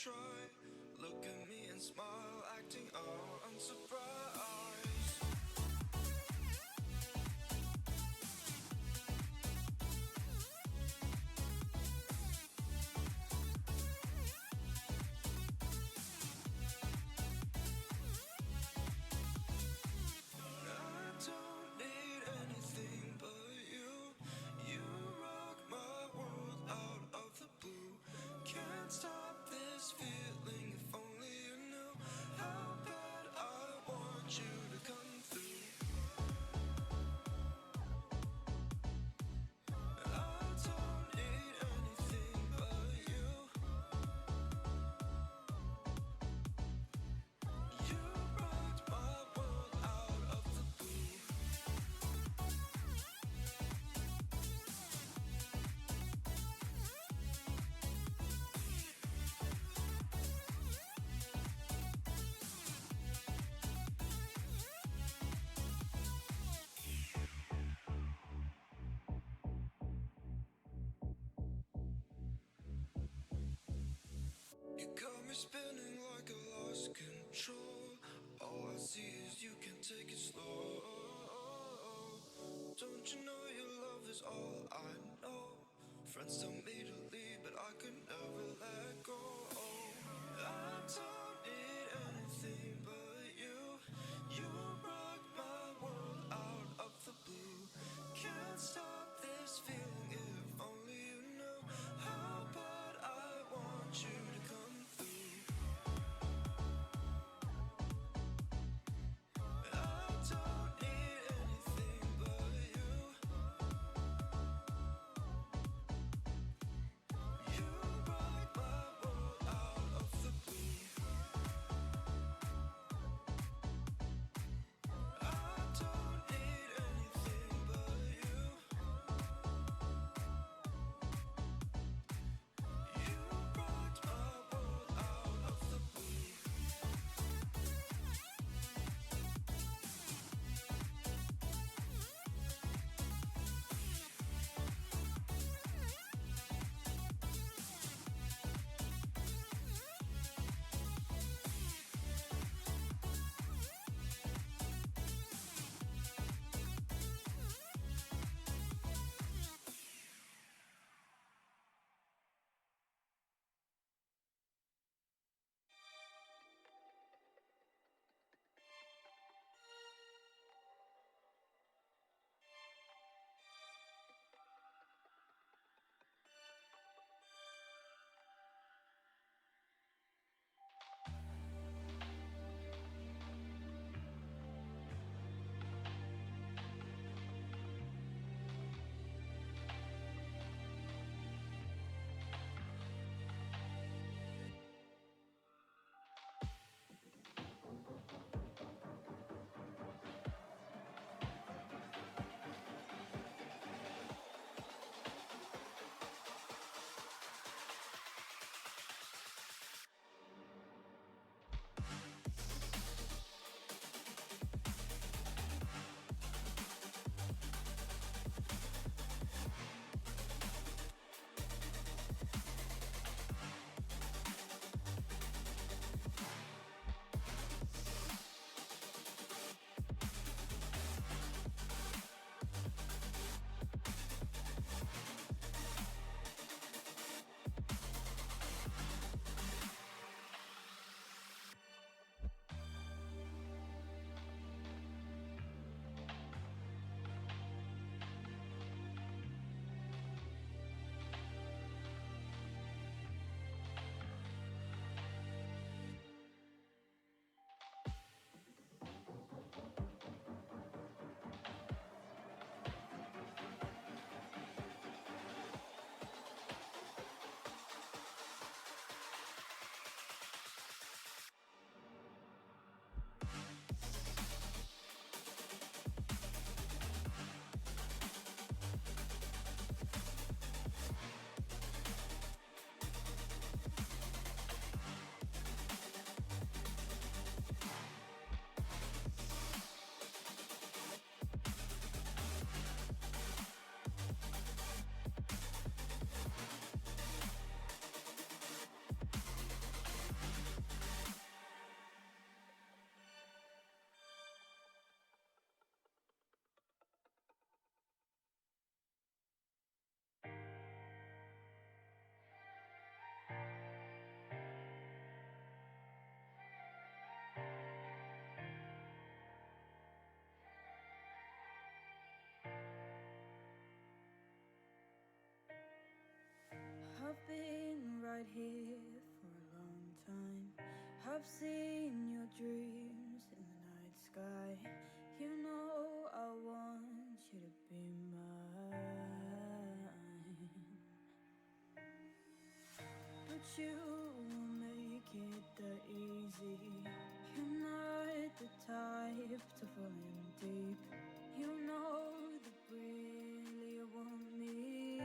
try. Look at me and smile, acting all unsurprised. I don't need anything but you. You rock my world out of the blue. Can't stop this feeling. If only you knew how bad I want you to come through. I don't need anything but you. You rocked my world out of the blue. You got me spinning like I lost control. All I see is you can take it slow. Don't you know your love is all I know? Friends tell me to leave, but I could never let go. I don't need anything but you. You rock my world out of the blue. Can't stop this feeling. If only you know how bad I want you to come through. I don't need anything but you. right here for a long time. I've seen your dreams in the night sky. You know I want you to be mine, but you won't make it that easy. You're not the type to fall in deep. You know that really want me.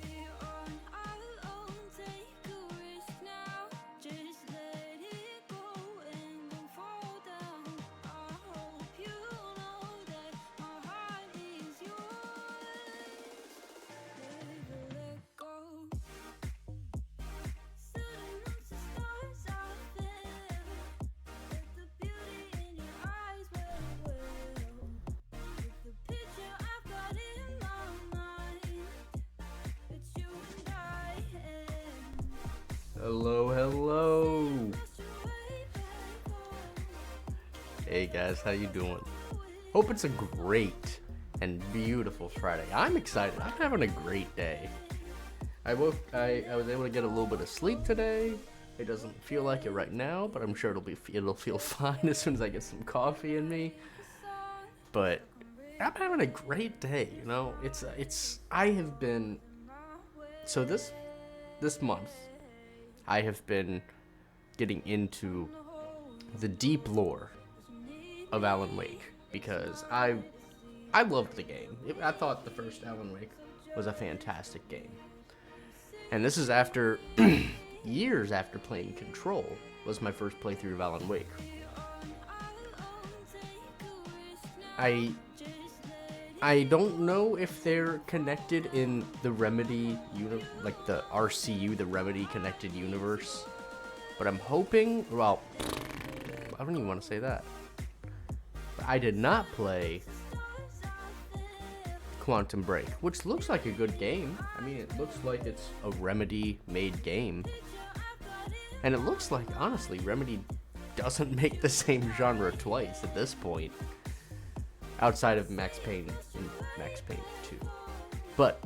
We are alone, take a risk now. Just let it go and don't fall down. I hope you know that my heart is yours. Never let go. Sudden months and stars out there. Let the beauty in your eyes well. With the picture I've got in my mind, it's you and I. Hello, hello. Hey guys, how you doing? Hope it's a great and beautiful Friday. I'm excited. I'm having a great day. I was able to get a little bit of sleep today. It doesn't feel like it right now, but I'm sure it'll feel fine as soon as I get some coffee in me. But I'm having a great day, you know. I have been this month I have been getting into the deep lore of Alan Wake because I loved the game. I thought the first Alan Wake was a fantastic game. And this is after years after playing Control was my first playthrough of Alan Wake. I don't know if they're connected in the Remedy, like the RCU, the Remedy connected universe. But I'm hoping, well, I don't even want to say that. But I did not play Quantum Break, which looks like a good game. I mean, it looks like it's a Remedy-made game. And it looks like, honestly, Remedy doesn't make the same genre twice at this point. Outside of Max Payne and Max Payne 2. But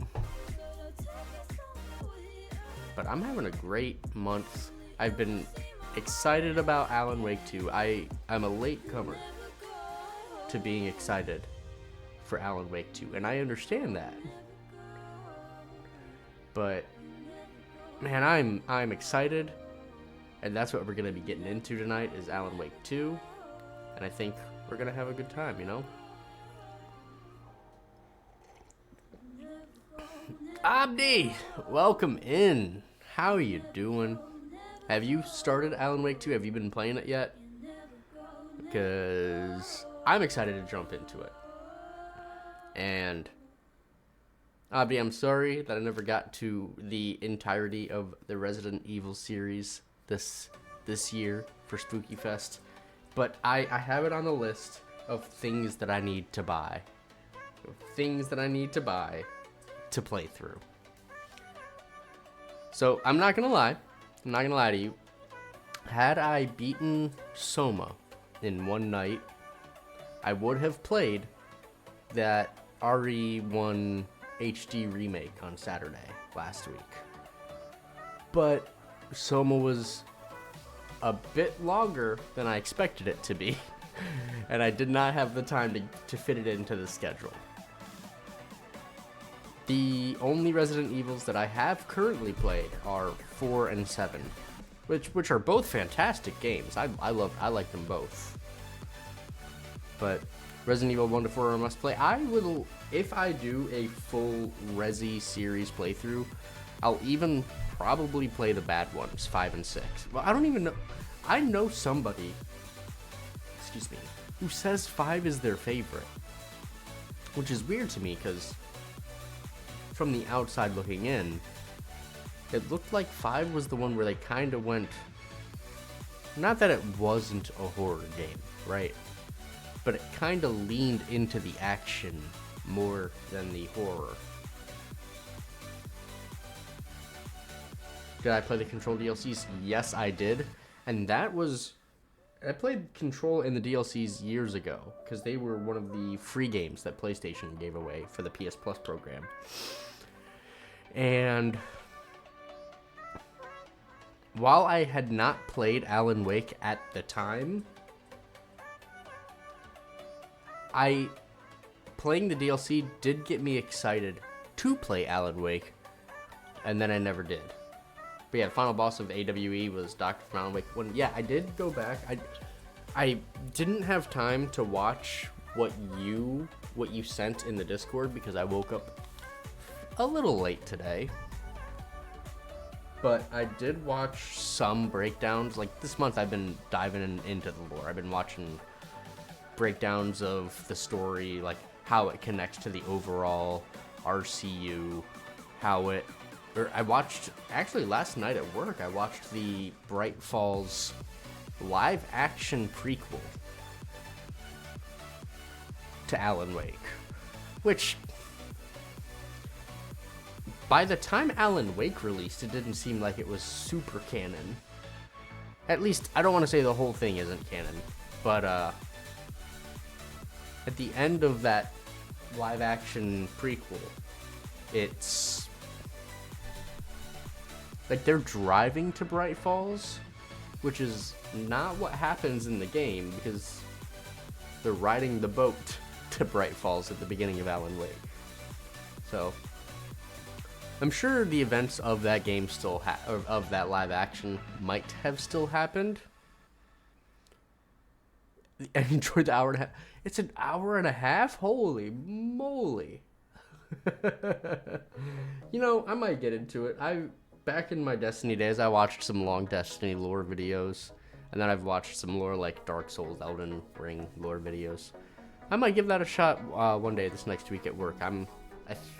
I'm having a great month. I've been excited about Alan Wake 2. I'm a latecomer to being excited for Alan Wake 2, and I understand that. But man, I'm excited, and that's what we're gonna be getting into tonight is Alan Wake 2, and I think we're gonna have a good time, you know? Abdi, welcome in. How are you doing? Have you started Alan Wake 2? Have you been playing it yet? Because I'm excited to jump into it. And Abdi, I'm sorry that I never got to the entirety of the Resident Evil series this year for Spooky Fest. But I have it on the list of things that I need to buy. To play through. So I'm not gonna lie to you. Had I beaten Soma in one night, I would have played that RE1 HD remake on Saturday last week. But Soma was a bit longer than I expected it to be, and I did not have the time to fit it into the schedule. The only Resident Evils that I have currently played are 4 and 7, which are both fantastic games. I like them both. But Resident Evil 1 to 4 are a must play. If I do a full Resi series playthrough, I'll even probably play the bad ones, 5 and 6. Well, I don't even know. I know somebody, who says 5 is their favorite, which is weird to me because from the outside looking in, it looked like 5 was the one where they kind of went, not that it wasn't a horror game, right? But it kind of leaned into the action more than the horror. Did I play the Control DLCs? Yes, I did. And I played Control in the DLCs years ago, because they were one of the free games that PlayStation gave away for the PS Plus program. And while I had not played Alan Wake at the time, playing the DLC did get me excited to play Alan Wake, and then I never did. But yeah, the final boss of AWE was Dr. from Alan Wake 1. Yeah, I did go back. I didn't have time to watch what you sent in the Discord because I woke up a little late today. But I did watch some breakdowns. Like this month I've been diving into the lore. I've been watching breakdowns of the story, like how it connects to the overall RCU, I watched, actually last night at work, I watched the Bright Falls live action prequel to Alan Wake, which by the time Alan Wake released, it didn't seem like it was super canon. At least, I don't want to say the whole thing isn't canon, but at the end of that live action prequel, it's like they're driving to Bright Falls, which is not what happens in the game because they're riding the boat to Bright Falls at the beginning of Alan Wake. So I'm sure the events of that game of that live action might have still happened. I enjoyed the hour and a half. It's an hour and a half? Holy moly. You know, I might get into it. Back in my Destiny days, I watched some long Destiny lore videos. And then I've watched some lore like Dark Souls, Elden Ring lore videos. I might give that a shot one day this next week at work. I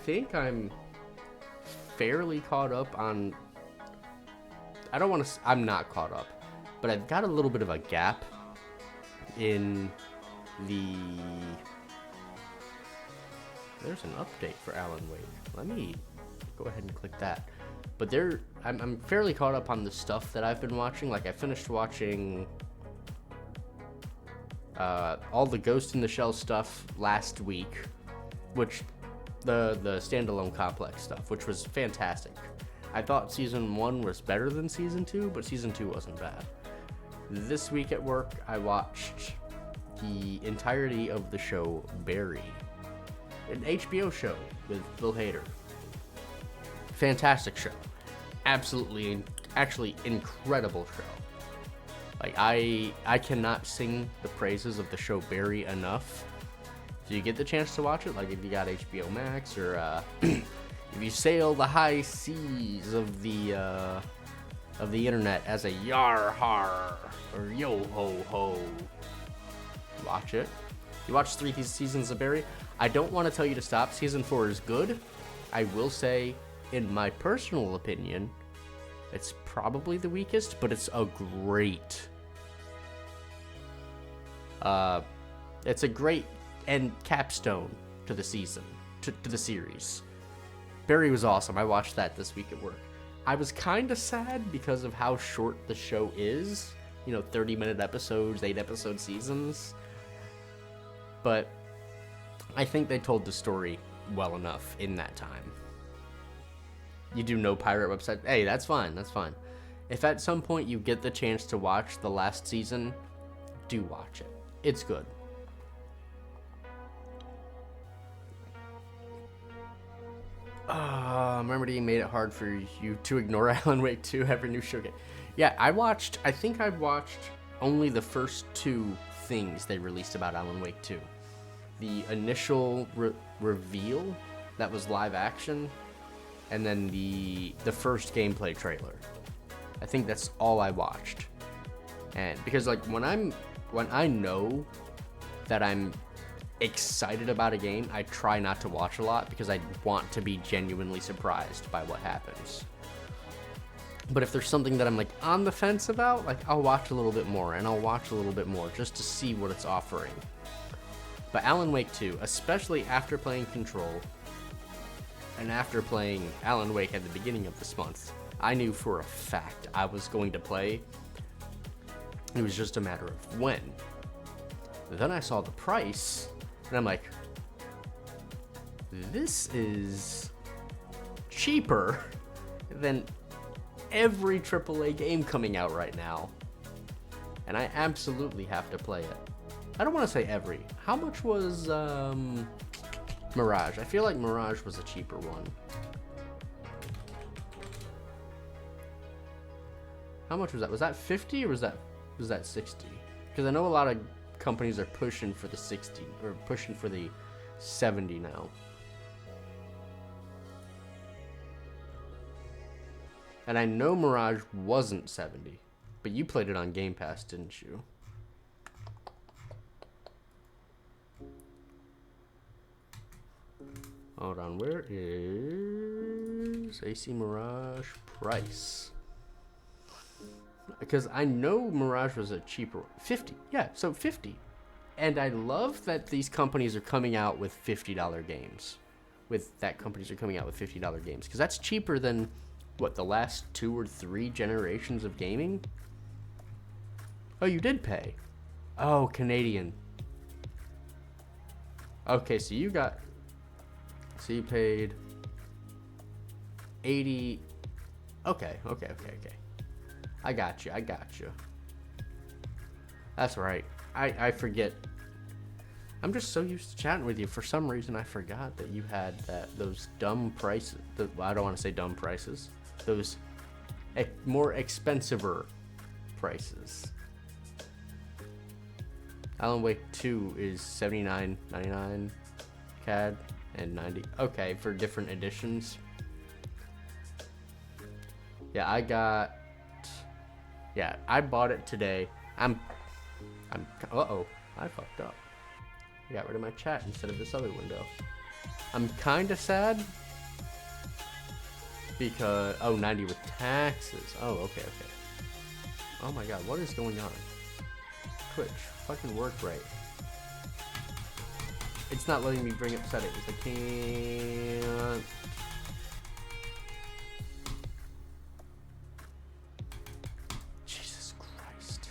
think I'm fairly caught up on... I'm not caught up. But I've got a little bit of a gap in the... There's an update for Alan Wake. Let me go ahead and click that. But I'm fairly caught up on the stuff that I've been watching. Like I finished watching all the Ghost in the Shell stuff last week, which the standalone complex stuff, which was fantastic. I thought season 1 was better than season 2, but season 2 wasn't bad. This week at work, I watched the entirety of the show Barry, an HBO show with Bill Hader. Fantastic show. Actually incredible show. Like, I cannot sing the praises of the show Barry enough. If you get the chance to watch it, like if you got HBO Max, or if you sail the high seas of the internet as a yar har or yo ho ho, watch it. You watch 3 seasons of Barry. I don't want to tell you to stop. Season 4 is good. I will say, in my personal opinion, it's probably the weakest, but it's a great end capstone to the season, to the series. Barry was awesome. I watched that this week at work. I was kind of sad because of how short the show is. 30-minute episodes, 8-episode seasons. But I think they told the story well enough in that time. You do no pirate website. Hey, that's fine. That's fine. If at some point you get the chance to watch the last season, do watch it. It's good. Remember you made it hard for you to ignore Alan Wake 2 every new show game. Yeah, I think I watched only the first 2 things they released about Alan Wake 2. The initial reveal that was live action, and then the first gameplay trailer. I think that's all I watched. And because like when I know that I'm excited about a game, I try not to watch a lot because I want to be genuinely surprised by what happens. But if there's something that I'm like on the fence about, like I'll watch a little bit more and I'll watch a little bit more just to see what it's offering. But Alan Wake 2, especially after playing Control and after playing Alan Wake at the beginning of this month, I knew for a fact I was going to play. It was just a matter of when. Then I saw the price, and I'm like, this is cheaper than every AAA game coming out right now. And I absolutely have to play it. I don't want to say every. How much was Mirage? I feel like Mirage was a cheaper one. How much was that? Was that 50 or was that 60? Because I know a lot of companies are pushing for the 60 or pushing for the 70 now. And I know Mirage wasn't 70, but you played it on Game Pass, didn't you? Hold on, where is AC Mirage price? Because I know Mirage was a cheaper 50. Yeah, so 50. And I love that these companies are coming out with $50 games. Companies are coming out with $50 games. Because that's cheaper than, what, the last 2 or 3 generations of gaming? Oh, you did pay. Oh, Canadian. Okay, so you paid 80. Okay. I got you. That's right. I forget. I'm just so used to chatting with you. For some reason, I forgot that you had those dumb prices. I don't want to say dumb prices. Those more expensiver prices. Alan Wake 2 is $79.99 CAD and 90. Okay, for different editions. Yeah, I bought it today. Uh-oh, I fucked up. I got rid of my chat instead of this other window. I'm kind of sad because, 90 with taxes. Oh, okay. Oh my god, what is going on? Twitch, fucking work right. It's not letting me bring up settings. I can't. Jesus Christ.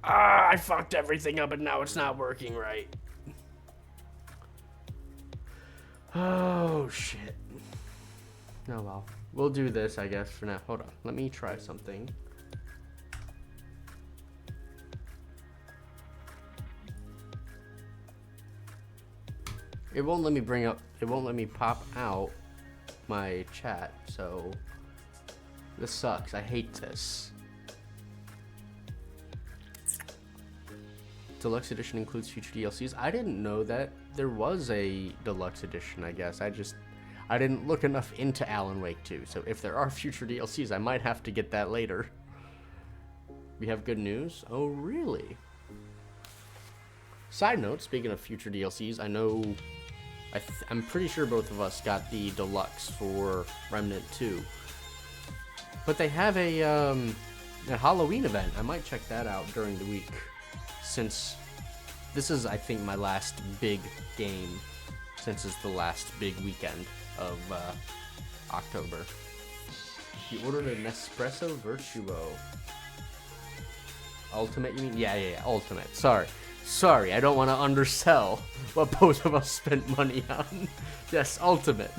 I fucked everything up and now it's not working right. Oh, shit. Oh, well. We'll do this, I guess, for now. Hold on. Let me try something. It won't let me pop out my chat, so this sucks. I hate this. Deluxe edition includes future DLCs. I didn't know that there was a deluxe edition, I guess. I didn't look enough into Alan Wake 2, so if there are future DLCs, I might have to get that later. We have good news? Oh, really? Side note, speaking of future DLCs, I know... I'm pretty sure both of us got the deluxe for Remnant 2. But they have a Halloween event. I might check that out during the week. Since this is, I think, my last big game. Since it's the last big weekend of October. You ordered an Espresso Virtuo. Ultimate, you mean? Yeah, Ultimate. Sorry, I don't want to undersell what both of us spent money on. Yes, Ultimate.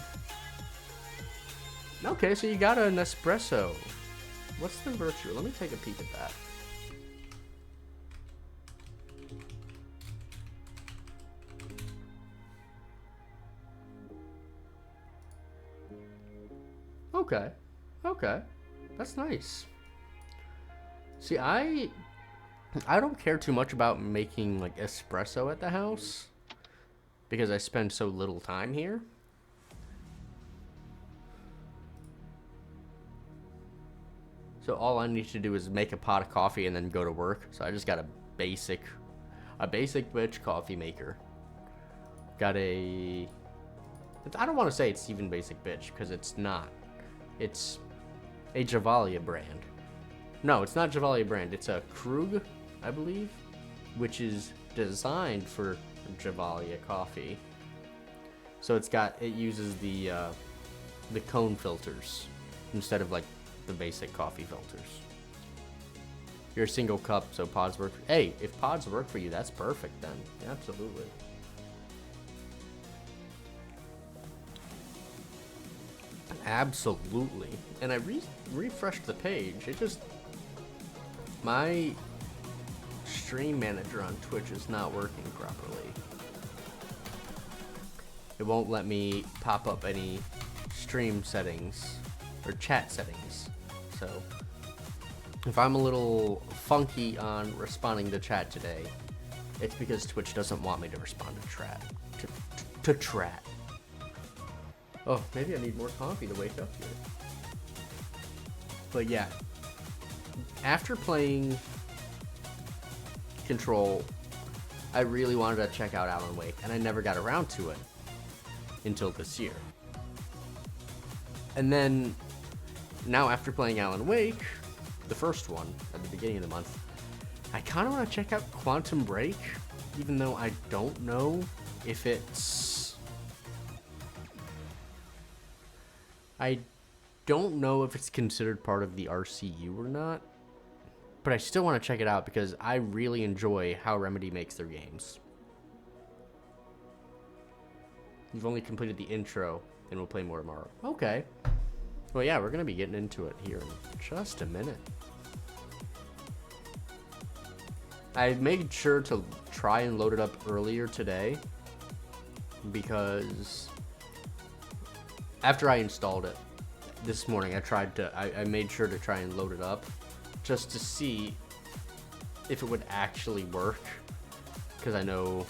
Okay, so you got an espresso. What's the Virtue? Let me take a peek at that. Okay. That's nice. See, I don't care too much about making like espresso at the house because I spend so little time here. So all I need to do is make a pot of coffee and then go to work. So I just got a basic bitch coffee maker. Got I don't want to say it's even basic bitch because it's not. It's a Javalia brand. No, it's not Javalia brand. It's a Krug, I believe, which is designed for Javalia coffee. So it uses the cone filters instead of like the basic coffee filters. You're a single cup, so pods work. Hey, if pods work for you, that's perfect then. Absolutely. Absolutely. And I refreshed the page. It just... My stream manager on Twitch is not working properly. It won't let me pop up any stream settings or chat settings. So if I'm a little funky on responding to chat today, it's because Twitch doesn't want me to respond to chat. To chat. Oh, maybe I need more coffee to wake up here. But yeah, after playing Control, I really wanted to check out Alan Wake, and I never got around to it until this year. And then, now after playing Alan Wake, the first one, at the beginning of the month, I kind of want to check out Quantum Break, even though I don't know if it's... I don't know if it's considered part of the RCU or not, but I still want to check it out because I really enjoy how Remedy makes their games. You've only completed the intro, and we'll play more tomorrow. Okay. Well, yeah, we're going to be getting into it here in just a minute. I made sure to try and load it up earlier today because after I installed it this morning, I made sure to try and load it up just to see if it would actually work, because I know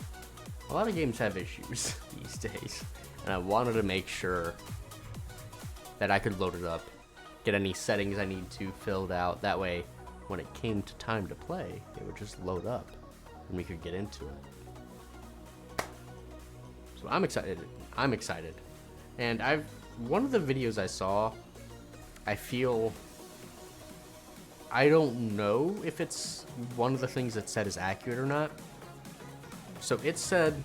a lot of games have issues these days, and I wanted to make sure that I could load it up, get any settings I need to filled out. That way, when it came to time to play, it would just load up, and we could get into it. So I'm excited. I'm excited. And one of the videos I saw, I don't know if it's one of the things it said is accurate or not. So it said,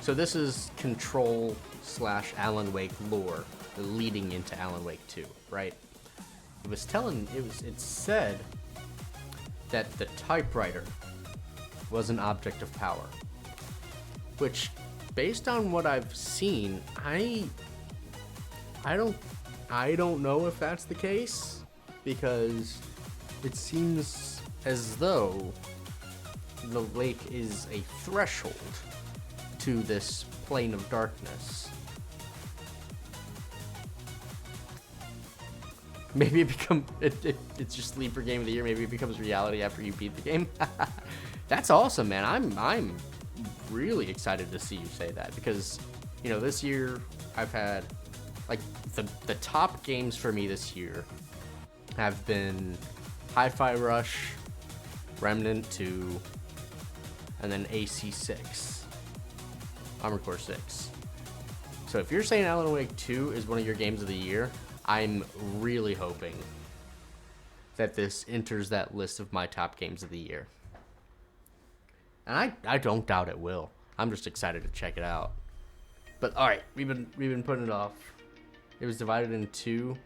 so this is Control / Alan Wake lore leading into Alan Wake 2, right? It said that the typewriter was an object of power, which, based on what I've seen, I don't know if that's the case, because it seems as though the lake is a threshold to this plane of darkness. Maybe it's your sleeper game of the year. Maybe it becomes reality after you beat the game. That's awesome, man. I'm really excited to see you say that, because, you know, this year I've had, like, the top games for me this year have been Hi-Fi Rush, Remnant 2, and then AC6, Armored Core 6. So if you're saying Alan Wake 2 is one of your games of the year, I'm really hoping that this enters that list of my top games of the year. And I don't doubt it will. I'm just excited to check it out. But all right, we've been putting it off. It was divided in two.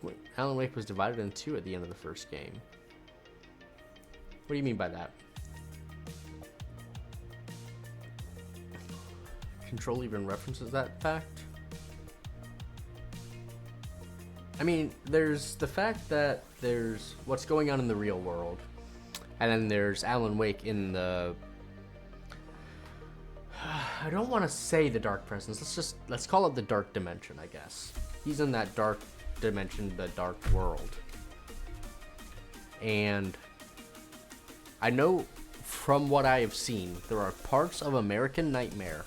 Wait, Alan Wake was divided in two at the end of the first game. What do you mean by that? Control even references that fact? I mean, there's the fact that there's what's going on in the real world, and then there's Alan Wake in the... I don't want to say the dark presence. Let's call it the dark dimension, I guess. He's in that dark dimension, the dark world. And I know from what I have seen, there are parts of American Nightmare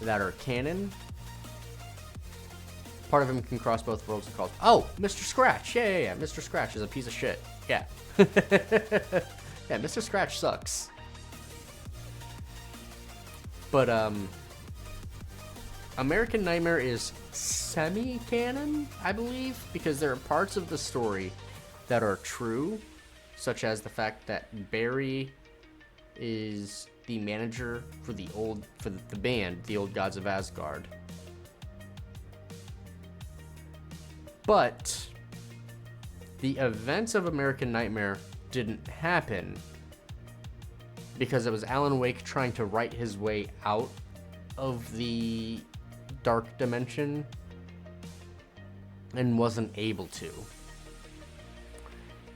that are canon. Part of him can cross both worlds and calls. Oh, Mr. Scratch. Yeah. Mr. Scratch is a piece of shit. Yeah. Yeah, Mr. Scratch sucks. But, American Nightmare is semi-canon, I believe, because there are parts of the story that are true, such as the fact that Barry is the manager for the band, the Old Gods of Asgard. But the events of American Nightmare didn't happen because it was Alan Wake trying to write his way out of the dark dimension and wasn't able to.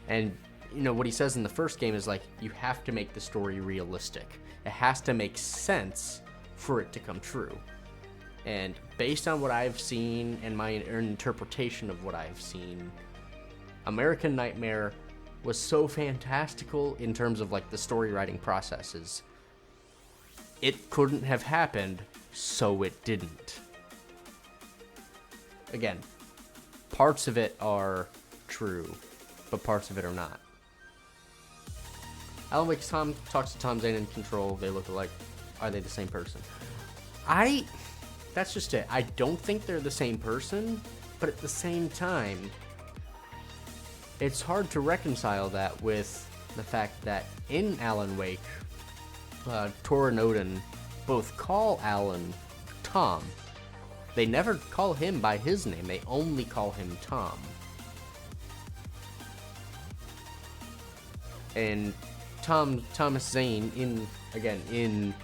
And what he says in the first game is like, you have to make the story realistic. It has to make sense for it to come true. And based on what I've seen and my interpretation of what I've seen, American Nightmare was so fantastical in terms of like the story writing processes. It couldn't have happened, so it didn't. Again, parts of it are true, but parts of it are not. Alan Wake talks to Tom Zane in Control. They look alike. Are they the same person? That's just it. I don't think they're the same person, but at the same time, it's hard to reconcile that with the fact that in Alan Wake, Tor and Odin both call Alan Tom. They never call him by his name. They only call him Tom. And Thomas Zane, in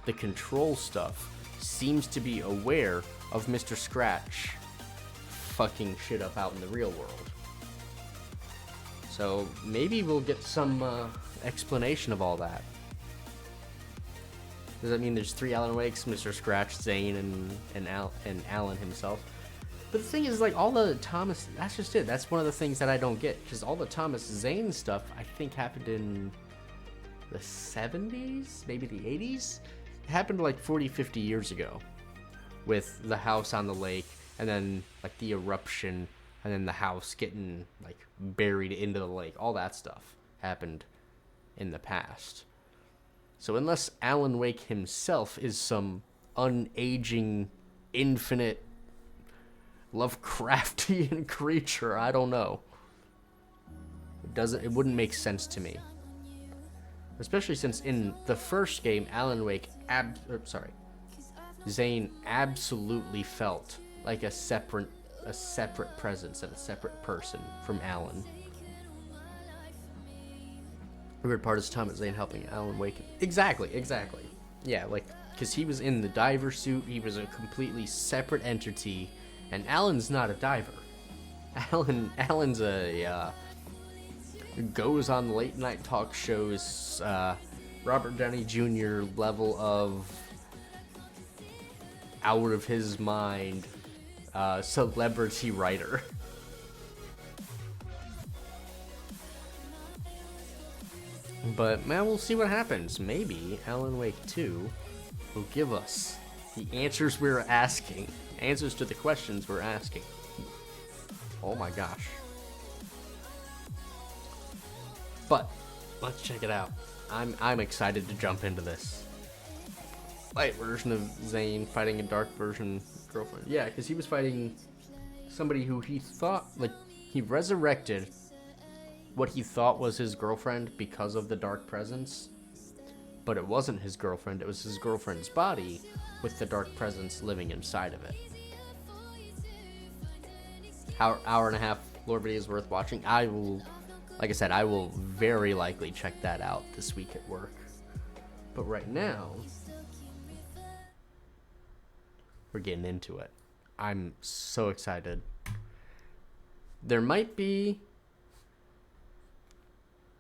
the Control stuff, seems to be aware of Mr. Scratch fucking shit up out in the real world. So maybe we'll get some explanation of all that. Does that mean there's 3 Alan Wakes, Mr. Scratch, Zane, and Alan himself? But the thing is, like, all the Thomas... That's just it. That's one of the things that I don't get. Because all the Thomas Zane stuff, I think, happened in the 70s? Maybe the 80s? It happened, like, 40, 50 years ago. With the house on the lake, and then, like, the eruption, and then the house getting, like, buried into the lake. All that stuff happened in the past. So unless Alan Wake himself is some unaging, infinite, Lovecraftian creature, I don't know. It wouldn't make sense to me. Especially since in the first game, Alan Wake, Zane absolutely felt like a separate presence and a separate person from Alan. The weird part is Thomas Zane helping Alan Wake. Exactly. Yeah, like, because he was in the diver suit, he was a completely separate entity, and Alan's not a diver. Alan's goes on late night talk shows, Robert Downey Jr. level of out of his mind, celebrity writer. But, man, we'll see what happens. Maybe Alan Wake 2 will give us the answers we're asking. Answers to the questions we're asking. Oh my gosh. But, let's check it out. I'm excited to jump into this. Light version of Zane fighting a dark version girlfriend. Yeah, because he was fighting somebody who he thought, like, he resurrected what he thought was his girlfriend because of the dark presence, but it wasn't his girlfriend. It was his girlfriend's body with the dark presence living inside of it. Hour and a half lore video is worth watching. I will very likely check that out this week at work. But right now, we're getting into it. I'm so excited.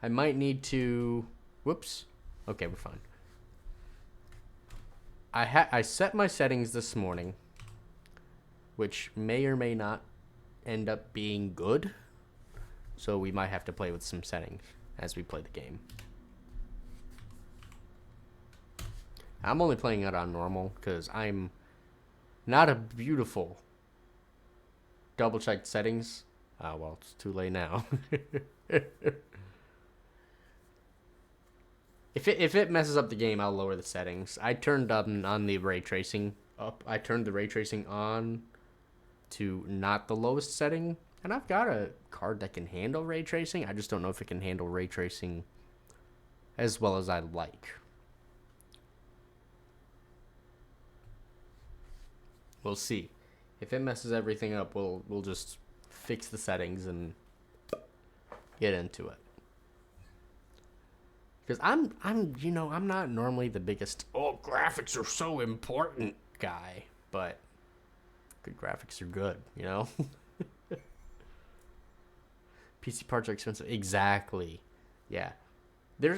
I might need to... Whoops. Okay, we're fine. I set my settings this morning, which may or may not end up being good. So we might have to play with some settings as we play the game. I'm only playing it on normal because I'm not a beautiful double-checked settings. Well, it's too late now. If it messes up the game, I'll lower the settings. I turned on the ray tracing up. I turned the ray tracing on to not the lowest setting. And I've got a card that can handle ray tracing. I just don't know if it can handle ray tracing as well as I like. We'll see. If it messes everything up, we'll just fix the settings and get into it. Because I'm not normally the biggest, graphics are so important guy, but good graphics are good, PC parts are expensive. Exactly. Yeah.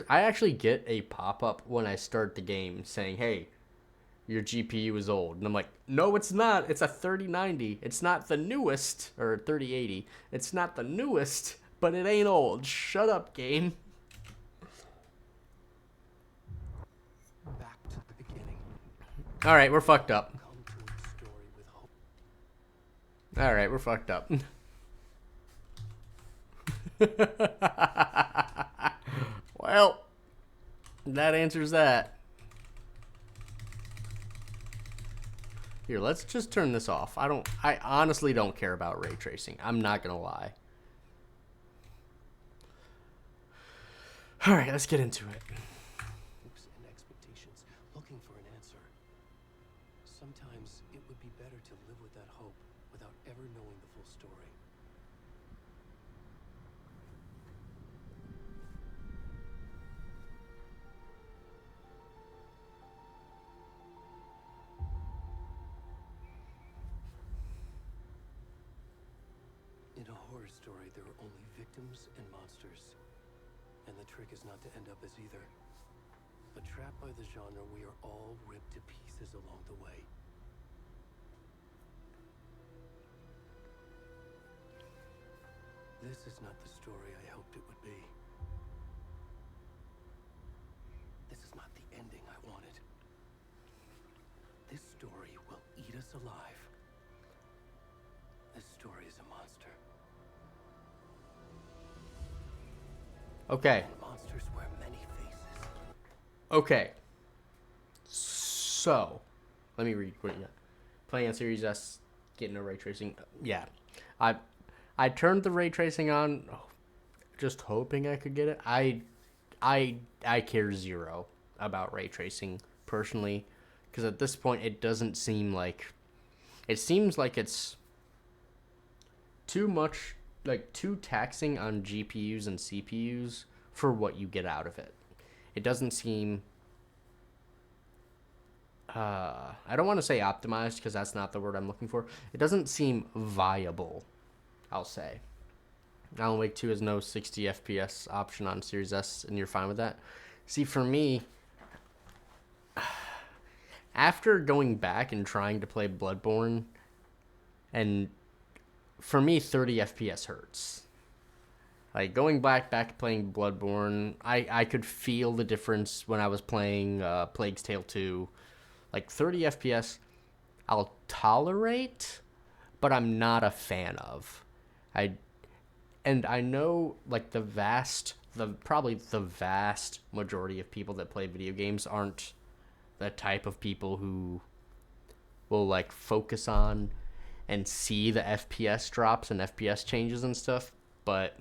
I actually get a pop-up when I start the game saying, hey, your GPU is old. And I'm like, no, it's not. It's a 3090. It's not the newest, or 3080. It's not the newest, but it ain't old. Shut up, game. Back to the beginning. All right, we're fucked up. Come to the story with hope. All right, we're fucked up. Well, that answers that. Here, let's just turn this off. I honestly don't care about ray tracing. I'm not gonna lie. All right, let's get into it. Hopes and expectations, looking for an answer. Sometimes it would be better to live with that hope without ever knowing the full story. In a horror story, there are only victims and monsters. And the trick is not to end up as either. But trapped by the genre, we are all ripped to pieces along the way. This is not the story I hoped it would be. This is not the ending I wanted. This story will eat us alive. This story is a monster. Okay. And monsters wear many faces. Okay. So, let me read what you got. Playing on Series S, getting no ray tracing. Yeah. I turned the ray tracing on, just hoping I could get it. I care zero about ray tracing personally, because at this point it doesn't seem like, it seems like it's too much, like too taxing on GPUs and CPUs for what you get out of it. It doesn't seem, I don't want to say optimized because that's not the word I'm looking for. It doesn't seem viable, I'll say. Alan Wake 2 has no 60 FPS option on Series S, and you're fine with that? See, for me, after going back and trying to play Bloodborne, and for me, 30 FPS hurts. Like, going back playing Bloodborne, I could feel the difference when I was playing Plague's Tale 2. Like, 30 FPS, I'll tolerate, but I'm not a fan of. I know, like, probably the vast majority of people that play video games aren't the type of people who will, like, focus on and see the FPS drops and FPS changes and stuff, but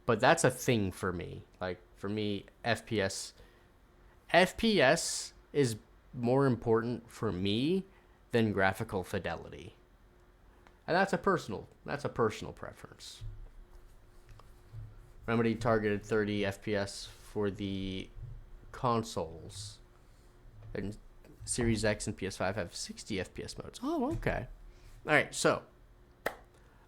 that's a thing for me. Like, for me, FPS is more important for me than graphical fidelity. And that's a personal preference. Remedy targeted 30 FPS for the consoles, and Series X and PS5 have 60 FPS modes. Oh, okay. All right, so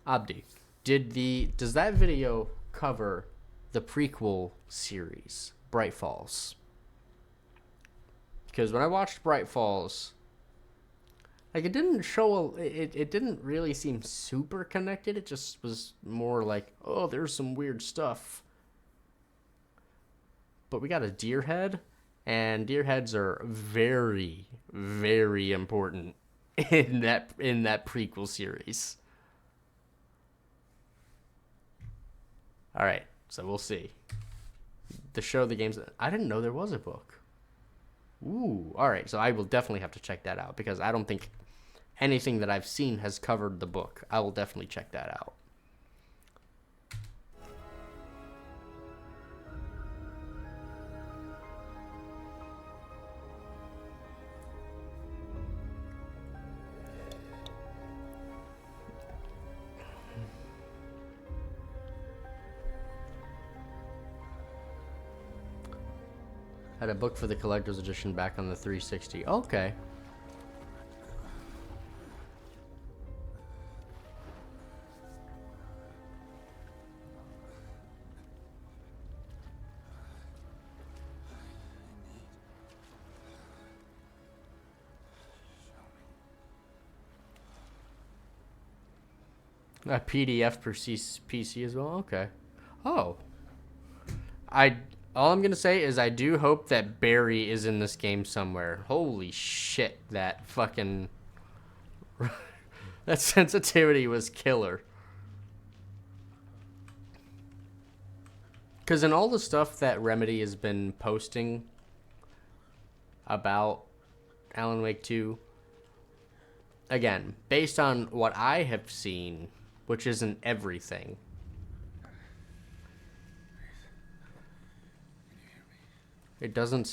Abdi, does that video cover the prequel series, Bright Falls? Because when I watched Bright Falls, like, it didn't show it didn't really seem super connected. It just was more like, oh, there's some weird stuff. But we got a deer head, and deer heads are very, very important in that prequel series. All right, so we'll see. The games. I didn't know there was a book. Ooh, all right. So I will definitely have to check that out, because I don't think anything that I've seen has covered the book. I will definitely check that out. Had a book for the collector's edition back on the 360. Okay. A PDF per PC as well? Okay. Oh. All I'm gonna say is I do hope that Barry is in this game somewhere. Holy shit, that fucking... that sensitivity was killer. Because in all the stuff that Remedy has been posting about Alan Wake 2, again, based on what I have seen, which isn't everything, it doesn't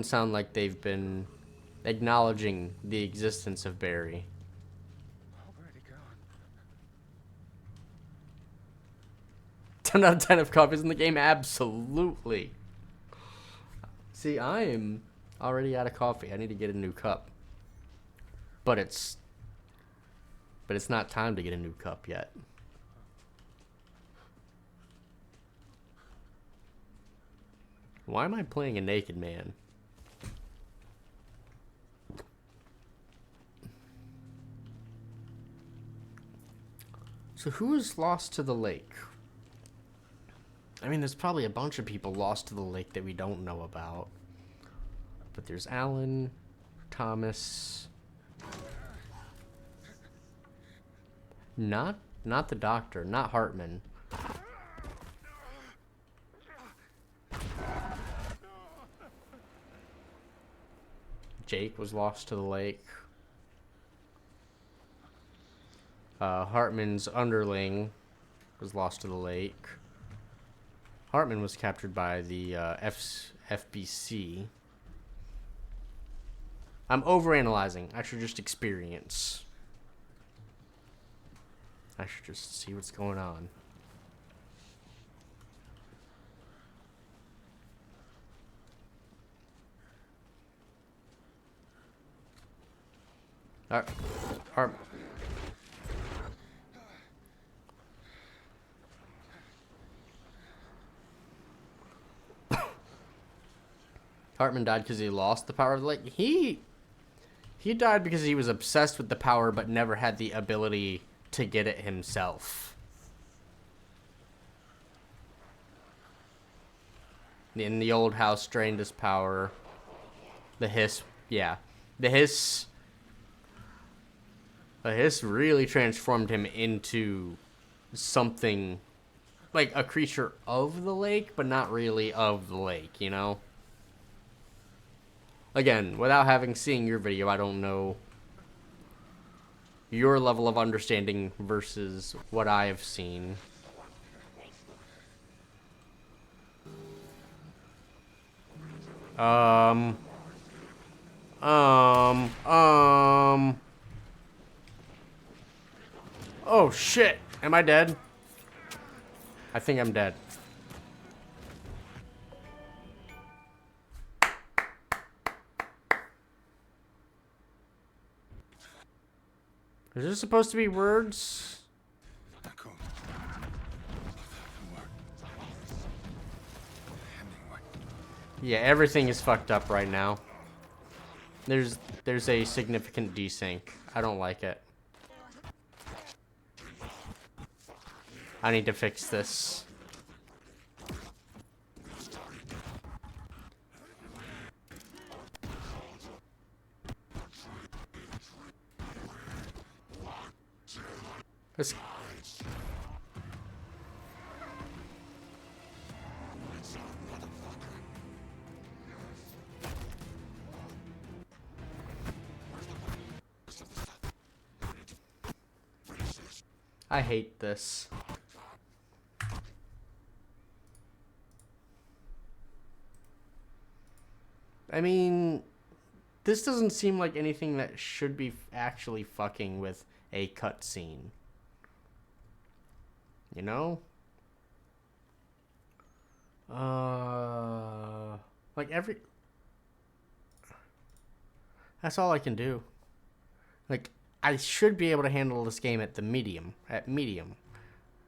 sound like they've been acknowledging the existence of Barry. 10 out of 10 of coffees in the game? Absolutely. See, I am already out of coffee. I need to get a new cup. But it's not time to get a new cup yet. Why am I playing a naked man? So who is lost to the lake? I mean, there's probably a bunch of people lost to the lake that we don't know about. But there's Alan, Thomas. Not the doctor, not Hartman. Jake was lost to the lake. Hartman's underling was lost to the lake. Hartman was captured by the FBC. I'm overanalyzing. I should just experience. I should just see what's going on. Hartman died because he lost the power of the lake. He died because he was obsessed with the power but never had the ability to get it himself. In the old house drained his power. The hiss, yeah. The hiss really transformed him into something like a creature of the lake, but not really of the lake, you know? Again, without having seen your video, I don't know your level of understanding versus what I have seen. Oh shit! Am I dead? I think I'm dead. Is this supposed to be words? Yeah, everything is fucked up right now. There's a significant desync. I don't like it. I need to fix this. This... I hate this. I mean, this doesn't seem like anything that should be actually fucking with a cutscene. You know? Like every... That's all I can do. Like, I should be able to handle this game at medium.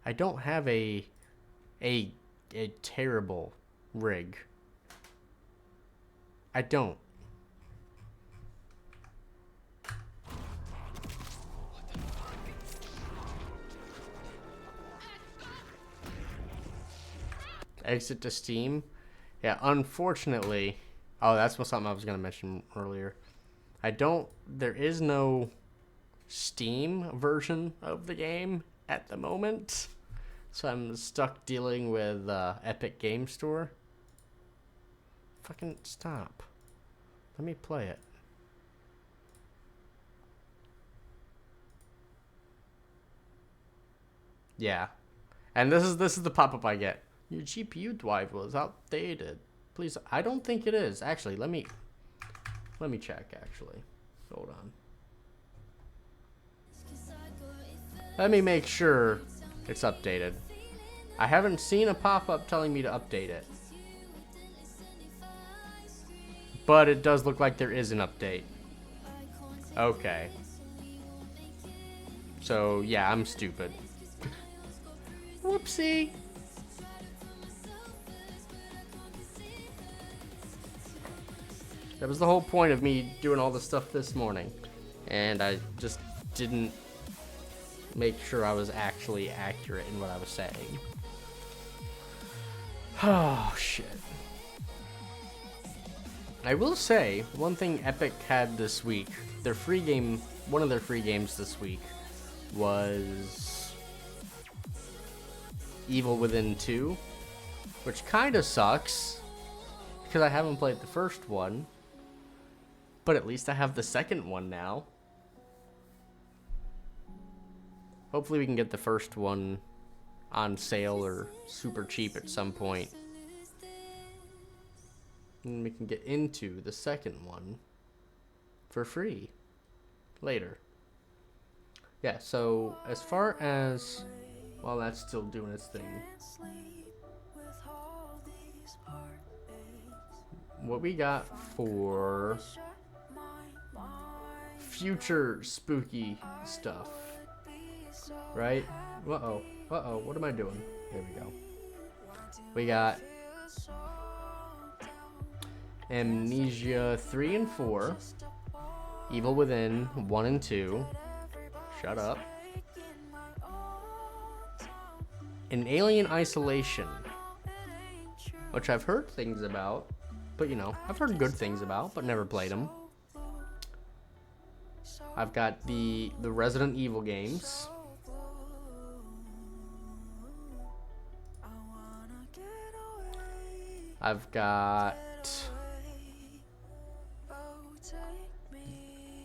I don't have a terrible rig. I don't. exit to Steam. Yeah, unfortunately. Oh, that's something I was going to mention earlier. There is no Steam version of the game at the moment. So I'm stuck dealing with Epic Game Store. Fucking stop. Let me play it. Yeah. And this is the pop-up I get. Your GPU drive was outdated. Please, I don't think it is. Actually, let me check actually. Hold on. Let me make sure it's updated. I haven't seen a pop-up telling me to update it. But it does look like there is an update. Okay. So, yeah, I'm stupid. Whoopsie. That was the whole point of me doing all this stuff this morning. And I just didn't make sure I was actually accurate in what I was saying. Oh, shit. I will say, one thing Epic had this week, one of their free games this week was Evil Within 2, which kind of sucks because I haven't played the first one, but at least I have the second one now. Hopefully we can get the first one on sale or super cheap at some point. And we can get into the second one for free later. Yeah, so as far as, while that's still doing its thing, what we got for future spooky stuff, right? Uh-oh, what am I doing? There we go. We got Amnesia 3 and 4, Evil Within 1 and 2, shut up, and Alien Isolation, which I've heard things about, but I've heard good things about, but never played them. I've got the Resident Evil games. I've got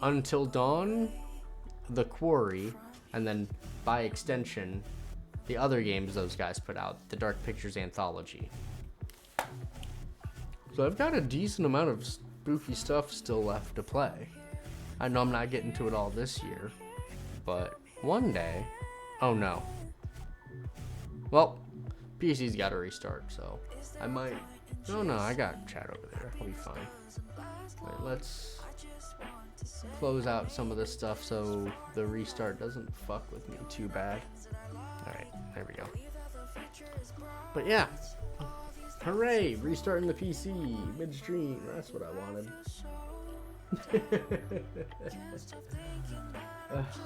Until Dawn, The Quarry, and then by extension, the other games those guys put out, the Dark Pictures Anthology. So I've got a decent amount of spooky stuff still left to play. I know I'm not getting to it all this year, but one day, oh no. Well, PC's got to restart, so I might, oh no, I got chat over there, I'll be fine. Alright, let's close out some of this stuff so the restart doesn't fuck with me too bad. Alright, there we go. But yeah, hooray, restarting the PC midstream, that's what I wanted.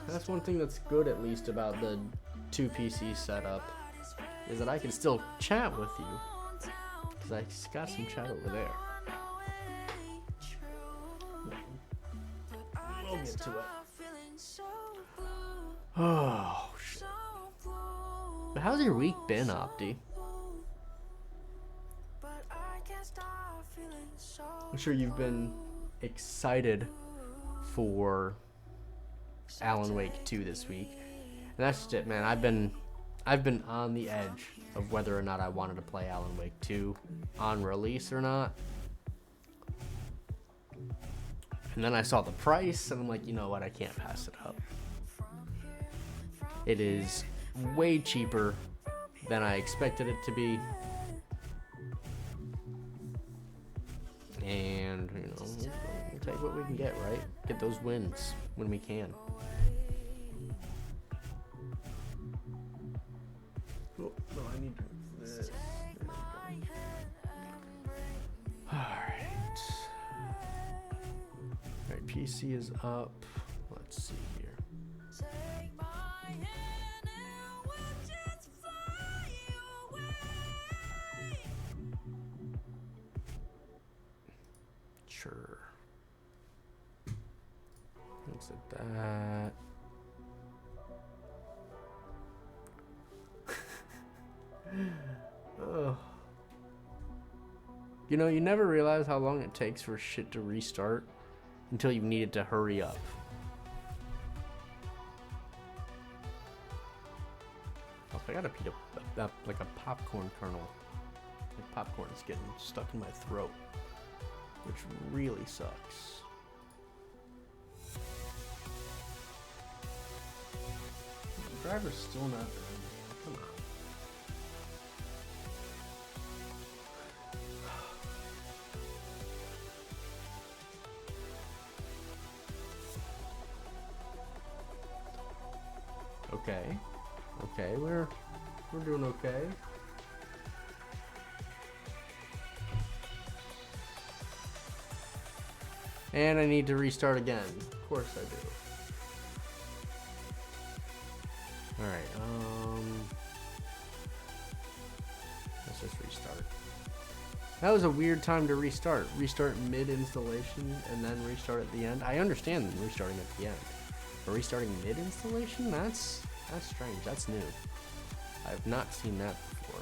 That's one thing that's good at least about the 2 PC setup, is that I can still chat with you, because I got some chat over there. We'll get to it. Oh, shit. But how's your week been, Opti? I'm sure you've been excited for Alan Wake 2 this week. And that's just it, man. I've been on the edge of whether or not I wanted to play Alan Wake 2 on release or not. And then I saw the price, and I'm like, you know what, I can't pass it up. It is way cheaper than I expected it to be. And, we'll take what we can get, right? Get those wins when we can. Oh, no, I need this. Alright, PC is up. Let's see here. Exit that. Ugh. You know, you never realize how long it takes for shit to restart until you've needed to hurry up. Oh, I gotta eat like a popcorn kernel. Like popcorn is getting stuck in my throat, which really sucks. The driver's still not there. Come on. Okay. Okay, we're doing okay. And I need to restart again. Of course I do. Alright, let's just restart. That was a weird time to restart. Restart mid-installation and then restart at the end. I understand restarting at the end. But restarting mid-installation? That's strange. That's new. I have not seen that before.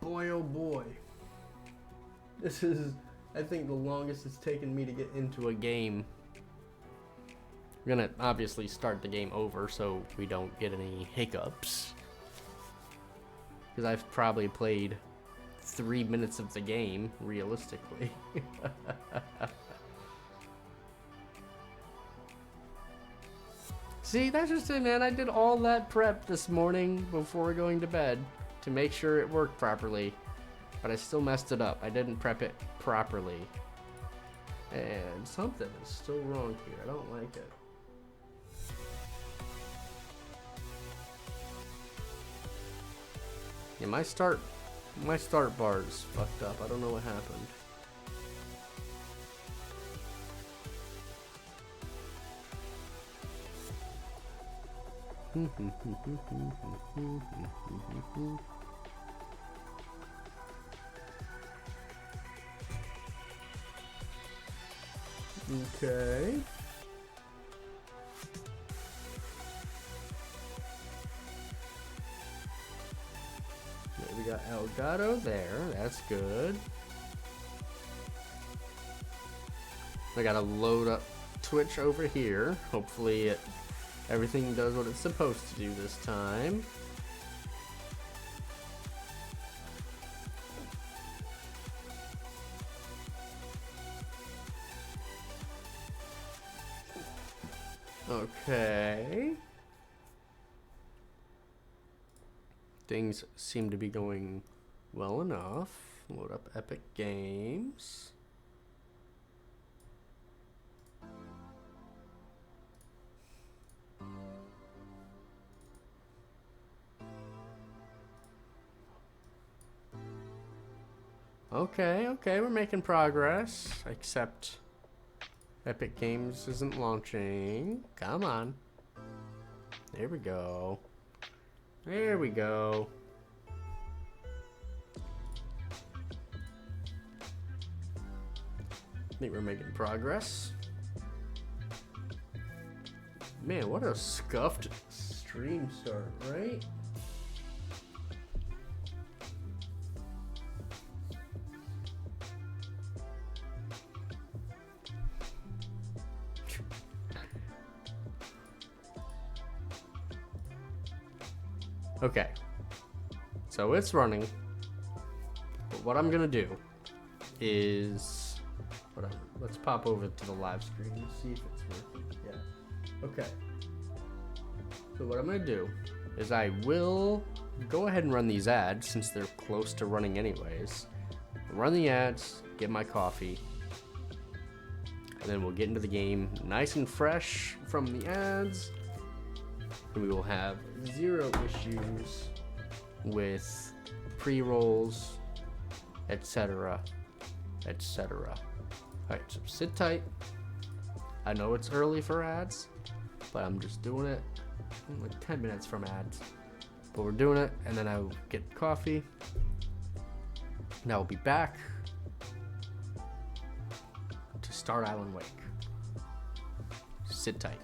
Boy, oh boy. This is, I think, the longest it's taken me to get into a game. We're gonna obviously start the game over so we don't get any hiccups. Because I've probably played 3 minutes of the game, realistically. See, that's just it, man. I did all that prep this morning before going to bed to make sure it worked properly. But I still messed it up. I didn't prep it properly. And something is still wrong here. I don't like it. Yeah, my start bar is fucked up. I don't know what happened. Okay. We got Elgato there. That's good. I gotta load up Twitch over here. Hopefully everything does what it's supposed to do this time. Okay. Things seem to be going well enough. Load up Epic Games. Okay, we're making progress. Except Epic Games isn't launching. Come on. There we go. There we go. I think we're making progress. Man, what a scuffed stream start, right? Okay, so it's running, but what I'm gonna do is, let's pop over to the live screen and see if it's working. Yeah, okay. So what I'm gonna do is I will go ahead and run these ads since they're close to running anyways. Run the ads, get my coffee, and then we'll get into the game nice and fresh from the ads. And we will have zero issues with pre-rolls, etc., etc. Alright, so sit tight. I know it's early for ads, but I'm just doing it in like 10 minutes from ads. But we're doing it, and then I'll get coffee. And I'll be back to start Alan Wake. Sit tight.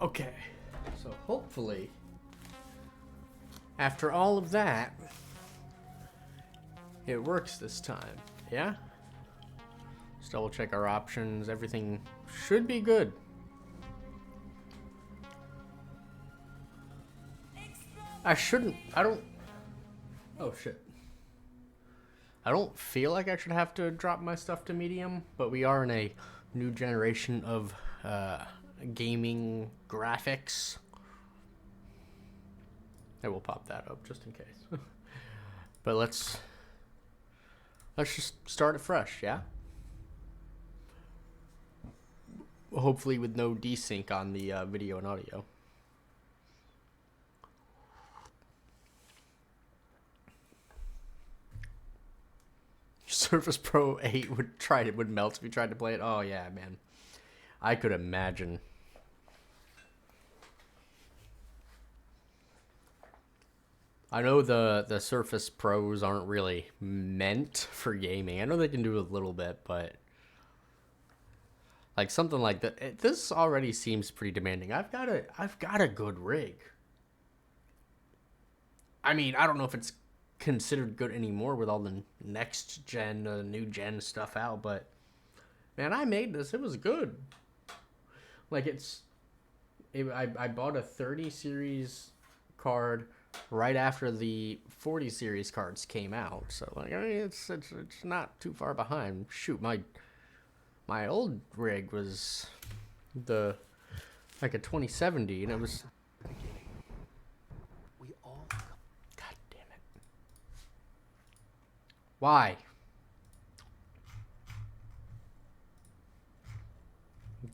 Okay, so hopefully, after all of that, it works this time, yeah? Let's double check our options. Everything should be good. I don't, oh shit. I don't feel like I should have to drop my stuff to medium, but we are in a new generation of gaming graphics. I will pop that up just in case. But let's just start it fresh, yeah? Hopefully with no desync on the video and audio. Surface Pro 8 would melt if you tried to play it. Oh yeah, man. I could imagine. I know the Surface Pros aren't really meant for gaming. I know they can do a little bit, but like something like that, this already seems pretty demanding. I've got a good rig. I mean, I don't know if it's considered good anymore with all the next gen, new gen stuff out, but man, I made this. It was good. Like I bought a 30 series card right after the 40 series cards came out, so like I mean, it's not too far behind. Shoot, my old rig was like a 2070, and it was. We all. God damn it! Why?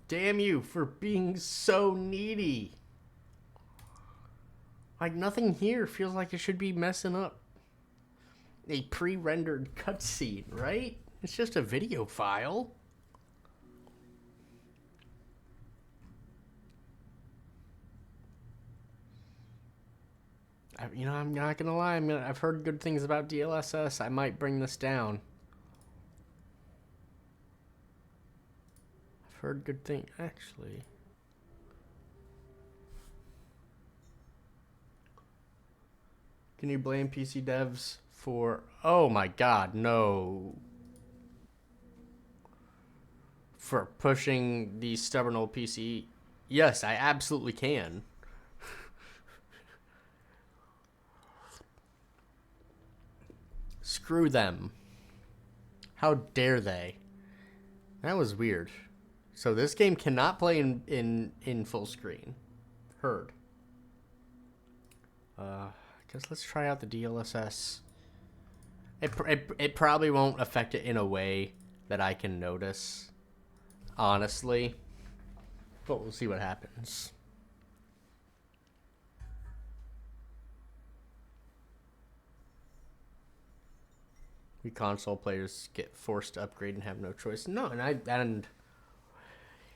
Damn you for being so needy. Like, nothing here feels like it should be messing up a pre-rendered cutscene, right? It's just a video file. I'm not gonna lie. I've heard good things about DLSS. I might bring this down. I've heard good things, actually. Can you blame PC devs for... Oh my god, no. For pushing these stubborn old PC... Yes, I absolutely can. Screw them. How dare they? That was weird. So this game cannot play in full screen. Heard. Guess let's try out the DLSS. It probably won't affect it in a way that I can notice, honestly. But we'll see what happens. We console players get forced to upgrade and have no choice. No, and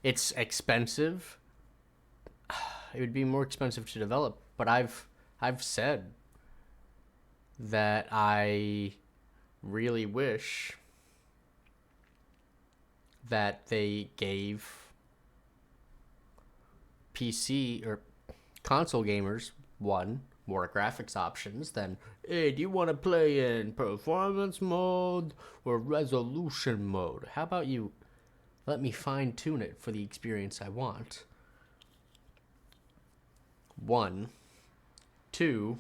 it's expensive. It would be more expensive to develop, but I've said that I really wish that they gave PC or console gamers more graphics options than, hey, do you want to play in performance mode or resolution mode? How about you let me fine tune it for the experience I want? 1, 2,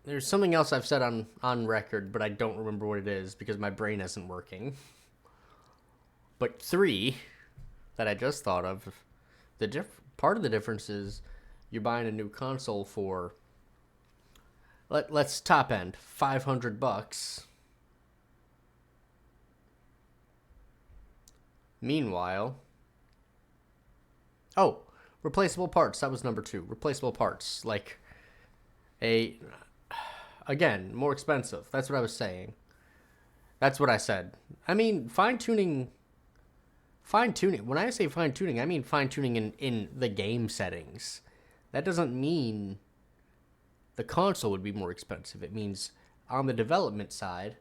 there's something else I've said on record, but I don't remember what it is because my brain isn't working. But 3, that I just thought of, part of the difference is you're buying a new console for, let's top end, $500. Meanwhile, replaceable parts. That was number 2. Replaceable parts. Like, again, more expensive. That's what I was saying. That's what I said. I mean, fine-tuning. When I say fine-tuning, I mean fine-tuning in the game settings. That doesn't mean the console would be more expensive. It means on the development side,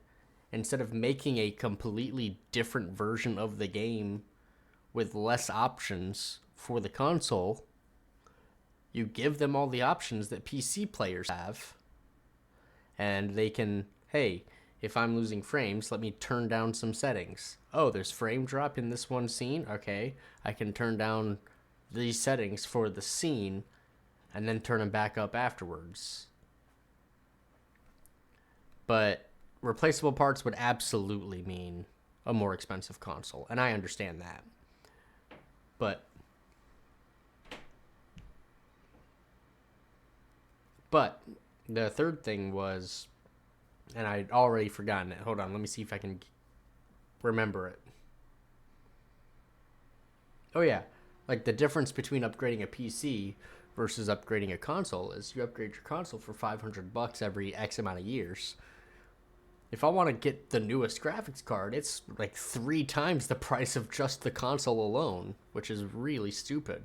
instead of making a completely different version of the game with less options for the console, you give them all the options that PC players have, and they can, hey, if I'm losing frames, let me turn down some settings. Oh, there's frame drop in this one scene? Okay, I can turn down these settings for the scene and then turn them back up afterwards. But replaceable parts would absolutely mean a more expensive console, and I understand that. But the third thing was, and I'd already forgotten it. Hold on, let me see if I can remember it. Oh yeah, like the difference between upgrading a PC versus upgrading a console is you upgrade your console for $500 every X amount of years. If I want to get the newest graphics card, it's like 3 times the price of just the console alone, which is really stupid.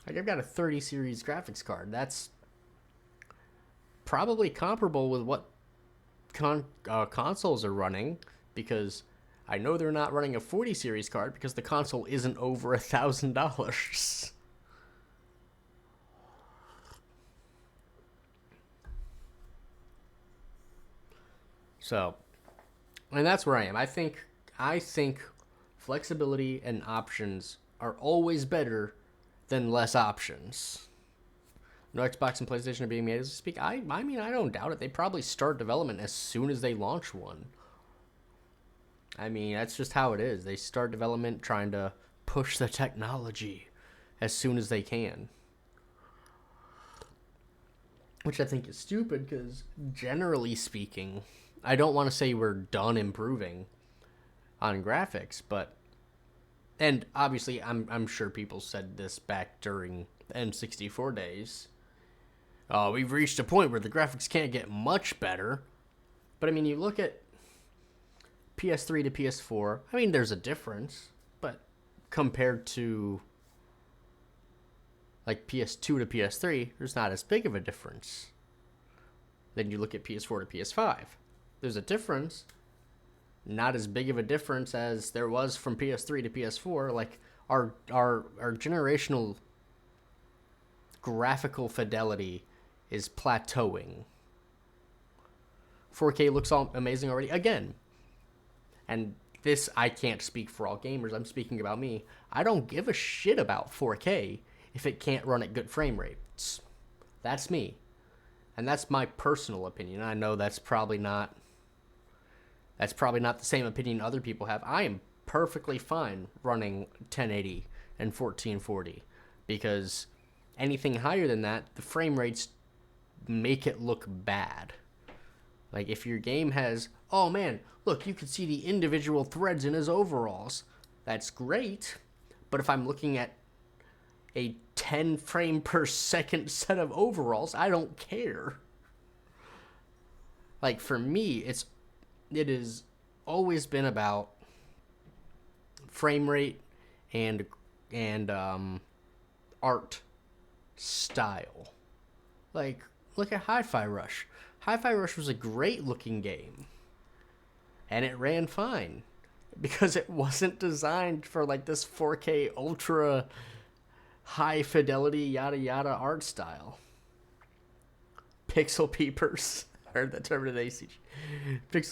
Like, I've got a 30 series graphics card. That's probably comparable with what consoles are running, because I know they're not running a 40 series card because the console isn't over $1,000. So, and that's where I am. I think flexibility and options are always better than less options. No Xbox and PlayStation are being made as we speak. I mean, I don't doubt it. They probably start development as soon as they launch one. I mean, that's just how it is. They start development trying to push the technology as soon as they can. Which I think is stupid because, generally speaking, I don't want to say we're done improving on graphics, but... And obviously, I'm sure people said this back during N64 days. We've reached a point where the graphics can't get much better. But I mean, you look at PS3 to PS4, I mean, there's a difference. But compared to like PS2 to PS3, there's not as big of a difference. Then you look at PS4 to PS5. There's a difference. Not as big of a difference as there was from PS3 to PS4. Like, our generational graphical fidelity is plateauing. 4K looks all amazing already. Again, and this, I can't speak for all gamers. I'm speaking about me. I don't give a shit about 4K if it can't run at good frame rates. That's me. And that's my personal opinion. I know that's probably not the same opinion other people have. I am perfectly fine running 1080 and 1440 because anything higher than that, the frame rates make it look bad. Like, if your game has, oh man, look, you can see the individual threads in his overalls. That's great. But if I'm looking at a 10 frame per second set of overalls, I don't care. Like, for me, it has always been about frame rate and art style. Like, look at Hi-Fi Rush. Hi-Fi Rush was a great looking game, and it ran fine because it wasn't designed for like this 4K ultra high fidelity yada yada art style. Pixel peepers. I heard that term today.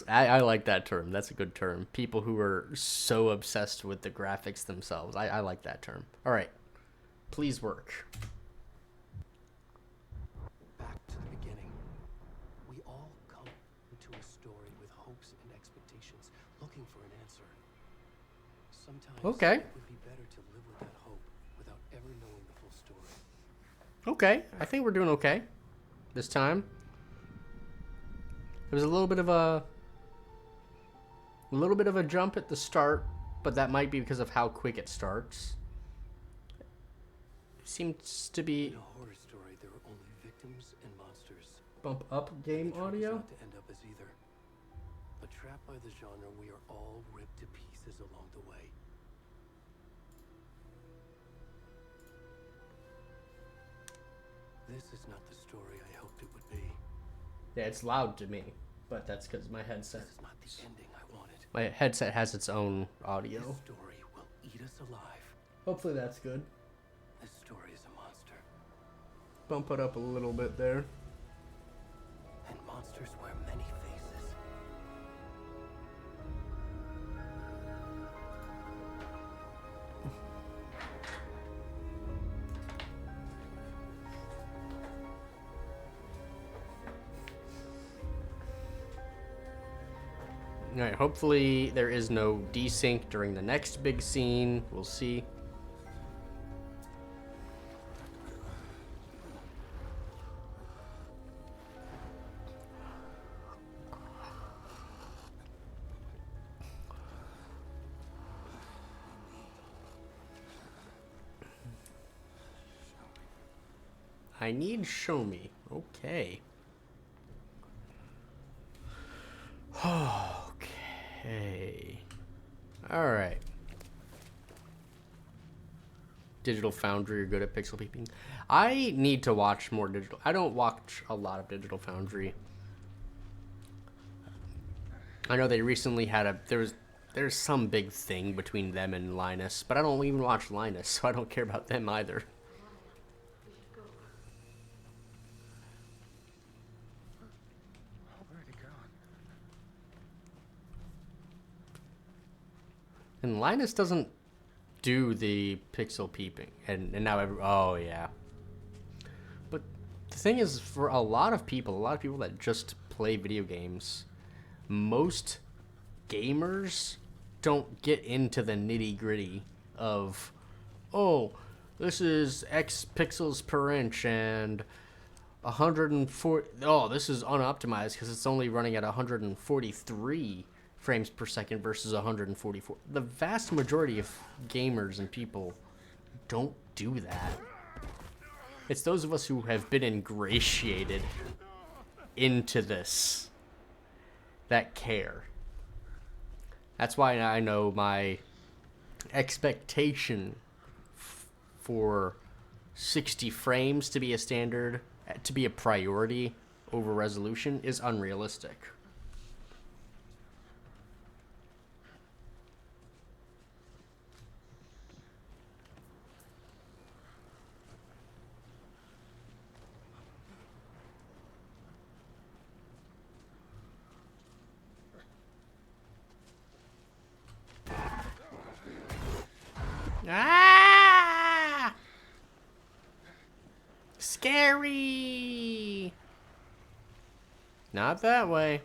I like that term. That's a good term. People who are so obsessed with the graphics themselves. I like that term. All right. Please work. Back to the beginning. We all come into a story with hopes and expectations, looking for an answer. Sometimes Okay. it would be better to live with that hope without ever knowing the full story. Okay. I think we're doing okay this time. There was a little bit of a jump at the start, but that might be because of how quick it starts. It seems to be In a horror story, there are only victims and monsters. bump up game The trick is audio. not to end up as either. But trapped by the genre, we are all ripped to pieces along the way. This is not the story I hoped it would be. Yeah, it's loud to me, but that's because my headset. This is not the ending I wanted. My headset has its own audio. This story will eat us alive. Hopefully that's good. This story is a monster. Bump it up a little bit there. And monsters wear many faces. Alright, hopefully there is no desync during the next big scene. We'll see. I need show me. Okay. Okay. Alright. Digital Foundry are good at pixel peeping. I need to watch more digital. I don't watch a lot of Digital Foundry. I know they recently had there's some big thing between them and Linus, but I don't even watch Linus, so I don't care about them either. And Linus doesn't do the pixel peeping, and now oh yeah. But the thing is, for a lot of people that just play video games, most gamers don't get into the nitty gritty of, oh, this is X pixels per inch and 140. Oh, this is unoptimized because it's only running at 143 frames per second versus 144. The vast majority of gamers and people don't do that. It's those of us who have been ingratiated into this that care. That's why I know my expectation for 60 frames to be a standard, to be a priority over resolution is unrealistic. Ah! Scary! Not that way.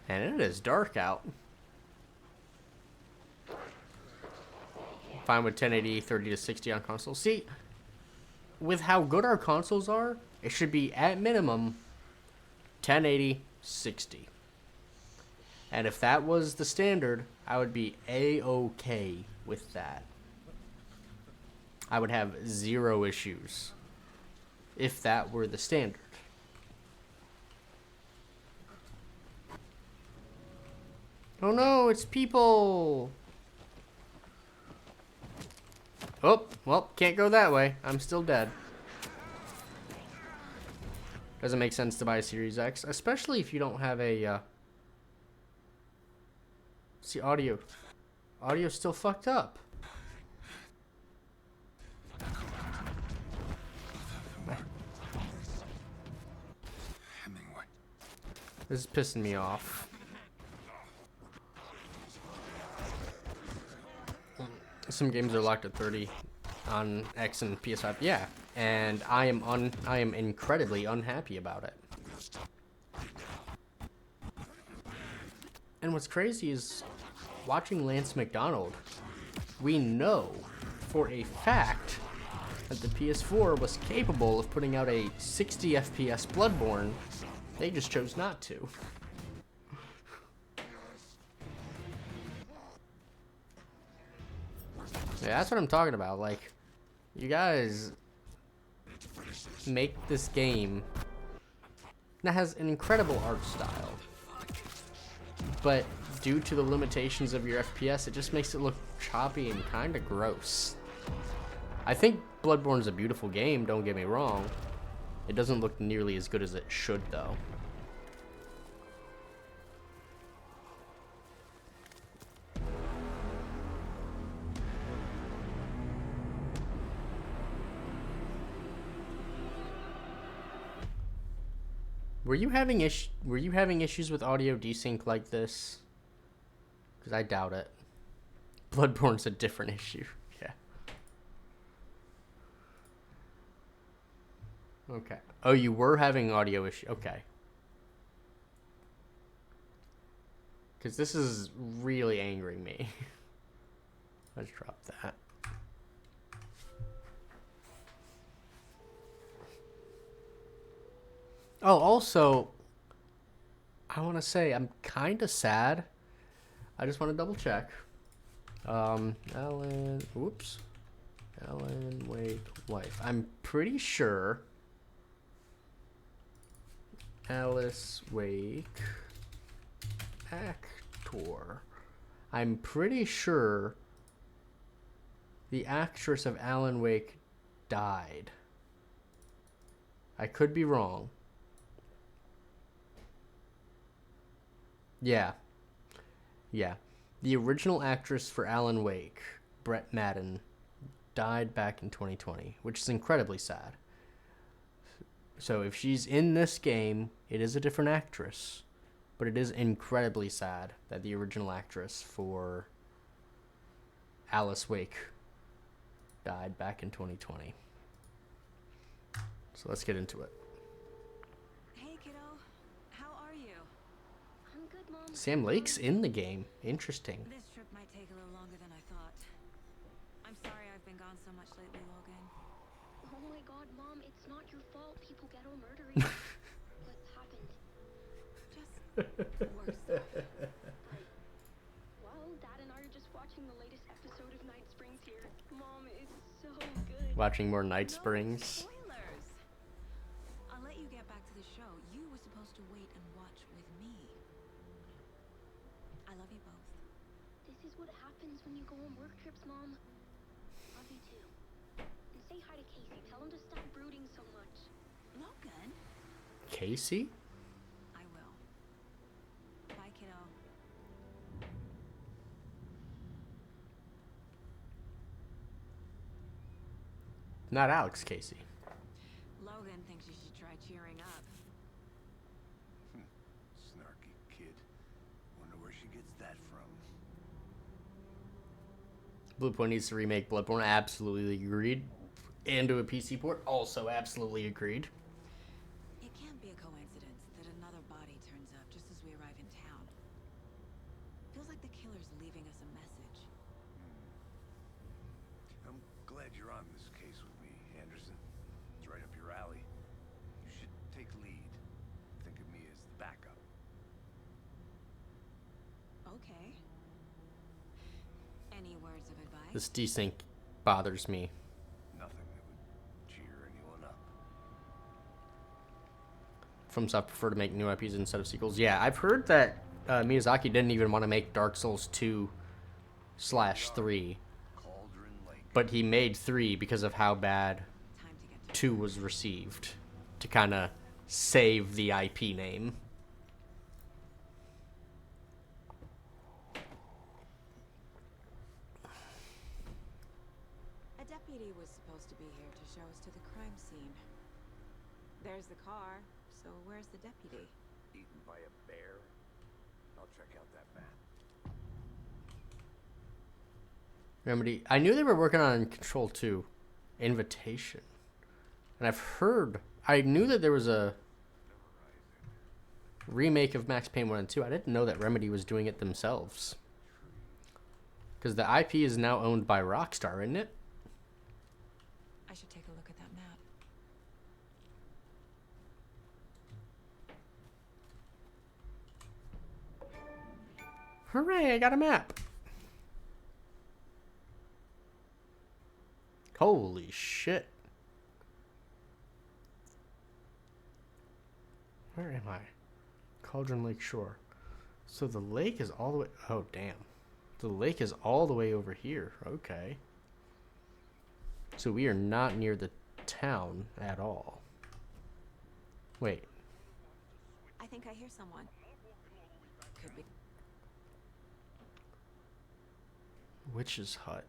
And it is dark out. Fine with 1080, 30 to 60 on console. See, with how good our consoles are, it should be at minimum 1080, 60. And if that was the standard, I would be A-okay with that. I would have zero issues if that were the standard. Oh no, it's people! Oh, well, can't go that way. I'm still dead. Doesn't make sense to buy a Series X, especially if you don't have a, See, audio. Audio's still fucked up. This is pissing me off. Some games are locked at 30 on X and PS5. Yeah, and I am incredibly unhappy about it. And what's crazy is watching Lance McDonald. We know for a fact that the PS4 was capable of putting out a 60 FPS Bloodborne. They just chose not to. Yeah, that's what I'm talking about. Like, you guys make this game that has an incredible art style, but due to the limitations of your FPS, it just makes it look choppy and kind of gross. I think Bloodborne's a beautiful game, don't get me wrong. It doesn't look nearly as good as it should, though. Were you having issues with audio desync like this? Because I doubt it. Bloodborne's a different issue. Yeah. Okay. Oh, you were having audio issue. Okay. Because this is really angering me. Let's drop that. Oh, also, I want to say I'm kind of sad. I just want to double check. Alan, whoops. Alan Wake wife. I'm pretty sure Alice Wake actor. I'm pretty sure the actress of Alan Wake died. I could be wrong. Yeah. Yeah. The original actress for Alan Wake, Brett Madden, died back in 2020, which is incredibly sad. So if she's in this game, it is a different actress. But it is incredibly sad that the original actress for Alice Wake died back in 2020. So let's get into it. Hey, kiddo. How are you? I'm good, Mom. Sam Lake's in the game. Interesting. This trip might take a little longer than I thought. I'm sorry I've been gone so much lately, Logan. Oh my god, Mom, it's not your fault people get all murdery. What happened? Just worse stuff. Well, Dad and I are just watching the latest episode of Night Springs here. Mom, it's so good. Watching more Night No Springs. spoilers. I'll let you get back to the show. You were supposed to wait and watch with me. I love you both. This is what happens when you go on work trips, Mom. Love you too. And say hi to Casey. Tell him to stop brooding so much. Logan? Casey? I will. Bye, kiddo. Not Alex Casey. Logan thinks you should try cheering up. Snarky kid. Wonder where she gets that from. Bluepoint needs to remake Bloodborne. Absolutely agreed. And do a PC port. Also absolutely agreed. It can't be a coincidence that another body turns up just as we arrive in town. Feels like the killer's leaving us a message. I'm glad you're on this case with me, Anderson. It's right up your alley. You should take lead. Think of me as the backup. Okay. Any words of advice? This desync bothers me. Nothing that would cheer anyone up. From Soft prefer to make new IPs instead of sequels. Yeah, I've heard that Miyazaki didn't even want to make Dark Souls 2/3, Cauldron Lake. but he made 3 because of how bad Time to get to 2 was received, to kind of save the IP name. A deputy was supposed to be here to show us to the crime scene. There's the car, so where's the deputy? Eaten by a bear. I'll check out that map. Remedy. I knew they were working on Control 2 Invitation. And I knew that there was a remake of Max Payne 1 and 2. I didn't know that Remedy was doing it themselves. Because the IP is now owned by Rockstar, isn't it? I should take a look at that map. Hooray, I got a map. Holy shit. Where am I? Cauldron Lake Shore. So the lake is all the way... Oh, damn. The lake is all the way over here. Okay. So we are not near the town at all. Wait. I think I hear someone. Could be. Witch's Hut.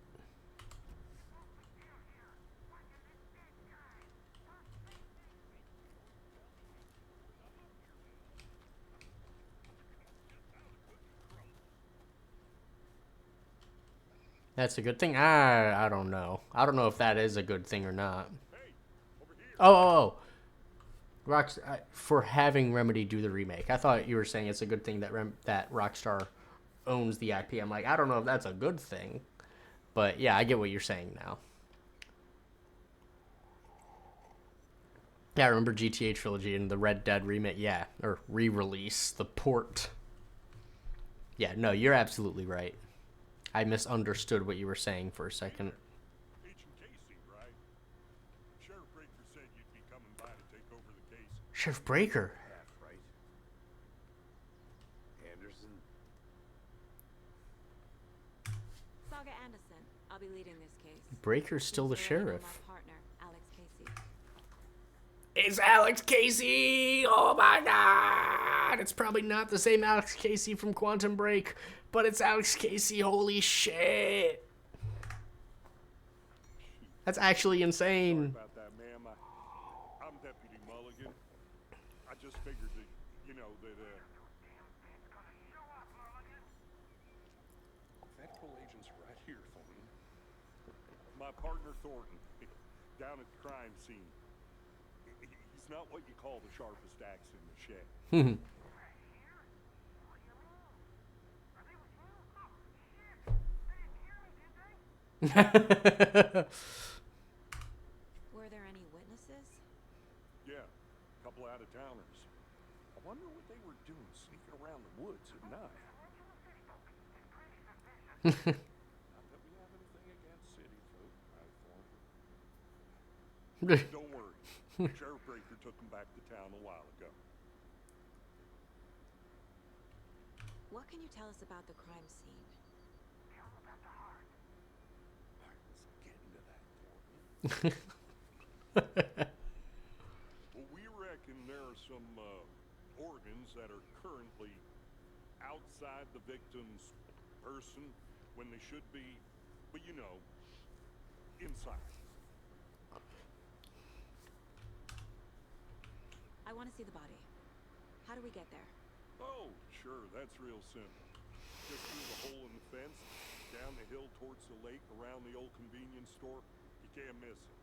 That's a good thing? I don't know. I don't know if that is a good thing or not. Oh. For having Remedy do the remake. I thought you were saying it's a good thing that that Rockstar owns the IP. I'm like, I don't know if that's a good thing. But yeah, I get what you're saying now. Yeah, I remember GTA Trilogy and the Red Dead remake. Yeah, or re-release, the port. Yeah, no, you're absolutely right. I misunderstood what you were saying for a second. Sheriff Breaker. Half, right? Anderson? Saga Anderson. I'll be leading this case. Breaker's still the Seems you already know sheriff. my partner, Alex Casey. It's Alex Casey! Oh my god! It's probably not the same Alex Casey from Quantum Break, but it's Alex Casey. Holy shit! That's actually insane. About that, ma'am. I'm Deputy Mulligan. I just figured that, you know, that, Federal agents right here, Thornton. My partner, Thornton, down at the crime scene. He's not what you call the sharpest axe in the shed. Were there any witnesses? Yeah, a couple out-of-towners. I wonder what they were doing sneaking around the woods at night. Not that we have anything against city folk, right, Thornton? Don't worry. Sheriff Breaker took them back to town a while ago. What can you tell us about the crime scene? Let's get into that, Thornton. Well, we reckon there are some organs that are currently outside the victim's person when they should be, but you know, inside. I want to see the body. How do we get there? Oh, sure, that's real simple. Just through the hole in the fence, down the hill towards the lake, around the old convenience store. You can't miss it.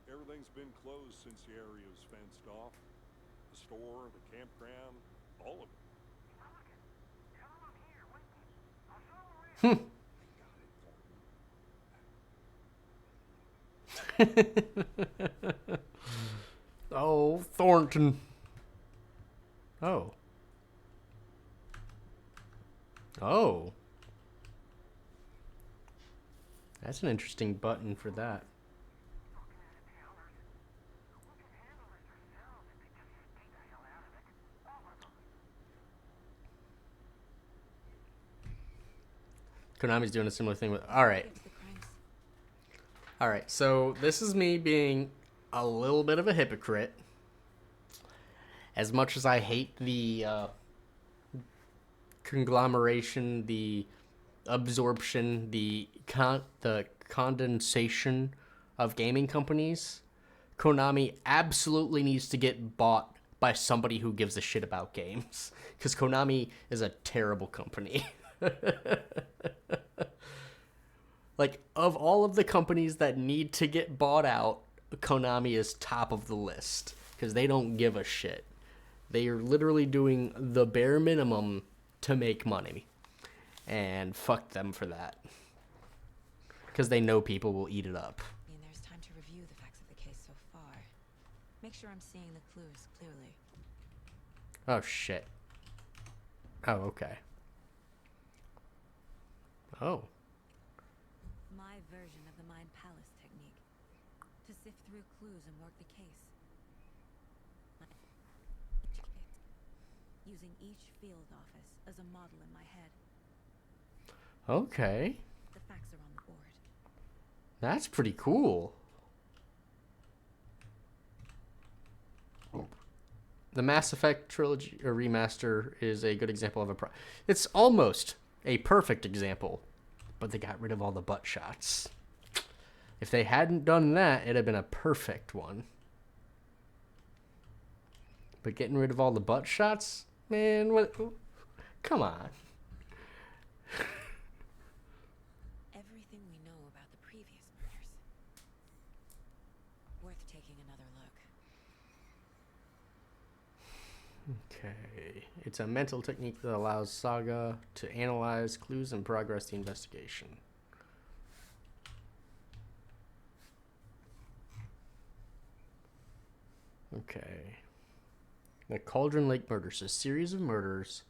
Everything's been closed since the area was fenced off. The store, the campground, all of it. Oh, Thornton. Oh. Oh. That's an interesting button for that. Konami's doing a similar thing with... Alright. Get to the crime scene. Alright, so this is me being a little bit of a hypocrite. As much as I hate the conglomeration, the absorption, the condensation of gaming companies, Konami absolutely needs to get bought by somebody who gives a shit about games. Because Konami is a terrible company. Like, of all of the companies that need to get bought out, Konami is top of the list. Because they don't give a shit. They are literally doing the bare minimum to make money. And fuck them for that. Because they know people will eat it up. I mean, there's time to review the facts of the case so far. Make sure I'm seeing the clues clearly. Oh, shit. Oh, okay. Oh. My version of the Mind Palace technique. To sift through clues and work the case. Using each field office as a model in my head. Okay. The facts are on the board. That's pretty cool. The Mass Effect trilogy or remaster is a good example of it's almost a perfect example, but they got rid of all the butt shots. If they hadn't done that, it'd have been a perfect one. But getting rid of all the butt shots, man, what? Come on. Everything we know about the previous murders. Worth taking another look. Okay. It's a mental technique that allows Saga to analyze clues and progress the investigation. Okay. The Cauldron Lake murders. A series of murders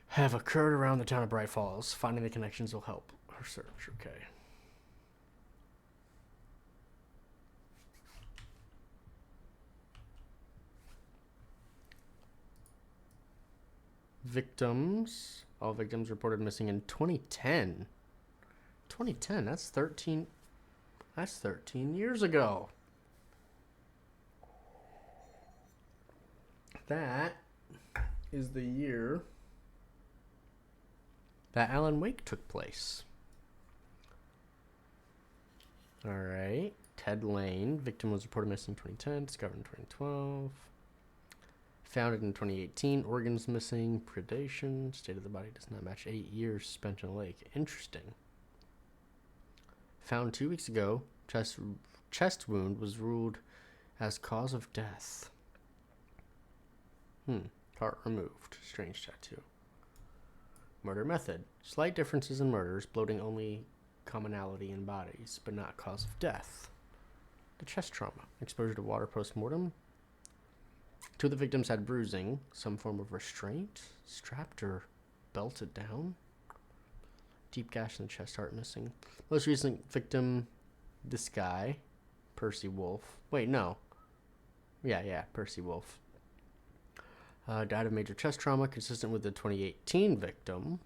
have occurred around the town of Bright Falls. Finding the connections will help her search. Okay. Victims. All victims reported missing in 2010. 2010, that's 13 years ago. That is the year that Alan Wake took place. All right. Ted Lane. Victim was reported missing in 2010. Discovered in 2012. Founded in 2018. Organs missing. Predation. State of the body does not match 8 years spent in a lake. Interesting. Found 2 weeks ago. Chest wound was ruled as cause of death. Heart removed. Strange tattoo. Murder method. Slight differences in murders. Bloating only commonality in bodies, but not cause of death. The chest trauma. Exposure to water post-mortem. 2 of the victims had bruising. Some form of restraint. Strapped or belted down. Deep gash in the chest, heart missing. Most recent victim, this guy. Percy Wolf. Wait, no. Yeah, Percy Wolf. Died of major chest trauma, consistent with the 2018 victim.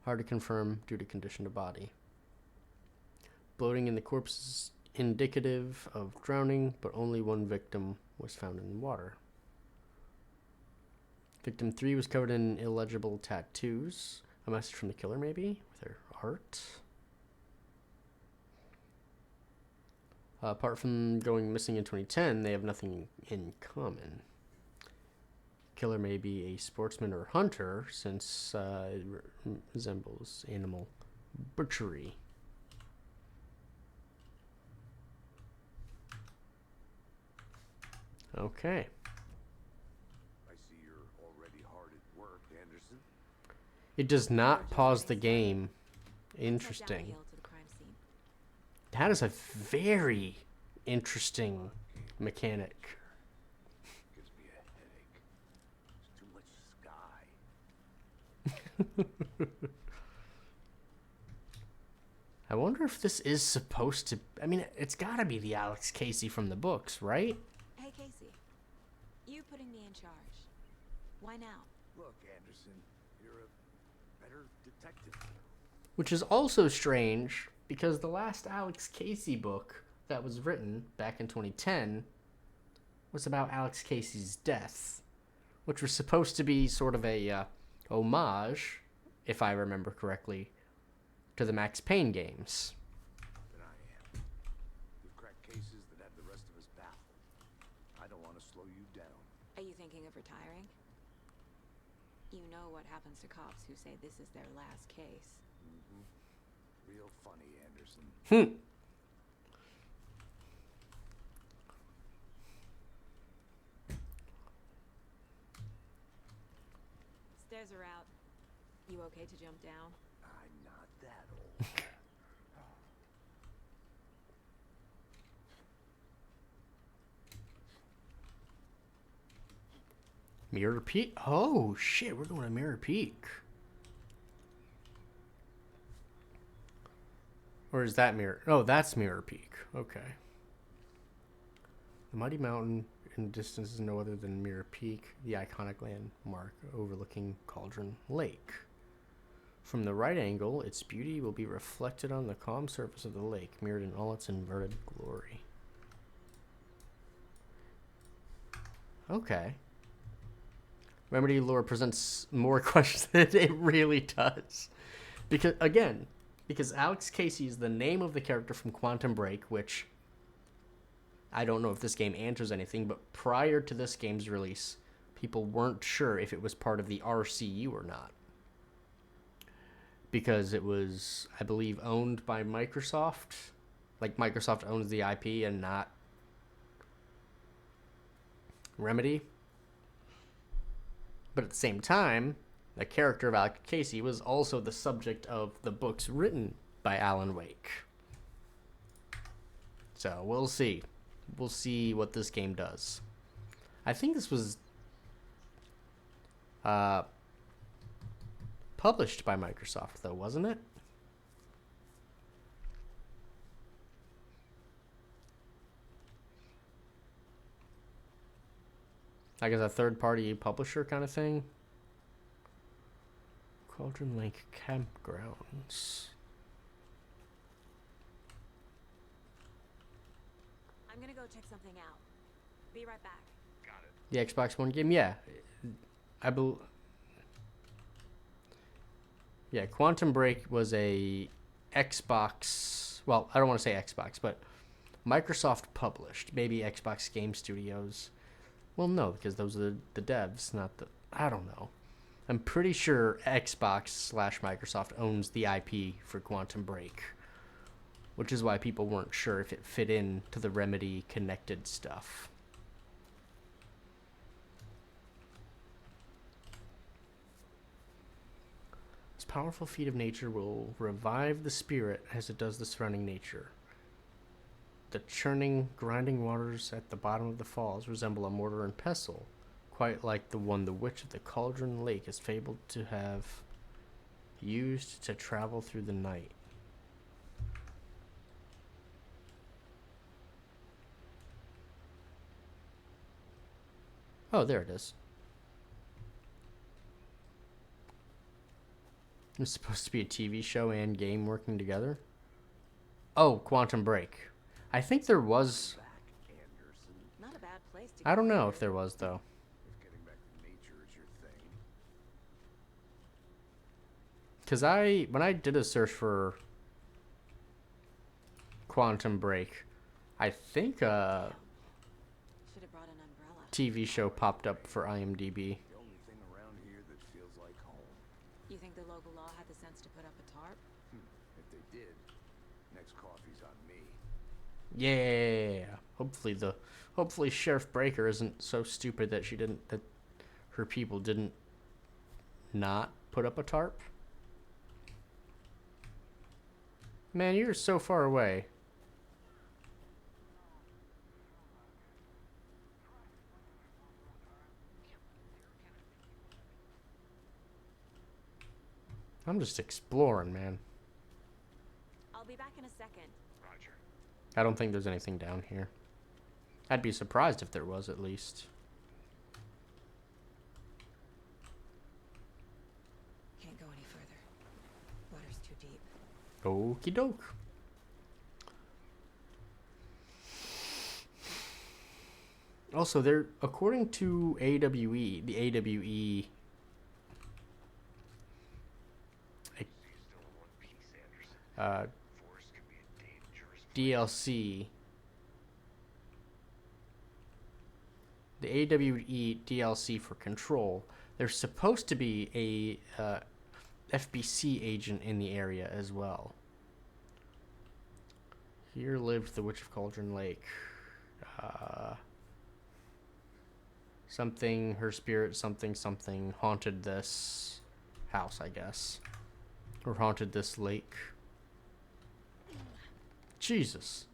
Hard to confirm due to condition of body. Bloating in the corpse is indicative of drowning, but only 1 victim was found in water. Victim 3 was covered in illegible tattoos. A message from the killer, maybe, with her art. Apart from going missing in 2010, they have nothing in common. Killer may be a sportsman or hunter, since it resembles animal butchery. Okay. I see you're already hard at work, Anderson. It does not pause the game. Interesting. That is a very interesting mechanic. Gives me a headache. There's too much sky. I wonder if this is supposed to... I mean, it's gotta be the Alex Casey from the books, right? Hey, Casey. You putting me in charge. Why now? Look, Anderson, you're a better detective. Which is also strange, because the last Alex Casey book that was written back in 2010 was about Alex Casey's death, which was supposed to be sort of a homage, if I remember correctly, to the Max Payne games. Than I am. You've cracked cases that have the rest of us baffled. I don't want to slow you down. Are you thinking of retiring? You know what happens to cops who say this is their last case. Real funny, Anderson. Stairs are out. You okay to jump down? I'm not that old. Mirror Peak? Oh, shit, we're going to Mirror Peak. Or is that Mirror? Oh, that's Mirror Peak. Okay. The mighty mountain in the distance is no other than Mirror Peak, the iconic landmark overlooking Cauldron Lake. From the right angle, its beauty will be reflected on the calm surface of the lake, mirrored in all its inverted glory. Okay. Remedy lore presents more questions than it really does. Because Alex Casey is the name of the character from Quantum Break, which I don't know if this game answers anything, but prior to this game's release, people weren't sure if it was part of the RCU or not. Because it was, I believe, owned by Microsoft. Like, Microsoft owns the IP and not Remedy. But at the same time, the character of Alex Casey was also the subject of the books written by Alan Wake. So, we'll see. We'll see what this game does. I think this was published by Microsoft, though, wasn't it? Like as a third-party publisher kind of thing? Cauldron Lake Campgrounds. I'm gonna go check something out. Be right back. Got it. The Xbox One game? Yeah. I believe. Yeah, Quantum Break was a Xbox. Well, I don't want to say Xbox, but Microsoft published. Maybe Xbox Game Studios. Well, no, because those are the devs, not the. I don't know. I'm pretty sure Xbox/Microsoft owns the IP for Quantum Break, which is why people weren't sure if it fit in to the Remedy connected stuff. This powerful feat of nature will revive the spirit as it does the surrounding nature. The churning, grinding waters at the bottom of the falls resemble a mortar and pestle, quite like the one the Witch of the Cauldron Lake is fabled to have used to travel through the night. Oh, there it is. It's supposed to be a TV show and game working together. Oh, Quantum Break. I think there was. Not a bad place to I don't go. know if there was, though. If getting back to nature is your thing. Because when I did a search for Quantum Break, I think a Should have brought an umbrella. TV show popped up for IMDb. The only thing around here that feels like home. You think the local law had the sense to put up a tarp? If they did, next coffee's on me. Yeah. Hopefully Sheriff Breaker isn't so stupid that that her people didn't not put up a tarp. Man, you're so far away. I'm just exploring, man. I'll be back in a second. Roger. I don't think there's anything down here. I'd be surprised if there was, at least. Can't go any further. Water's too deep. Okie doke. Also, according to AWE, the AWE Still in one piece, Anderson. Force can be a dangerous DLC, the AWE DLC for Control, there's supposed to be a FBC agent in the area as well. Here lived the Witch of Cauldron Lake. Something, her spirit, something haunted this house, I guess. Or haunted this lake. Jesus.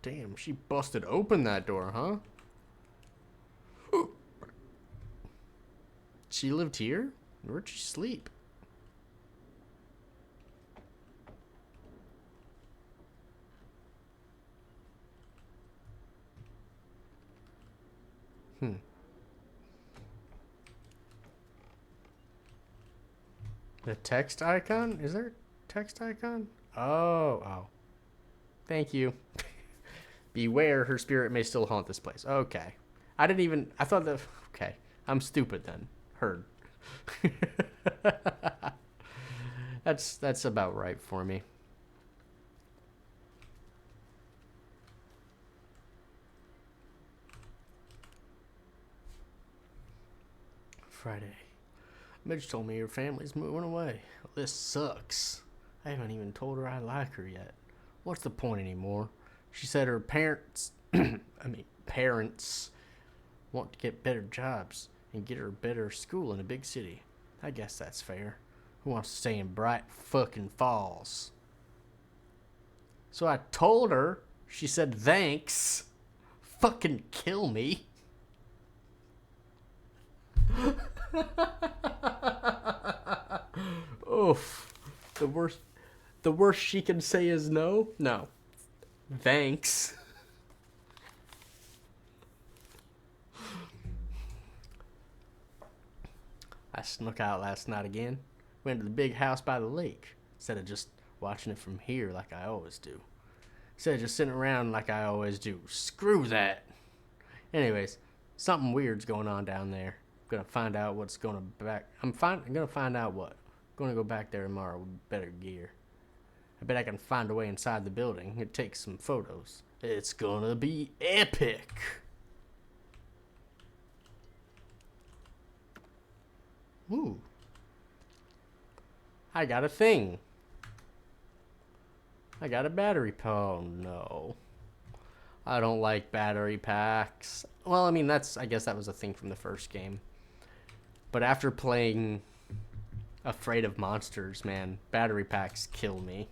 Damn, she busted open that door, huh? She lived here? Where'd she sleep? The text icon? Is there a text icon? Oh. Thank you. Beware, her spirit may still haunt this place. Okay. I thought that, okay. I'm stupid then. Heard. That's about right for me. Friday. Midge told me your family's moving away. Well, this sucks. I haven't even told her I like her yet. What's the point anymore? She said her parents want to get better jobs and get her a better school in a big city. I guess that's fair. Who wants to stay in Bright fucking Falls? So I told her. She said thanks. Fucking kill me. Oof. The worst she can say is no? No. Thanks. I snuck out last night again. Went to the big house by the lake, instead of just watching it from here like I always do. Instead of just sitting around like I always do. Screw that. Anyways, something weird's going on down there. Gonna find out what's gonna back. I'm gonna find out what. Gonna go back there tomorrow with better gear. I bet I can find a way inside the building and take some photos. It's gonna be epic. Ooh. I got a thing. I got a battery pack. Oh no. I don't like battery packs. Well, I mean, I guess that was a thing from the first game. But after playing Afraid of Monsters, man, battery packs kill me.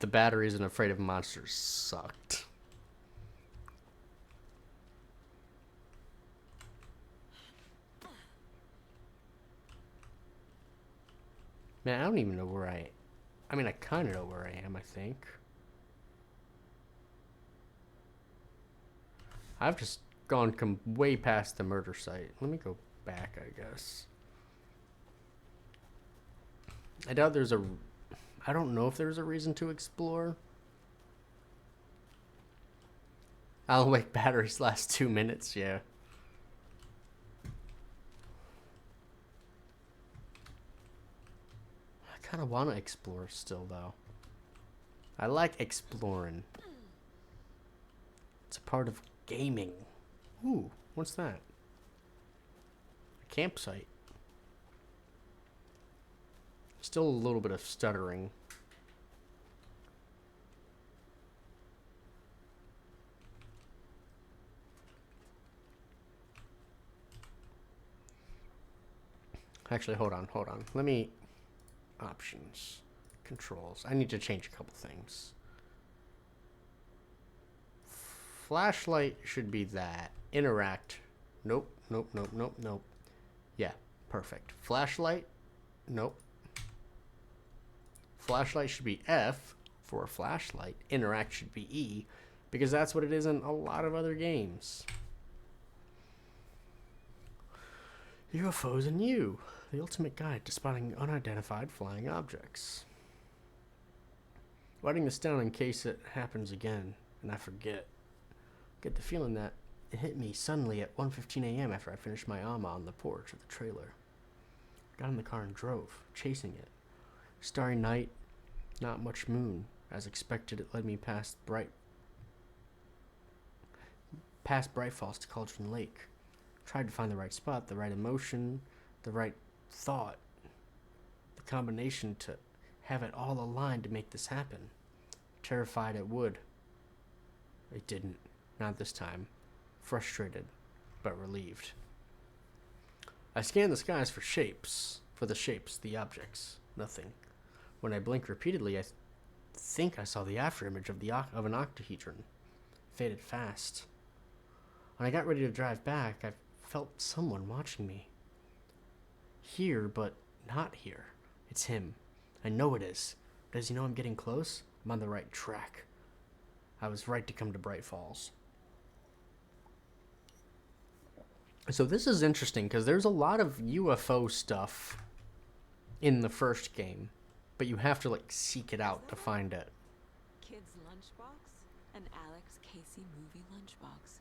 The batteries in Afraid of Monsters sucked. Man, I don't even know where I mean, I kind of know where I am, I think. I've just gone way past the murder site. Let me go back, I guess. I doubt there's a... I don't know if there's a reason to explore. I'll wake batteries last 2 minutes, yeah. I kind of want to explore still, though. I like exploring. It's a part of gaming. Ooh, what's that? A campsite. Still a little bit of stuttering. Actually, hold on. Let me... Options. Controls. I need to change a couple things. Flashlight should be that. Interact. Nope. Yeah, perfect. Flashlight. Nope. Flashlight should be F for a flashlight. Interact should be E, because that's what it is in a lot of other games. UFOs and You, the ultimate guide to spotting unidentified flying objects. Writing this down in case it happens again and I forget. Get the feeling that it hit me suddenly at 1:15 a.m. after I finished my AMA on the porch of the trailer. Got in the car and drove, chasing it. Starry night, not much moon. As expected, it led me past Bright Falls to Cauldron Lake. Tried to find the right spot, the right emotion, the right thought. The combination to have it all aligned to make this happen. Terrified it would. It didn't. Not this time. Frustrated, but relieved. I scanned the skies for shapes. For the shapes, the objects. Nothing. When I blinked repeatedly, I think I saw the afterimage of an octahedron. Faded fast. When I got ready to drive back, I felt someone watching me. Here, but not here. It's him. I know it is. Does he know I'm getting close? I'm on the right track. I was right to come to Bright Falls. So this is interesting because there's a lot of UFO stuff in the first game, but you have to like seek it out to find it. Kid's lunchbox? An Alex Casey movie lunchbox.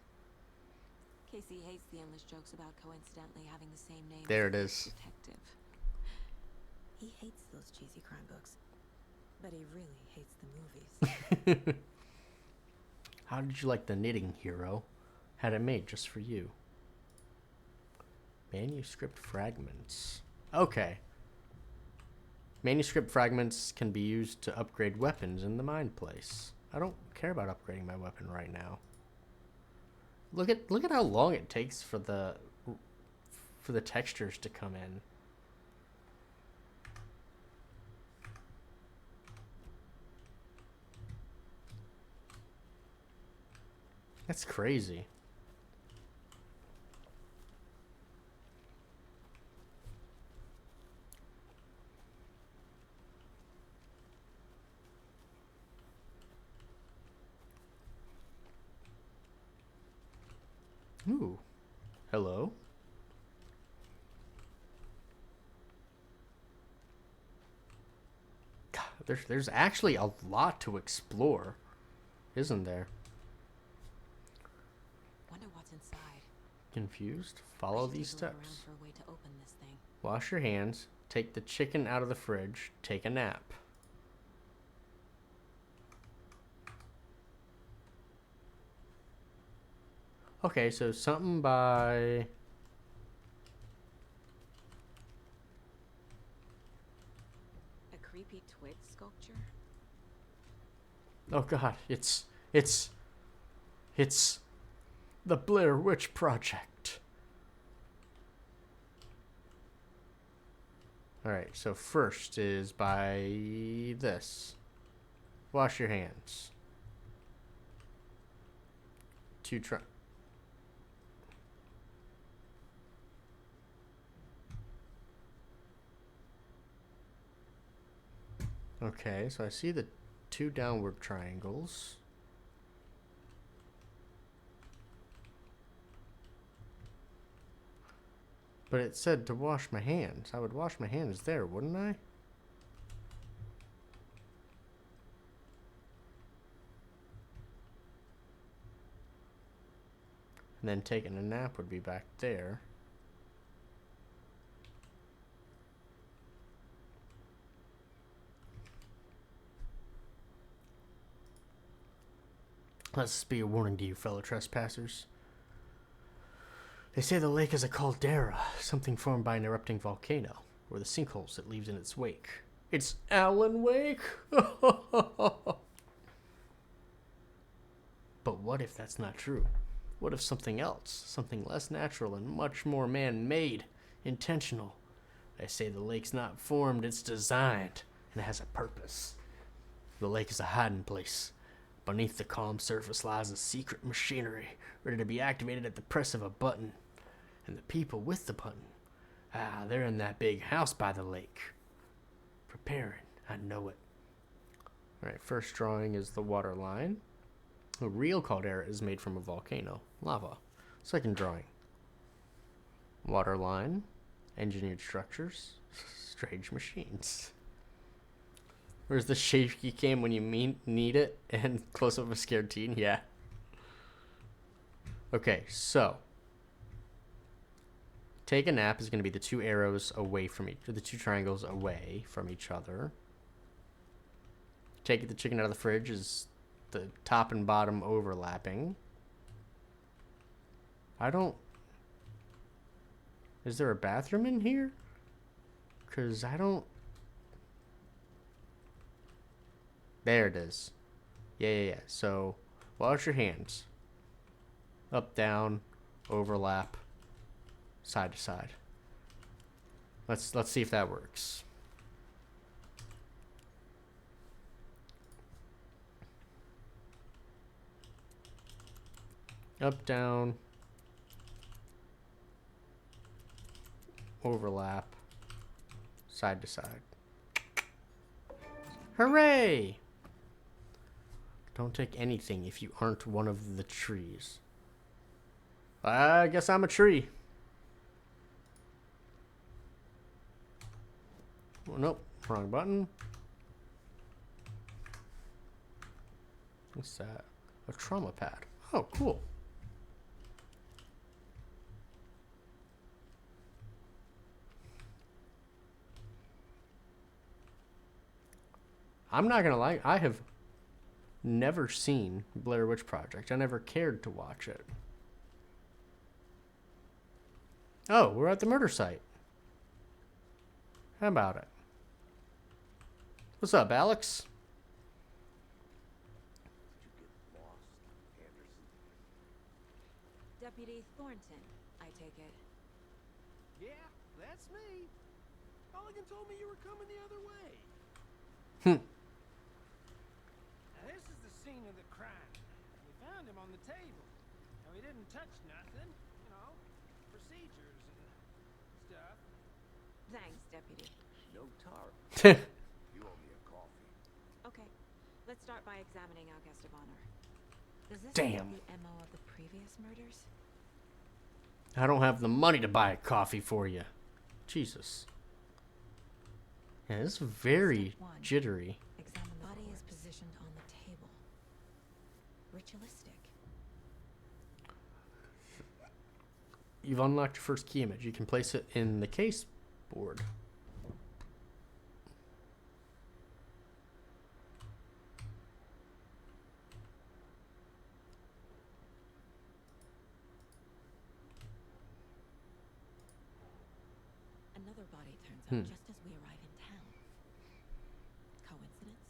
Casey hates the endless jokes about coincidentally having the same name. There as it a is. Detective. He hates those cheesy crime books, but he really hates the movies. How did you like the knitting, hero? Had it made just for you. Manuscript fragments. Okay. Manuscript fragments can be used to upgrade weapons in the mine place. I don't care about upgrading my weapon right now. Look at how long it takes for the textures to come in. That's crazy. Ooh. Hello. God, there's actually a lot to explore, isn't there? Wonder what's inside. Confused? I Follow should these take a look around steps. for a way to open this thing. Wash your hands. Take the chicken out of the fridge. Take a nap. Okay, so something by... A creepy twig sculpture? Oh god, it's the Blair Witch Project. Alright, so first is by this. Wash your hands. Okay, so I see the 2 downward triangles. But it said to wash my hands. I would wash my hands there, wouldn't I? And then taking a nap would be back there. Let this be a warning to you, fellow trespassers. They say the lake is a caldera, something formed by an erupting volcano, or the sinkholes it leaves in its wake. It's Alan Wake! But what if that's not true? What if something else, something less natural and much more man-made, intentional? They say the lake's not formed, it's designed, and it has a purpose. The lake is a hiding place. Beneath the calm surface lies a secret machinery, ready to be activated at the press of a button. And the people with the button, they're in that big house by the lake. Preparing, I know it. Alright, first drawing is the water line. A real caldera is made from a volcano, lava. Second drawing. Water line, engineered structures, strange machines. Where's the shaky cam when you need it? And close up of a scared teen? Yeah. Okay, so. Take a nap is going to be the 2 arrows away from each, or the 2 triangles away from each other. Take the chicken out of the fridge is the top and bottom overlapping. Is there a bathroom in here? Because I don't... There it is. Yeah. So, wash your hands. Up, down, overlap, side to side. Let's see if that works. Up, down, overlap, side to side. Hooray! Don't take anything if you aren't one of the trees. I guess I'm a tree. Oh, nope, wrong button. What's that? A trauma pad. Oh, cool. I'm not gonna lie, I have never seen Blair Witch Project. I never cared to watch it. Oh, we're at the murder site. How about it? What's up, Alex? Did you get lost, Anderson? Deputy Thornton, I take it. Yeah, that's me. Mulligan told me you were coming the other way. Now, this is the scene of the crime. We found him on the table. Now, he didn't touch nothing. You know, procedures and stuff. Thanks, Deputy. No tar. You owe me a coffee. Okay, let's start by examining our guest of honor. Does this Damn. fit the MO of the previous murders? I don't have the money to buy a coffee for you. Jesus. Yeah, this is very Step 1. jittery. Examine the body is positioned on the table. Ritualistic. You've unlocked your first key image. You can place it in the case board. Another body turns up just as we arrive in town. Coincidence?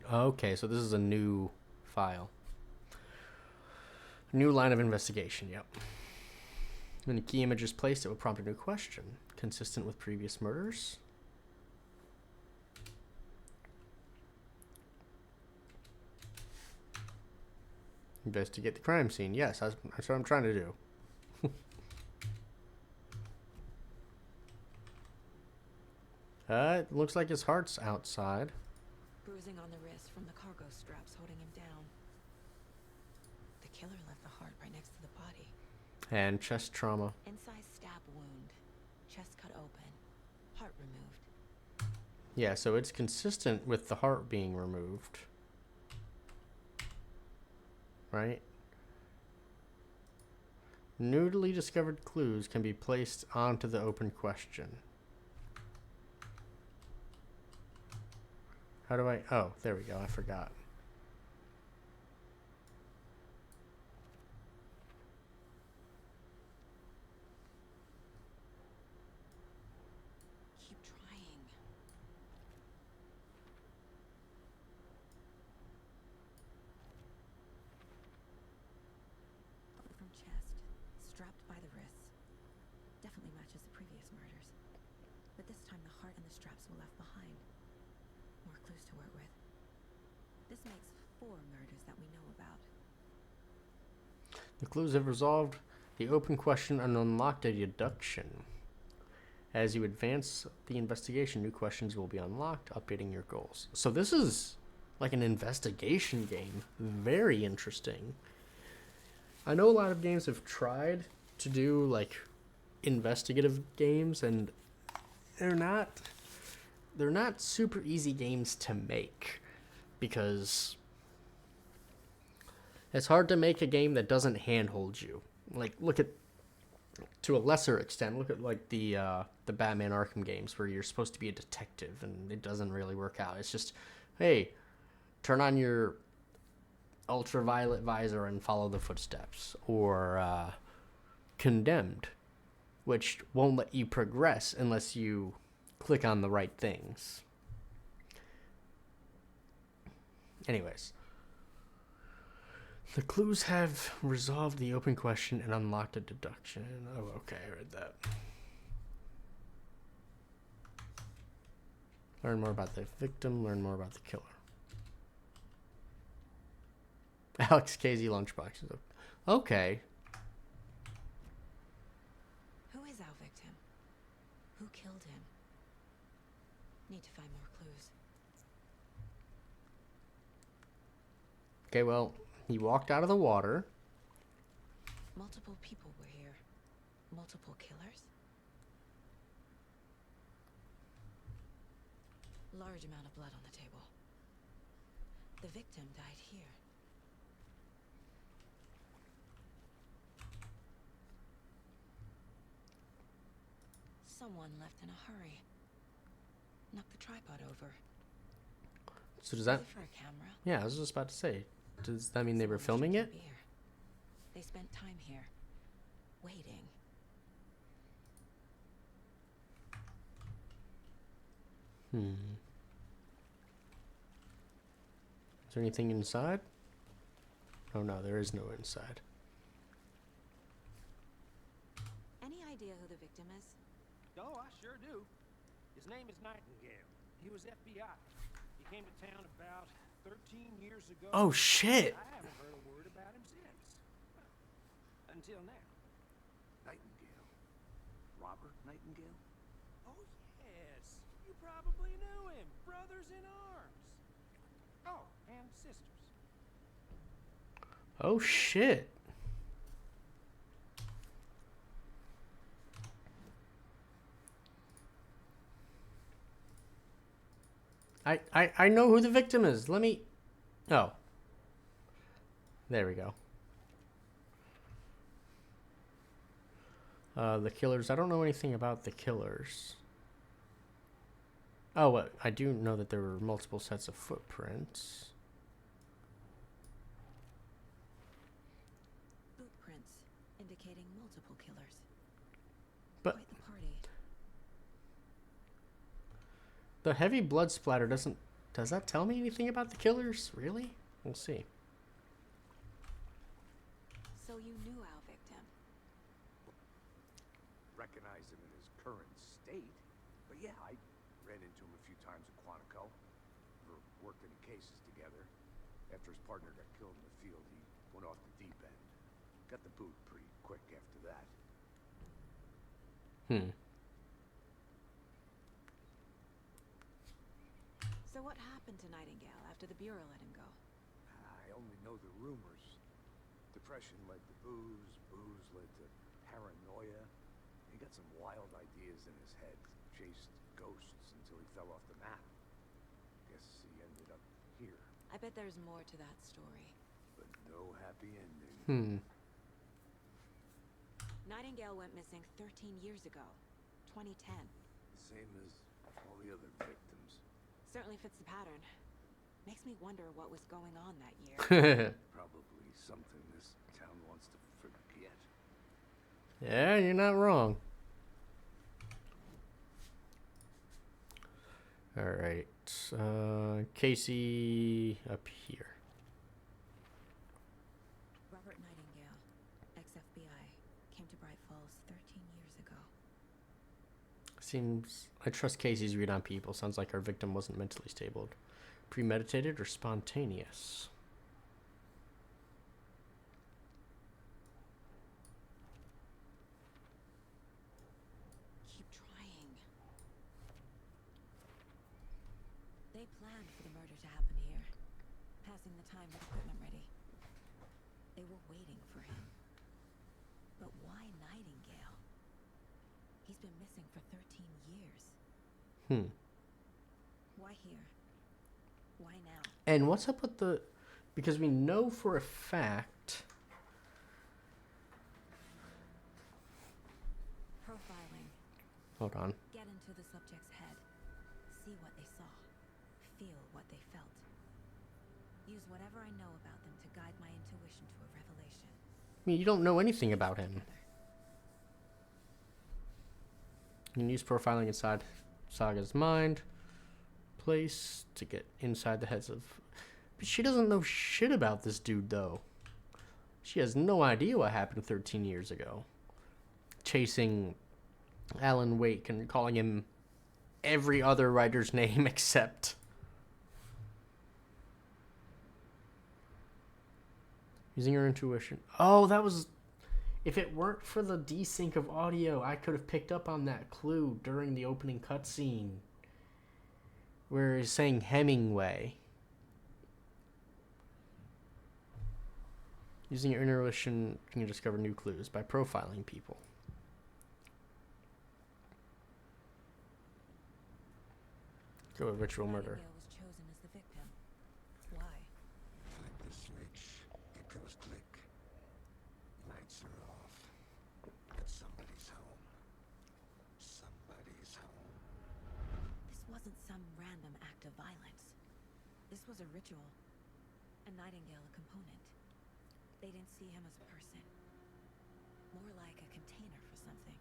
Oh, okay, so this is a new file. New line of investigation, yep. When a key image is placed, it will prompt a new question. Consistent with previous murders? Investigate the crime scene. Yes, that's what I'm trying to do. It looks like his heart's outside. Bruising on the wrist from the cargo straps holding him down. The killer left the heart right next to the body. And chest trauma. Incised stab wound. Chest cut open. Heart removed. Yeah, so it's consistent with the heart being removed. Right? Newly discovered clues can be placed onto the open question. How do I... Oh, there we go. I forgot. Keep trying. From chest, strapped by the wrists. Definitely matches the previous murders. But this time the heart and the straps were left behind. More clues to work with. This makes 4 murders that we know about. The clues have resolved the open question and unlocked a deduction. As you advance the investigation, new questions will be unlocked, updating your goals. So this is like an investigation game. Very interesting. I know a lot of games have tried to do like investigative games, and they're not super easy games to make, because it's hard to make a game that doesn't handhold you. Like, look at, to a lesser extent, look at like the Batman Arkham games where you're supposed to be a detective and it doesn't really work out. It's just, hey, turn on your ultraviolet visor and follow the footsteps. Or Condemned, which won't let you progress unless you click on the right things. Anyways, the clues have resolved the open question and unlocked a deduction. Oh, okay, I read that. Learn more about the victim, learn more about the killer. Alex KZ lunchboxes. Okay. Who is our victim? Who killed him? Need to find more clues. Okay, well, he walked out of the water. Multiple people were here. Multiple killers? Large amount of blood on the table. The victim died here. Someone left in a hurry. Knocked the tripod over. So does that... Was it for a camera? Yeah, I was just about to say. Does that mean they were Someone was filming it? drinking beer. They spent time here. Waiting. Is there anything inside? Oh no, there is no inside. Any idea who the victim is? Oh, I sure do. His name is Nightingale. He was FBI. He came to town about 13 years ago. Oh shit! I haven't heard a word about him since. Until now. Nightingale. Robert Nightingale? Oh, yes. You probably knew him. Brothers in arms. Oh, and sisters. Oh shit. I know who the victim is. Let me... Oh. There we go. The killers. I don't know anything about the killers. Oh, what? I do know that there were multiple sets of footprints. Footprints indicating multiple killers. But Quite the party. the heavy blood splatter doesn't... Does that tell me anything about the killers? Really? We'll see. So you knew our victim. Recognize him in his current state. But yeah, I ran into him a few times at Quantico. Never worked any cases together. After his partner got killed in the field, he went off the deep end. Got the boot pretty quick after that. Hmm. So what happened to Nightingale after the Bureau let him go? I only know the rumors. Depression led to booze, booze led to paranoia. He got some wild ideas in his head, chased ghosts until he fell off the map. Guess he ended up here, I bet there's more to that story. but no happy ending. Hmm. Nightingale went missing 13 years ago. 2010. Same as all the other victims. Certainly fits the pattern. Makes me wonder what was going on that year. Probably something this town wants to forget. Yeah, you're not wrong. Alright. Casey up here. Robert Nightingale, ex-FBI, came to Bright Falls 13 years ago. Seems... I trust Casey's read on people. Sounds like our victim wasn't mentally stable. Premeditated or spontaneous? Keep trying. They planned for the murder to happen here, passing the time with equipment ready. They were waiting for him. But why Nightingale? He's been missing for 13 years. Hmm. Why here? Why now? And what's up with the... Because we know for a fact... Profiling. Hold on. Get into the subject's head. See what they saw. Feel what they felt. Use whatever I know about them to guide my intuition to a revelation. I mean, you don't know anything about him. You can use profiling inside Saga's mind. Place to get inside the heads of... But she doesn't know shit about this dude, though. She has no idea what happened 13 years ago. Chasing Alan Wake and calling him every other writer's name except... Using her intuition. Oh, that was... If it weren't for the desync of audio, I could have picked up on that clue during the opening cutscene. Where he's saying Hemingway. Using your intuition, you can discover new clues by profiling people. Go with ritual murder. Nightingale was chosen as the victim. Why? Flip the switch, it goes click. Lights are off. But somebody's home. Somebody's home. This wasn't some random act of violence. This was a ritual. A Nightingale a component. They didn't see him as a person. More like a container for something.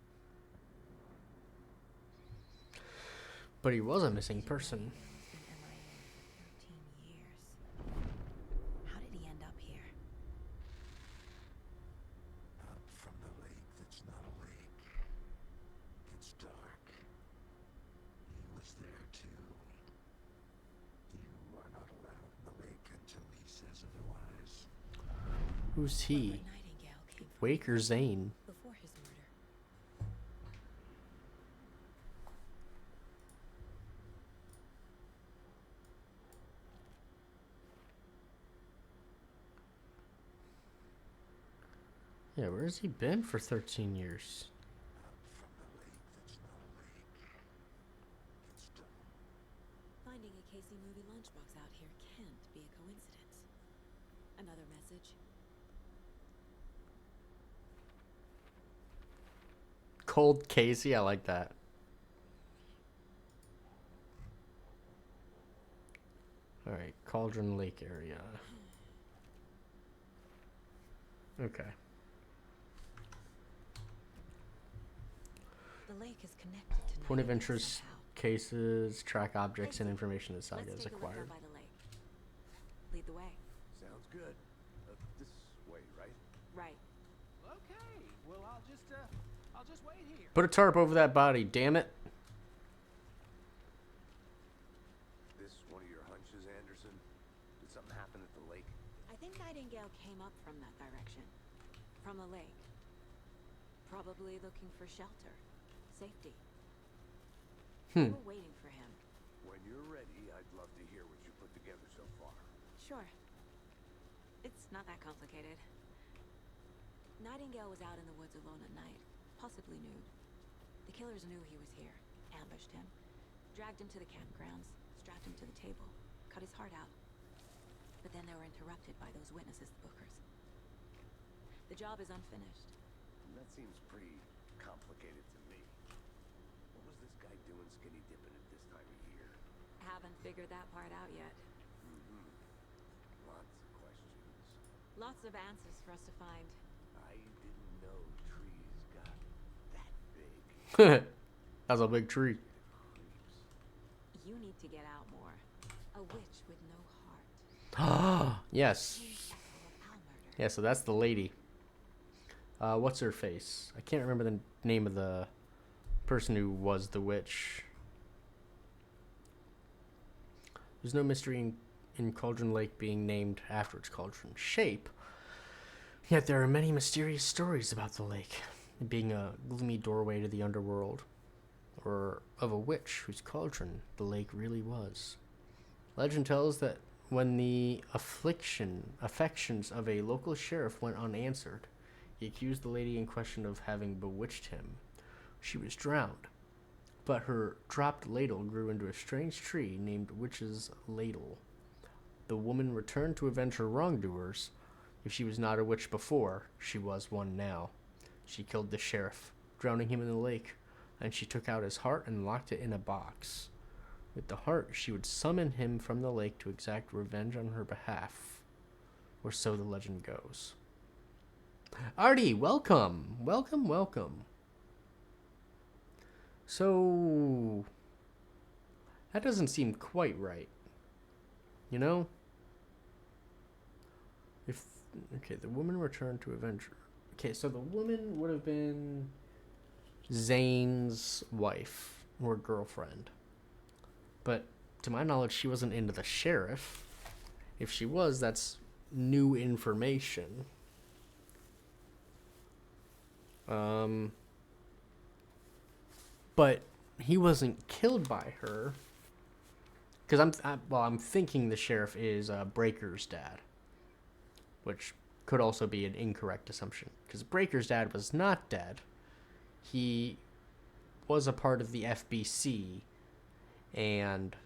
But he was a missing person. Nightingale has been MIA for 13 years. How did he end up here? Up from the lake that's not a lake. It's dark. He was there too. You are not allowed in the lake until he says otherwise. Who's he? Robert Nightingale came from Wake or Zane? before his murder. Yeah, where has he been for 13 years? From the lake that's not a lake. Gets dark. Finding a Casey movie lunchbox out here can't be a coincidence. Another message. Cold Casey, I like that. Alright, Cauldron Lake area. Okay. The lake is connected to Point of Nightingale interest somehow. cases, track objects, and Casey, information that Saga Let's has take a look acquired. down by the lake. Lead the way. Sounds good. This way, right? Right. Okay, well, I'll just wait here. Put a tarp over that body, damn it. This one of your hunches, Anderson? Did something happen at the lake? I think Nightingale came up from that direction. From the lake. Probably looking for shelter. Safety. We were waiting for him. When you're ready, I'd love to hear what you put together so far. Sure. It's not that complicated. Nightingale was out in the woods alone at night, possibly nude. The killers knew he was here, ambushed him, dragged him to the campgrounds, strapped him to the table, cut his heart out. But then they were interrupted by those witnesses, the Bookers. The job is unfinished. That seems pretty complicated to me. What was this guy doing skinny dipping at this time of year? Haven't figured that part out yet. Lots of questions. Lots of answers for us to find. I didn't know trees got that big. That's a big tree. Creeps. You need to get out more. A witch with no heart. Yes. Echo of Owl murder. Yeah, so that's the lady. What's her face? I can't remember the name of the person who was the witch. There's no mystery in Cauldron Lake being named after its cauldron shape. Yet there are many mysterious stories about the lake, it being a gloomy doorway to the underworld, or of a witch whose cauldron the lake really was. Legend tells that when the affections of a local sheriff went unanswered, he accused the lady in question of having bewitched him. She was drowned, but her dropped ladle grew into a strange tree named Witch's Ladle. The woman returned to avenge her wrongdoers. If she was not a witch before, she was one now. She killed the sheriff, drowning him in the lake, and she took out his heart and locked it in a box. With the heart, she would summon him from the lake to exact revenge on her behalf. Or so the legend goes. Artie, welcome. Welcome, welcome. So, that doesn't seem quite right. You know? Okay, the woman returned to avenge her. Okay, so the woman would have been Zane's wife or girlfriend. But to my knowledge, she wasn't into the sheriff. If she was, that's new information. But he wasn't killed by her. Because I'm thinking the sheriff is Breaker's dad. Which could also be an incorrect assumption. Because Breaker's dad was not dead. He was a part of the FBC. And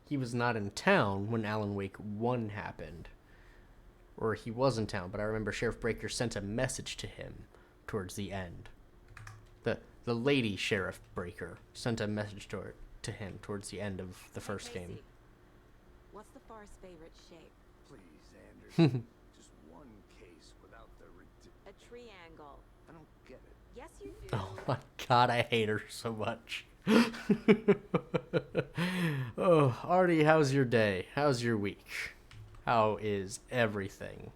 he was not in town when Alan Wake 1 happened. Or he was in town, but I remember Sheriff Breaker sent a message to him towards the end. The lady Sheriff Breaker sent a message to him towards the end of the first game. What's the forest's favorite shape? Please, Anderson. Just one case without the A triangle. I don't get it. Yes, you do. Oh my god, I hate her so much. Oh, Artie, how's your day? How's your week? How is everything?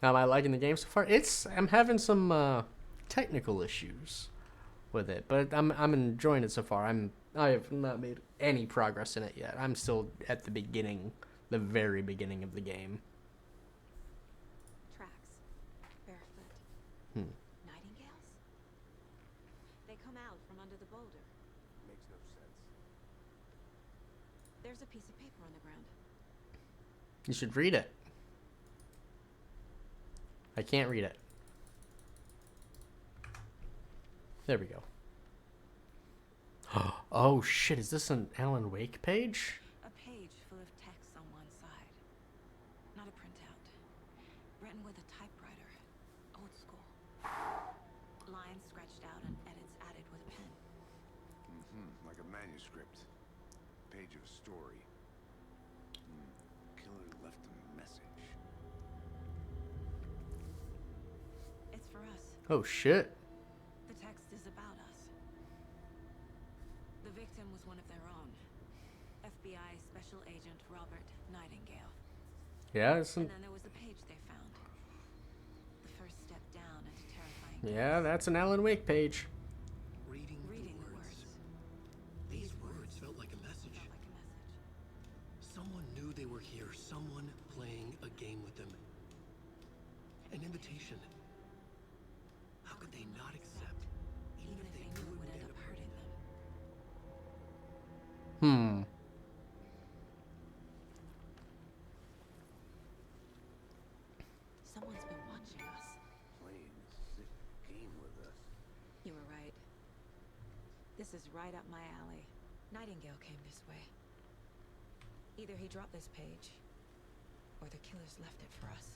Am I liking the game so far? I'm having some technical issues with it, but I'm enjoying it so far. I have not made any progress in it yet. I'm still at the very beginning of the game. Tracks. Barefoot. Nightingales? They come out from under the boulder. Makes no sense. There's a piece of paper on the ground. You should read it. I can't read it. There we go. Oh shit, is this an Alan Wake page? A page full of text on one side. Not a printout. Written with a typewriter. Old school. Lines scratched out and edits added with a pen. Like a manuscript. Page of a story. Killer left a message. It's for us. Oh shit. The text is about us. The victim was one of their own. FBI Special Agent Robert Nightingale. Yeah, it's And then there was the page they found. The first step down into terrifying. yeah, that's an Alan Wake page. Reading Reading the the words. words. These words felt like a message. Felt like a message. Someone knew they were here. Someone playing a game with them. An invitation. How could they not accept, even if they knew it would end up hurting them? Someone's been watching us. Playing a sick game with us. You were right. This is right up my alley. Nightingale came this way. Either he dropped this page, or the killers left it for us.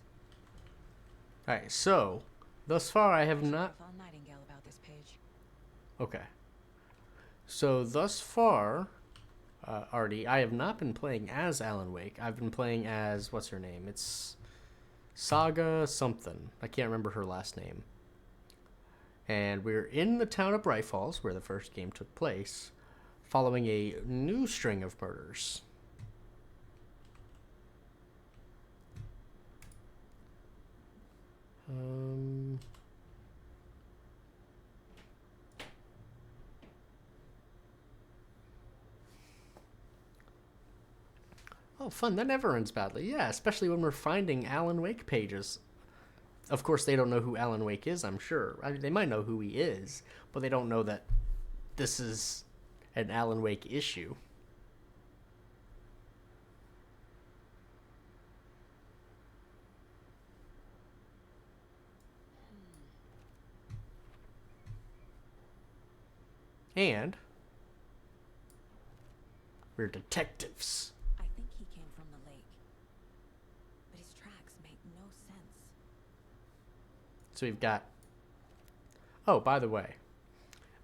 Alright, so thus far I have not. Tell Nightingale about this page. Okay. So thus far, Artie, I have not been playing as Alan Wake. I've been playing as what's her name? It's Saga something. I can't remember her last name. And we're in the town of Bright Falls, where the first game took place, following a new string of murders. Oh, fun. That never ends badly. Yeah, especially when we're finding Alan Wake pages. Of course, they don't know who Alan Wake is, I'm sure. I mean, they might know who he is, but they don't know that this is an Alan Wake issue. And we're detectives. I think he came from the lake. But his tracks make no sense. So we've got... Oh, by the way,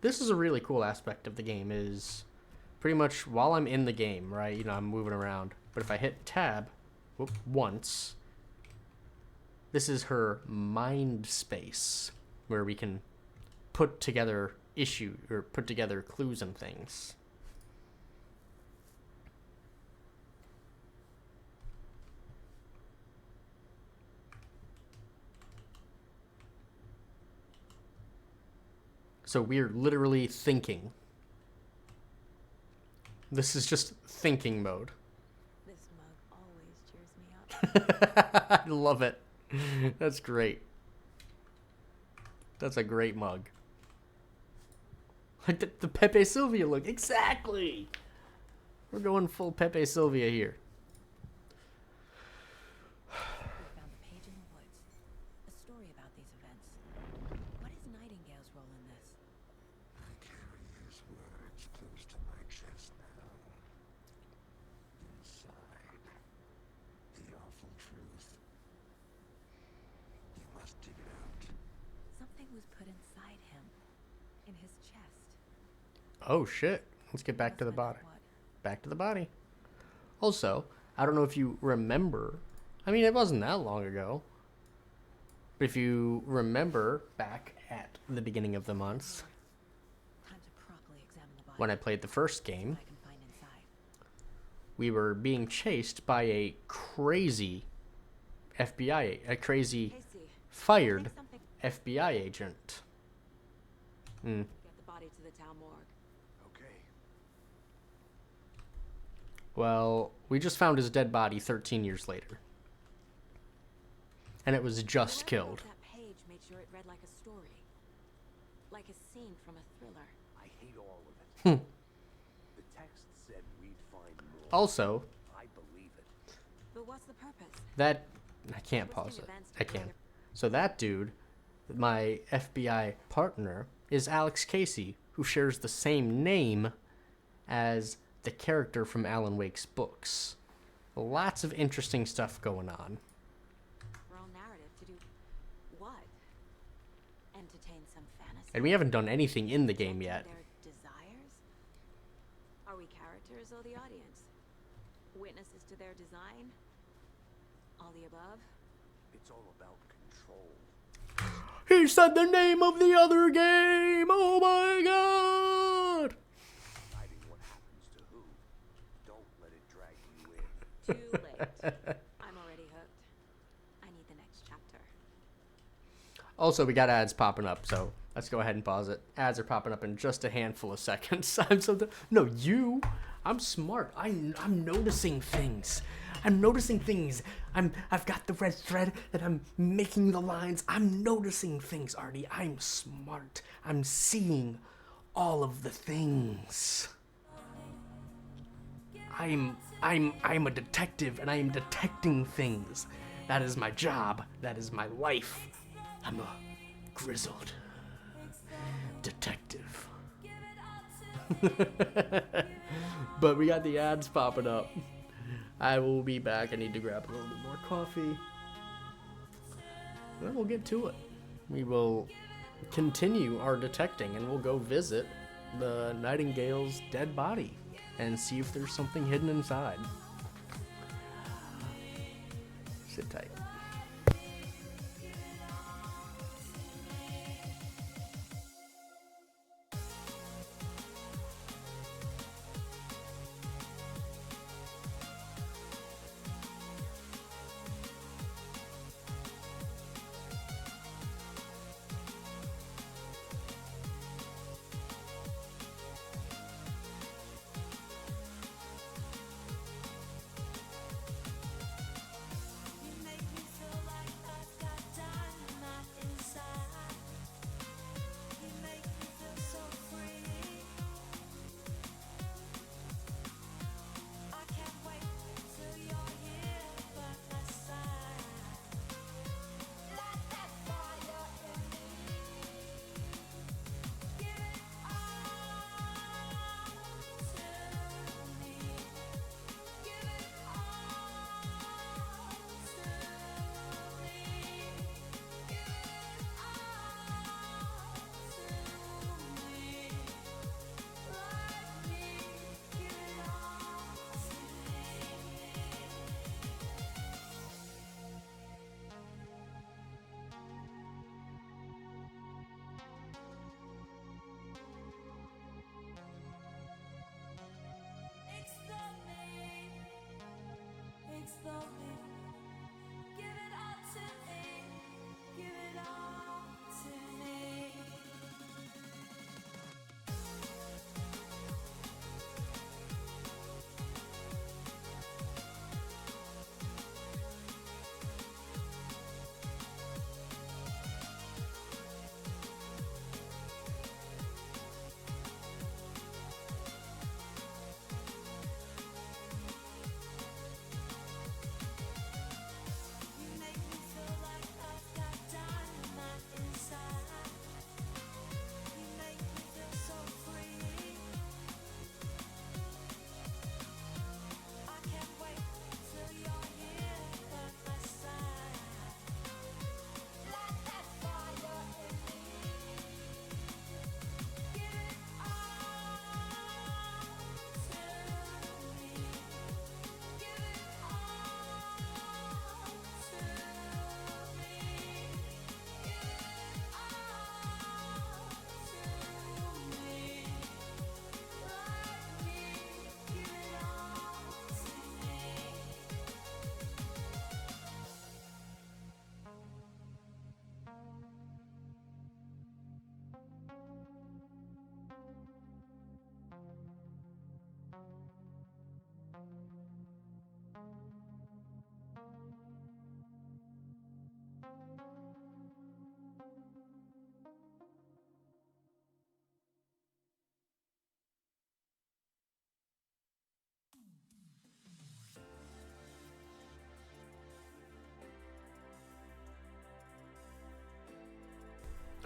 this is a really cool aspect of the game is pretty much while I'm in the game, right? You know, I'm moving around. But if I hit tab once, this is her mind space where we can put together put together clues and things. So we're literally thinking. This is just thinking mode. This mug always cheers me up. I love it. That's great. That's a great mug. Like the Pepe Sylvia look. Exactly. We're going full Pepe Sylvia here. We found a page in the woods. A story about these events. What is Nightingale's role in this? I carry his words close to my chest now. Inside, the awful truth. You must dig it out. Something was put inside him. In his chest. Oh shit. Let's get back to the body. Back to the body. Also, I don't know if you remember. I mean, it wasn't that long ago. But if you remember back at the beginning of the month, Time to properly examine the body. when I played the first game, What I can find inside. we were being chased by a crazy FBI, a crazy Casey, fired take something. FBI agent. Get the body to the town morgue. Okay. Well, we just found his dead body 13 years later. And it was just Whoever killed. wrote that page made sure it read like a story. Like a scene from a thriller. I hate all of it. The text said we'd find more. Also, I believe it. But what's the purpose? that... I can't Twisting pause it. events to I can. further- So that dude, my FBI partner, is Alex Casey, who shares the same name as the character from Alan Wake's books. Lots of interesting stuff going on. Roll narrative to do what? Entertain some fantasy? And we haven't done anything in the game yet. Their desires? Are we characters or the audience? Witnesses to their design? All the above? It's all about control. He said the name of the other game! Oh my god! Deciding what happens to who. Don't let it drag you in. Too late. I'm already hooked. I need the next chapter. Also, we got ads popping up, so let's go ahead and pause it. Ads are popping up in just a handful of seconds. I'm smart. I'm noticing things. I've got the red thread and I'm making the lines. I'm noticing things, Artie. I'm smart. I'm seeing all of the things. I'm a detective and I am detecting things. That is my job. That is my life. I'm a grizzled detective. But we got the ads popping up. I will be back. I need to grab a little bit more coffee. Then we'll get to it. We will continue our detecting and we'll go visit the Nightingale's dead body and see if there's something hidden inside. Sit tight. You make me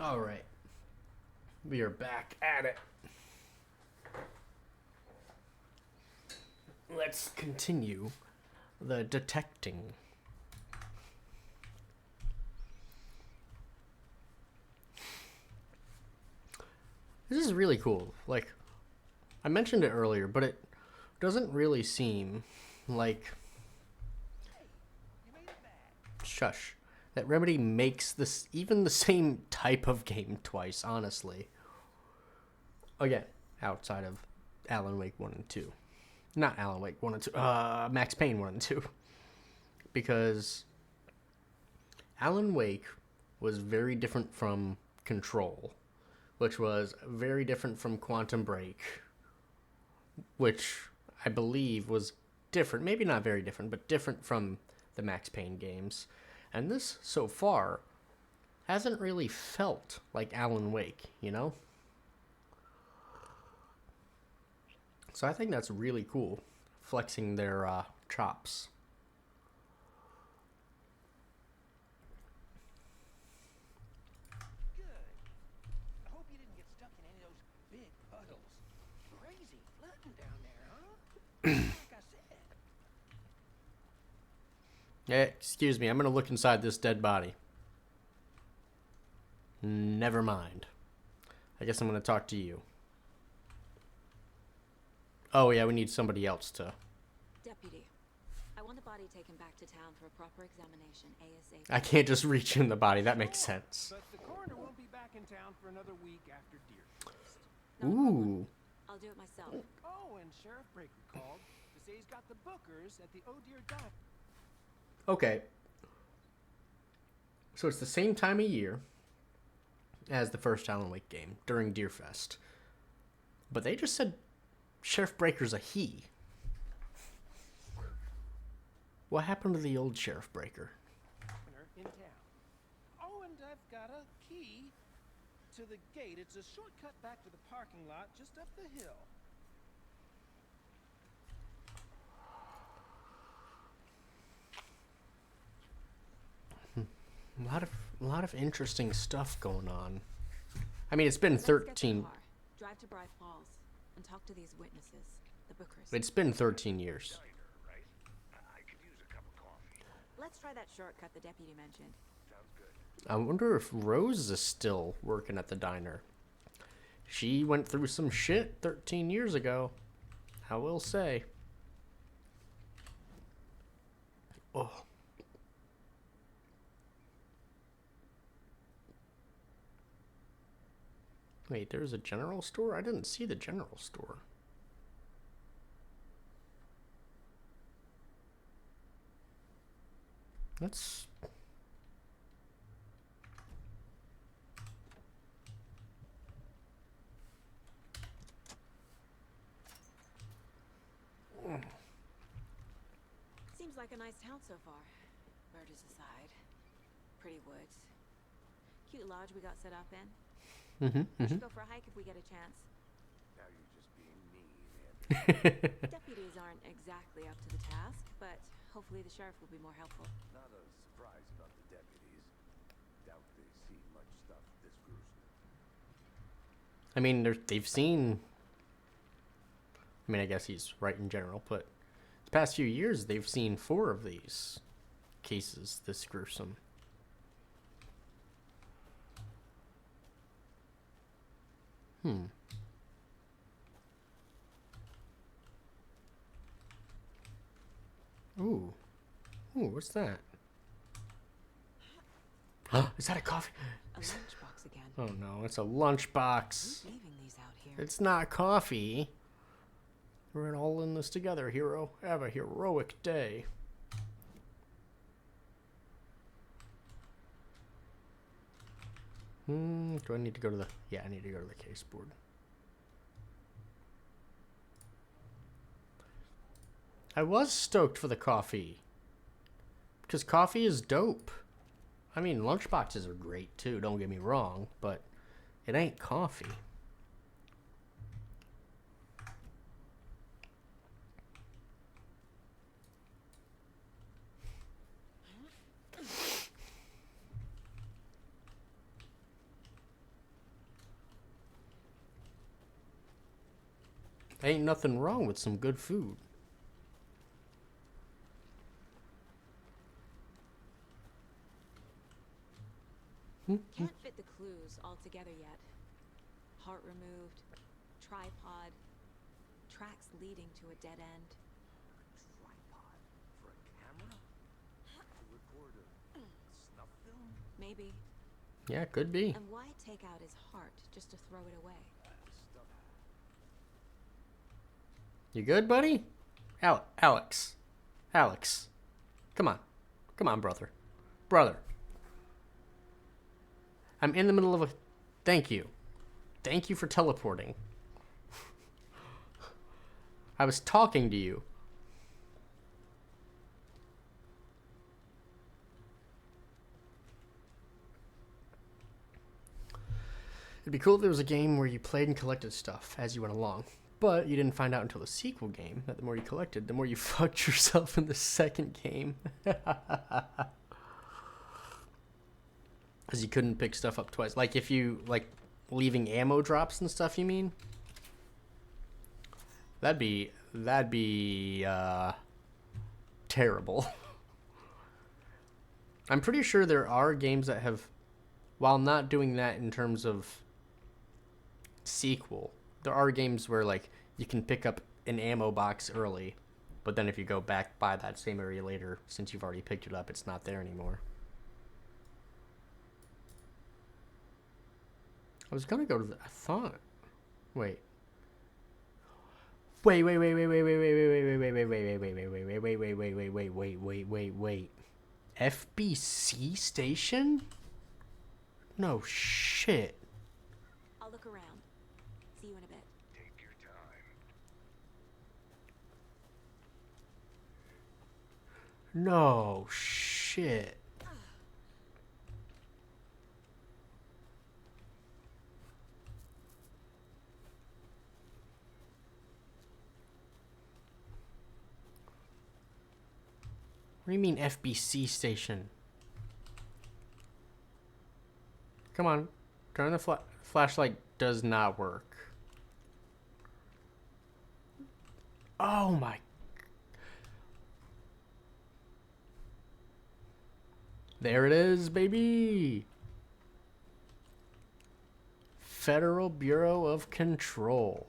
All right. We are back at it. Let's continue the detecting. This is really cool. Like, I mentioned it earlier, but it doesn't really seem like... Shush. That Remedy makes this even the same type of game twice, honestly. Again, outside of Alan Wake 1 and 2. Not Alan Wake 1 and 2. Max Payne 1 and 2. Because Alan Wake was very different from Control, which was very different from Quantum Break, which I believe was different. Maybe not very different, but different from the Max Payne games. And this, so far, hasn't really felt like Alan Wake, you know? So I think that's really cool, flexing their chops. Good. I hope you didn't get stuck in any of those big puddles. Crazy flooding down there, huh? Like I said. Excuse me, I'm gonna look inside this dead body. Never mind. I guess I'm gonna talk to you. Oh yeah, we need somebody else to... Deputy, I want the body taken back to town for a proper examination ASAP. I can't just reach in the body, that makes sense. But the coroner won't be back in town for another week after Deer Fest. No problem. Ooh. I'll do it myself. Oh, and Sheriff Breaker called to say he's got the bookers at the Oh Dear Diner. Okay. So it's the same time of year as the first Alan Wake game, during Deer Fest. But they just said Sheriff Breaker's a he. What happened to the old Sheriff Breaker? In town. Oh, and I've got a key to the gate. It's a shortcut back to the parking lot just up the hill. A lot of interesting stuff going on. I mean, it's been Let's get to the 13... car, drive to Bright Falls, and talk to these witnesses, the bookers. It's been 13 years. Right? I could use a cup of coffee. Let's try that shortcut the deputy mentioned. Sounds good. I wonder if Rose is still working at the diner. She went through some shit 13 years ago. I will say. Oh. Wait, there's a general store? I didn't see the general store. Let's... Seems like a nice town so far. Murders aside. Pretty woods. Cute lodge we got set up in. We should go for a hike if we get a chance. Now you're just being mean, Andy. Deputies aren't exactly up to the task, but hopefully the sheriff will be more helpful. Not a surprise about the deputies. Doubt they've seen much stuff this gruesome. I mean, they've seen... I mean, I guess he's right in general, but the past few years, they've seen 4 of these cases this gruesome. Ooh. Ooh, what's that? Is that a coffee? A lunchbox again. Oh no, it's a lunchbox. Who's leaving these out here? It's not coffee. We're all in this together, hero. Have a heroic day. Do I need to go to the... Yeah, I need to go to the case board. I was stoked for the coffee. Because coffee is dope. I mean, lunchboxes are great too, don't get me wrong, but it ain't coffee. Ain't nothing wrong with some good food. Can't fit the clues all together yet. Heart removed, tripod, tracks leading to a dead end. Tripod for a camera? To record a snuff film? Maybe. Yeah, could be. And why take out his heart just to throw it away? Stuff. You good, buddy? Alex. Alex. Come on. Come on, brother. Brother. I'm in the middle of a... Thank you. Thank you for teleporting. I was talking to you. It'd be cool if there was a game where you played and collected stuff as you went along. But you didn't find out until the sequel game that the more you collected, the more you fucked yourself in the second game. Because you couldn't pick stuff up twice. Like if you, like, leaving ammo drops and stuff, you mean? That'd be terrible. I'm pretty sure there are games that have, while not doing that in terms of sequel, there are games where, like, you can pick up an ammo box early, but then if you go back by that same area later, since you've already picked it up, it's not there anymore. I was gonna go to the... I thought... Wait. Wait. FBC station? No shit. I'll look around. See you in a bit. Take your time. No shit. What do you mean FBC station? Come on. Turn the flashlight does not work. Oh my. There it is, baby. Federal Bureau of Control.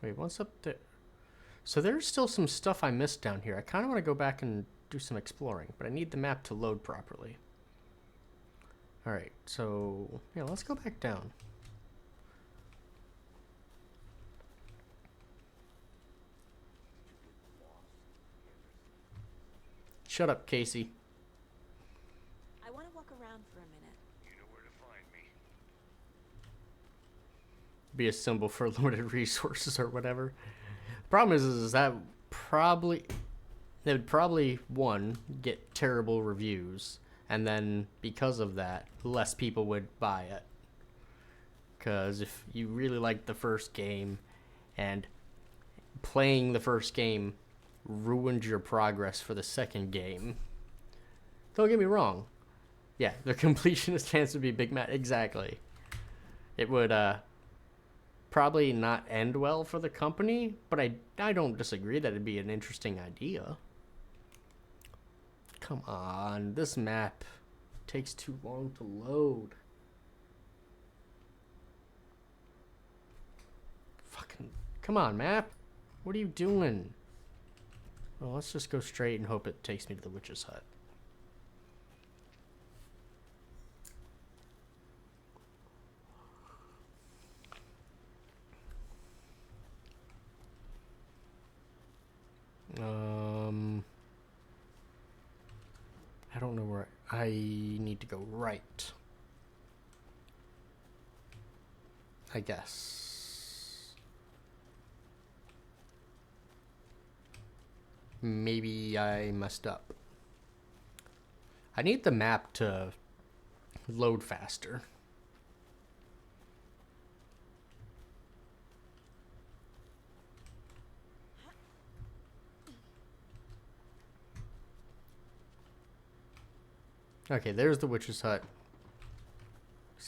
Wait, what's up there? So there's still some stuff I missed down here. I kind of want to go back and do some exploring, but I need the map to load properly. Alright, so yeah, let's go back down. Shut up, Casey. I want to walk around for a minute. You know where to find me. Be a symbol for limited resources or whatever. The problem is that they would probably, one, get terrible reviews, and then because of that, less people would buy it. Because if you really liked the first game, and playing the first game ruined your progress for the second game, don't get me wrong. Yeah, the completionist chance would be big. Exactly. It would, probably not end well for the company, but I don't disagree that it'd be an interesting idea. Come on, this map takes too long to load. Fucking, come on, map. What are you doing? Well, let's just go straight and hope it takes me to the witch's hut. I don't know where I need to go right. I guess. Maybe I messed up. I need the map to load faster. Okay, there's the witch's hut.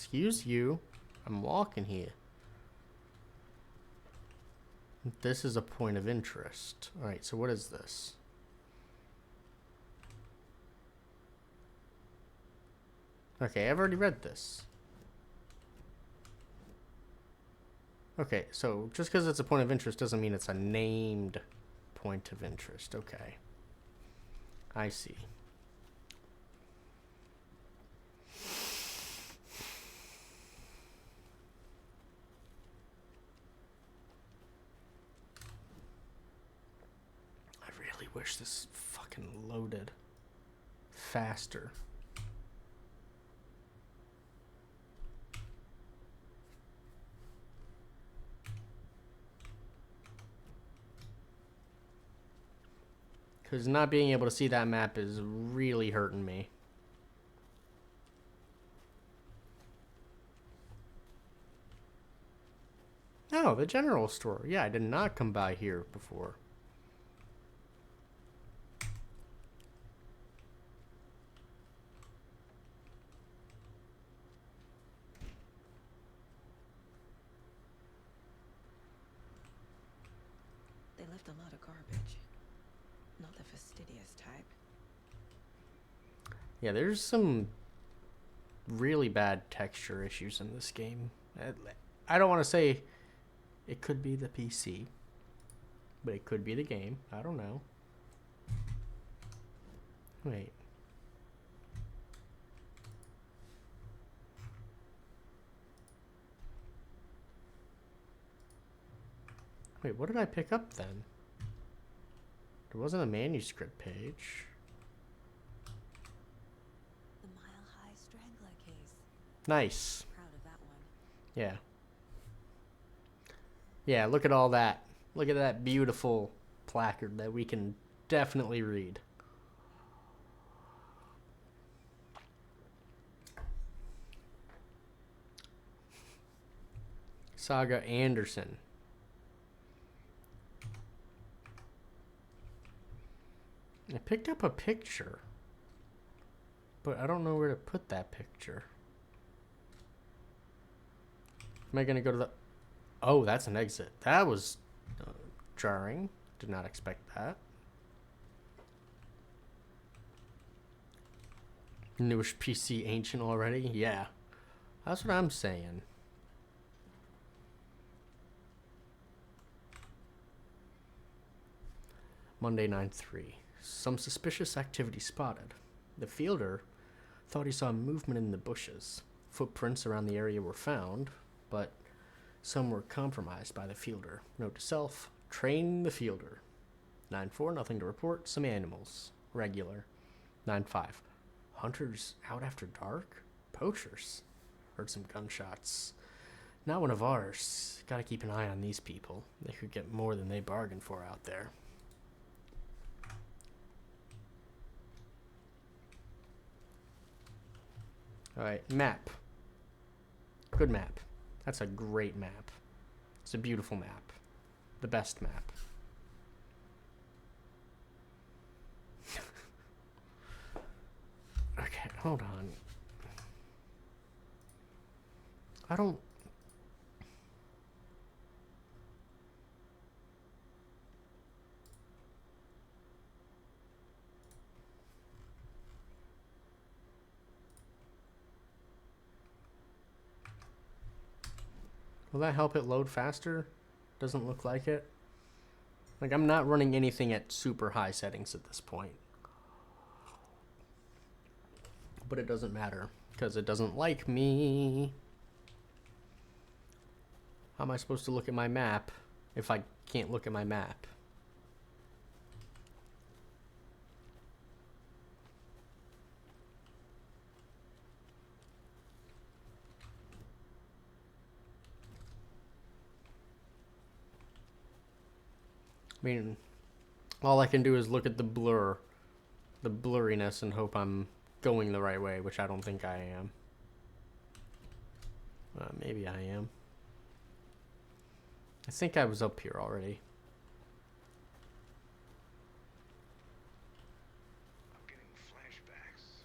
Excuse you. I'm walking here. This is a point of interest. Alright, so what is this? Okay, I've already read this. Okay, so just because it's a point of interest doesn't mean it's a named point of interest. Okay. I see. I really wish this fucking loaded faster. Because not being able to see that map is really hurting me. Oh, the general store. Yeah, I did not come by here before. They left a lot of garbage. Not the fastidious type. Yeah, there's some really bad texture issues in this game. I don't want to say it could be the PC, but it could be the game. I don't know. Wait. Wait, what did I pick up then? There wasn't a manuscript page. The Mile High Strangler case. Nice. Proud of that one. Yeah. Yeah, look at all that. Look at that beautiful placard that we can definitely read. Saga Anderson. I picked up a picture, but I don't know where to put that picture. Am I going to go to the... Oh, that's an exit. That was jarring. Did not expect that. Newish PC ancient already? Yeah. That's what I'm saying. Monday 9/3. Some suspicious activity spotted. The fielder thought he saw movement in the bushes. Footprints around the area were found, but some were compromised by the fielder. Note to self, train the fielder. 9/4, nothing to report. Some animals. Regular. 9/5. Hunters out after dark? Poachers. Heard some gunshots. Not one of ours. Gotta keep an eye on these people. They could get more than they bargained for out there. Alright, map. Good map. That's a great map. It's a beautiful map. The best map. Okay, hold on. I don't... Will that help it load faster? Doesn't look like it. Like, I'm not running anything at super high settings at this point. But it doesn't matter, because it doesn't like me. How am I supposed to look at my map if I can't look at my map? I mean, all I can do is look at the blur, the blurriness, and hope I'm going the right way, which I don't think I am. Maybe I am. I think I was up here already. I'm getting flashbacks.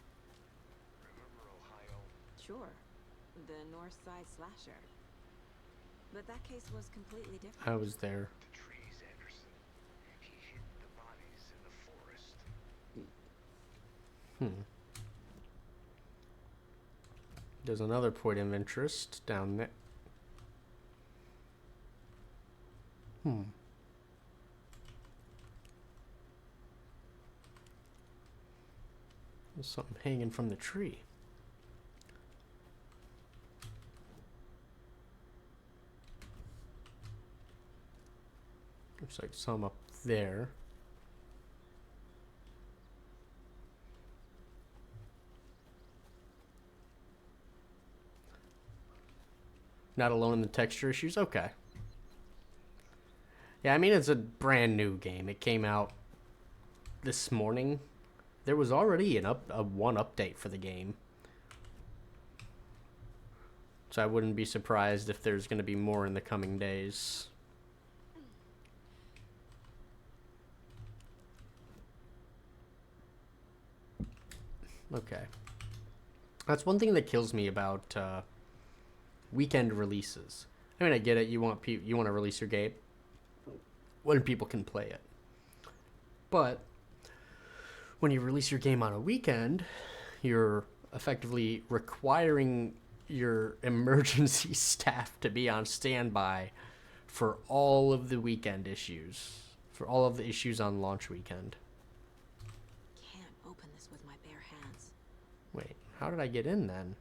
Remember Ohio? Sure. The North Side slasher. But that case was completely different. I was there. The trees, Anderson. He hid the bodies in the forest. There's another point of interest down there. There's something hanging from the tree. Looks like some up there. Not alone in the texture issues? Okay. Yeah, I mean, it's a brand new game. It came out this morning. There was already a one update for the game. So I wouldn't be surprised if there's going to be more in the coming days. Okay. That's one thing that kills me about weekend releases. I mean, I get it. You want to release your game when people can play it. But when you release your game on a weekend, you're effectively requiring your emergency staff to be on standby for all of the weekend issues, for all of the issues on launch weekend. Can't open this with my bare hands. Wait, how did I get in then?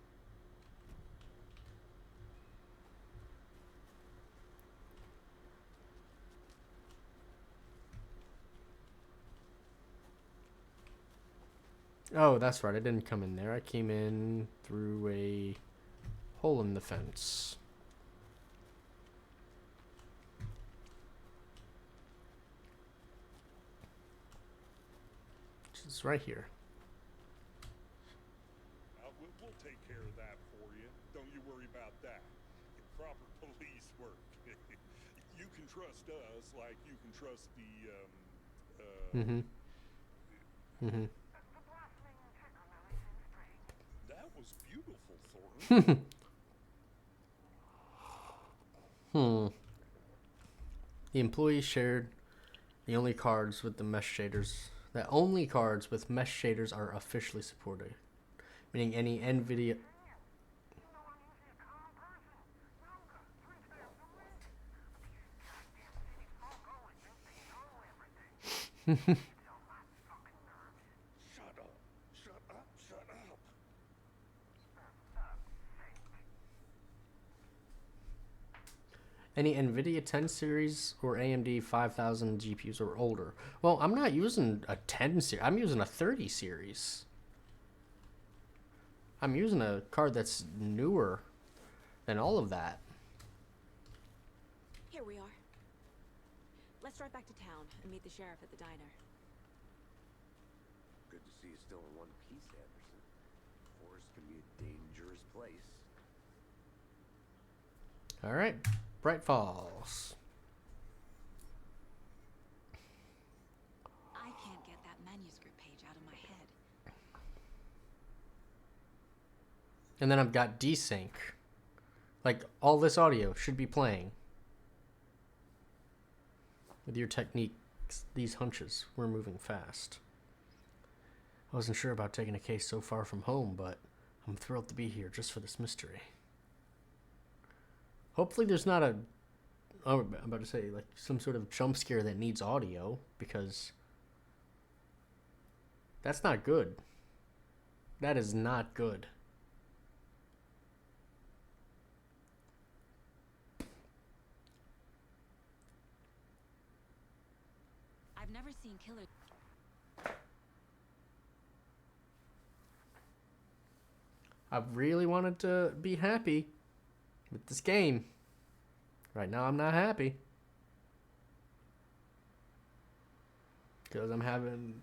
Oh, that's right. I didn't come in there. I came in through a hole in the fence. It's right here. We'll take care of that for you. Don't you worry about that. Proper police work. You can trust us like you can trust the, That was beautiful, Thornton. The employees shared the only cards with the mesh shaders. The only cards with mesh shaders are officially supported. Meaning any NVIDIA... Shut up. Shut up. Shut up. Any NVIDIA 10 series or AMD 5000 GPUs or older. Well, I'm not using a 10 series. I'm using a 30 series. I'm using a card that's newer than all of that. Here we are. Let's drive back to town and meet the sheriff at the diner. Good to see you still in one piece, Anderson. Forest can be a dangerous place. All right. Bright Falls. I can't get that manuscript page out of my head. And then I've got desync. Like, all this audio should be playing. With your techniques, these hunches, we're moving fast. I wasn't sure about taking a case so far from home, but I'm thrilled to be here just for this mystery. Hopefully there's not a... Oh, I'm about to say, like, some sort of jump scare that needs audio, because... That's not good. That is not good. I've never seen killers. I really wanted to be happy with this game. Right now I'm not happy. Because I'm having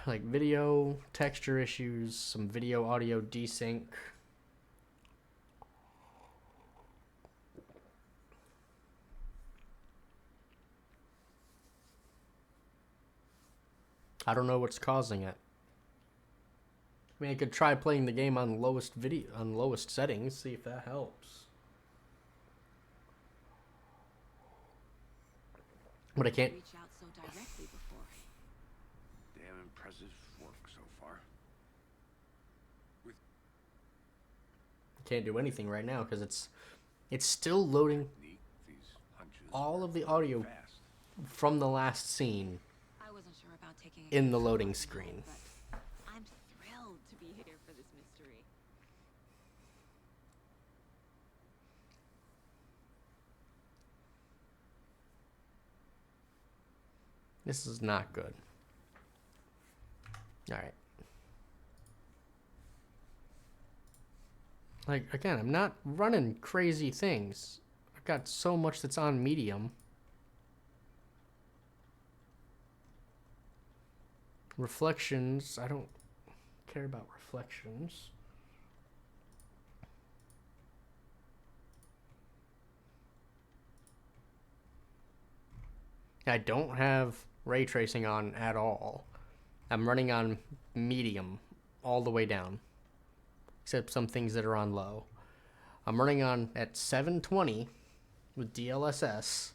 like video texture issues, some video audio desync. I don't know what's causing it. I mean, I could try playing the game on lowest settings, see if that helps. But I can't. Reach out so directly before. Damn impressive work so far. Can't do anything right now because it's still loading These hunches all of the audio fast. from the last scene I wasn't sure about taking a in the guess loading on screen. but I'm thrilled to be here for this mystery. This is not good. All right. Like, again, I'm not running crazy things. I've got so much that's on medium. Reflections, I don't care about reflections. I don't have ray tracing on at all. I'm running on medium all the way down, except some things that are on low. I'm running on at 720 with DLSS.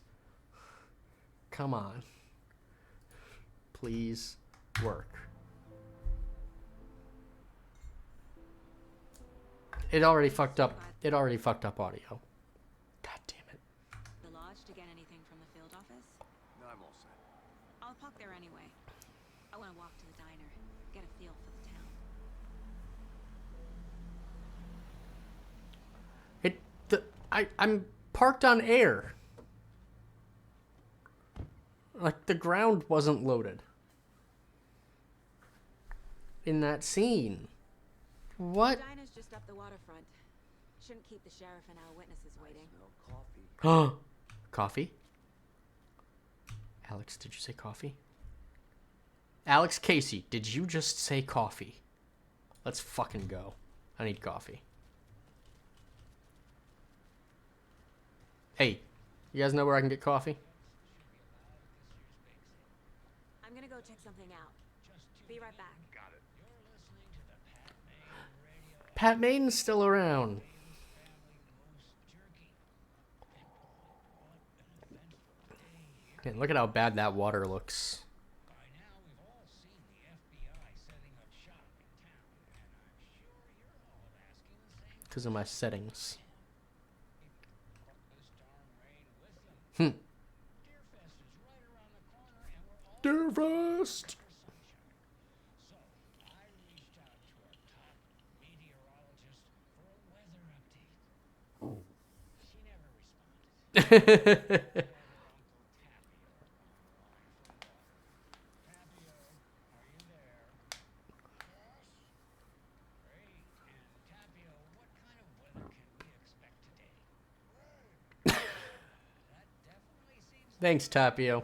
Come on. Please work. It already fucked up. It already fucked up audio. God damn it. The lodge to get anything from the field office? No, I'm all set. I'll park there anyway. I want to walk to the diner, get a feel for the town. I'm parked on air. Like, the ground wasn't loaded in that scene. What? The diner's just up the waterfront. Shouldn't keep the sheriff and our witnesses waiting. Smell coffee. Coffee? Alex, did you say coffee? Alex Casey, did you just say coffee? Let's fucking go. I need coffee. Hey, you guys know where I can get coffee? I'm gonna go check something out. Be right back. Pat Maiden's still around. Man, look at how bad that water looks. Because of my settings. Dearfest! Thanks, Tapio.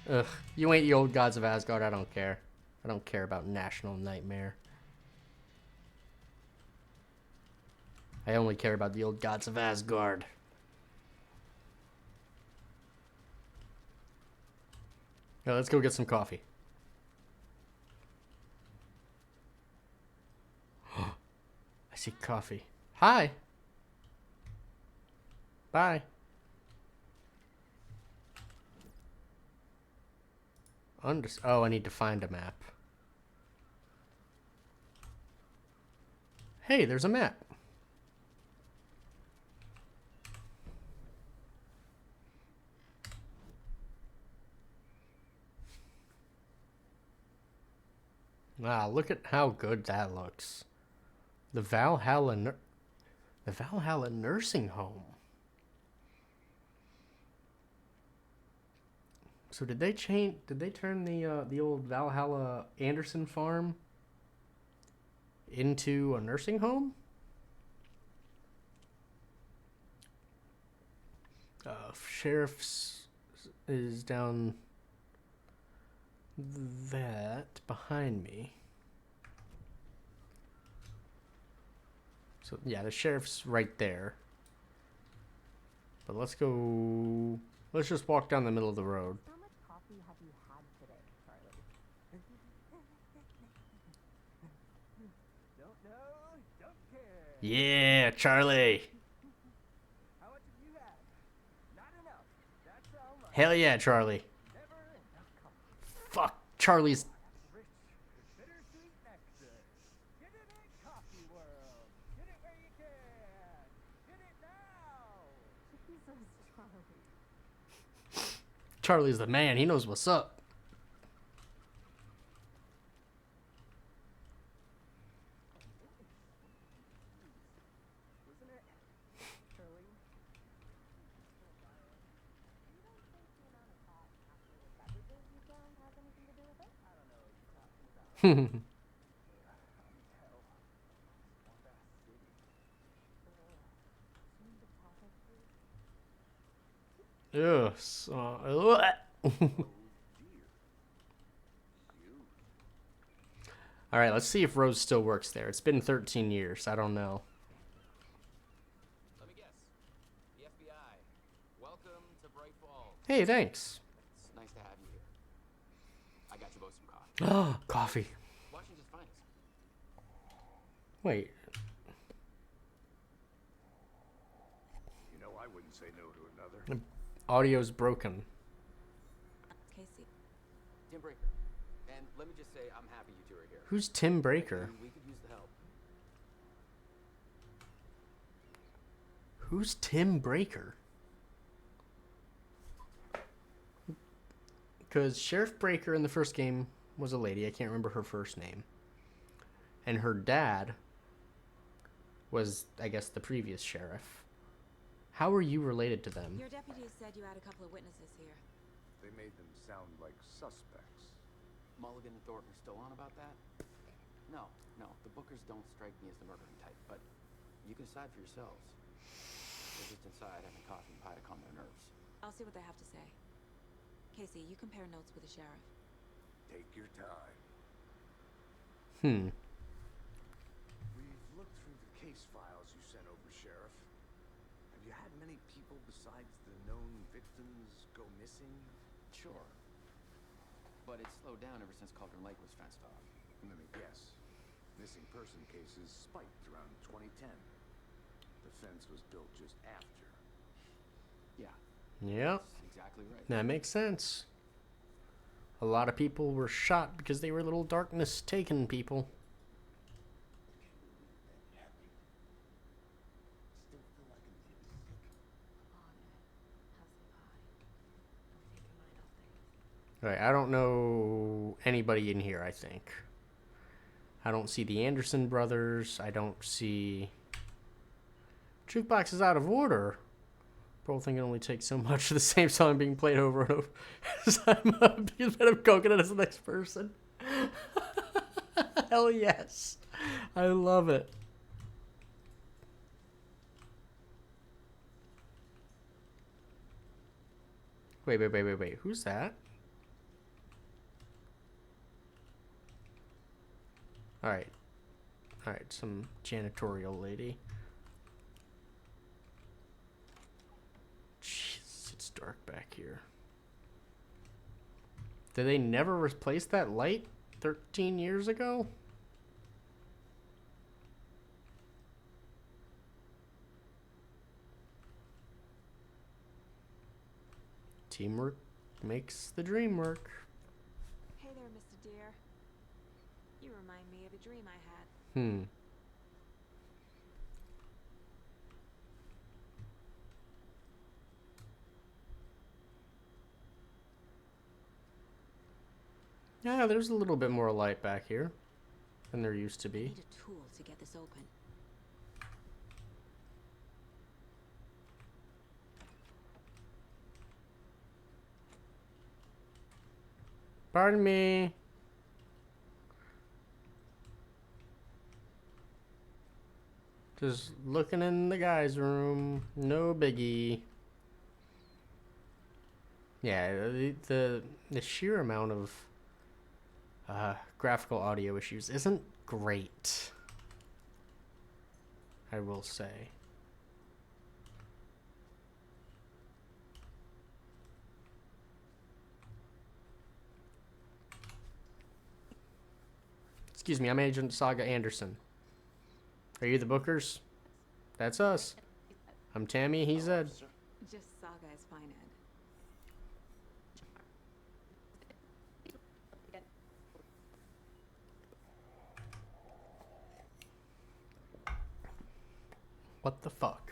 Ugh, you ain't the old gods of Asgard. I don't care. I don't care about National Nightmare. I only care about the old gods of Asgard. Now let's go get some coffee. I see coffee. Hi. Bye. Oh, I need to find a map. Hey, there's a map. Ah, look at how good that looks. The Valhalla Nursing Home. So did they change? Did they turn the old Valhalla Anderson farm into a nursing home? Sheriff's is down that behind me. So yeah, the sheriff's right there. But let's go. Let's just walk down the middle of the road. How much coffee have you had today, Charlie? Don't know, don't care. Yeah, Charlie. How much have you had? Not enough. That's how much. Hell yeah, Charlie. Never enough coffee. Fuck, Charlie's. Rich, bittersweet nectar. Get it in coffee world. Get it where you can. Get it now. Jesus, Charlie. Charlie's the man. He knows what's up. Wasn't it? Charlie? You don't think the amount of hot absolute beverages you found has anything to do with it? I don't know what you're talking about. Hell. Swamp ass city. Seem to topic, please. Yes. All right, let's see if Rose still works there. It's been 13 years. I don't know. Let me guess. The FBI. Welcome to Bright Falls. Hey, thanks. It's nice to have you here. I got you both some coffee. Coffee. Washington's finest. Wait. You know, I wouldn't say no to another. Audio's broken. Casey. Tim Breaker. And let me just say, I'm happy you two are here. Who's Tim Breaker? We could use the help. Who's Tim Breaker? Because Sheriff Breaker in the first game was a lady. I can't remember her first name. And her dad was, I guess, the previous sheriff. How are you related to them? Your deputies said you had a couple of witnesses here. They made them sound like suspects. Mulligan and Thornton are still on about that? No. The Bookers don't strike me as the murdering type, but you can decide for yourselves. They're just inside having coffee and pie to calm their nerves. I'll see what they have to say. Casey, you compare notes with the sheriff. Take your time. Hmm. We've looked through the case files you sent over, Sheriff. Have you had many people besides the known victims go missing? Sure. But it's slowed down ever since Cauldron Lake was fenced off. Let me guess. Missing person cases spiked around 2010. The fence was built just after. Yeah, Yep. that's exactly right. That makes sense. A lot of people were shot because they were little darkness taken people. Still feel like I'm getting sick. On it. Have some pie. Don't take your mind off things. Alright, I don't know anybody in here, I think. I don't see the Anderson brothers. I don't see... Jukebox is out of order. Bro thing can only take so much of the same song being played over and over. As I'm coconut as the next person. Hell yes. I love it. Wait. Who's that? Alright, some janitorial lady. Jeez, it's dark back here. Did they never replace that light 13 years ago? Teamwork makes the dream work. Hey there, Mr. Deer. You remind me of a dream I had. Yeah, there's a little bit more light back here. than there used to I be. need a tool to get this open. Pardon me. Just looking in the guy's room. No biggie. Yeah, the sheer amount of graphical audio issues isn't great, I will say. Excuse me, I'm Agent Saga Anderson. Are you the Bookers? That's us. I'm Tammy, he's Ed. Just Saga is fine, Ed. What the fuck?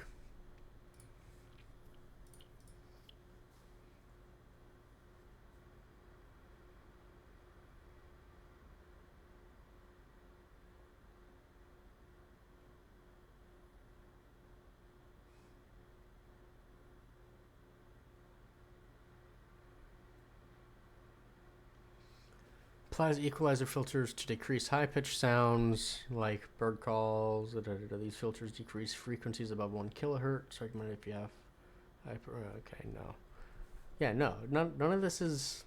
Applies equalizer filters to decrease high-pitched sounds like bird calls. These filters decrease frequencies above 1 kilohertz. Recommended if you have okay, no. Yeah, no. None of this is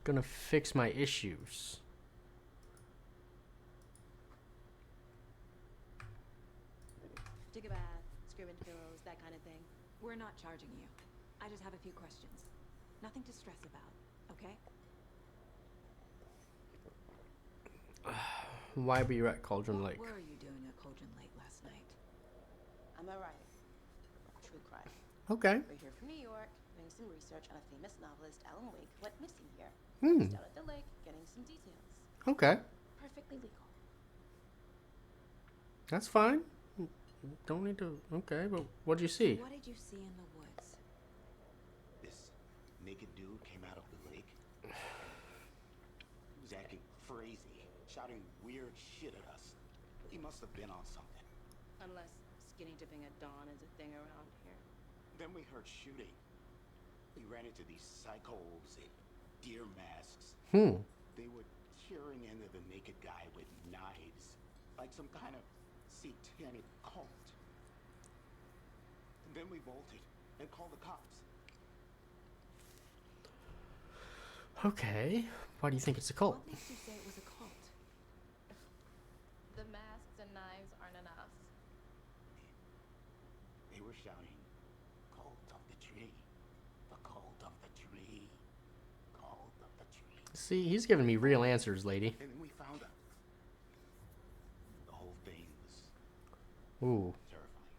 gonna fix my issues. Take a bath, scream into pillows, that kind of thing. We're not charging you. I just have a few questions. Nothing to stress about, okay? Why were you at Cauldron Lake? What were you doing at Cauldron Lake last night? I'm a writer. True crime. Okay. We're here from New York, doing some research on a famous novelist, Alan Wake, went missing here. Just out at the lake, getting some details. Okay. Perfectly legal. That's fine. Don't need to. Okay, but what'd you see? What did you see in the woods? This naked dude came out of the lake. He was acting crazy, shouting weird shit at us. He must have been on something. Unless skinny dipping at dawn is a thing around here. Then we heard shooting. We ran into these psychos in deer masks. They were tearing into the naked guy with knives, like some kind of satanic cult. And then we bolted and called the cops. Okay. Why do you think it's a cult? What makes you say it was a cult? The masks and knives aren't enough. They were shouting, "Cult of the tree, the cult of the tree, cult of the tree." See, he's giving me real answers, lady. And then we found out. The whole thing was Ooh. terrifying.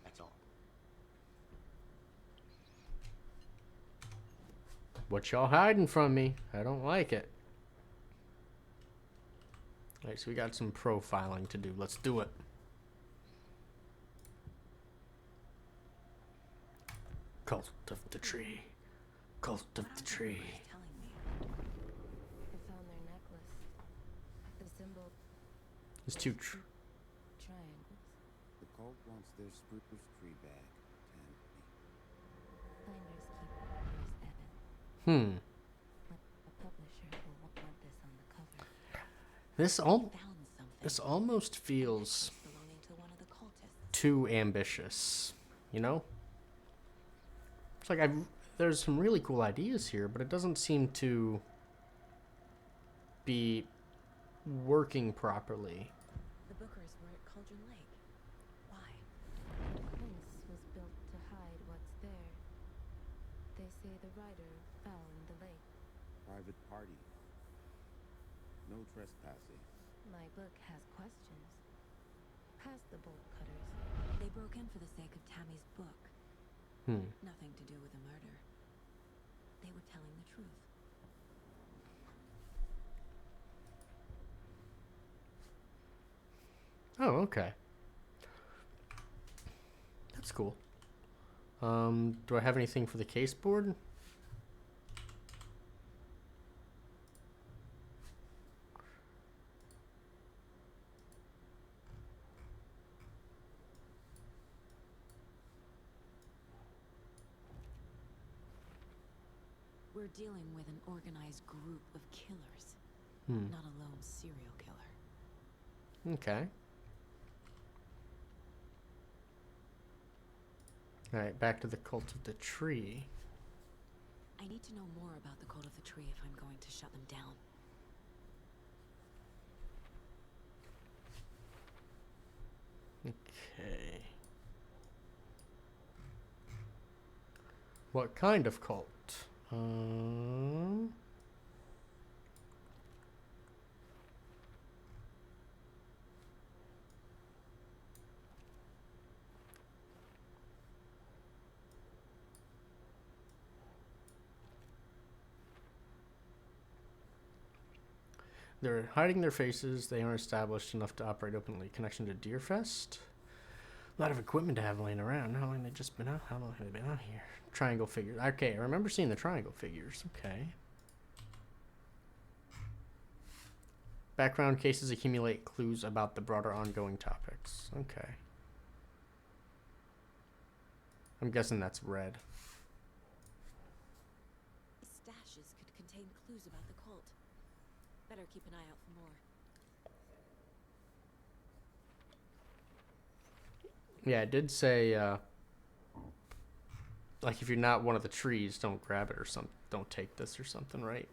That's all. What y'all hiding from me? I don't like it. Alright, so we got some profiling to do. Let's do it. Cult of the tree. Cult of the tree. Telling me. I found their necklace. The symbol It's too triangles. The cult wants their spruce tree back, Tammy. Finders keep Evan. A publisher will want this on the cover. This Found something. this almost feels Belonging to one of the cultists. too ambitious, you know? It's like there's some really cool ideas here, but it doesn't seem to be working properly. The Bookers were at Cauldron Lake. Why? The place was built to hide what's there. They say the writer fell in the lake. Private party. No trespassing. My book has questions. Past the bolt cutters. They broke in for the sake of Tammy's book. Nothing to do with the murder. They were telling the truth. Oh, okay. That's cool. Do I have anything for the case board? We're dealing with an organized group of killers, Hmm. not a lone serial killer. Okay. Alright, back to the Cult of the Tree. I need to know more about the Cult of the Tree if I'm going to shut them down. Okay. What kind of cult? They're hiding their faces. They aren't established enough to operate openly. Connection to Deerfest? A lot of equipment to have laying around. How long have they just been out? How long have they been out here? Triangle figures. Okay, I remember seeing the triangle figures. Okay. Background cases accumulate clues about the broader ongoing topics. Okay. I'm guessing that's red. Stashes could contain clues about the cult. Better keep an eye out for more. Yeah, it did say, like, if you're not one of the trees, don't grab it or something. Don't take this or something, right?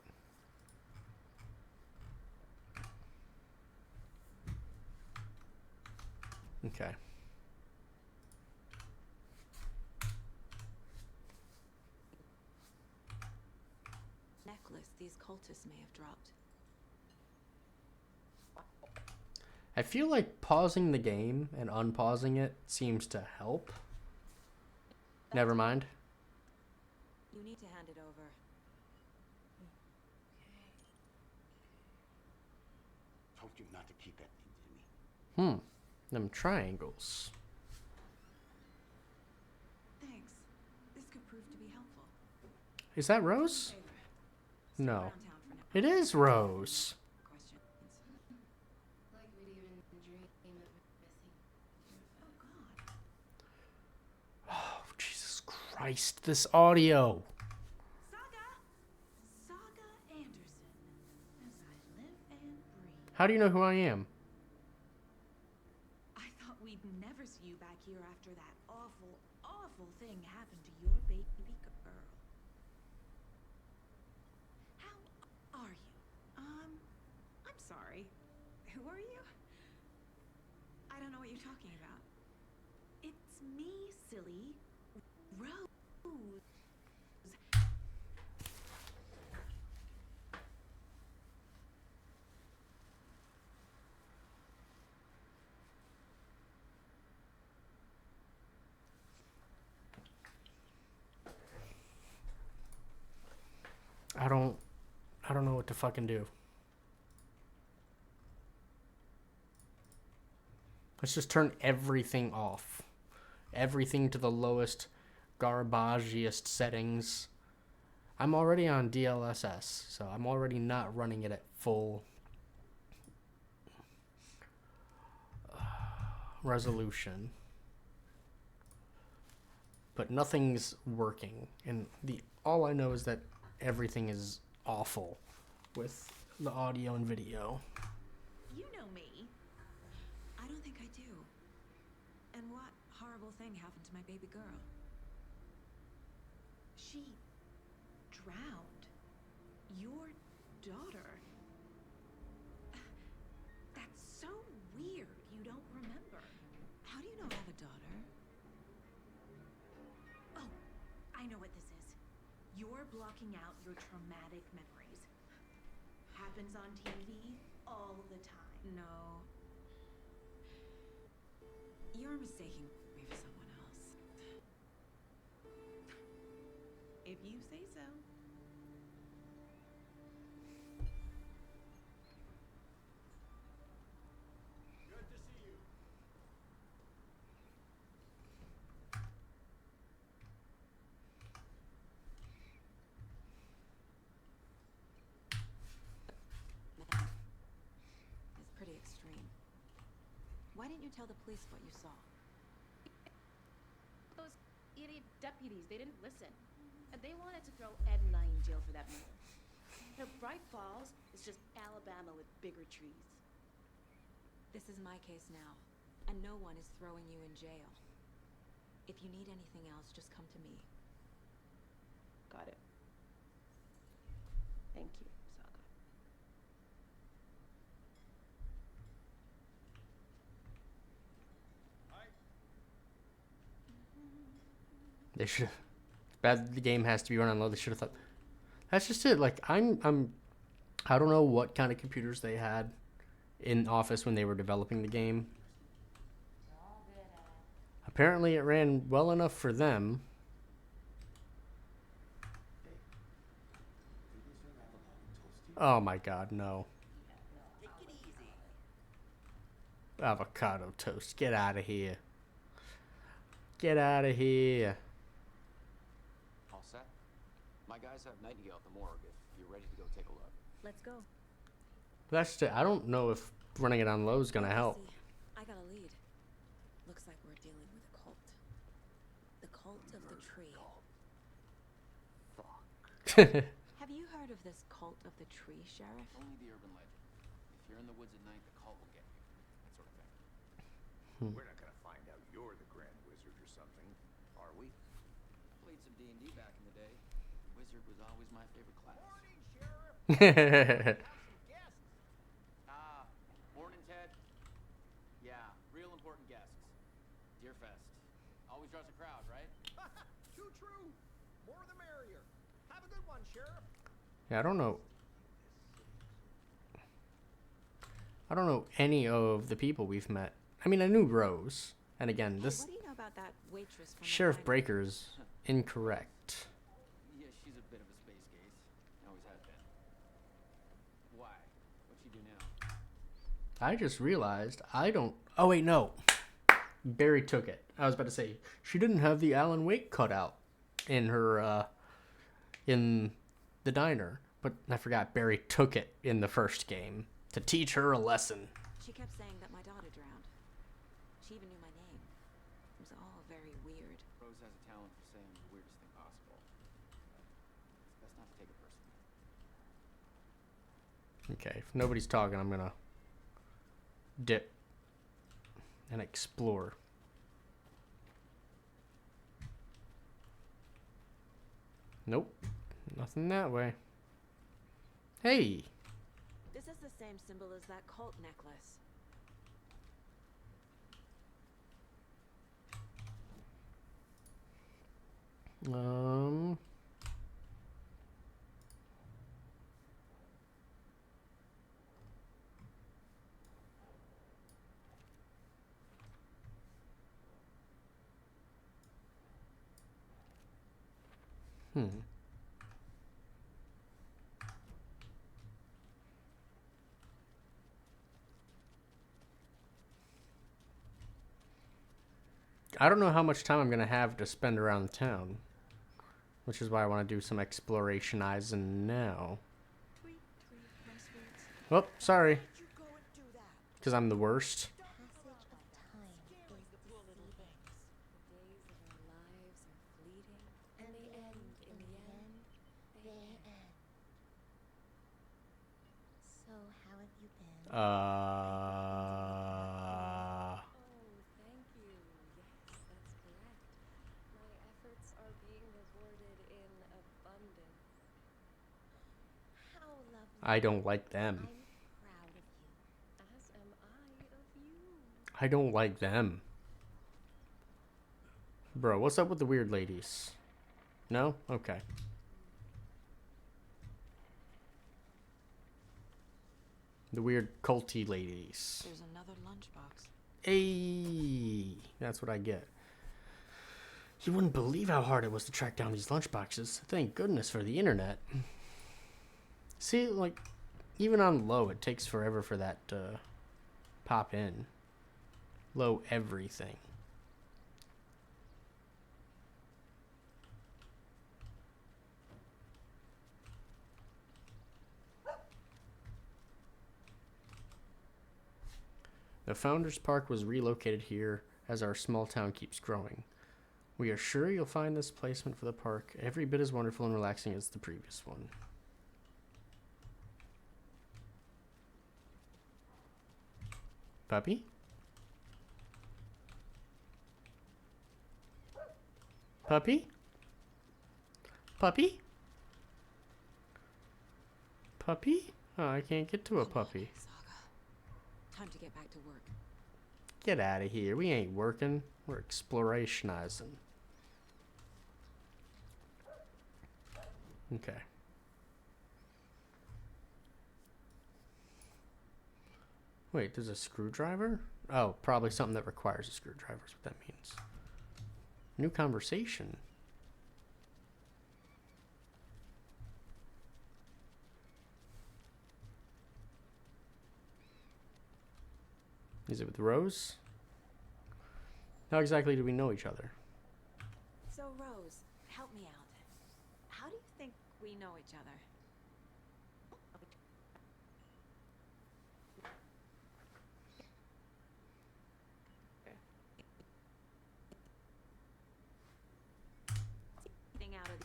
Okay. Necklace these cultists may have dropped. I feel like pausing the game and unpausing it seems to help. Never mind. You need to hand it over. Told you not to keep that thing to me. Them triangles. Thanks. This could prove to be helpful. Is that Rose? Favor. No. Around town for now. It is Rose. Questions. Like we'd even dream of missing. Oh God. Oh, Jesus Christ. This audio. Saga Anderson, as I live and breathe. How do you know who I am? I thought we'd never see you back here after that awful, awful thing happened to your baby girl. How are you? I'm sorry. Who are you? I don't know what you're talking about. It's me, silly. Rose. I don't know what to fucking do. Let's just turn everything off. Everything to the lowest, garbagiest settings. I'm already on DLSS, so I'm already not running it at full resolution. But nothing's working, and all I know is that everything is awful with the audio and video. You know me. I don't think I do. And what horrible thing happened to my baby girl? She drowned. Your daughter. That's so weird. You don't remember. How do you know I have a daughter? Oh, I know what this is. You're blocking out your traumatic memories. Happens on TV all the time. No. You're mistaking me for someone else. If you say so. Good to see you. It's pretty extreme. Why didn't you tell the police what you saw? Those idiot deputies, they didn't listen. And they wanted to throw Ed and I in jail for that murder. You know, Bright Falls is just Alabama with bigger trees. This is my case now, and no one is throwing you in jail. If you need anything else, just come to me. Got it. Thank you, Saga. They should. Bad. The game has to be run on low. They should have thought. That's just it. Like I don't know what kind of computers they had in office when they were developing the game. Apparently, it ran well enough for them. Oh my God, no. Avocado toast. Get out of here. Get out of here. All set? My guys have Nightingale at the morgue if you're ready to go take a look. Let's go. That's just, I don't know if running it on low is going to help. I got a lead. Looks like we're dealing with a cult. The cult of the tree. Fuck. Have you heard of this cult of the tree, Sheriff? Only the urban legend. If you're in the woods at night, the cult will get you. That sort of thing. We're not gonna find out you're the Grand Wizard or something, are we? Played some D&D back in the day. Wizard was always my favorite class. Morning, Sheriff. Morning, Ted. Yeah, real important guests. Deerfest. Always draws a crowd, right? Too true. More the merrier. Have a good one, Sheriff. Yeah, I don't know any of the people we've met. I mean, I knew Rose. And again, this What do you know about that waitress from Sheriff the Breaker's incorrect. Yeah, she's a bit of a space case. Always has been. Why? What'd she do now? I just realized I don't... Oh, wait, no. Barry took it. I was about to say, she didn't have the Alan Wake cutout in her, in the diner. But I forgot, Barry took it in the first game to teach her a lesson. She kept saying that my daughter drowned. She even knew my name. It was all very weird. Rose has a talent for saying the weirdest thing possible. It's best not to take it personally. Okay, if nobody's talking, I'm gonna dip and explore. Nope, nothing that way. Hey! This is the same symbol as that cult necklace. I don't know how much time I'm going to have to spend around town. Which is why I want to do some explorationizing now. Oh, sorry. Because I'm the worst. So, how have you been? Thank you. Yes, that's correct. My efforts are being rewarded in abundance. How lovely. I don't like them. I'm proud of you. As am I of you. I don't like them. Bro, what's up with the weird ladies? No? Okay. The weird culty ladies. There's another lunchbox. Hey, that's what I get. You wouldn't believe how hard it was to track down these lunchboxes. Thank goodness for the internet. See, like, even on low, it takes forever for that to pop in. Low everything. The Founders Park was relocated here as our small town keeps growing. We are sure you'll find this placement for the park every bit as wonderful and relaxing as the previous one. Puppy? Puppy? Puppy? Puppy? Oh, I can't get to a puppy. Saga. Time to get back to work. Get out of here. We ain't working. We're explorationizing. Okay. Wait, there's a screwdriver? Oh, probably something that requires a screwdriver is what that means. New conversation. Is it with Rose? How exactly do we know each other? So, Rose, help me out. How do you think we know each other? Getting out of the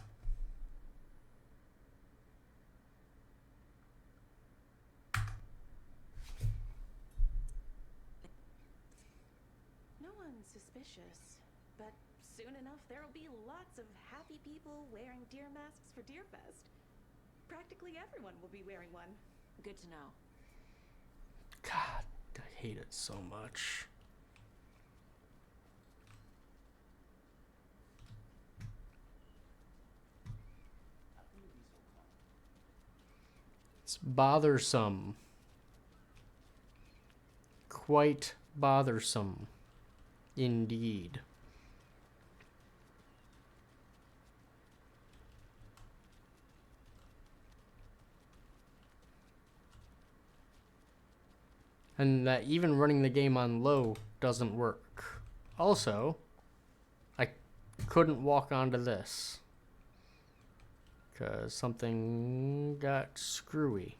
No one's suspicious, but soon enough there'll be lots of happy people wearing deer masks for Deerfest. Practically everyone will be wearing one. Good to know. God, I hate it so much. It's bothersome. Quite bothersome. Indeed. And that even running the game on low doesn't work. Also, I couldn't walk onto this because something got screwy.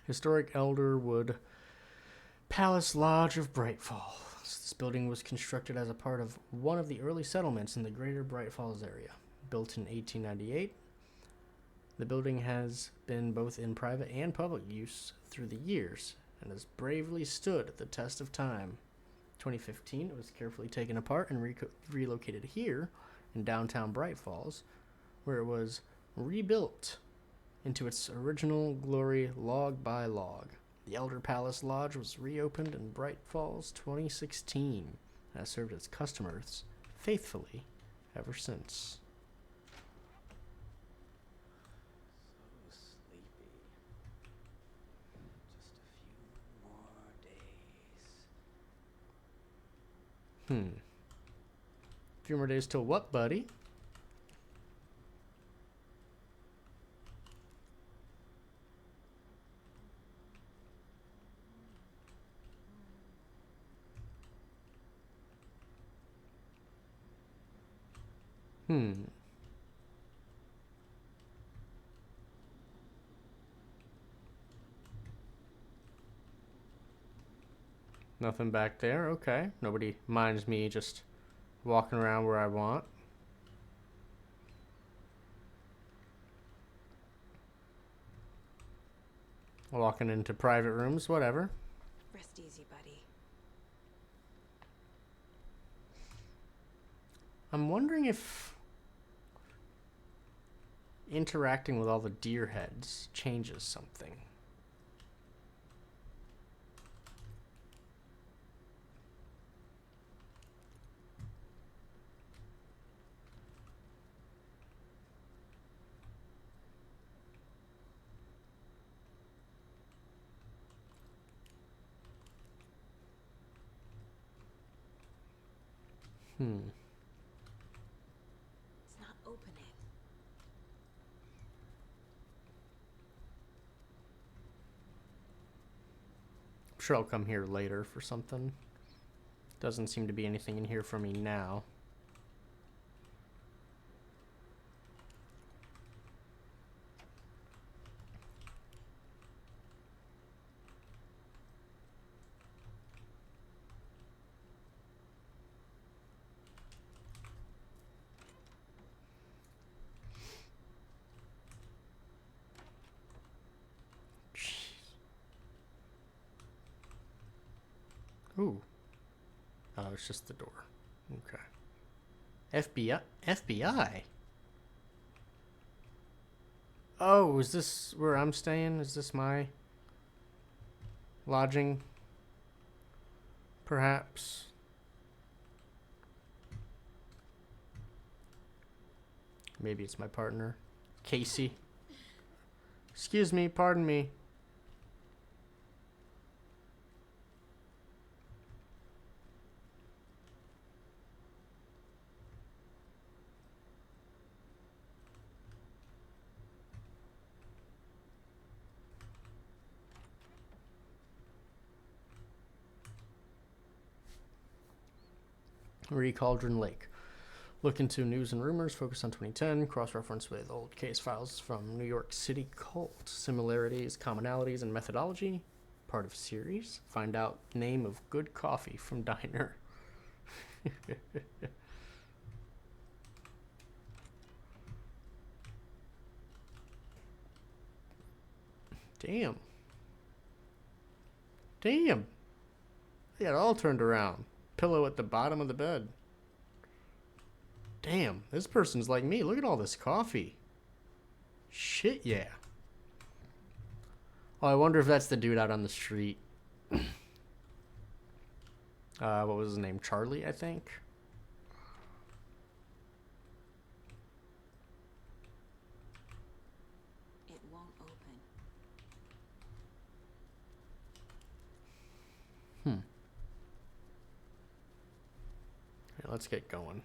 Historic Elderwood Palace Lodge of Bright Falls. This building was constructed as a part of one of the early settlements in the greater Bright Falls area. Built in 1898, the building has been both in private and public use through the years and has bravely stood the test of time. 2015, it was carefully taken apart and relocated here in downtown Bright Falls, where it was rebuilt into its original glory log by log. The Elder Palace Lodge was reopened in Bright Falls 2016 and has served its customers faithfully ever since. A few more days till what, buddy? Nothing back there. Okay. Nobody minds me just walking around where I want. Walking into private rooms, whatever. Rest easy, buddy. I'm wondering if interacting with all the deer heads changes something. It's not opening. I'm sure I'll come here later for something. Doesn't seem to be anything in here for me now. Oh, it's just the door. Okay. FBI? FBI? Oh, is this where I'm staying? Is this my lodging? Perhaps. Maybe it's my partner. Casey. Excuse me, pardon me. Cauldron Lake. Look into news and rumors, focus on 2010, cross-reference with old case files from New York City cult. Similarities, commonalities, and methodology. Part of series. Find out name of good coffee from diner. Damn. Damn. They got it all turned around. Pillow at the bottom of the bed. Damn, this person's like me. Look at all this coffee. Shit, yeah. Oh, I wonder if that's the dude out on the street. What was his name? Charlie, I think. It won't open. Here, let's get going.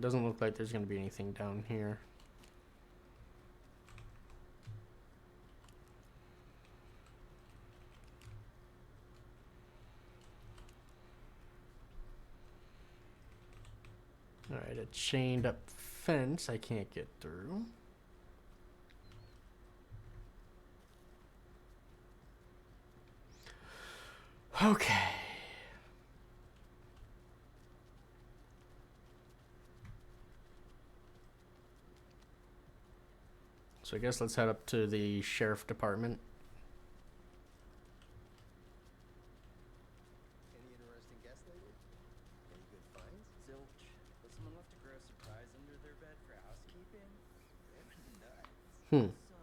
Doesn't look like there's going to be anything down here. Alright, a chained up fence I can't get through. Okay. So I guess let's head up to the sheriff department. Any interesting guests lately? Any good finds? Zilch. But someone left a gross surprise under their bed for housekeeping. They're nuts. Hmm. So,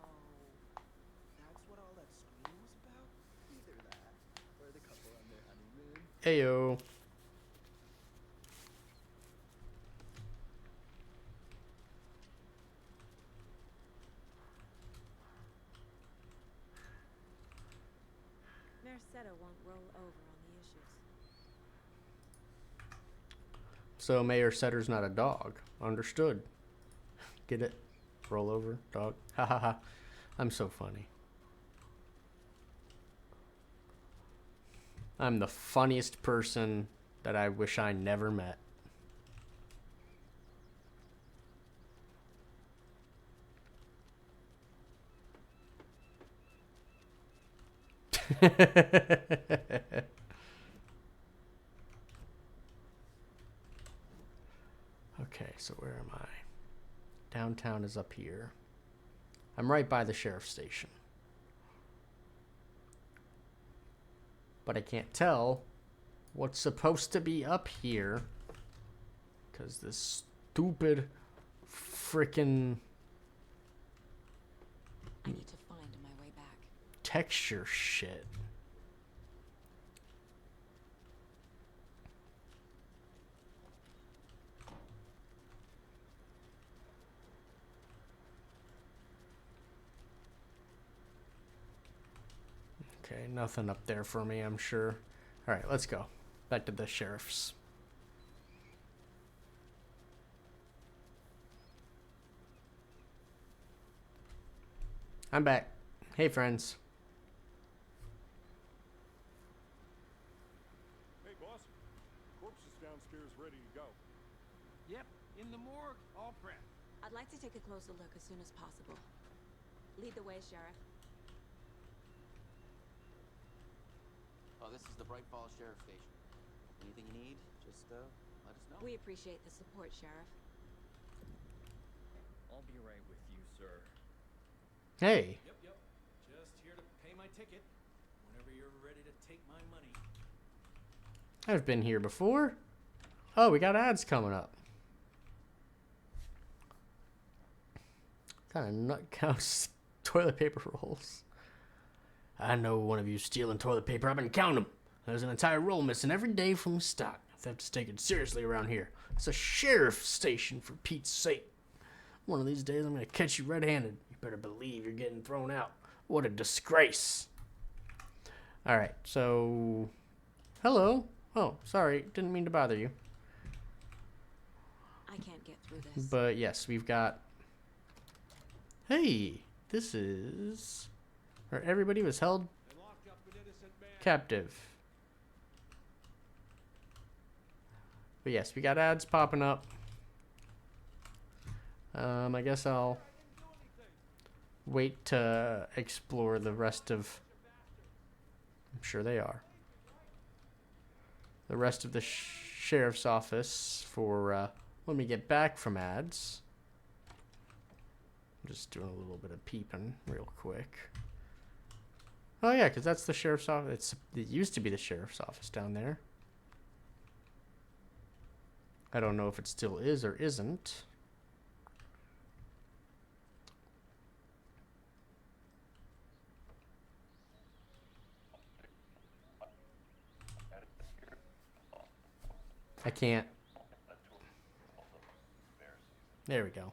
that's what all that screaming was about? Either that, or the couple on their honeymoon. Heyo. Merced won't roll over on the issues. So Mayor Setter's not a dog. Understood. Get it? Roll over, dog. Ha ha ha. I'm so funny. I'm the funniest person that I wish I never met. Okay, so where am I? Downtown is up here. I'm right by the sheriff's station. But I can't tell what's supposed to be up here because this stupid frickin' I need to find my way back. texture shit. Okay, nothing up there for me, I'm sure. All right, let's go. Back to the sheriff's. I'm back. Hey, friends. Hey, boss. Corpse is downstairs ready to go. Yep, in the morgue, all prepped. I'd like to take a closer look as soon as possible. Lead the way, Sheriff. Oh, this is the Bright Falls Sheriff Station. Anything you need, just let us know. We appreciate the support, Sheriff. I'll be right with you, sir. Hey. Yep. Just here to pay my ticket. Whenever you're ready to take my money. I've been here before. Oh, we got ads coming up. Kind of nut counts toilet paper rolls. I know one of you stealing toilet paper. I've been counting them. There's an entire roll missing every day from stock. Theft is taken seriously around here. It's a sheriff's station, for Pete's sake. One of these days, I'm going to catch you red-handed. You better believe you're getting thrown out. What a disgrace. All right, so... Hello. Oh, sorry. Didn't mean to bother you. I can't get through this. But yes, we've got... Hey, this is... Where everybody was held captive. But yes, we got ads popping up. I guess I'll wait to explore the rest of... I'm sure they are. The rest of the sheriff's office for when we get back from ads. I'm just doing a little bit of peeping real quick. Oh yeah, because that's the sheriff's office. It used to be the sheriff's office down there. I don't know if it still is or isn't. I can't. There we go.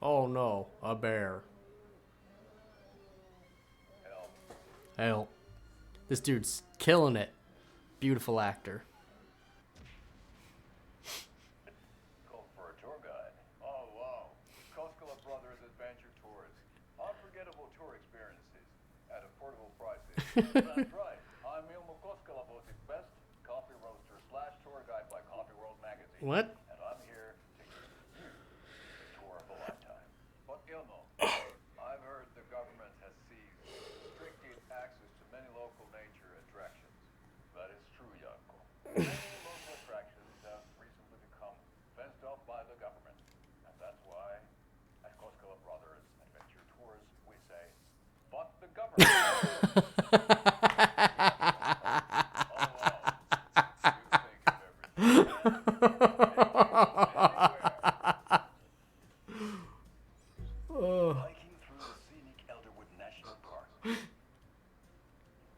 Oh no, a bear. Help. This dude's killing it. Beautiful actor. Call for a tour guide. Oh, wow. Koskela Brothers Adventure Tours. Unforgettable tour experiences at affordable prices. That's right. I'm Ilmo Koskela, Baltic Best coffee roaster / tour guide by Coffee World magazine. What? And I'm here to give you the tour of a lifetime. But Ilmo, I've heard the government has seized restricted access to many local nature attractions. That is true, Yanko. Many local attractions have recently become fenced off by the government. And that's why, at Koskela Brothers Adventure Tours, we say, fuck the government. Hiking through the scenic Elderwood National Park.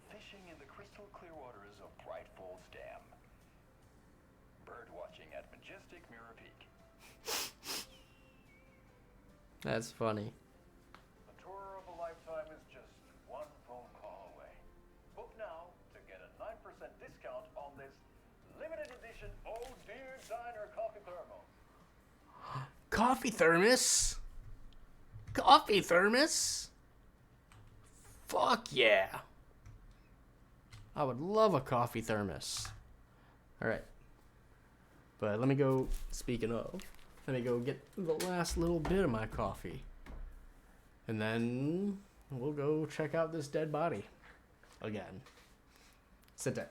Fishing in the crystal clear waters of Bright Falls Dam. Bird watching at majestic Mirror Peak. That's funny. The tour of a lifetime is just one phone call away. Book now to get a 9% discount on this limited edition Oh Dear Diner coffee thermos. Coffee thermos? Coffee thermos? Fuck yeah. I would love a coffee thermos. Alright. But let me go, speaking of, let me go get the last little bit of my coffee. And then we'll go check out this dead body again. Sit down.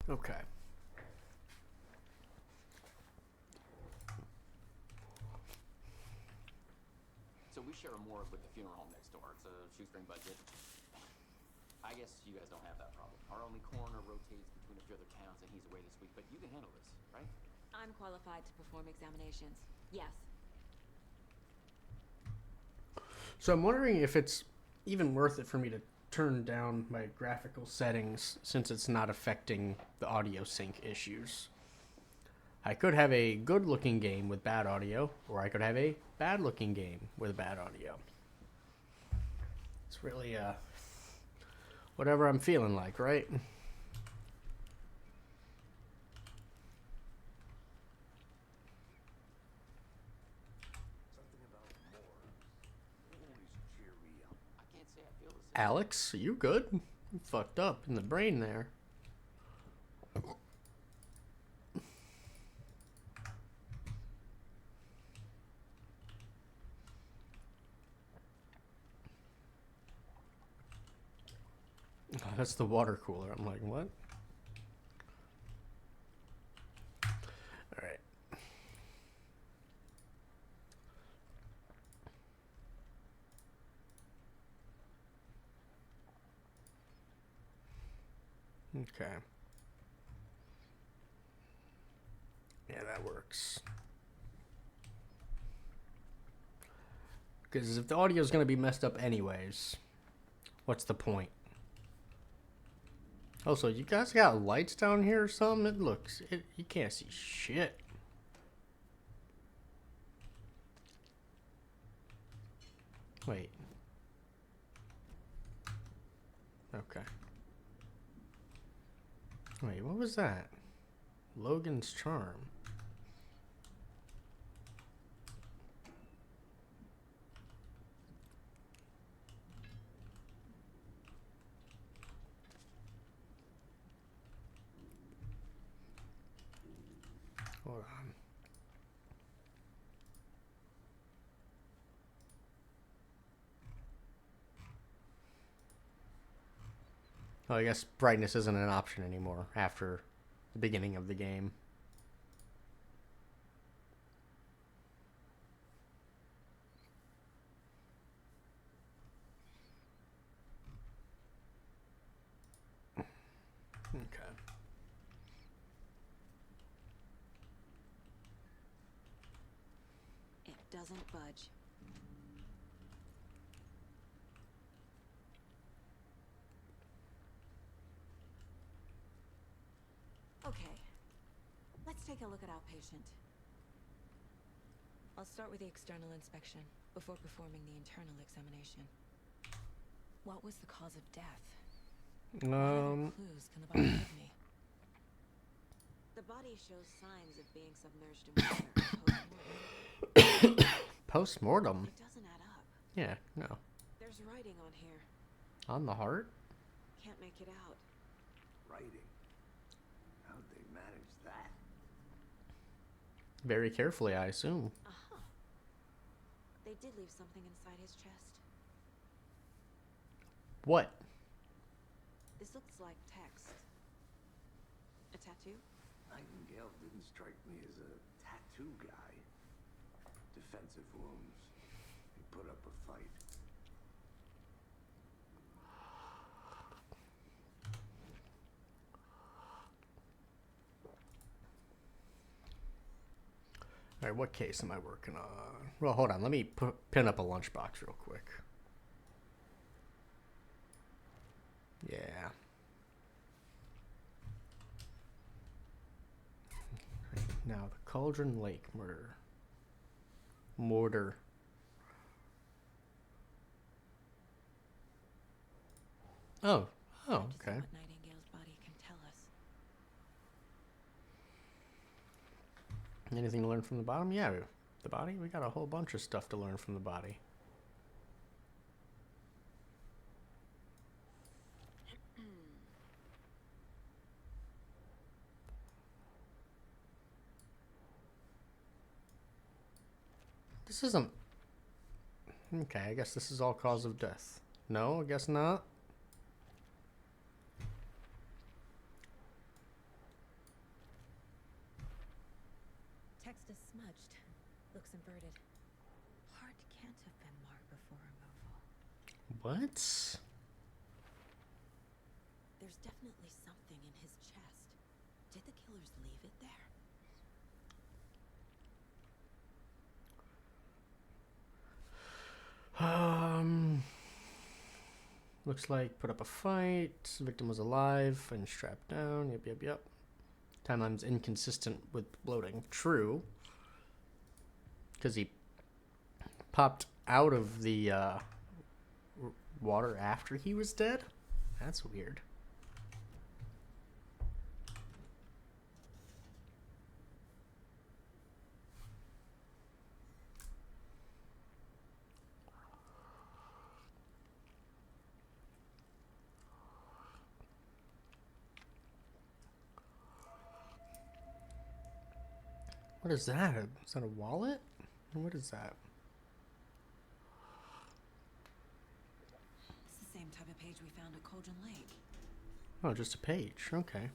Okay. So we share a morgue with the funeral home next door. It's a shoestring budget. I guess you guys don't have that problem. Our only coroner rotates between a few other towns, and he's away this week. But you can handle this, right? I'm qualified to perform examinations. Yes. So I'm wondering if it's even worth it for me to turn down my graphical settings since it's not affecting the audio sync issues. I could have a good looking game with bad audio, or I could have a bad looking game with bad audio. It's really whatever I'm feeling like, right? Something about more always cheer me up. I can't say I feel the same. Alex, you good? You fucked up in the brain there. Oh, that's the water cooler. I'm like, what? All right. Okay. Yeah, that works. Because if the audio is going to be messed up anyways, what's the point? Also, you guys got lights down here or something? You can't see shit. Wait. Okay. Wait, what was that? Logan's Charm. Hold on. Oh, I guess brightness isn't an option anymore after the beginning of the game. Okay. It doesn't budge. Okay. Let's take a look at our patient. I'll start with the external inspection before performing the internal examination. What was the cause of death? What other clues can the body give me? The body shows signs of being submerged in water Post-mortem? It doesn't add up. Yeah, no. There's writing on here. On the heart? Can't make it out. Writing. How'd they manage that? Very carefully, I assume. Uh-huh. They did leave something inside his chest. What? This looks like text. A tattoo? Nightingale didn't strike me as a tattoo guy. Defensive wounds. He put up a fight. Alright, what case am I working on? Well, hold on. Let me pin up a lunchbox real quick. Yeah. Now, the Cauldron Lake murder. Mortar. Oh, okay. What Nightingale's body can tell us. Anything to learn from the bottom? Yeah, the body? We got a whole bunch of stuff to learn from the body. This isn't... Okay, I guess this is all cause of death. No, I guess not. What? There's definitely something in his chest. Did the killers leave it there? Looks like put up a fight. Victim was alive and strapped down. Yep. Timeline's inconsistent with bloating. True. Because he popped out of the water after he was dead? That's weird. What is that? Is that a wallet? What is that? It's the same type of page we found at Cauldron Lake. Oh, just a page. Okay.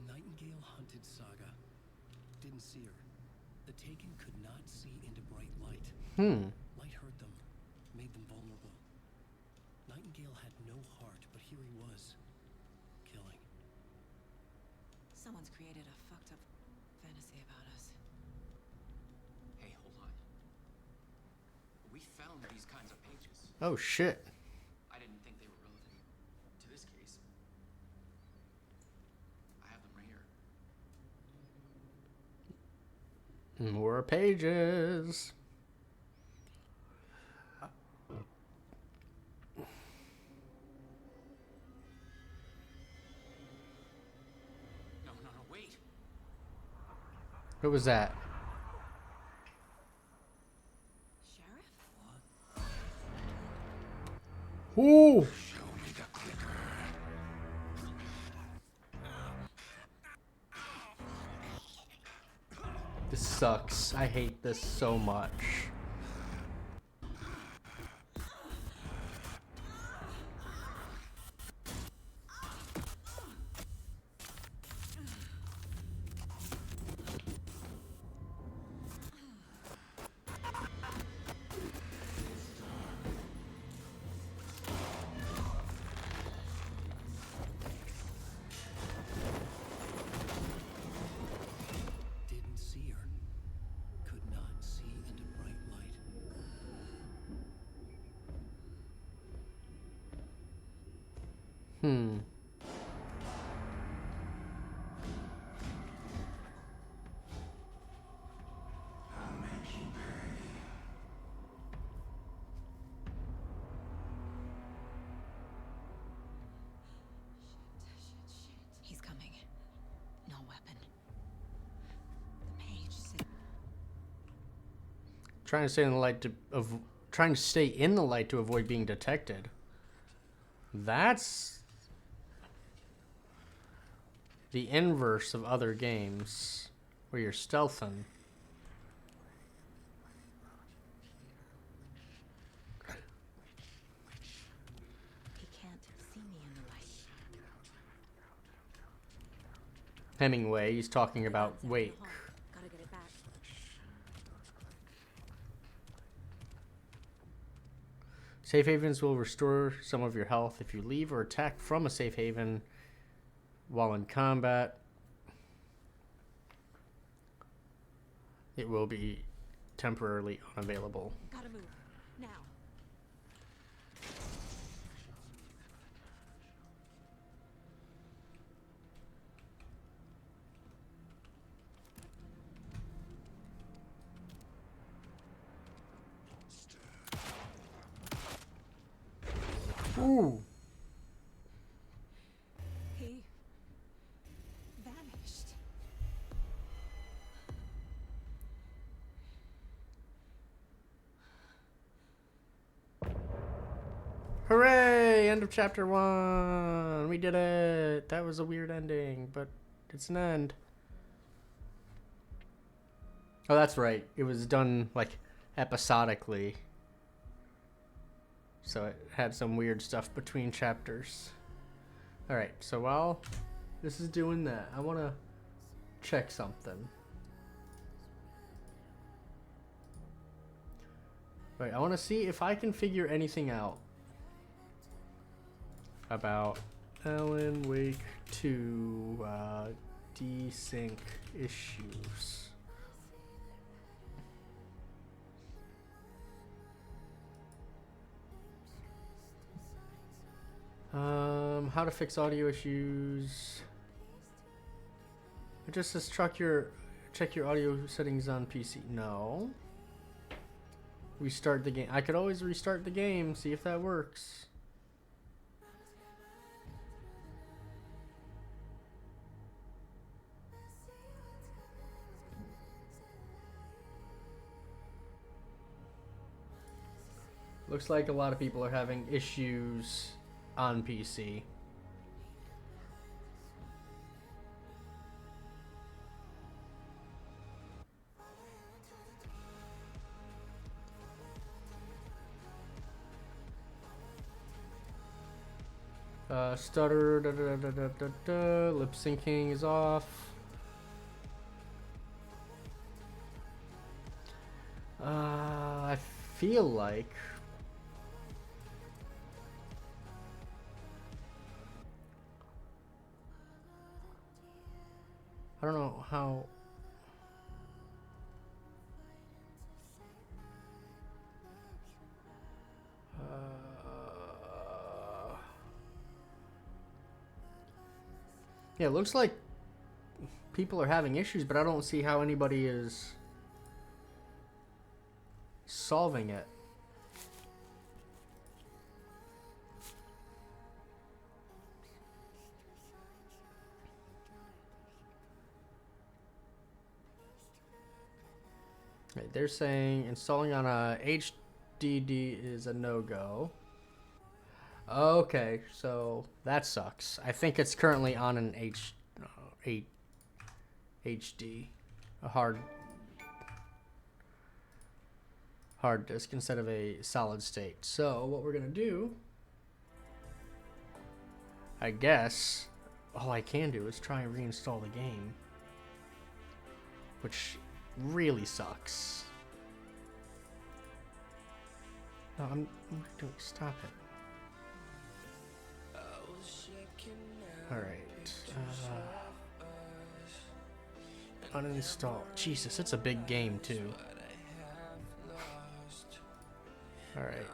Nightingale hunted Saga. Didn't see her. The Taken could not see into bright light. Light hurt them, made them vulnerable. Nightingale had no heart, but here he was, killing. Someone's created a fucked up fantasy about us. Hey, hold on. We found these kinds of pages. Oh, shit. I didn't think they were relevant to this case. I have them right here. More pages. No, wait. What was that? Sheriff? Ooh! Show me the clicker. This sucks. I hate this so much. Didn't see her. Could not see into bright light. He's coming. No weapon. The page said Trying to stay in the light trying to stay in the light to avoid being detected. That's the inverse of other games where you're stealthing. he can't see me in the light. Hemingway, he's talking about It's in the Wake. hall. Gotta get it back. Safe havens will restore some of your health if you leave or attack from a safe haven while in combat. It will be temporarily unavailable. Gotta move. Now. Ooh. He vanished. Hooray! End of chapter 1. We did it. That was a weird ending, but it's an end. Oh, that's right. It was done like episodically. So it had some weird stuff between chapters. Alright, so while this is doing that, I want to check something. Right, I want to see if I can figure anything out about Alan Wake 2 desync issues. How to fix audio issues. It just says check your audio settings on PC. No. Restart the game. I could always restart the game, see if that works. Looks like a lot of people are having issues on PC. Stutter, lip syncing is off. I feel like I don't know how. Yeah, it looks like people are having issues, but I don't see how anybody is solving it. Right, they're saying installing on a HDD is a no-go. Okay, so that sucks. I think it's currently on an HD, a hard disk instead of a solid state. So what we're gonna do, I guess, all I can do is try and reinstall the game, which really sucks. No, I'm doing. Stop it. All right. Uninstall. Jesus, it's a big game too. All right.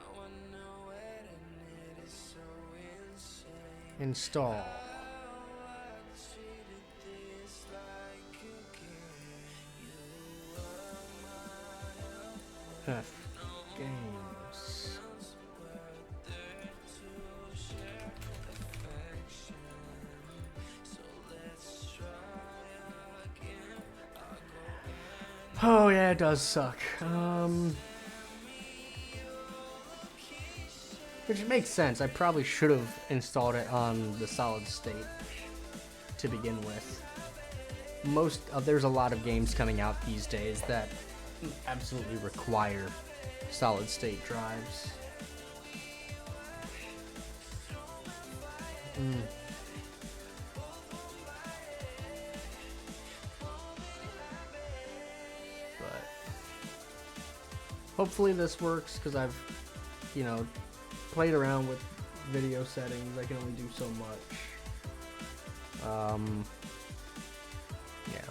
Install. F games. Oh yeah, it does suck. Which makes sense. I probably should have installed it on the solid state to begin with. There's a lot of games coming out these days that absolutely require solid state drives. But hopefully this works, because I've, played around with video settings. I can only do so much. Yeah.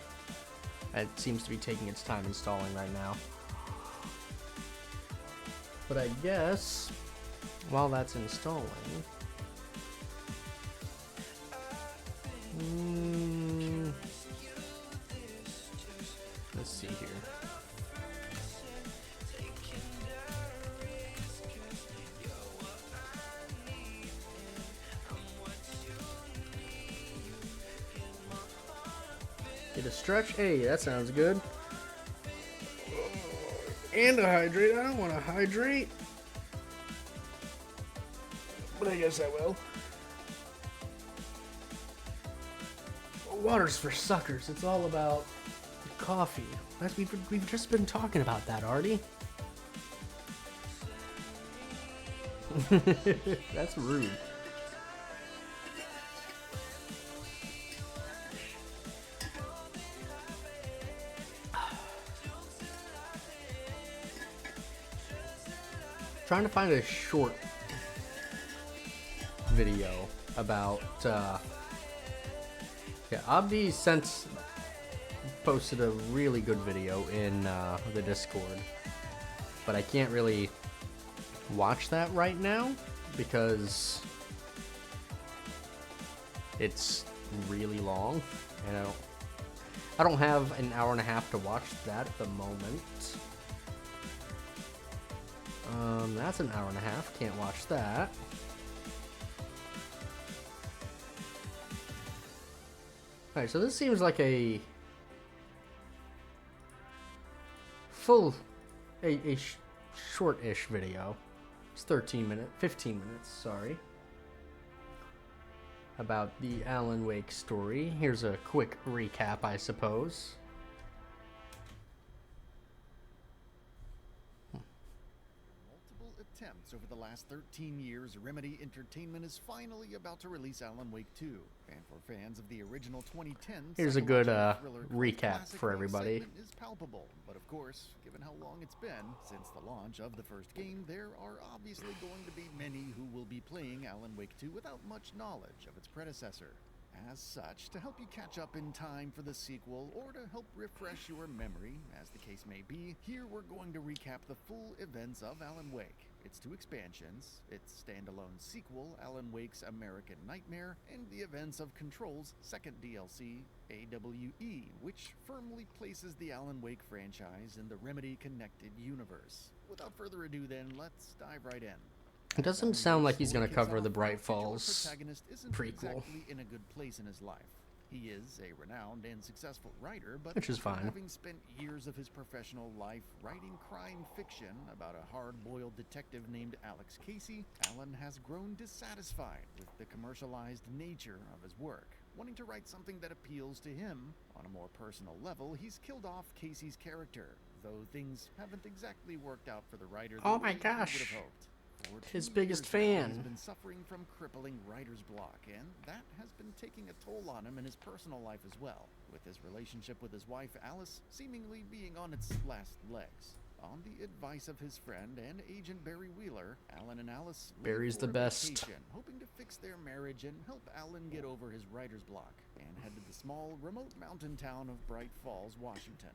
It seems to be taking its time installing right now. But I guess while that's installing, let's see here. Get a stretch. Hey, that sounds good. And a hydrate. I don't want to hydrate, but I guess I will. Water's for suckers. It's all about coffee. We've just been talking about that, Artie. That's rude. Trying to find a short video about, yeah, Abdi posted a really good video in the Discord, but I can't really watch that right now because it's really long, and I don't have an hour and a half to watch that at the moment. That's an hour and a half. Can't watch that. Alright, so this seems like a short-ish video. It's 15 minutes, sorry. About the Alan Wake story. Here's a quick recap, I suppose. Attempts over the last 13 years, Remedy Entertainment is finally about to release Alan Wake 2. And for fans of the original 2010, here's a good recap for everybody. Is palpable, but of course, given how long it's been since the launch of the first game, there are obviously going to be many who will be playing Alan Wake 2 without much knowledge of its predecessor. As such, to help you catch up in time for the sequel, or to help refresh your memory, as the case may be, here we're going to recap the full events of Alan Wake, its 2 expansions, its standalone sequel, Alan Wake's American Nightmare, and the events of Control's second DLC, AWE, which firmly places the Alan Wake franchise in the Remedy-connected universe. Without further ado then, let's dive right in. It doesn't sound like he's going to cover the Bright Falls prequel. Exactly in a good place in his life. He is a renowned and successful writer, but which is fine. Having spent years of his professional life writing crime fiction about a hard-boiled detective named Alex Casey, Alan has grown dissatisfied with the commercialized nature of his work. Wanting to write something that appeals to him, on a more personal level, he's killed off Casey's character, though things haven't exactly worked out for the writer the way he would have hoped. His biggest fan. He's been suffering from crippling writer's block, and that has been taking a toll on him in his personal life as well, with his relationship with his wife Alice seemingly being on its last legs. On the advice of his friend and agent Barry Wheeler, Alan and Alice Barry's the best. Hoping to fix their marriage and help Alan get over his writer's block, and head to the small, remote mountain town of Bright Falls, Washington.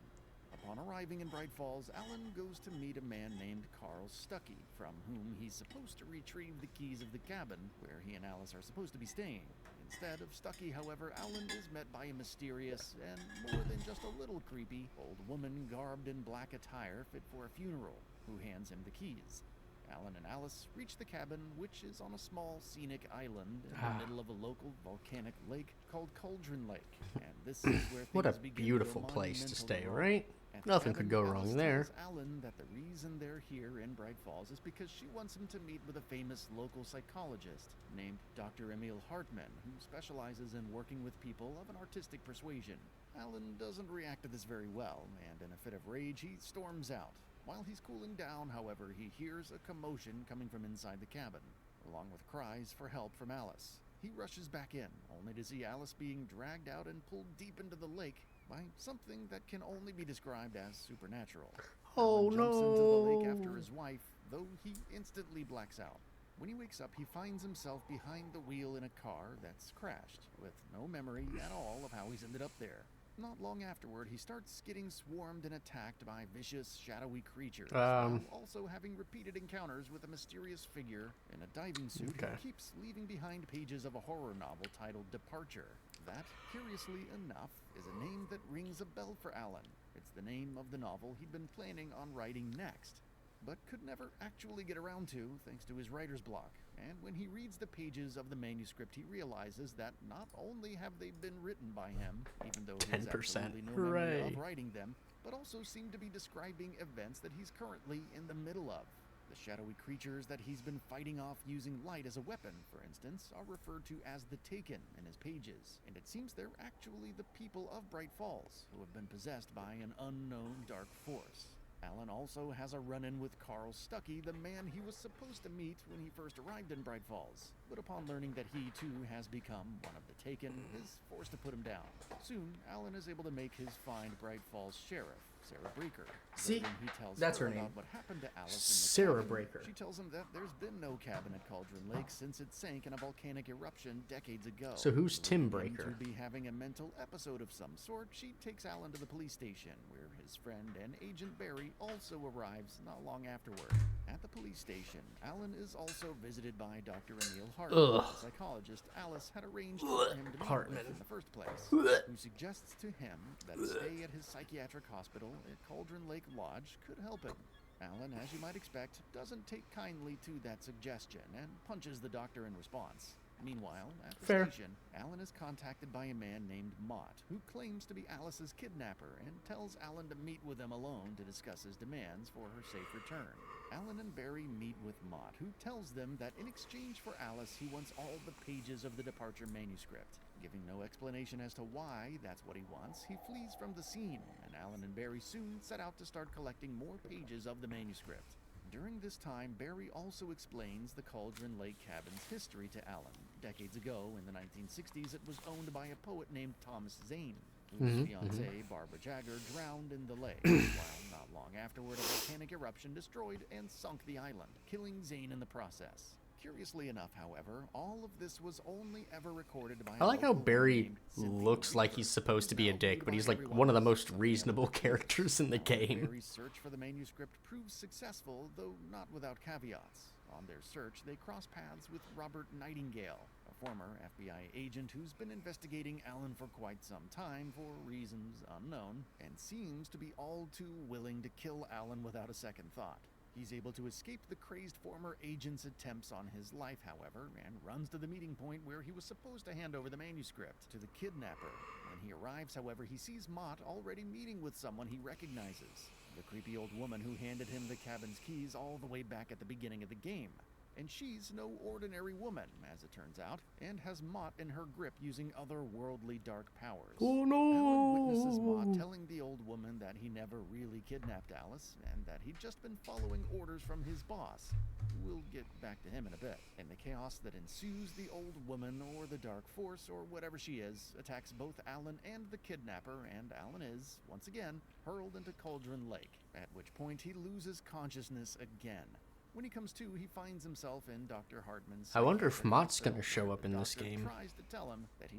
Upon arriving in Bright Falls, Alan goes to meet a man named Carl Stuckey, from whom he's supposed to retrieve the keys of the cabin where he and Alice are supposed to be staying. Instead of Stuckey, however, Alan is met by a mysterious and more than just a little creepy old woman garbed in black attire fit for a funeral, who hands him the keys. Alan and Alice reach the cabin, which is on a small scenic island in the middle of a local volcanic lake called Cauldron Lake. And this is where what a beautiful place to stay, right? Nothing could go wrong there. Alan that the reason they're here in Bright Falls is because she wants him to meet with a famous local psychologist named Dr. Emil Hartman, who specializes in working with people of an artistic persuasion. Alan doesn't react to this very well, and in a fit of rage, he storms out. While he's cooling down, however, he hears a commotion coming from inside the cabin, along with cries for help from Alice. He rushes back in, only to see Alice being dragged out and pulled deep into the lake by something that can only be described as supernatural. Oh, Alan jumps into the lake after his wife, though he instantly blacks out. When he wakes up, he finds himself behind the wheel in a car that's crashed, with no memory at all of how he's ended up there. Not long afterward, he starts getting swarmed and attacked by vicious, shadowy creatures, while also having repeated encounters with a mysterious figure in a diving suit who keeps leaving behind pages of a horror novel titled Departure. That, curiously enough, is a name that rings a bell for Alan. It's the name of the novel he'd been planning on writing next, but could never actually get around to thanks to his writer's block. And when he reads the pages of the manuscript, he realizes that not only have they been written by him, even though he has absolutely no memory of writing them, but also seem to be describing events that he's currently in the middle of. The shadowy creatures that he's been fighting off using light as a weapon, for instance, are referred to as the Taken in his pages, and it seems they're actually the people of Bright Falls, who have been possessed by an unknown dark force. Alan also has a run-in with Carl Stuckey, the man he was supposed to meet when he first arrived in Bright Falls. But upon learning that he, too, has become one of the Taken, is forced to put him down. Soon, Alan is able to make his find Bright Falls sheriff, Sarah Breaker. See, When he tells that's her about name. what happened to Alice in the Sarah cabin, Breaker. She tells him that there's been no cabin at Cauldron Lake since it sank in a volcanic eruption decades ago. So who's Tim Believing him Breaker? To be having a mental episode of some sort, she takes Alan to the police station, where his friend and Agent Barry also arrives not long afterward. At the police station, Alan is also visited by Dr. Emil Hartman, the psychologist Alice had arranged for him to meet with in the first place, who suggests to him that a stay at his psychiatric hospital at Cauldron Lake Lodge could help him. Alan, as you might expect, doesn't take kindly to that suggestion and punches the doctor in response. Meanwhile, at the station, Alan is contacted by a man named Mott, who claims to be Alice's kidnapper and tells Alan to meet with him alone to discuss his demands for her safe return. Alan and Barry meet with Mott, who tells them that in exchange for Alice, he wants all the pages of the departure manuscript. Giving no explanation as to why that's what he wants, he flees from the scene, and Alan and Barry soon set out to start collecting more pages of the manuscript. During this time, Barry also explains the Cauldron Lake cabin's history to Alan. Decades ago, in the 1960s, it was owned by a poet named Thomas Zane, whose fiancée, Barbara Jagger, drowned in the lake, while not long afterward, a volcanic eruption destroyed and sunk the island, killing Zane in the process. Curiously enough, however, all of this was only ever recorded by I like how Barry looks like he's supposed to be a dick, but he's like one of the most reasonable characters in the game. Barry's search for the manuscript proves successful, though not without caveats. On their search, they cross paths with Robert Nightingale, a former FBI agent who's been investigating Alan for quite some time for reasons unknown, and seems to be all too willing to kill Alan without a second thought. He's able to escape the crazed former agent's attempts on his life, however, and runs to the meeting point where he was supposed to hand over the manuscript to the kidnapper. When he arrives, however, he sees Mott already meeting with someone he recognizes, the creepy old woman who handed him the cabin's keys all the way back at the beginning of the game. And she's no ordinary woman, as it turns out, and has Mott in her grip using otherworldly dark powers. Oh no! Alan witnesses Mott telling the old woman that he never really kidnapped Alice, and that he'd just been following orders from his boss. We'll get back to him in a bit. In the chaos that ensues, the old woman, or the dark force, or whatever she is, attacks both Alan and the kidnapper, and Alan is, once again, hurled into Cauldron Lake, at which point he loses consciousness again. When he comes to, he finds himself in Dr. Hartman's... I wonder if Mott's gonna show up in this game,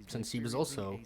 since he was also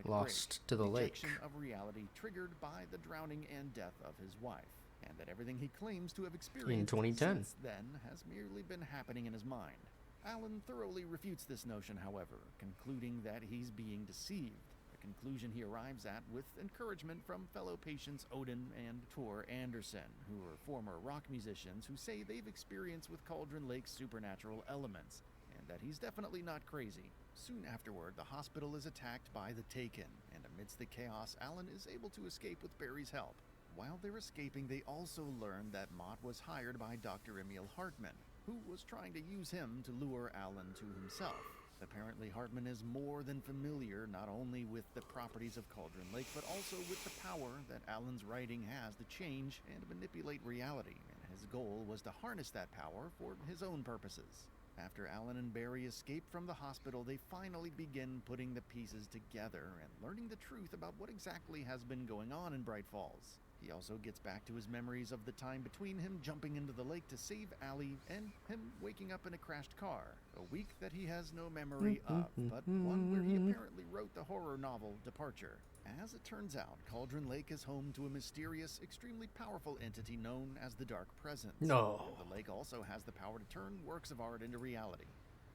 lost to the lake. Of reality triggered by the drowning and death of his wife, and that everything he claims to have experienced in 2010 since then has merely been happening in his mind. Alan thoroughly refutes this notion, however, concluding that he's being deceived. Conclusion he arrives at with encouragement from fellow patients Odin and Tor Anderson, who are former rock musicians who say they've experienced with Cauldron Lake's supernatural elements, and that he's definitely not crazy. Soon afterward, the hospital is attacked by the Taken, and amidst the chaos, Alan is able to escape with Barry's help. While they're escaping, they also learn that Mott was hired by Dr. Emil Hartman, who was trying to use him to lure Alan to himself. Apparently, Hartman is more than familiar not only with the properties of Cauldron Lake, but also with the power that Alan's writing has to change and manipulate reality, and his goal was to harness that power for his own purposes. After Alan and Barry escape from the hospital, they finally begin putting the pieces together and learning the truth about what exactly has been going on in Bright Falls. He also gets back to his memories of the time between him jumping into the lake to save Allie and him waking up in a crashed car. A week that he has no memory of, but one where he apparently wrote the horror novel Departure. As it turns out, Cauldron Lake is home to a mysterious, extremely powerful entity known as the Dark Presence. No. The lake also has the power to turn works of art into reality.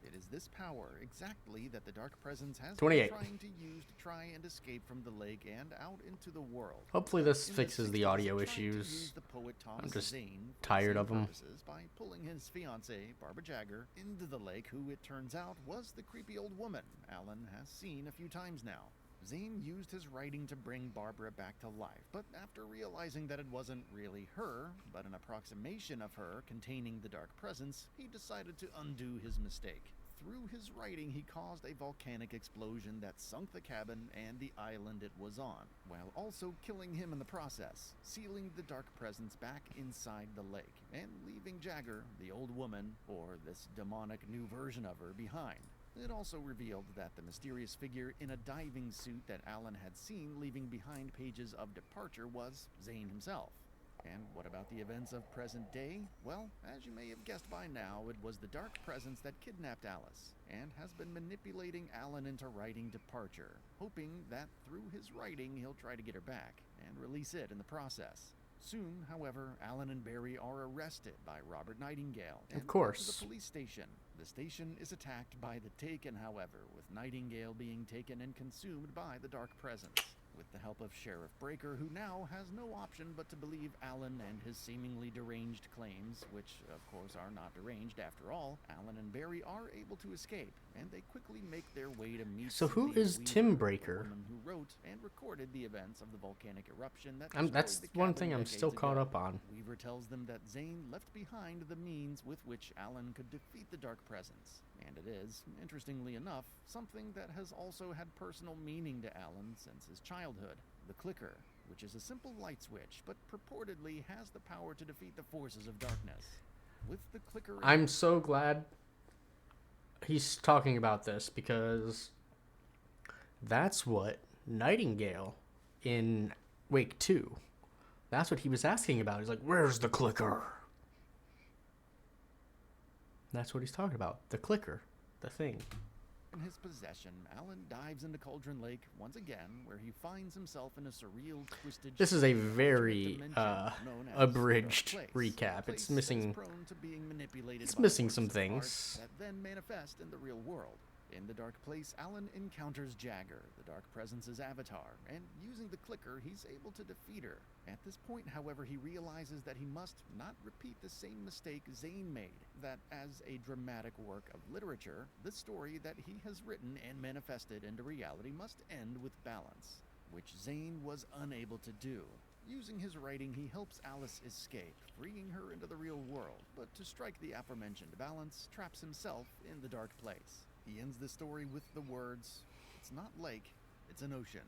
It is this power exactly that the Dark Presence has been trying to use to try and escape from the lake and out into the world. Hopefully this fixes the audio issues. I'm just tired of them. By pulling his fiancée, Barbara Jagger, into the lake, who it turns out was the creepy old woman Alan has seen a few times now. Zane used his writing to bring Barbara back to life, but after realizing that it wasn't really her, but an approximation of her containing the Dark Presence, he decided to undo his mistake. Through his writing, he caused a volcanic explosion that sunk the cabin and the island it was on, while also killing him in the process, sealing the Dark Presence back inside the lake, and leaving Jagger, the old woman, or this demonic new version of her, behind. It also revealed that the mysterious figure in a diving suit that Alan had seen leaving behind pages of departure was Zane himself. And what about the events of present day? Well, as you may have guessed by now, it was the Dark Presence that kidnapped Alice, and has been manipulating Alan into writing departure, hoping that through his writing he'll try to get her back, and release it in the process. Soon, however, Alan and Barry are arrested by Robert Nightingale and Of course. brought to the police station. The station is attacked by the Taken, however, with Nightingale being taken and consumed by the Dark Presence. With the help of Sheriff Breaker, who now has no option but to believe Alan and his seemingly deranged claims, which of course are not deranged after all, Alan and Barry are able to escape, and they quickly make their way to meet So who Cynthia is Weaver, Tim the Breaker? woman who wrote and recorded the events of the volcanic eruption that That's destroyed the one cabin thing I'm decades still caught ago. up on. Weaver tells them that Zane left behind the means with which Alan could defeat the Dark Presence. And it is, interestingly enough, something that has also had personal meaning to Alan since his childhood. The clicker, which is a simple light switch, but purportedly has the power to defeat the forces of darkness. With the clicker... I'm so glad he's talking about this, because that's what Nightingale in Wake 2, that's what he was asking about. He's like, where's the clicker? That's what he's talking about. The clicker. The thing. In his possession, Alan dives into Cauldron Lake once again, where he finds himself in a surreal, twisted... This is a very abridged recap. It's missing some things. That then manifest in the real world. In the Dark Place, Alan encounters Jagger, the Dark Presence's avatar, and using the clicker, he's able to defeat her. At this point, however, he realizes that he must not repeat the same mistake Zane made, that as a dramatic work of literature, the story that he has written and manifested into reality must end with balance, which Zane was unable to do. Using his writing, he helps Alice escape, freeing her into the real world, but to strike the aforementioned balance, traps himself in the Dark Place. He ends the story with the words, "It's not lake, it's an ocean."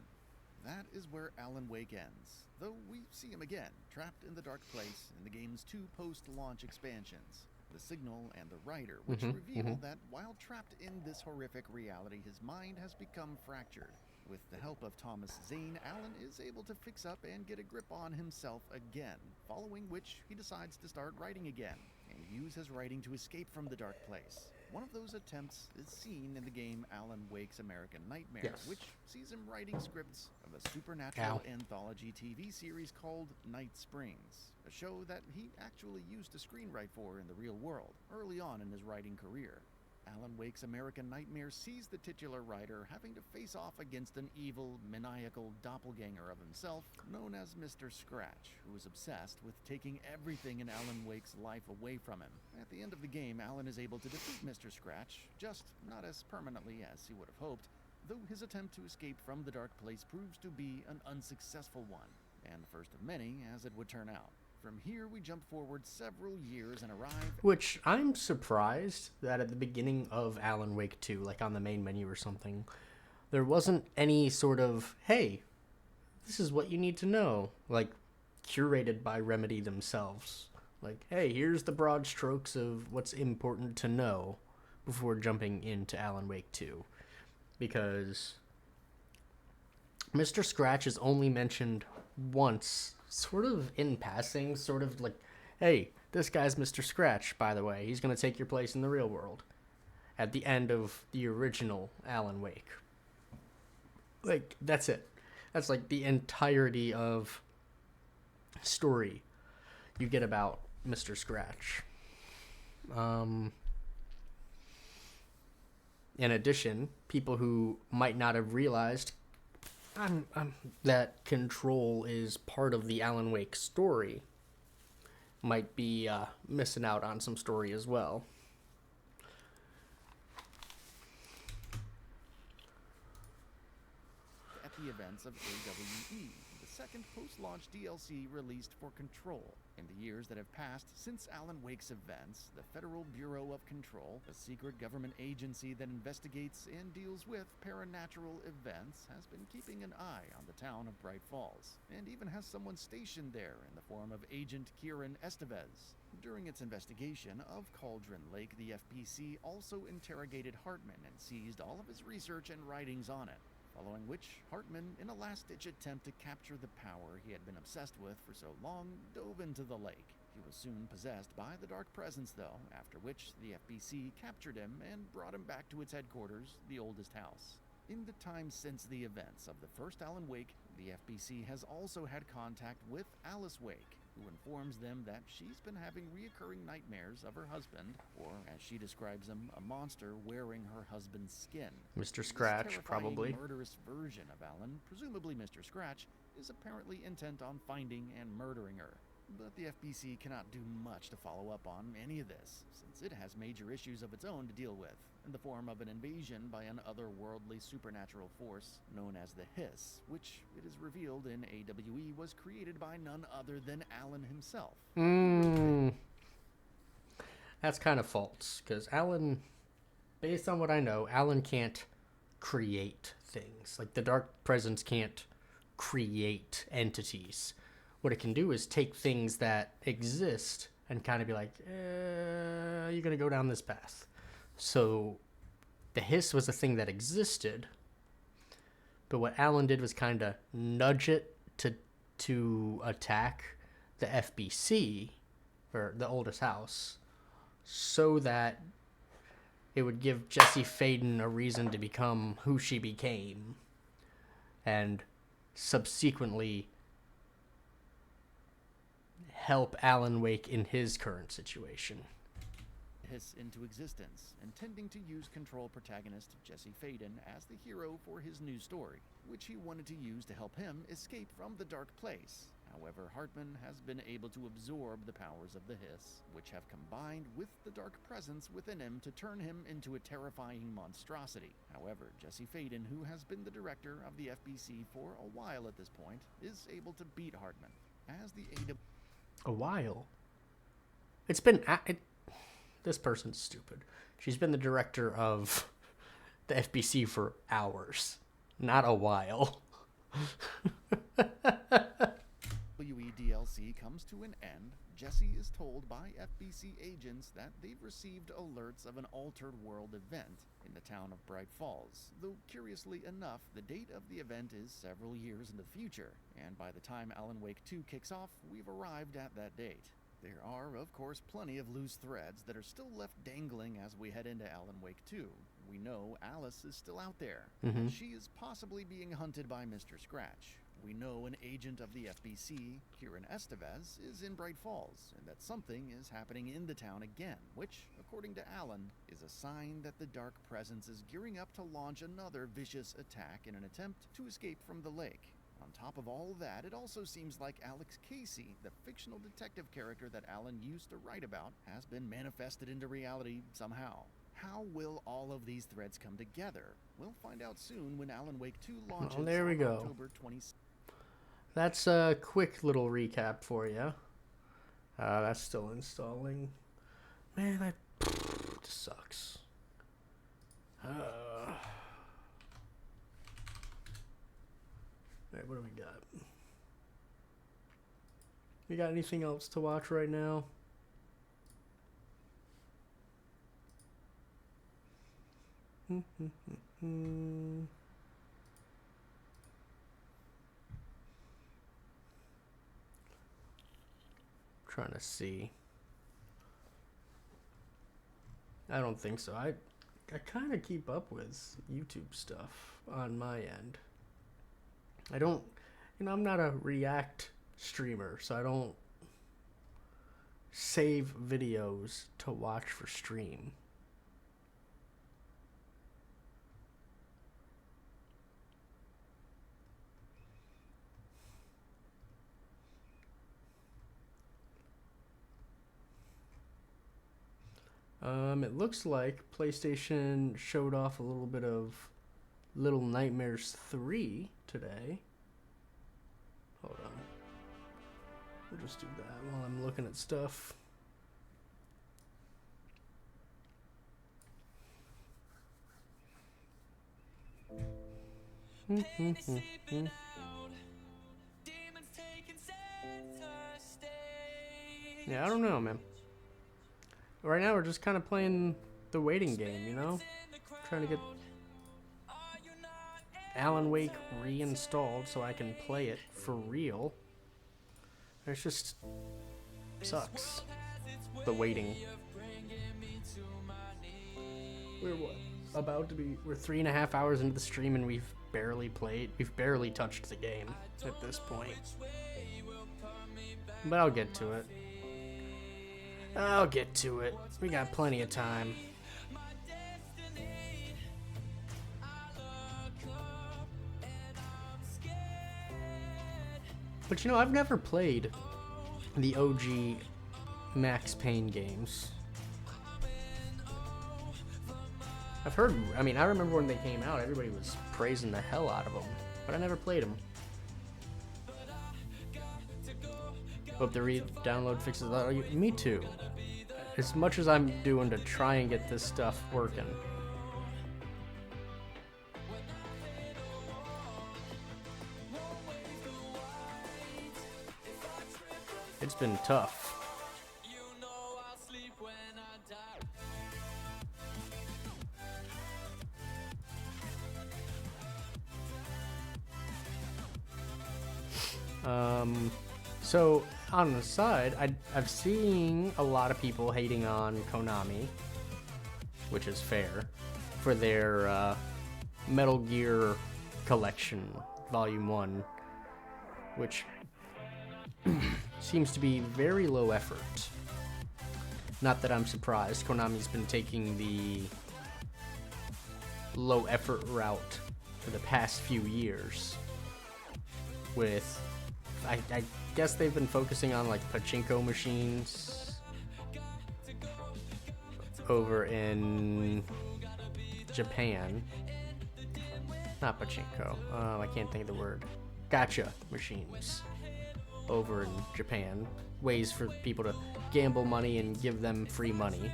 That is where Alan Wake ends, though we see him again, trapped in the Dark Place in the game's 2 post-launch expansions, The Signal and The Rider, which reveal that while trapped in this horrific reality, his mind has become fractured. With the help of Thomas Zane, Alan is able to fix up and get a grip on himself again, following which he decides to start writing again, and use his writing to escape from the Dark Place. One of those attempts is seen in the game Alan Wake's American Nightmare, which sees him writing scripts of a supernatural anthology TV series called Night Springs, a show that he actually used to screenwrite for in the real world, early on in his writing career. Alan Wake's American Nightmare sees the titular writer having to face off against an evil, maniacal doppelganger of himself known as Mr. Scratch, who is obsessed with taking everything in Alan Wake's life away from him. At the end of the game, Alan is able to defeat Mr. Scratch, just not as permanently as he would have hoped, though his attempt to escape from the Dark Place proves to be an unsuccessful one, and the first of many, as it would turn out. From here, we jump forward several years and arrive... Which, I'm surprised that at the beginning of Alan Wake 2, like on the main menu or something, there wasn't any sort of, hey, this is what you need to know, like, curated by Remedy themselves. Like, hey, here's the broad strokes of what's important to know before jumping into Alan Wake 2. Because Mr. Scratch is only mentioned once, sort of in passing, sort of like, hey, this guy's Mr. Scratch, by the way. He's going to take your place in the real world. At the end of the original Alan Wake. Like, that's it. That's like the entirety of story you get about Mr. Scratch. In addition, people who might not have realized that Control is part of the Alan Wake story might be missing out on some story as well. At the events of AWE, the second post-launch DLC released for Control. In the years that have passed since Alan Wake's events, the Federal Bureau of Control, a secret government agency that investigates and deals with paranatural events, has been keeping an eye on the town of Bright Falls, and even has someone stationed there in the form of Agent Kieran Estevez. During its investigation of Cauldron Lake, the FBC also interrogated Hartman and seized all of his research and writings on it. Following which, Hartman, in a last-ditch attempt to capture the power he had been obsessed with for so long, dove into the lake. He was soon possessed by the Dark Presence, though, after which the FBC captured him and brought him back to its headquarters, the oldest house. In the time since the events of the first Alan Wake, the FBC has also had contact with Alice Wake, who informs them that she's been having reoccurring nightmares of her husband, or as she describes him, a monster wearing her husband's skin. Mr. Scratch, This probably. terrifying, murderous version of Alan, presumably Mr. Scratch, is apparently intent on finding and murdering her. But the FBC cannot do much to follow up on any of this, since it has major issues of its own to deal with, in the form of an invasion by an otherworldly supernatural force known as the Hiss, which it is revealed in AWE was created by none other than Alan himself. That's kind of false, because Alan, based on what I know, Alan can't create things. Like, the Dark Presence can't create entities. What it can do is take things that exist and kind of be like, you're going to go down this path. So the Hiss was a thing that existed, but what Alan did was kind of nudge it to attack the FBC, or the oldest house, so that it would give Jessie Faden a reason to become who she became, and subsequently help Alan Wake in his current situation. Hiss into existence, intending to use Control protagonist Jessie Faden as the hero for his new story, which he wanted to use to help him escape from the Dark Place. However, Hartman has been able to absorb the powers of the Hiss, which have combined with the Dark Presence within him to turn him into a terrifying monstrosity. However, Jessie Faden, who has been the director of the FBC for a while at this point, is able to beat Hartman. As the A while? It's been... This person's stupid. She's been the director of the FBC for hours, not a while. WE DLC comes to an end, Jessie is told by FBC agents that they've received alerts of an altered world event in the town of Bright Falls, though curiously enough, the date of the event is several years in the future, and by the time Alan Wake 2 kicks off, we've arrived at that date. There are, of course, plenty of loose threads that are still left dangling as we head into Alan Wake 2. We know Alice is still out there, and she is possibly being hunted by Mr. Scratch. We know an agent of the FBC, Kieran Estevez, is in Bright Falls, and that something is happening in the town again, which, according to Alan, is a sign that the Dark Presence is gearing up to launch another vicious attack in an attempt to escape from the lake. On top of all that, it also seems like Alex Casey, the fictional detective character that Alan used to write about, has been manifested into reality somehow. How will all of these threads come together? We'll find out soon when Alan Wake 2 launches there we on go. October 26th. That's a quick little recap for you. That's still installing. Man, that sucks. Alright, what do we got? We got anything else to watch right now? Trying to see. I don't think so. I kind of keep up with YouTube stuff on my end. I don't, I'm not a React streamer, so I don't save videos to watch for stream. It looks like PlayStation showed off a little bit of Little Nightmares 3 today. Hold on. We'll just do that while I'm looking at stuff. Yeah, I don't know, man. Right now we're just kind of playing the waiting game, you know? Trying to get Alan Wake reinstalled so I can play it for real. It's just sucks. The waiting. We're 3.5 hours into the stream and we've barely touched the game at this point. But I'll get to it. We got plenty of time. But you know, I've never played the OG Max Payne games. I remember when they came out, everybody was praising the hell out of them, but I never played them. Hope the re-download fixes that. Me too. As much as I'm doing to try and get this stuff working. It's been tough. So on the side, I've seen a lot of people hating on Konami, which is fair, for their Metal Gear Collection Volume 1, which seems to be very low effort. Not that I'm surprised. Konami's been taking the low effort route for the past few years with, I guess they've been focusing on like pachinko machines over in Japan. Not pachinko. I can't think of the word. Gacha machines over in Japan. Ways for people to gamble money and give them free money.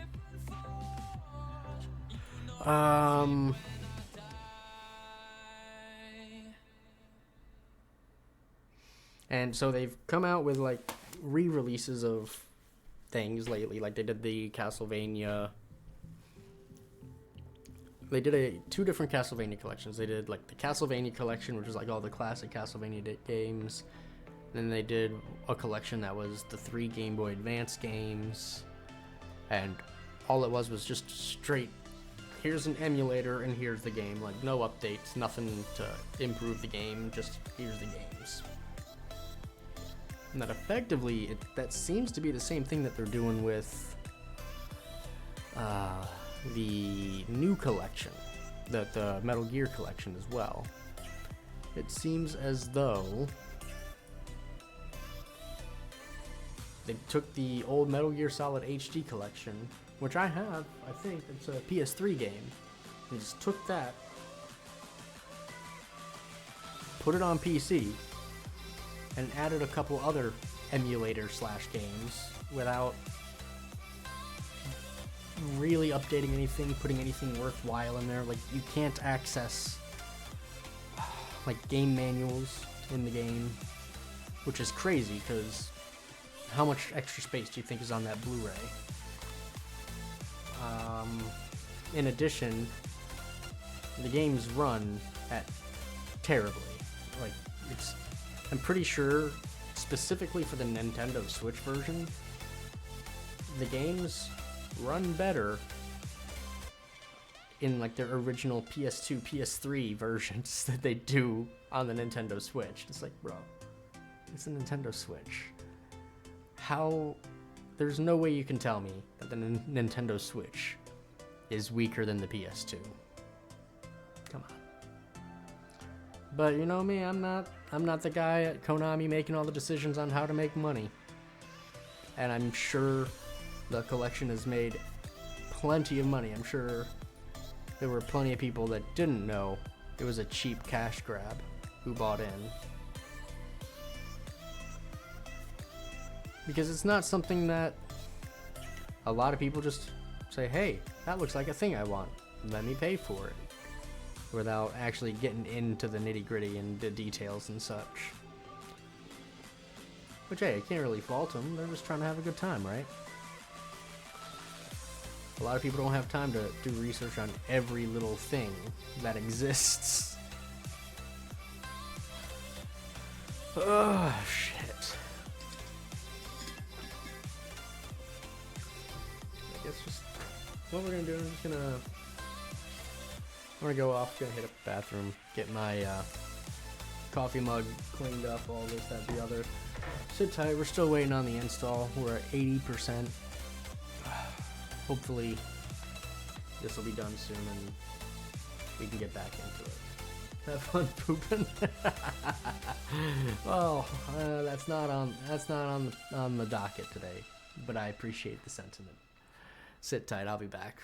And so they've come out with like re-releases of things lately. Like they did the Castlevania. They did two different Castlevania collections. They did like the Castlevania collection, which is like all the classic Castlevania games. Then they did a collection that was the 3 Game Boy Advance games. And all it was just straight, here's an emulator and here's the game. Like no updates, nothing to improve the game, just here's the games. And that effectively, that seems to be the same thing that they're doing with the new collection, the Metal Gear collection as well. It seems as though they took the old Metal Gear Solid HD collection, which I have, I think it's a PS3 game, and just took that, put it on PC, and added a couple other emulator / games without really updating anything, putting anything worthwhile in there. Like you can't access like game manuals in the game, which is crazy because how much extra space do you think is on that Blu-ray? In addition, the games run at terribly. Like I'm pretty sure, specifically for the Nintendo Switch version, the games run better in like their original PS2, PS3 versions that they do on the Nintendo Switch. It's like, bro, it's a Nintendo Switch. There's no way you can tell me that the Nintendo Switch is weaker than the PS2. Come on. But you know me, I'm not the guy at Konami making all the decisions on how to make money. And I'm sure the collection has made plenty of money. I'm sure there were plenty of people that didn't know it was a cheap cash grab who bought in. because it's not something that a lot of people just say, hey, that looks like a thing I want, let me pay for it, without actually getting into the nitty-gritty and the details and such. Which, hey, I can't really fault them, they're just trying to have a good time, right? A lot of people don't have time to do research on every little thing that exists. Oh, shit. I guess just what we're gonna do, I'm gonna go off, gonna hit up the bathroom, get my coffee mug cleaned up, all this, that, the other. Sit tight, we're still waiting on the install. We're at 80%. Hopefully this will be done soon and we can get back into it. Have fun pooping. Well, that's not on the docket today, but I appreciate the sentiment. Sit tight, I'll be back.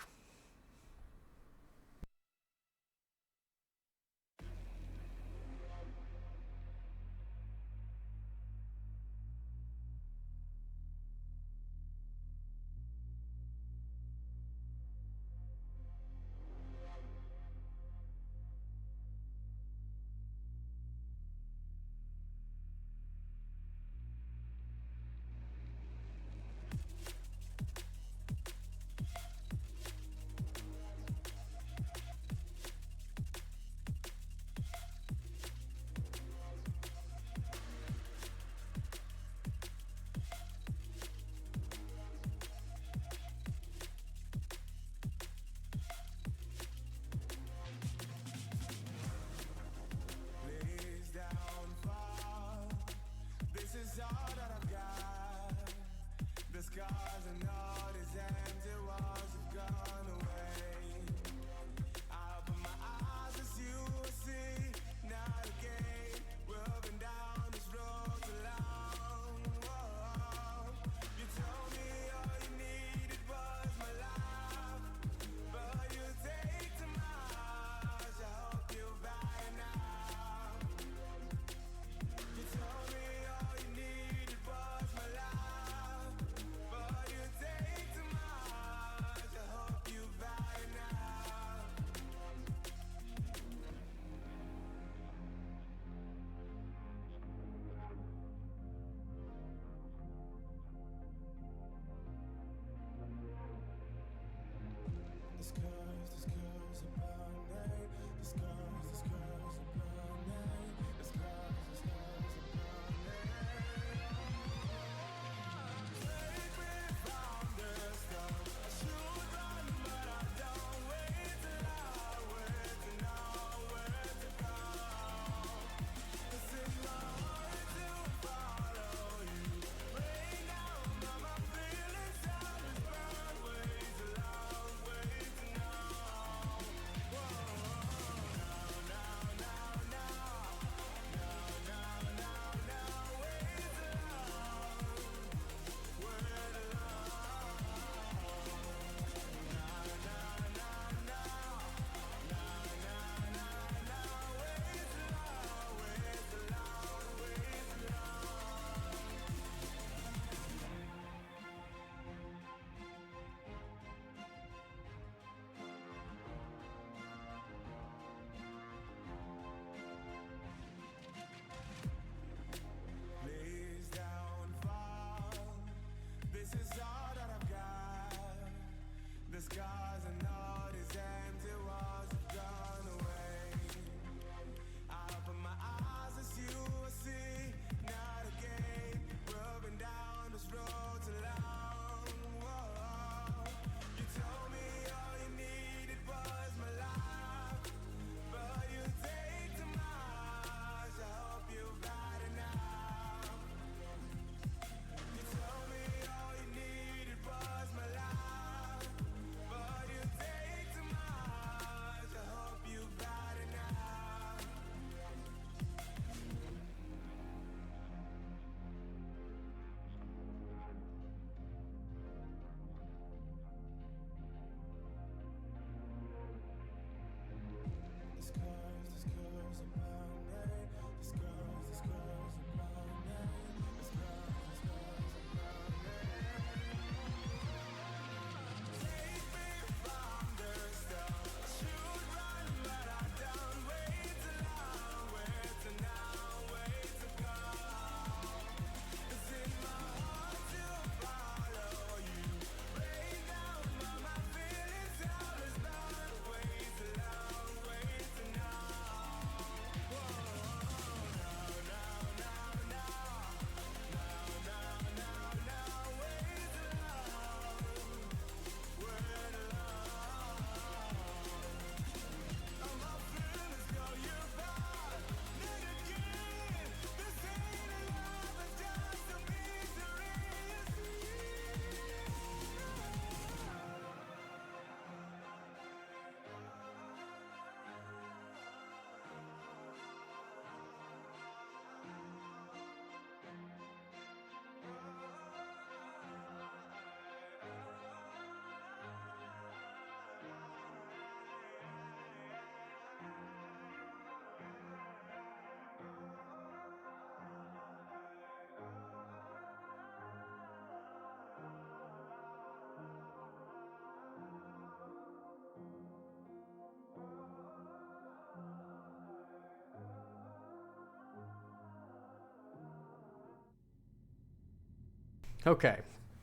Okay,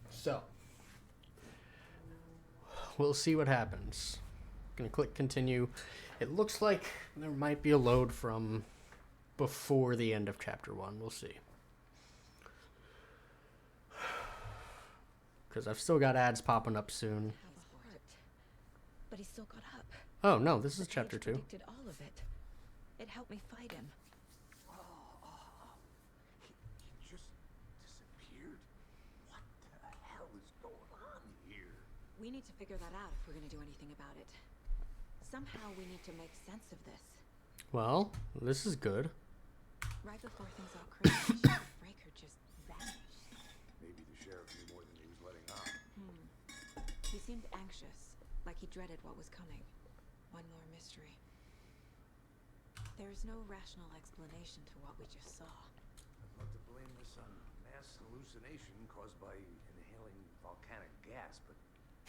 so we'll see what happens. Gonna click continue. It looks like there might be a load from before the end of chapter 1. We'll see. Because I've still got ads popping up soon. But he still got up. Oh no, this is The chapter page 2. predicted all of it. It helped me fight him. He just disappeared? What the hell is going on here? We need to figure that out if we're going to do anything about it. Somehow we need to make sense of this. Well, this is good. Right before things got crazy, Sheriff Breaker just vanished. Maybe the sheriff knew more than he was letting on. He seemed anxious, like he dreaded what was coming. One more mystery. There's no rational explanation to what we just saw. I'd love to blame this on mass hallucination caused by inhaling volcanic gas, but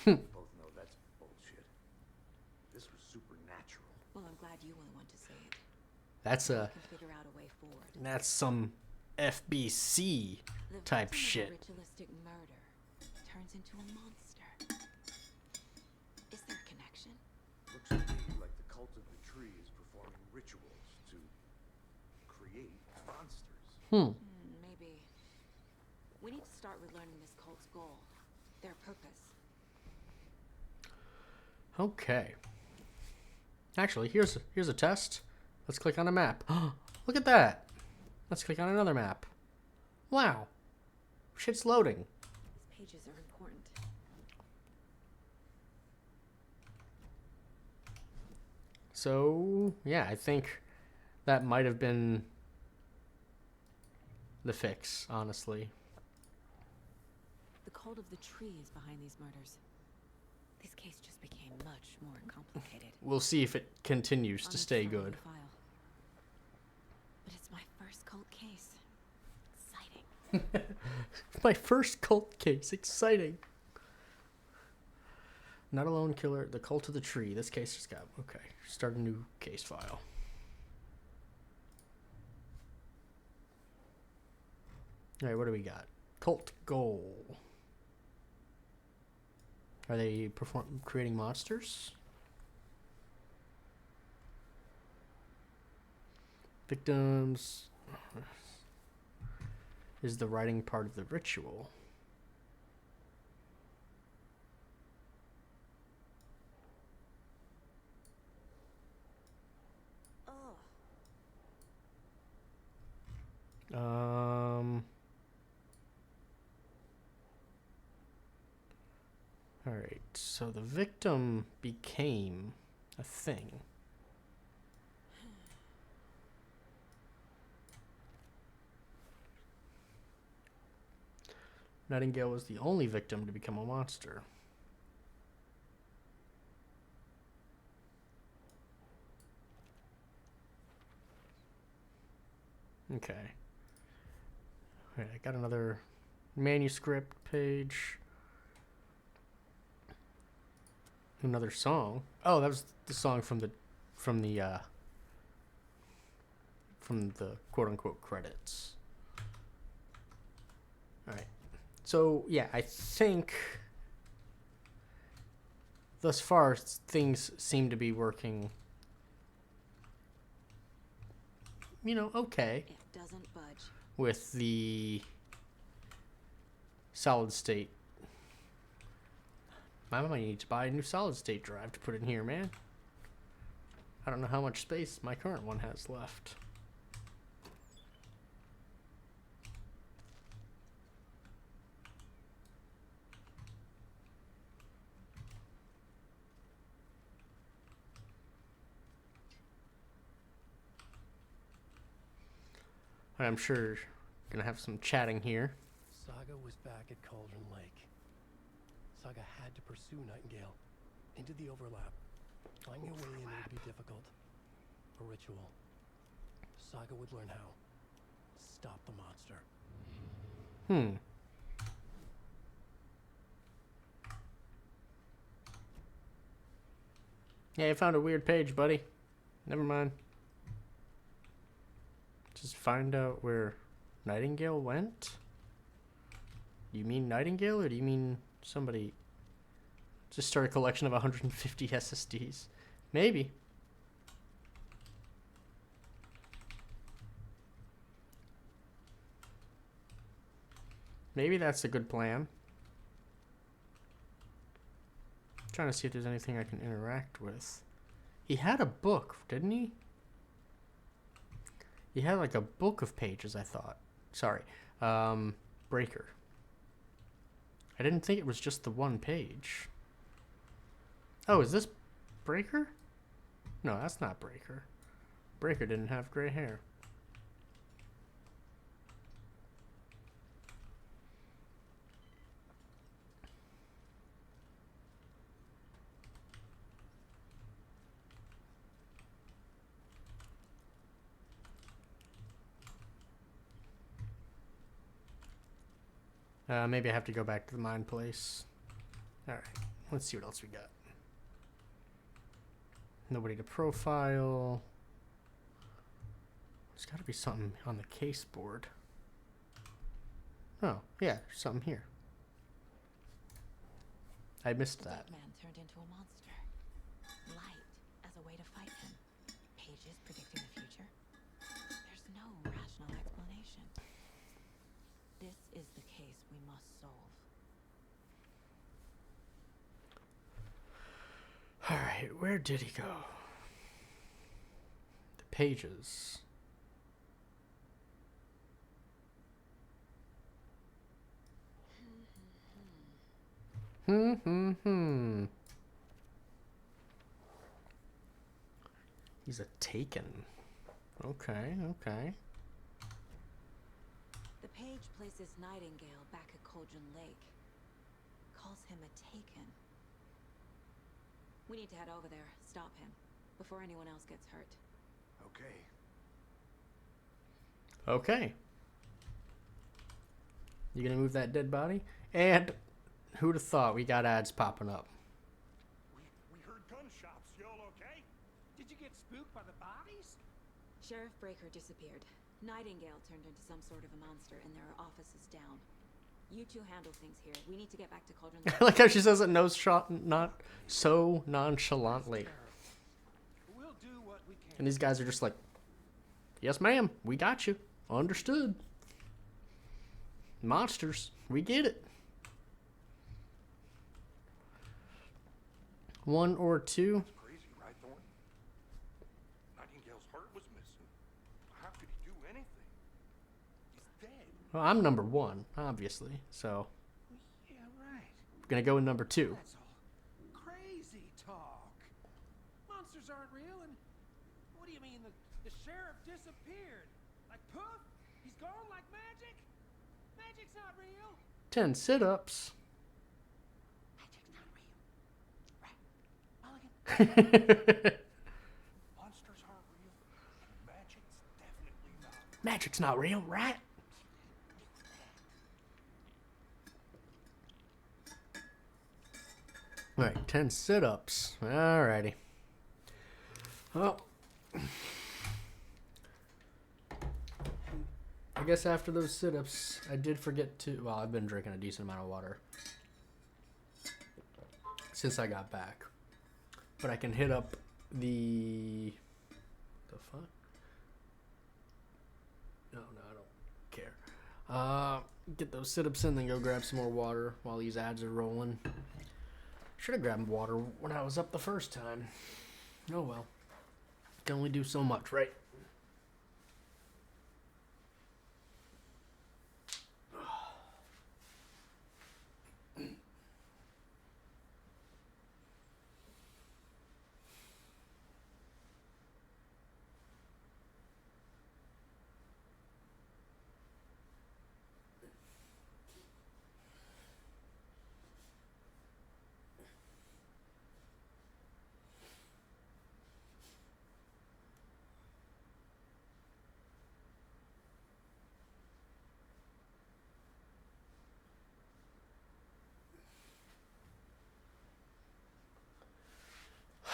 we both know that's bullshit. This was supernatural. Well, I'm glad you were the one to say it. That's We can figure out a way forward. that's some FBC The type victim of shit. a ritualistic murder turns into a monster. Is there a connection? Looks to me like the cult of the tree is performing rituals to create monsters. Maybe. We need to start with learning this cult's goal, their purpose. Okay. Actually, here's a test. Let's click on a map. Look at that. Let's click on another map. Wow. Shit's loading. These pages are important. So, yeah, I think that might have been the fix, honestly. The cult of the tree is behind these murders. This case just became much more complicated. We'll see if it continues to I'll stay need to find good. the file. But it's my first cult case. Exciting. My first cult case. Exciting. Not a lone killer. The cult of the tree. This case just got... Okay. Start a new case file. Alright, what do we got? Cult goal. Are they creating monsters? Victims. Is the writing part of the ritual? Alright, so the victim became a thing. Nightingale was the only victim to become a monster. Okay. Alright, I got another manuscript page. Another song. Oh, that was the song from the quote unquote credits. Alright. So yeah, I think thus far things seem to be working, okay. It doesn't budge. With the solid state. I might need to buy a new solid state drive to put in here, man. I don't know how much space my current one has left. I'm sure gonna have some chatting here. Saga was back at Cauldron Lake. Saga had to pursue Nightingale into the overlap. Finding a way in would be difficult. A ritual. Saga would learn how. Stop the monster. Yeah, I found a weird page, buddy. Never mind. Just find out where Nightingale went. You mean Nightingale, or do you mean somebody just start a collection of 150 SSDs? Maybe. Maybe that's a good plan. I'm trying to see if there's anything I can interact with. He had a book, didn't he? He had like a book of pages, I thought. Sorry. Breaker. I didn't think it was just the one page. Oh, is this Breaker? No, that's not Breaker. Breaker didn't have gray hair. Maybe I have to go back to the mine place. Alright, let's see what else we got. Nobody to profile. There's got to be something on the case board. Oh, yeah, there's something here. I missed that. The dead man turned into a monster. Light as a way to fight him. Pages predicting the future. There's no rational explanation. This is the case we must solve. Alright, where did he go? The pages. He's a Taken. Okay, okay. The page places Nightingale back at Cauldron Lake. Calls him a Taken. We need to head over there, stop him, before anyone else gets hurt. Okay. Okay. You gonna move that dead body? And who'd have thought we got ads popping up? We heard gunshots. Y'all okay? Did you get spooked by the bodies? Sheriff Breaker disappeared. Nightingale turned into some sort of a monster, and there are offices down. You two handle things here. We need to get back to Cauldron Lake. I like how she says it not so nonchalantly. We'll do what we can. And these guys are just like, yes, ma'am, we got you. Understood. Monsters, we get it. 1 or 2. That's crazy, right, Thornton? Nightingale's heart was missing. How could he do anything? He's dead. Well, I'm number 1, obviously. So, Yeah, right. gonna go with number 2. That's all crazy talk. Monsters aren't real, and what do you mean the sheriff disappeared? Like poof? He's gone like magic? Magic's not real. 10 sit-ups. Magic's not real. Right. Mulligan. Monsters aren't real, and magic's definitely not. Magic's not real, right? Alright, 10 sit-ups. Alrighty. Well, I guess after those sit-ups, I did forget to... Well, I've been drinking a decent amount of water since I got back. But I can hit up the... The fuck? No, I don't care. Get those sit-ups in, then go grab some more water while these ads are rolling. Should have grabbed water when I was up the first time. Oh well. Can only do so much, right?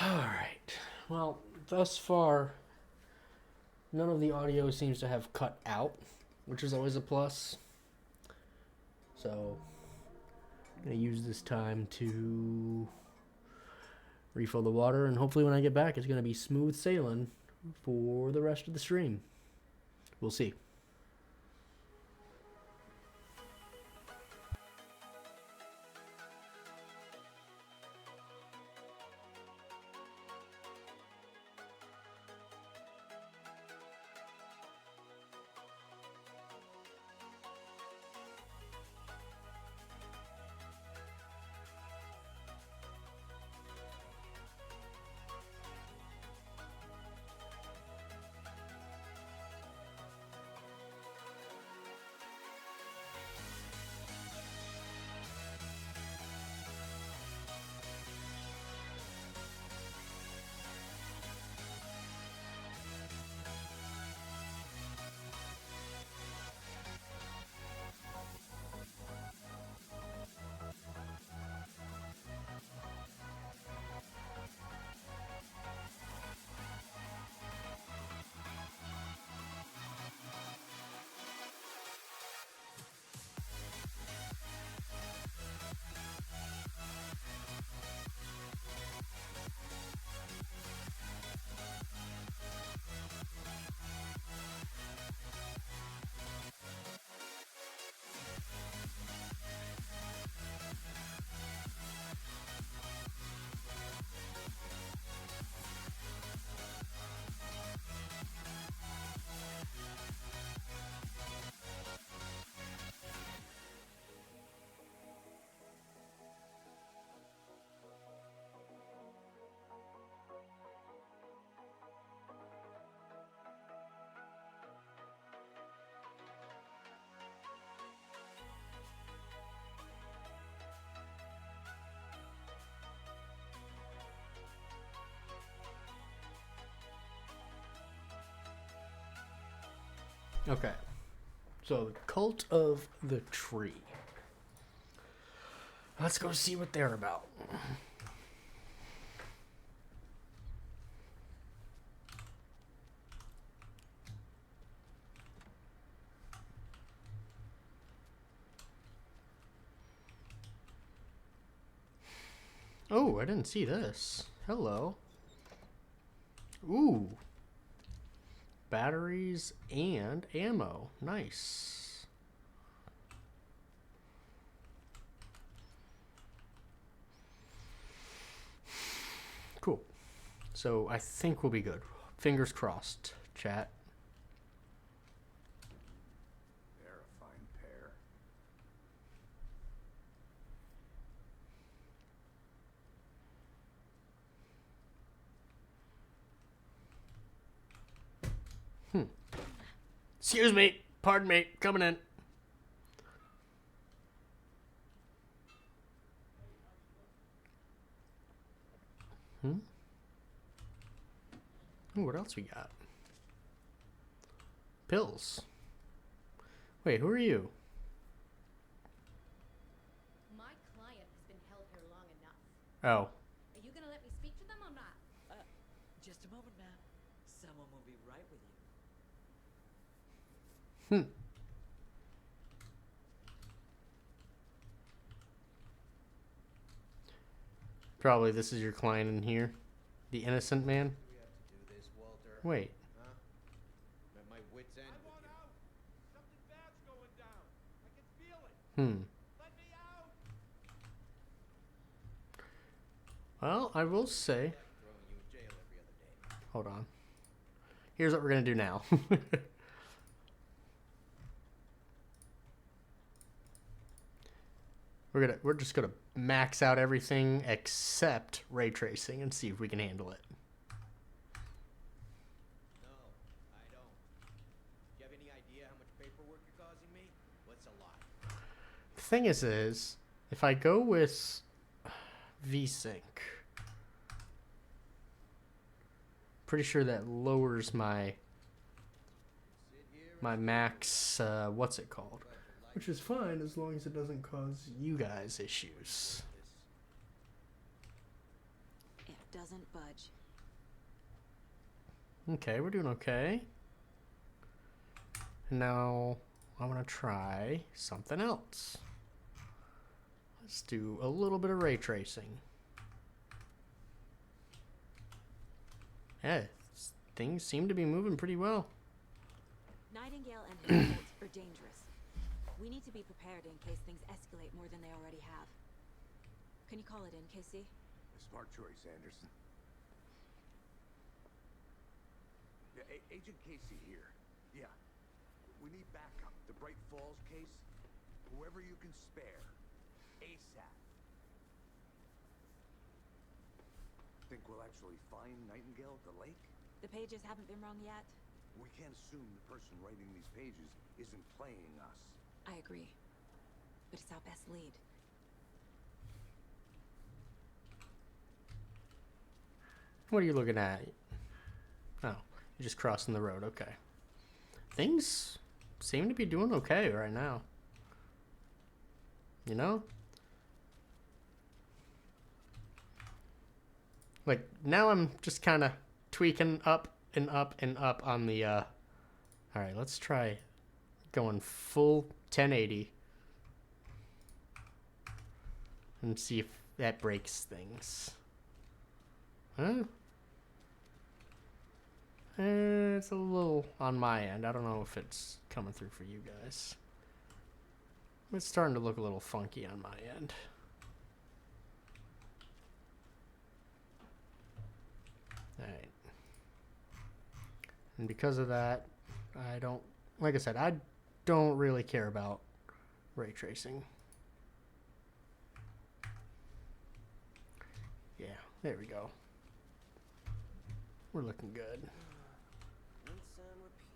Alright. Well, thus far, none of the audio seems to have cut out, which is always a plus. So I'm gonna use this time to refill the water, and hopefully when I get back, it's gonna be smooth sailing for the rest of the stream. We'll see. Okay, so the Cult of the Tree. Let's go see what they're about. Oh, I didn't see this. Hello. Ooh. Batteries and ammo. Nice. Cool. So I think we'll be good. Fingers crossed, chat. They're a fine pair. Excuse me. Pardon me. Coming in. Ooh, what else we got? Pills. Wait, who are you? My client has been held here long enough. Oh. Are you gonna let me speak to them or not? Just a moment, ma'am. Someone will be right with you. Probably this is your client in here. The innocent man. We have to do this, Walter. Wait. Huh? I'm at my wit's end with you. Something bad's going down. I can feel it. Let me out. Well, I will say. Throwing you in jail every other day. Hold on. Here's what we're gonna do now. We're just gonna max out everything except ray tracing and see if we can handle it. No, I don't. Do you have any idea how much paperwork you're causing me? What's a lot? The thing is if I go with VSync, pretty sure that lowers my max, what's it called? Which is fine as long as it doesn't cause you guys issues. It doesn't budge. Okay, we're doing okay. Now, I want to try something else. Let's do a little bit of ray tracing. Yeah, things seem to be moving pretty well. Nightingale and his cult are dangerous. We need to be prepared in case things escalate more than they already have. Can you call it in, Casey? A smart choice, Anderson. Yeah, Agent Casey here. Yeah. We need backup. The Bright Falls case. Whoever you can spare. ASAP. Think we'll actually find Nightingale at the lake? The pages haven't been wrong yet. We can't assume the person writing these pages isn't playing us. I agree. But it's our best lead. What are you looking at? Oh, you're just crossing the road. Okay. Things seem to be doing okay right now. You know? Like, now I'm just kind of tweaking up and up and up on the, Alright, let's try going full 1080. And see if that breaks things. Huh? It's a little on my end. I don't know if it's coming through for you guys. It's starting to look a little funky on my end. Alright. And because of that, I don't, like I said, I don't really care about ray tracing. Yeah, there we go. We're looking good. Rinse and repeat.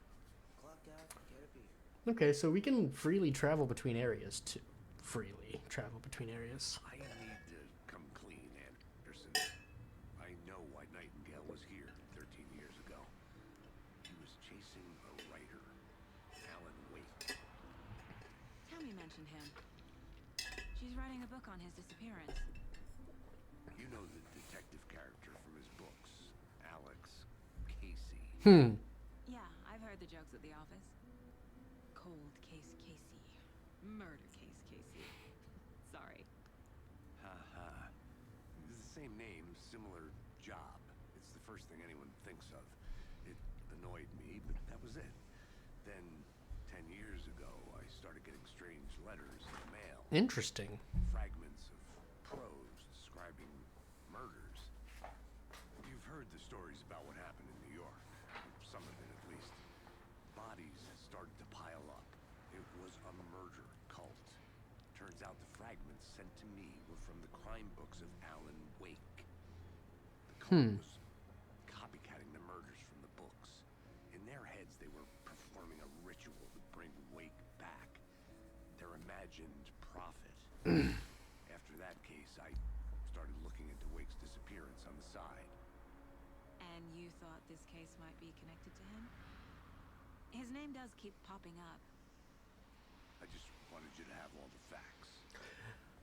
Clock out, get a beer. Okay, so we can freely travel between areas too. Freely travel between areas. I need to come clean, Anderson. I know why Nightingale was here 13 years ago. He was chasing a writer, Alan Wake. Tammy mentioned him. She's writing a book on his disappearance. You know the detective character from his books, Alex Casey. Yeah, I've heard the jokes at the office. Cold case Casey. Murder case Casey. Sorry. Ha. It's the same name, similar job. It's the first thing anyone thinks of. It annoyed me, but that was it. Then, 10 years ago, I started getting strange letters in the mail. Interesting. Fragments of prose describing murders. You've heard the stories about what happened in New York. Some of it, at least. Bodies started to pile up. It was a murder cult. Turns out the fragments sent to me were from the crime books of Alan Wake. The cult was copycatting the murders from the books. In their heads, they were performing a ritual to bring Wake back. Their imagined prophet. After that case, I started looking into Wake's disappearance on the side. And you thought this case might be connected to him? His name does keep popping up. I just wanted you to have all the facts.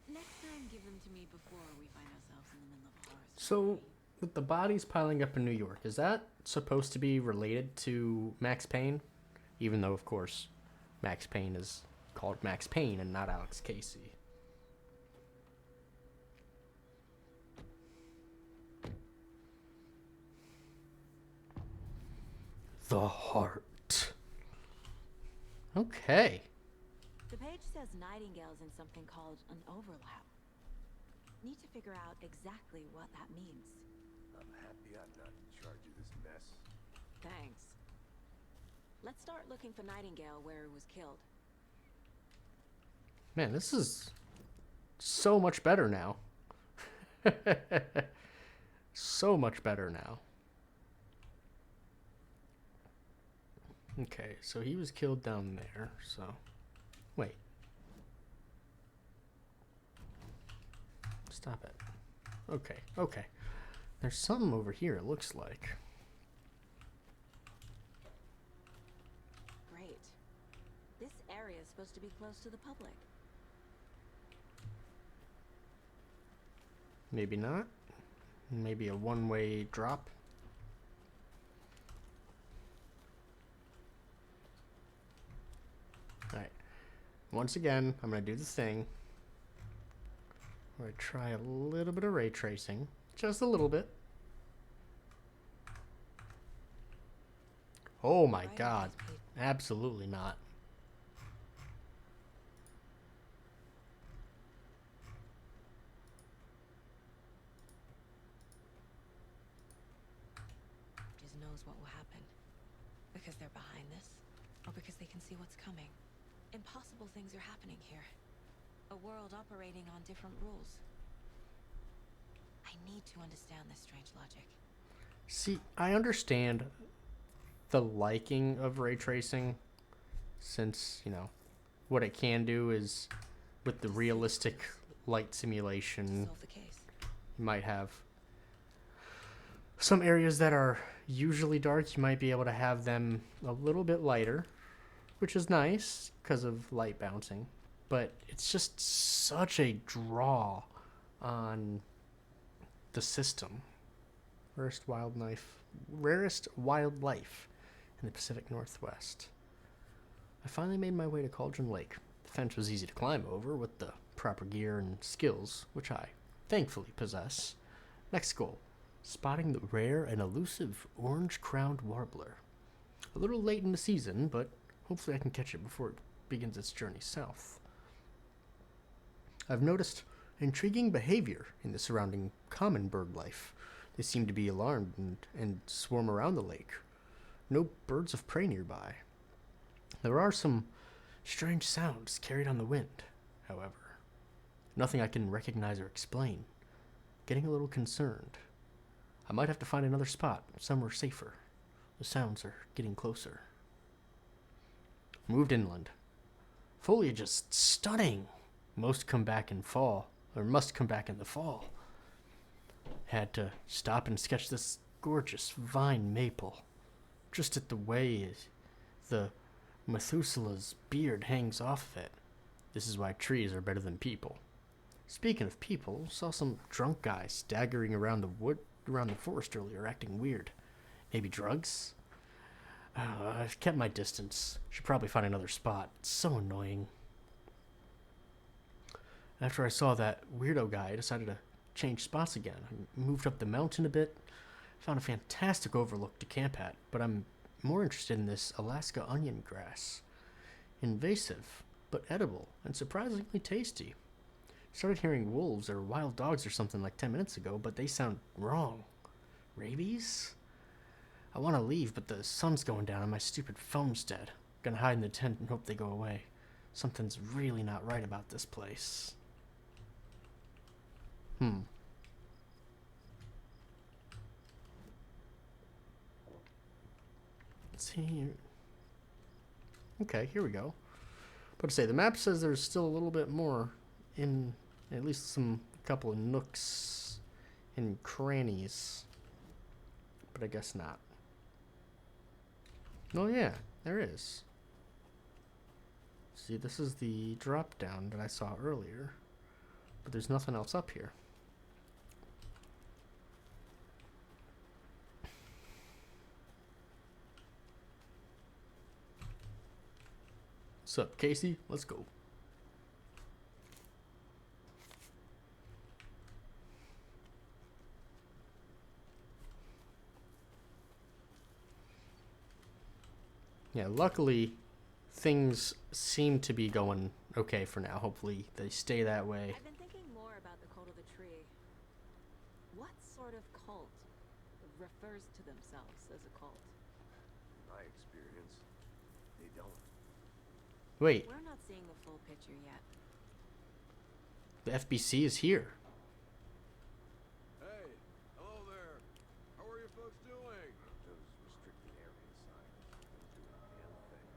Next time, give them to me before we find ourselves in the middle of a horror story. So, with the bodies piling up in New York, is that supposed to be related to Max Payne? Even though, of course, Max Payne is called Max Payne and not Alex Casey. The heart. Okay. The page says Nightingale's in something called an overlap. Need to figure out exactly what that means. I'm happy I'm not in charge of this mess. Thanks. Let's start looking for Nightingale where he was killed. Man, this is so much better now. So much better now. Okay, so he was killed down there, so... Wait. Stop it. Okay. There's something over here, it looks like. Great. This area is supposed to be close to the public. Maybe not. Maybe a one-way drop. Alright. Once again, I'm going to do the thing. I'm going to try a little bit of ray tracing. Just a little bit. Oh my god. Absolutely not. Just knows what will happen. Because they're behind this, or because they can see what's coming. Impossible things are happening here. A world operating on different rules. I need to understand this strange logic. See, I understand the liking of ray tracing, since, you know, what it can do is, with the realistic light simulation, you might have some areas that are usually dark, you might be able to have them a little bit lighter, which is nice because of light bouncing, but it's just such a draw on the system. Rarest wildlife in the Pacific Northwest. I finally made my way to Cauldron Lake. The fence was easy to climb over with the proper gear and skills, which I thankfully possess. Next goal, spotting the rare and elusive orange-crowned warbler. A little late in the season, but hopefully I can catch it before it begins its journey south. I've noticed intriguing behavior in the surrounding common bird life. They seem to be alarmed and swarm around the lake. No birds of prey nearby. There are some strange sounds carried on the wind, however. Nothing I can recognize or explain. Getting a little concerned. I might have to find another spot, somewhere safer. The sounds are getting closer. Moved inland. Foliage is stunning. Must come back in the fall. Had to stop and sketch this gorgeous vine maple. Just at the way the Methuselah's beard hangs off of it. This is why trees are better than people. Speaking of people, saw some drunk guy staggering around the forest earlier, acting weird. Maybe drugs? I've kept my distance. Should probably find another spot. It's so annoying. After I saw that weirdo guy, I decided to change spots again. I moved up the mountain a bit. Found a fantastic overlook to camp at, but I'm more interested in this Alaska onion grass. Invasive, but edible, and surprisingly tasty. Started hearing wolves or wild dogs or something like 10 minutes ago, but they sound wrong. Rabies? I want to leave, but the sun's going down and my stupid phone's dead. Gonna hide in the tent and hope they go away. Something's really not right about this place. Let's see here. Okay, here we go. But to say, the map says there's still a little bit more in at least a couple of nooks and crannies. But I guess not. Oh yeah, there is. See, this is the drop down that I saw earlier. But there's nothing else up here. What's up, Casey? Let's go. Yeah, luckily, things seem to be going okay for now. Hopefully, they stay that way. I've been thinking more about the cult of the tree. What sort of cult refers to themselves as a cult? In my experience, they don't. Wait, We're not seeing the full picture yet. the FBC is here. Hey, hello there. How are you folks doing? Those restricted area signs don't do a damn thing.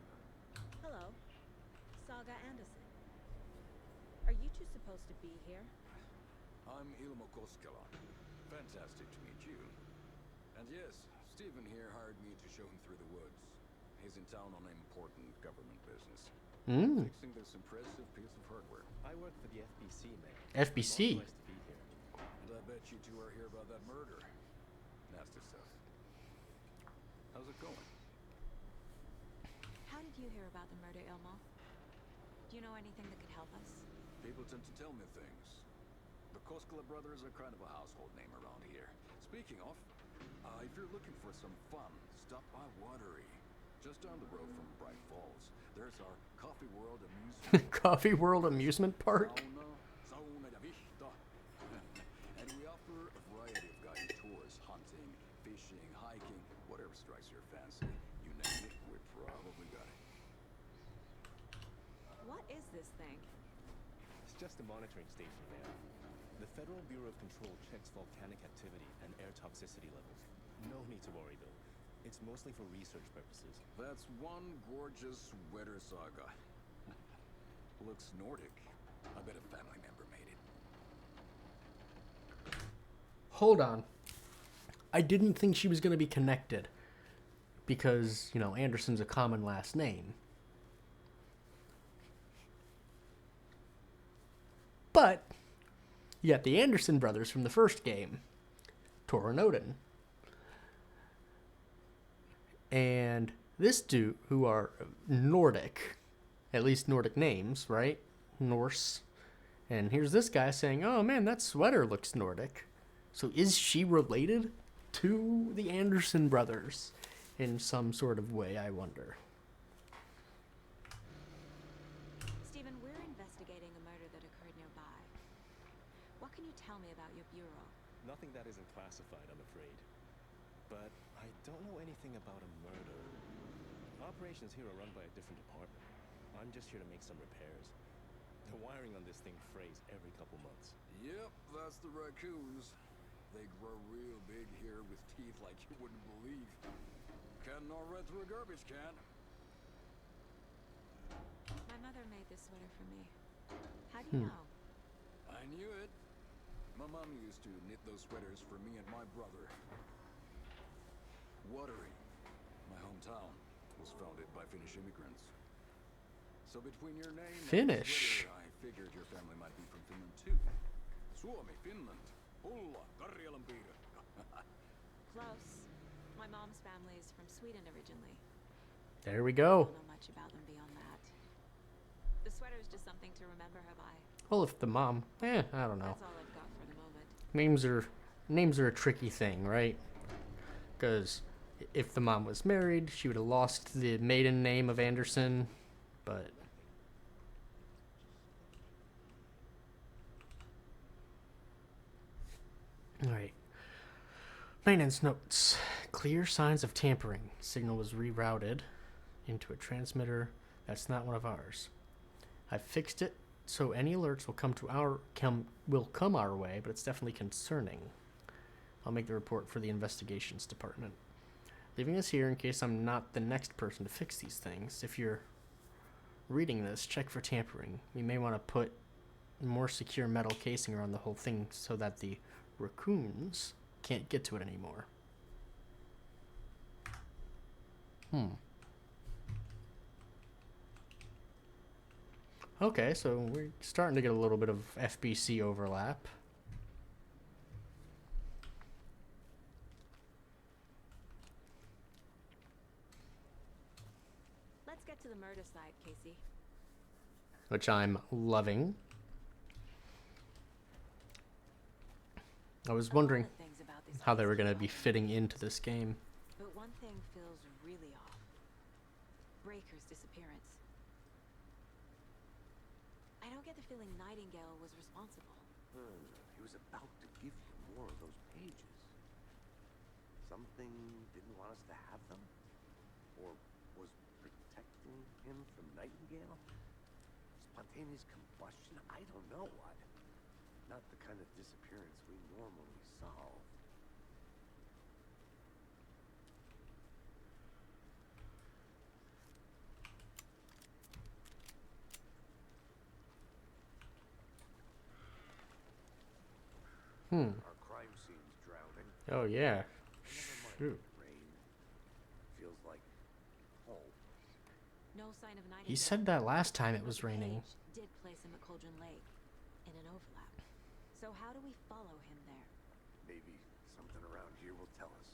Hello, Saga Anderson. Are you two supposed to be here? I'm Ilmo Koskela. Fantastic to meet you. And yes, Stephen here hired me to show him through the woods. He's in town on important government business. Fixing this impressive piece of hardware. I work for the FBC, man. FBC? Nice to be here. And I bet you two are here about that murder. Nasty stuff. How's it going? How did you hear about the murder, Ilmo? Do you know anything that could help us? People tend to tell me things. Koskela Brothers are kind of a household name around here. Speaking of, if you're looking for some fun, stop by Watery. Just down the road from Bright Falls. There's our Coffee World amusement Coffee World amusement park. Sauna de Vista. And we offer a variety of guided tours, hunting, fishing, hiking, whatever strikes your fancy. You name it, we probably got it. What is this thing? It's just a monitoring station, ma'am. The Federal Bureau of Control checks volcanic activity and air toxicity levels. No need to worry, though. It's mostly for research purposes. That's one gorgeous sweater, Saga. Looks Nordic. I bet a family member made it. Hold on. I didn't think she was going to be connected. Because, you know, Anderson's a common last name. But, you got the Anderson brothers from the first game. Tor and Odin. And this dude, who are Nordic, at least Nordic names, right? Norse. And here's this guy saying, oh man, that sweater looks Nordic. So is she related to the Anderson brothers in some sort of way, I wonder? Stephen, we're investigating a murder that occurred nearby. What can you tell me about your bureau? Nothing that isn't classified, I'm afraid. But I don't know anything about a murder. Operations here are run by a different department. I'm just here to make some repairs. The wiring on this thing frays every couple months. Yep, that's the raccoons. They grow real big here with teeth like you wouldn't believe. Can't know right through a garbage can. My mother made this sweater for me. How do you know? I knew it. My mom used to knit those sweaters for me and my brother. Watery, my hometown, was founded by Finnish immigrants. So between your name Finnish. and sweater, I figured your family might be from Finland too. Suomi, Finland. Hulla, Karjalan piirre. Close. My mom's family is from Sweden originally. There we go. I don't know much about them beyond that. The sweater is just something to remember her by. Well, if the mom, I don't know. That's all I've got for the moment. Names are a tricky thing, right? Because if the mom was married, she would have lost the maiden name of Anderson, but... Alright. Maintenance notes. Clear signs of tampering. Signal was rerouted into a transmitter that's not one of ours. I fixed it, so any alerts will come our way, but it's definitely concerning. I'll make the report for the investigations department. Leaving this here in case I'm not the next person to fix these things. If you're reading this, check for tampering. We may want to put more secure metal casing around the whole thing so that the raccoons can't get to it anymore. Okay, so we're starting to get a little bit of FBC overlap. Let's get to the murder site, Casey. Which I'm loving. I was wondering how they were going to be fitting into this game. But one thing feels really off. Breaker's disappearance. I don't get the feeling Nightingale was responsible. He was about to give you more of those pages. Something didn't want us to have them? Or was protecting him from Nightingale? Spontaneous combustion? I don't know what. Not the kind of disappearance we normally solve. Our crime scene's drowning. Oh, yeah. Shoot. Rain. Feels like home. No sign of Nightingale. He said that last time it was raining. Did place him at Cauldron Lake in an overlap. So how do we follow him there? Maybe something around here will tell us.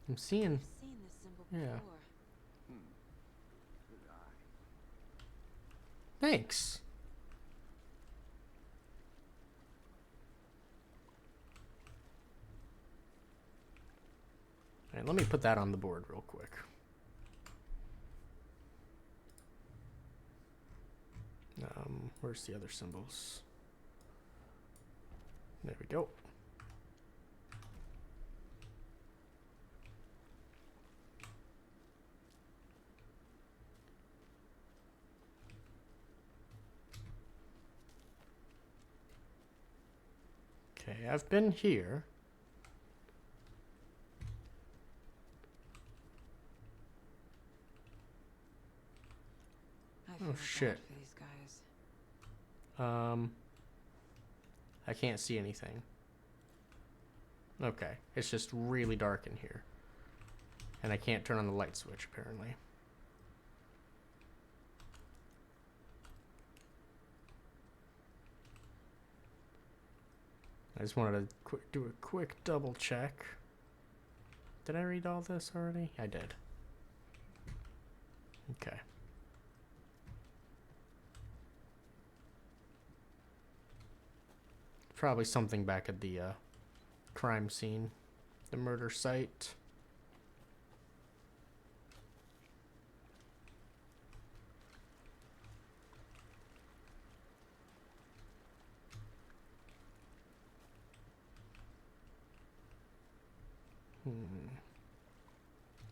I'm seeing... I've seen this symbol Yeah. before. Good eye. Thanks. And let me put that on the board real quick. Where's the other symbols? There we go. Okay, I've been here. Oh shit. For these guys. I can't see anything. Okay, it's just really dark in here. And I can't turn on the light switch, apparently. I just wanted to do a quick double check. Did I read all this already? I did. Okay. Probably something back at the crime scene, the murder site.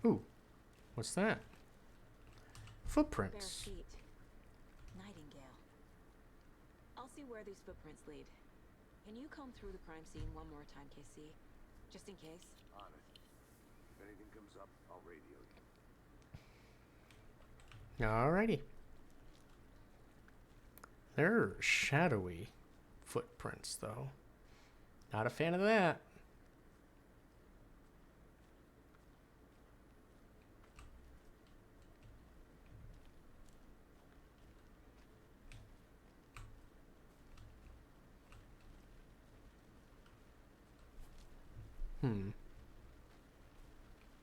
Ooh, what's that? Footprints. Bare feet. Nightingale. I'll see where these footprints lead. Can you comb through the crime scene one more time, KC? Just in case? On it. If anything comes up, I'll radio you. Alrighty. They're shadowy footprints, though. Not a fan of that.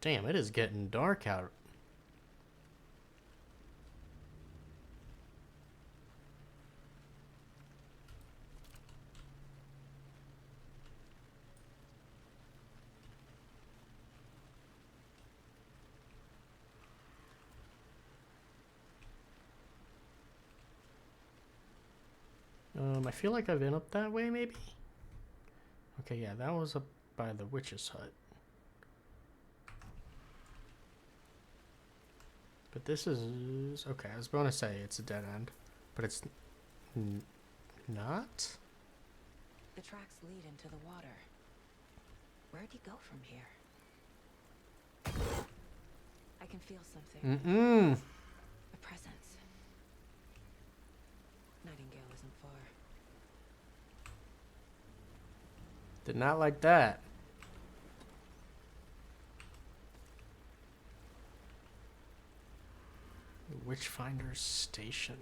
Damn, it is getting dark out. I feel like I've been up that way, maybe? Okay, yeah, that was up by the witch's hut. But this is... Okay, I was going to say it's a dead end. But it's... not? The tracks lead into the water. Where'd he go from here? I can feel something. A presence. Nightingale isn't far. Did not like that. Witchfinder's Station.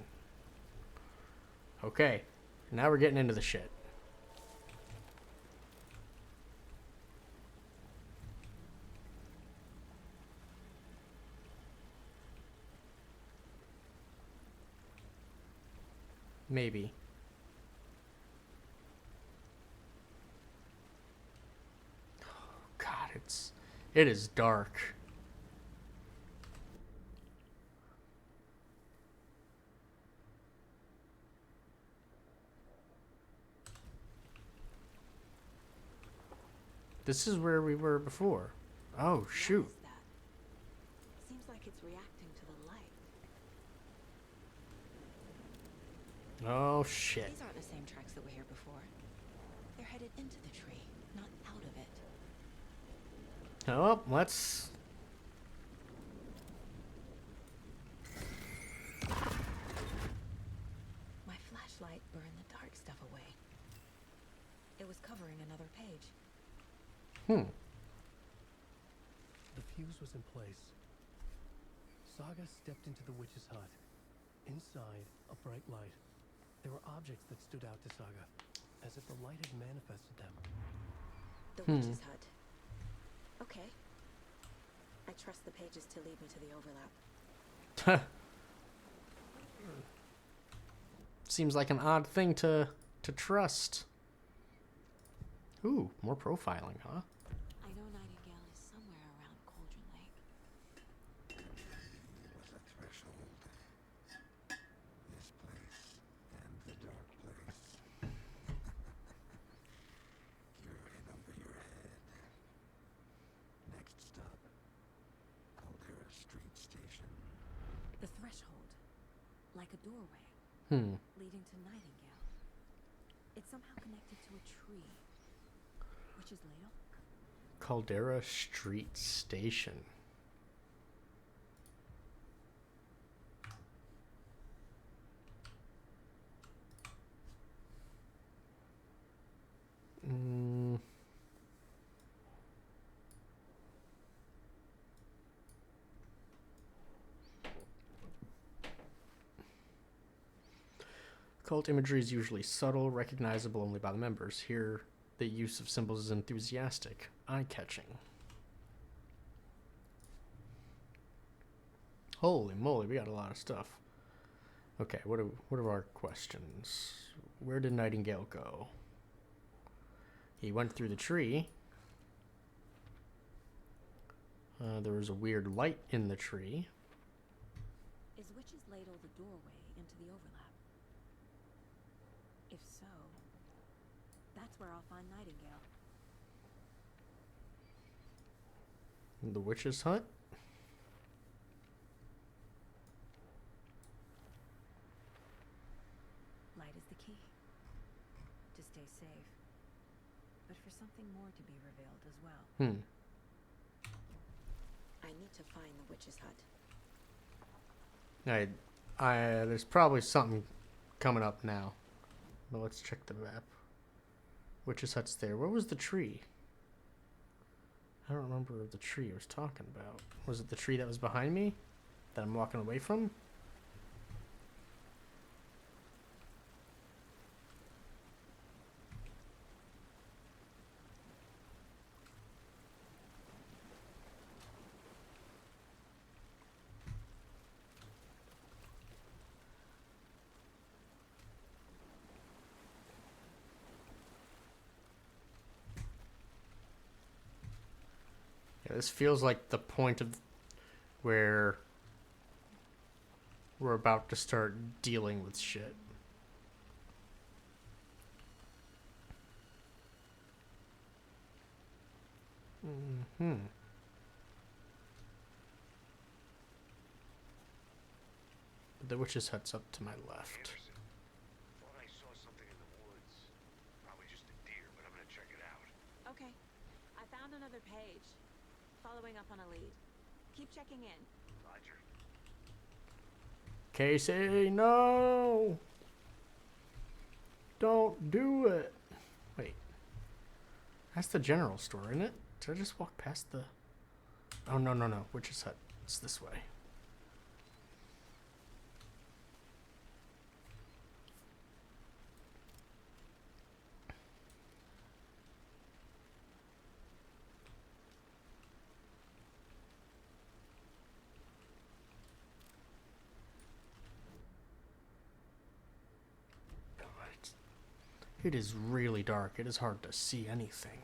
Okay, now we're getting into the shit. Maybe. Oh God, it is dark. This is where we were before. Oh shoot. What is that? Seems like it's reacting to the light. Oh shit. These aren't the same tracks that were here before. They're headed into the tree, not out of it. Oh, let's... My flashlight burned the dark stuff away. It was covering another page. The fuse was in place. Saga stepped into the witch's hut. Inside, a bright light. There were objects that stood out to Saga, as if the light had manifested them. The witch's hut. Okay. I trust the pages to lead me to the overlap. Seems like an odd thing to trust. Ooh, more profiling, huh? I know Nightingale is somewhere around Street Station. The threshold, like a doorway, leading to Nightingale. It's somehow connected to a tree. Witch's Ladle? Caldera Street Station. Cult imagery is usually subtle, recognizable only by the members. Here, the use of symbols is enthusiastic, eye-catching. Holy moly, we got a lot of stuff. Okay, what are our questions? Where did Nightingale go? He went through the tree. There was a weird light in the tree. Is Witch's Ladle the doorway into the overlap? If so, that's where I'll find Nightingale. The witch's hut? Light is the key. To stay safe. But for something more to be revealed as well. I need to find the witch's hut. There's probably something coming up now. But let's check the map. Witch's hut's there. Where was the tree? I don't remember the tree I was talking about. Was it the tree that was behind me? That I'm walking away from? This feels like the point of where we're about to start dealing with shit. The witch's hut's up to my left. Anderson, thought I saw something in the woods. Probably just a deer, but I'm gonna check it out. Okay. I found another page. Following up on a lead. Keep checking in. Roger. Casey, no! Don't do it. Wait. That's the general store, isn't it? Did I just walk past the... Oh, no. Witch's hut. It's this way. It is really dark. It is hard to see anything.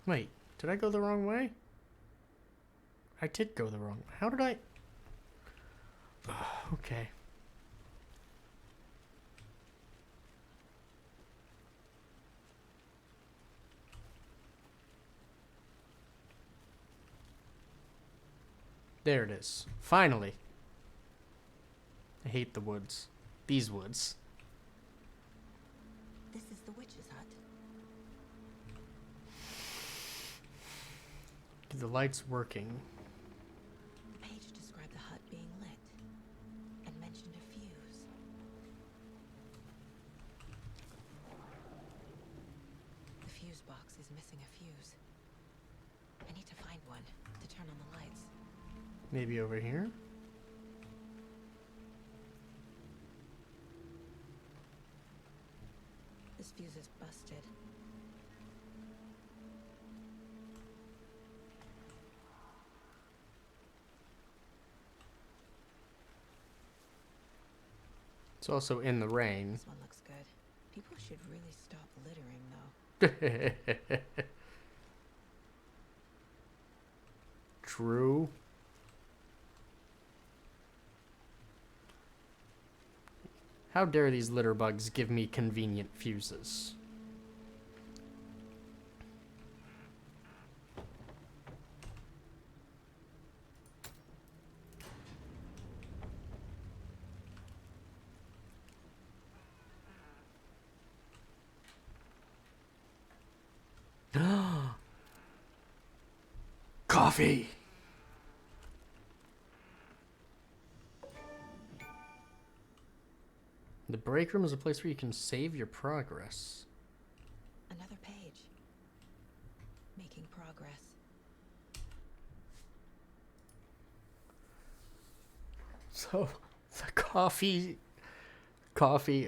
Wait, did I go the wrong way? I did go the wrong way. How did I... Okay. There it is. Finally. I hate the woods. These woods. This is the witch's hut. The light's working. The page described the hut being lit and mentioned a fuse. The fuse box is missing a fuse. I need to find one to turn on the lights. Maybe over here? This fuse is busted. It's also in the rain. This one looks good. People should really stop littering, though. True. How dare these litter bugs give me convenient fuses? coffee. The break room is a place where you can save your progress. Another page. Making progress. So the coffee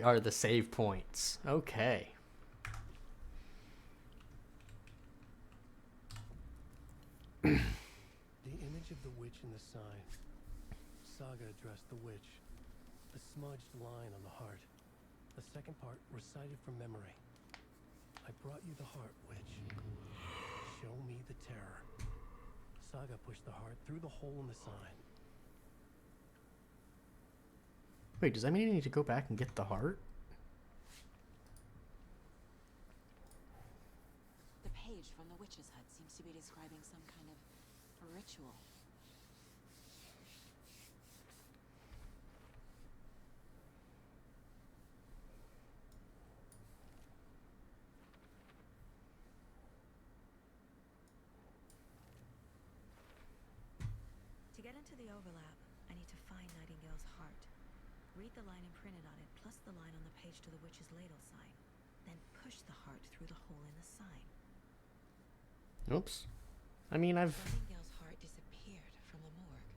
are the save points. Okay. The image of the witch in the sign. Saga addressed the witch. The smudged line on the heart. The second part recited from memory. I brought you the heart, witch. Show me the terror. Saga pushed the heart through the hole in the sign. Wait, does that mean I need to go back and get the heart? The page from the witch's hut seems to be describing some kind of ritual. To get into the overlap, I need to find Nightingale's heart. Read the line imprinted on it, plus the line on the page to the witch's ladle sign. Then push the heart through the hole in the sign. Oops. I mean, Nightingale's heart disappeared from the morgue.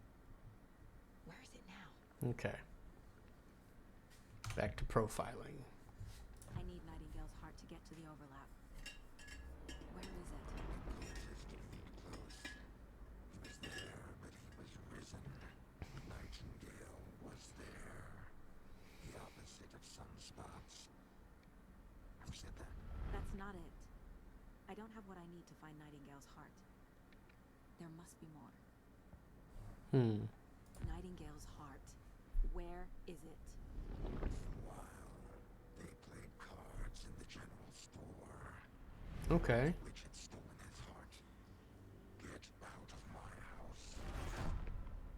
Where is it now? Okay. Back to profiling. I need Nightingale's heart to get to the overlap. Where is it? Nightingale was there. The opposite of sunspots. Who said that? That's not it. I don't have what I need to find Nightingale's heart. There must be more. Nightingale's heart. Where is it? Once in a while, they played cards in the general store. Okay. The witch had stolen his heart. Get out of my house.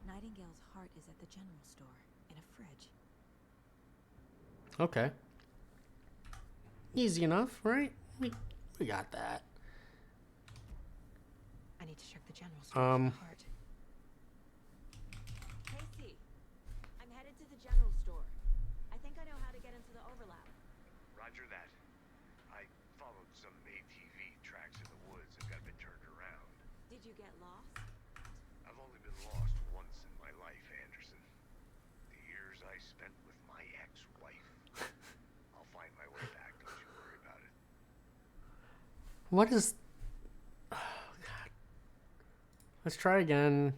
Nightingale's heart is at the general store, in a fridge. Okay. Easy enough, right? We got that. I need to check the general store for the heart. Casey, I'm headed to the general store. I think I know how to get into the overlap. Roger that. I followed some ATV tracks in the woods and got a bit turned around. Did you get lost? I've only been lost once in my life, Anderson. The years I spent with my ex-wife. I'll find my way back, don't you worry about it. What is... Oh, God. Let's try again.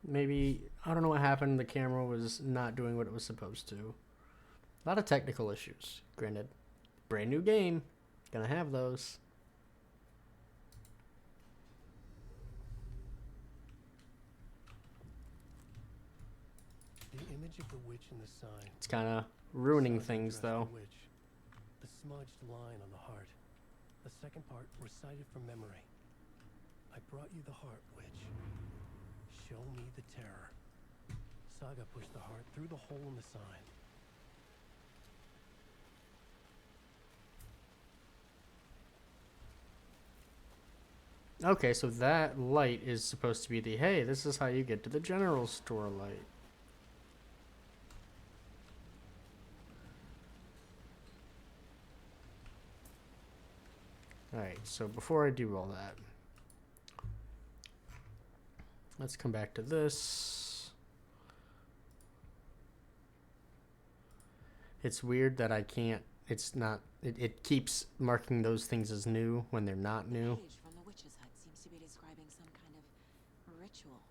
Maybe... I don't know what happened. The camera was not doing what it was supposed to. A lot of technical issues. Granted, brand new game. Gonna have those. The image of the witch in the sign. It's kind of ruining things, though. The witch. The smudged line on the heart. The second part recited from memory. I brought you the heart, witch. Show me the terror. Saga pushed the heart through the hole in the sign. Okay, so that light is supposed to be the, hey, this is how you get to the general store light. Alright, so before I do all that, let's come back to this. It's weird that I can't, it's not, it keeps marking those things as new when they're not new. The page from the witch's hut seems to be describing some kind of ritual.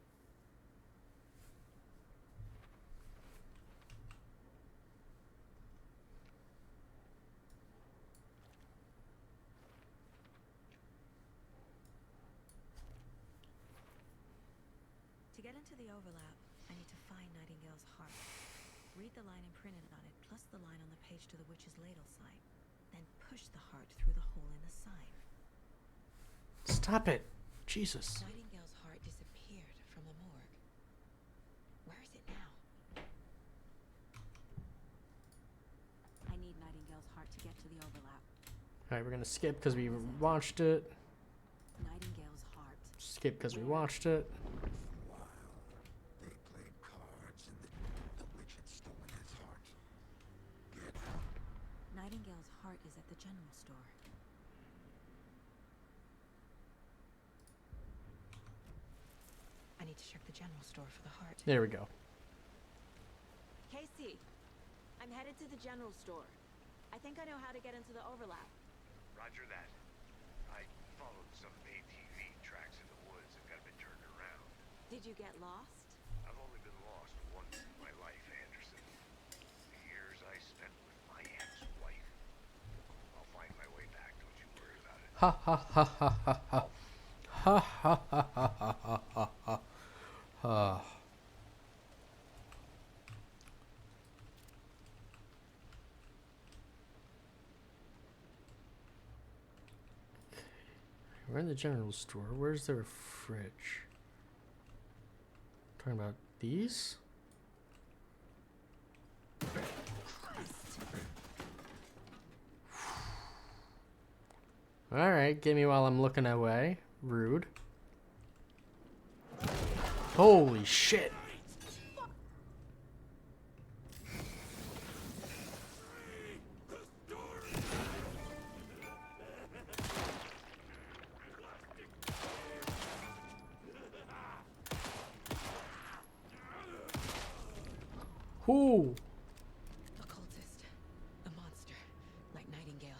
To get into the overlap, I need to find Nightingale's heart. Read the line imprinted on it, plus the line on the page to the witch's ladle sign. Then push the heart through the hole in the sign. Stop it. Jesus. Nightingale's heart disappeared from the morgue. Where is it now? I need Nightingale's heart to get to the overlap. Alright, we're gonna skip because we watched it. Nightingale's heart. Skip because we watched it. They played cards, and the witch had stolen his heart. Nightingale's heart is at the general store. I need to check the general store for the heart. There we go. Casey, I'm headed to the general store. I think I know how to get into the overlap. Roger that. I followed some ATV tracks in the woods and got a bit turned around. Did you get lost? I've only been lost once in my life, Anderson. The years I spent with my ex-wife. I'll find my way back, don't you worry about it. Ha ha ha ha ha ha. Ha ha ha ha ha ha ha. Ha. We're in the general store. Where's their fridge? Talking about these? Alright, get me while I'm looking away. Rude. Holy shit! Who? A cultist. A monster. Like Nightingale.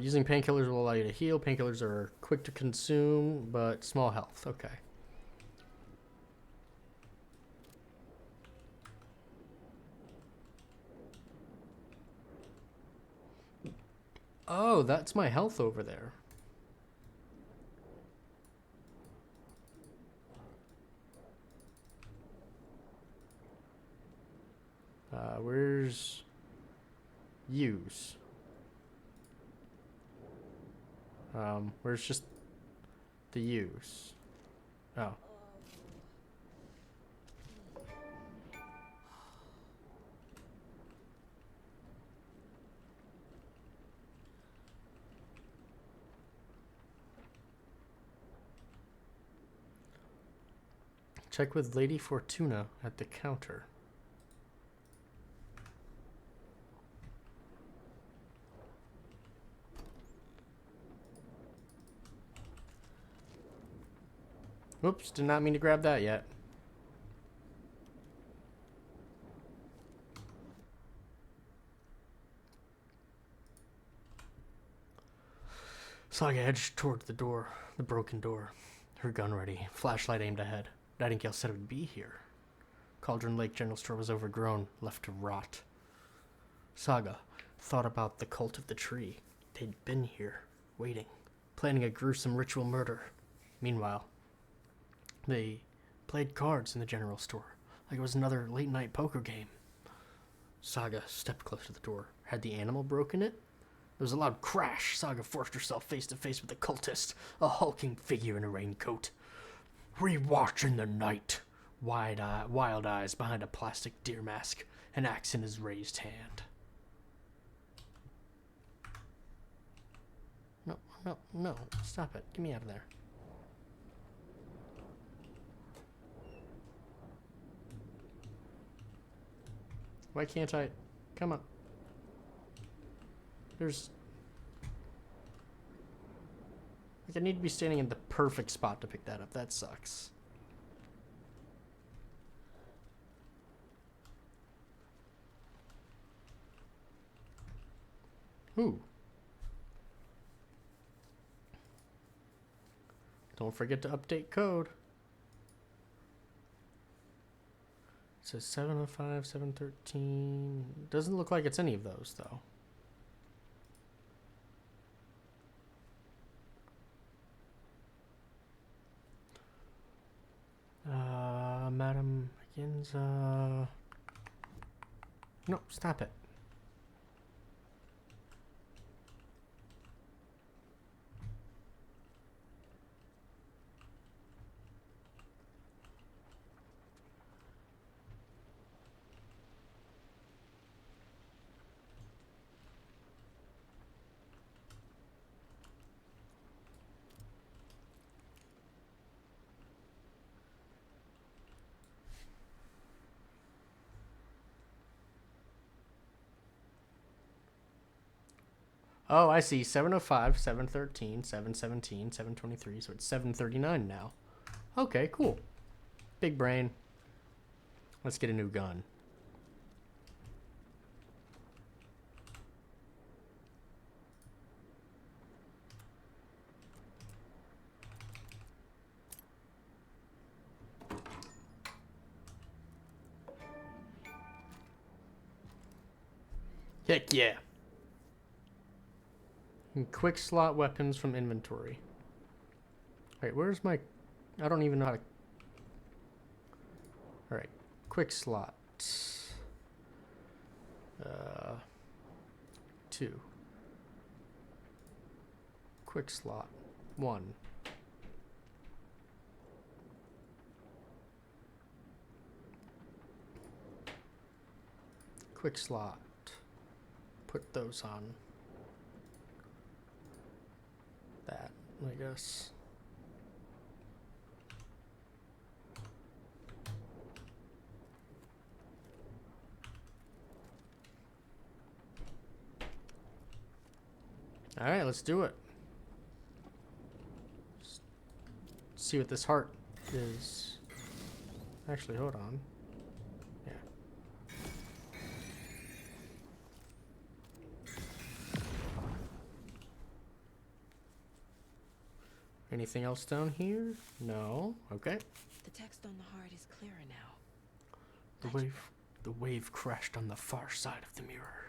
Using painkillers will allow you to heal. Painkillers are quick to consume, but small health. Okay. Oh, that's my health over there. Where's use? Where's just the use? Oh. Check with Lady Fortuna at the counter. Oops, did not mean to grab that yet. Saga edged toward the door, the broken door, her gun ready, flashlight aimed ahead. Nightingale said it would be here. Cauldron Lake General Store was overgrown, left to rot. Saga thought about the cult of the tree. They'd been here, waiting, planning a gruesome ritual murder. Meanwhile, they played cards in the general store, like it was another late-night poker game. Saga stepped close to the door. Had the animal broken it? There was a loud crash. Saga forced herself face to face with the cultist, a hulking figure in a raincoat. Rewatch in the night. Wild eyes behind a plastic deer mask, an axe in his raised hand. No, no, no. Stop it. Get me out of there. Why can't I? Come on. There's... Like, I need to be standing in the perfect spot to pick that up. That sucks. Ooh. Don't forget to update code. It says 705, 713. Doesn't look like it's any of those, though. Madam Ginza. No, stop it. Oh, I see. 705, 713, 717, 723. So it's 739 now. Okay, cool. Big brain. Let's get a new gun. Heck yeah. And quick slot weapons from inventory. Alright, where's my... I don't even know how to... Alright, quick slot. 2. Quick slot. 1. Quick slot. Put those on. That, I guess. All right, let's do it. See what this heart is. Actually, hold on. Yeah. Anything else down here? No. Okay. The text on the heart is clearer now. The wave crashed on the far side of the mirror.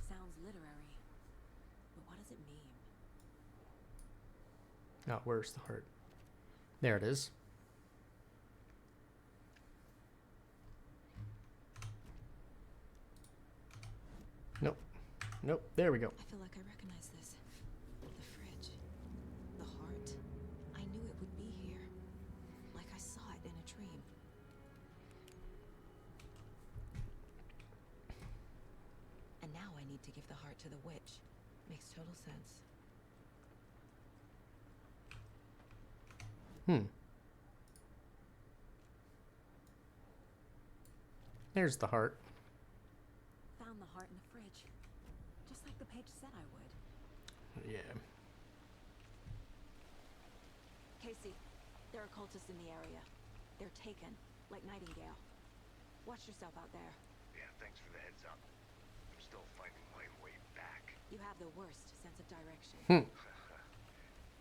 Sounds literary, but what does it mean? Oh, where's the heart? There it is. Nope. Nope. There we go. I feel like I recognize this. The fridge. The heart. I knew it would be here. Like I saw it in a dream. And now I need to give the heart to the witch. Makes total sense. There's the heart. Found the heart in the fridge. Just like the page said I would. Yeah. Casey, there are cultists in the area. They're taken, like Nightingale. Watch yourself out there. Yeah, thanks for the heads up. I'm still finding my way back. You have the worst sense of direction.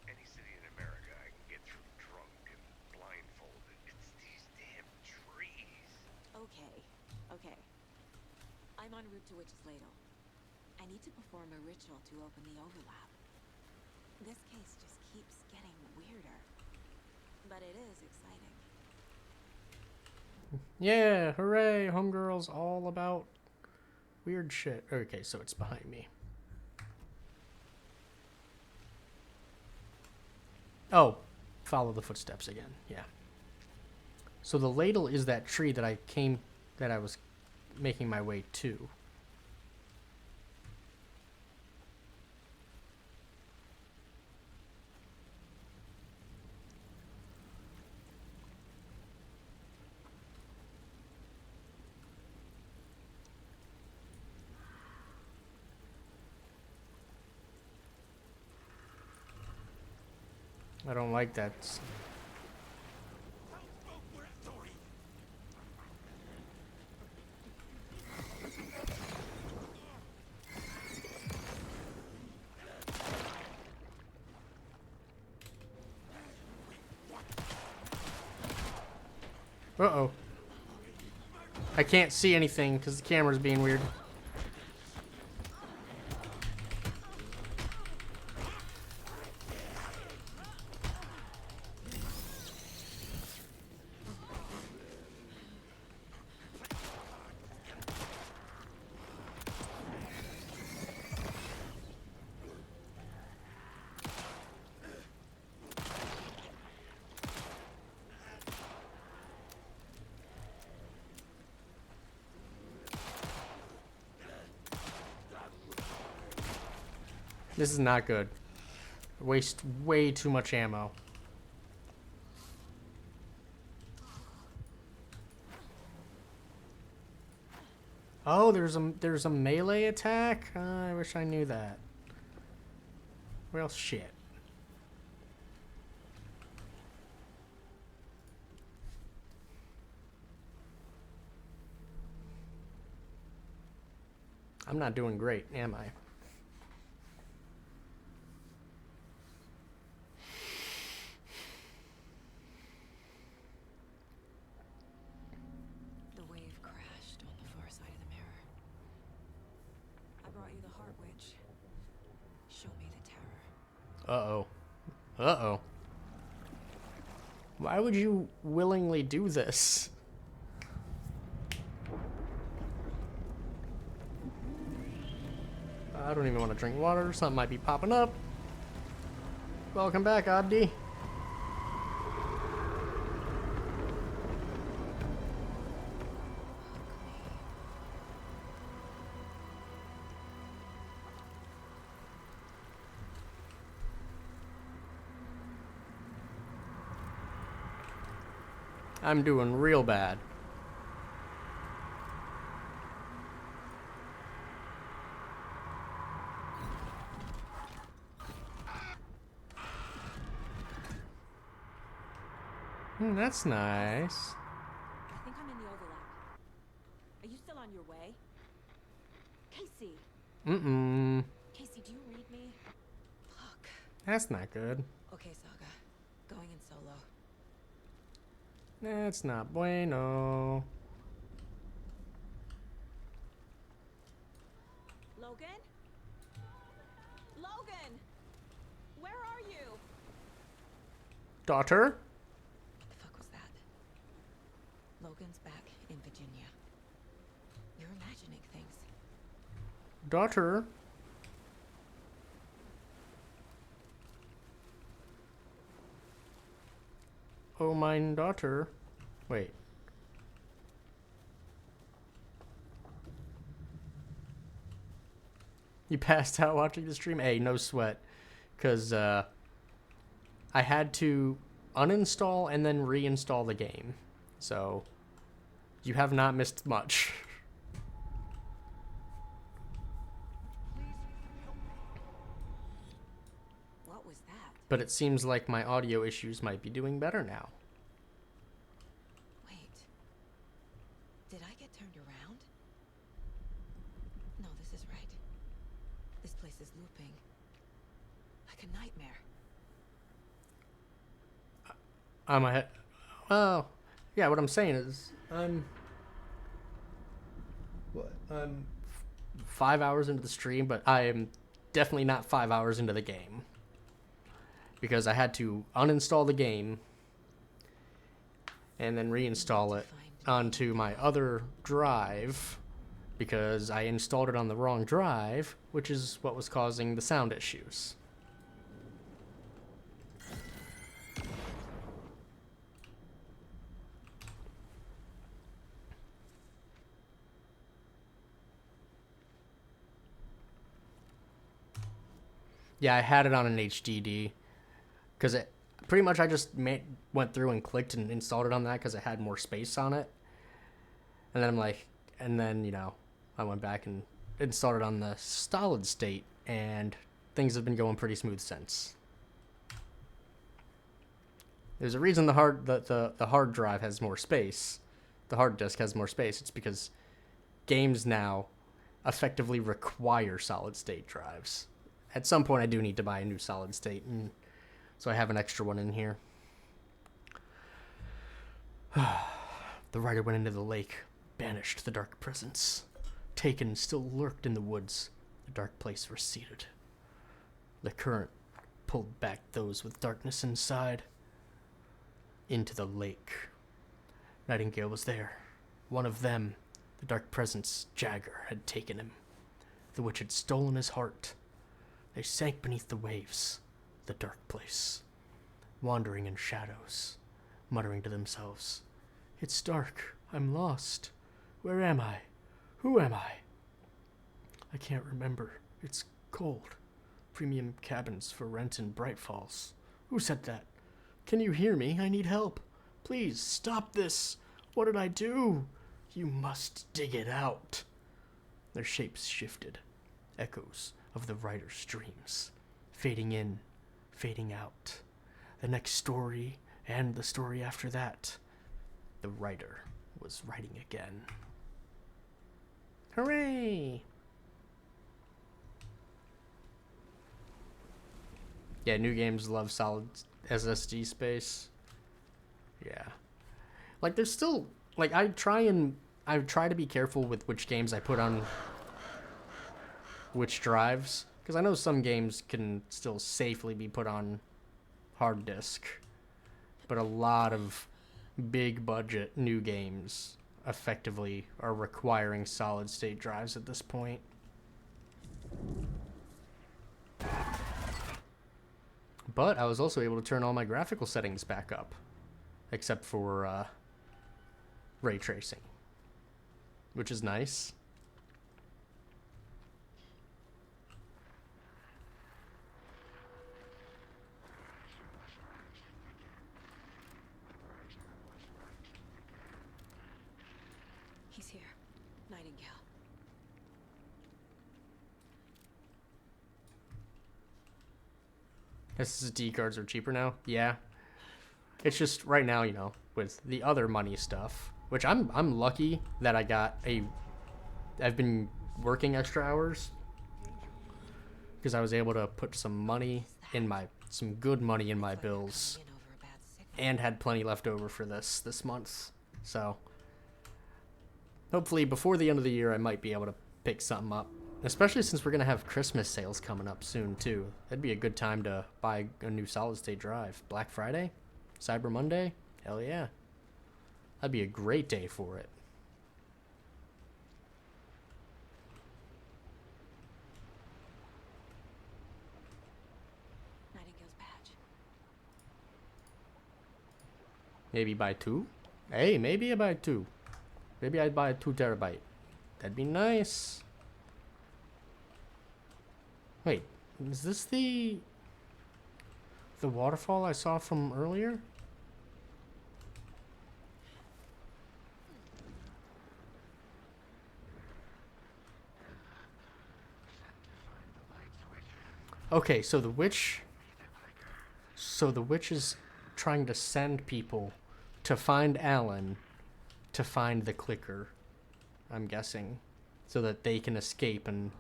Any city in America I can get through drunk and blindfolded. It's these damn trees. Okay. I'm en route to Witch's Ladle. I need to perform a ritual to open the overlap. This case just keeps getting weirder. But it is exciting. Yeah, hooray, homegirl's all about weird shit. Okay, so it's behind me. Oh, follow the footsteps again. Yeah. So the ladle is that tree that I was making my way to. I don't like that. Uh-oh. I can't see anything because the camera's being weird. This is not good. I waste way too much ammo. Oh, there's a melee attack? I wish I knew that. Well, shit. I'm not doing great, am I? The wave crashed on the far side of the mirror. I brought you the Heart Witch. Show me the terror. Uh-oh. Uh-oh. Why would you willingly do this? I don't even want to drink water. Something might be popping up. Welcome back, Abdi. I'm doing real bad. That's nice. I think I'm in the overlap. Are you still on your way? Casey! Casey, do you read me? Fuck. That's not good. Okay, Saga. Going in solo. That's not bueno. Logan? Logan! Where are you? Daughter? What the fuck was that? Logan's back in Virginia. You're imagining things. Daughter? Oh, mine daughter. Wait. You passed out watching the stream? Hey, no sweat. Because, I had to uninstall and then reinstall the game. So, you have not missed much. What was that? But it seems like my audio issues might be doing better now. Wait. Did I get turned around? No, this is right. This place is looping. Like a nightmare. Well, yeah, what I'm saying is, I'm 5 hours into the stream, but I am definitely not 5 hours into the game. Because I had to uninstall the game and then reinstall it onto my other drive because I installed it on the wrong drive, which is what was causing the sound issues. Yeah, I had it on an HDD because it pretty much I just went through and clicked and installed it on that because it had more space on it. And then I'm like, and then, you know, I went back and installed it on the solid state and things have been going pretty smooth since. There's a reason the hard drive has more space. The hard disk has more space. It's because games now effectively require solid state drives. At some point I do need to buy a new solid state, and so I have an extra one in here. The rider went into the lake, banished the dark presence. Taken still lurked in the woods. The dark place receded. The current pulled back those with darkness inside into the lake. Nightingale was there. One of them, the dark presence, Jagger, had taken him. The witch had stolen his heart. They sank beneath the waves, the dark place, wandering in shadows, muttering to themselves, "It's dark. I'm lost. Where am I? Who am I? I can't remember. It's cold. Premium cabins for rent in Bright Falls. Who said that? Can you hear me? I need help. Please, stop this. What did I do? You must dig it out." Their shapes shifted, echoes of the writer's dreams, fading in, fading out. The next story and the story after that, the writer was writing again. Hooray! Yeah, new games love solid SSD space. Yeah. Like, there's still... Like, I try to be careful with which games I put on which drives. Because I know some games can still safely be put on hard disk. But a lot of big budget new games effectively are requiring solid state drives at this point. But I was also able to turn all my graphical settings back up, except for ray tracing, which is nice. He's here. Nightingale. SSD cards are cheaper now? Yeah. It's just right now, you know, with the other money stuff, which I'm lucky that I've been working extra hours because I was able to put some good money in my bills and had plenty left over for this month. So hopefully before the end of the year I might be able to pick something up. Especially since we're going to have Christmas sales coming up soon, too. That'd be a good time to buy a new solid-state drive. Black Friday? Cyber Monday? Hell yeah. That'd be a great day for it. Nightingale's badge. Maybe buy 2? Hey, maybe I buy 2. Maybe I'd buy a 2 terabyte. That'd be nice. Wait, is this the waterfall I saw from earlier? Okay, so the witch is trying to send people to find Alan to find the clicker, I'm guessing, so that they can escape and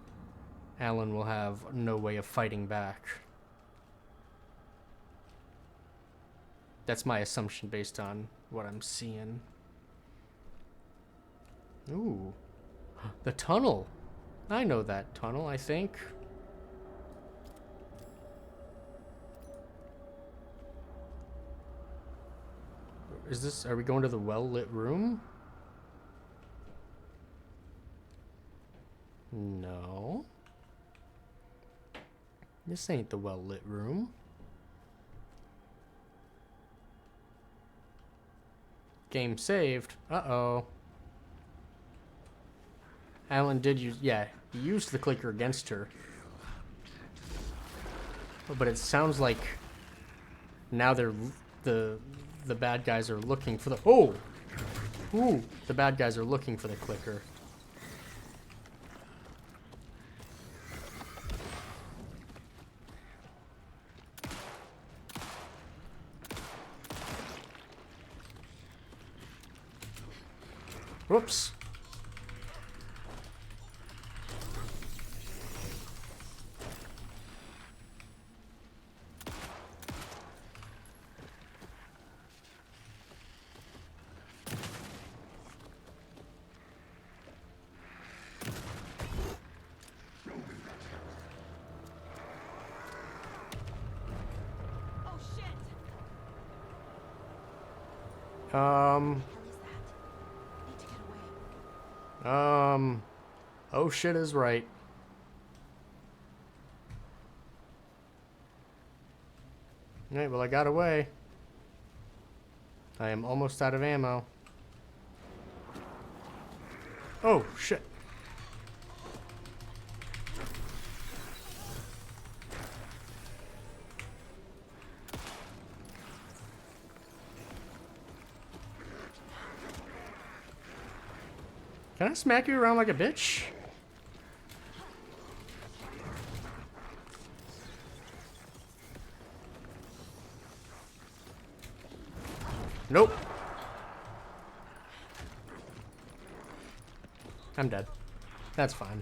Alan will have no way of fighting back. That's my assumption based on what I'm seeing. Ooh. The tunnel. I know that tunnel, I think. Are we going to the well-lit room? No. This ain't the well-lit room. Game saved. Uh-oh. Alan did use... Yeah, he used the clicker against her. But it sounds like... Now they're... The bad guys are looking for the... Oh! Ooh! The bad guys are looking for the clicker. Whoops. Oh shit is right. Alright, well I got away. I am almost out of ammo. Oh shit. Can I smack you around like a bitch? Nope. I'm dead. That's fine.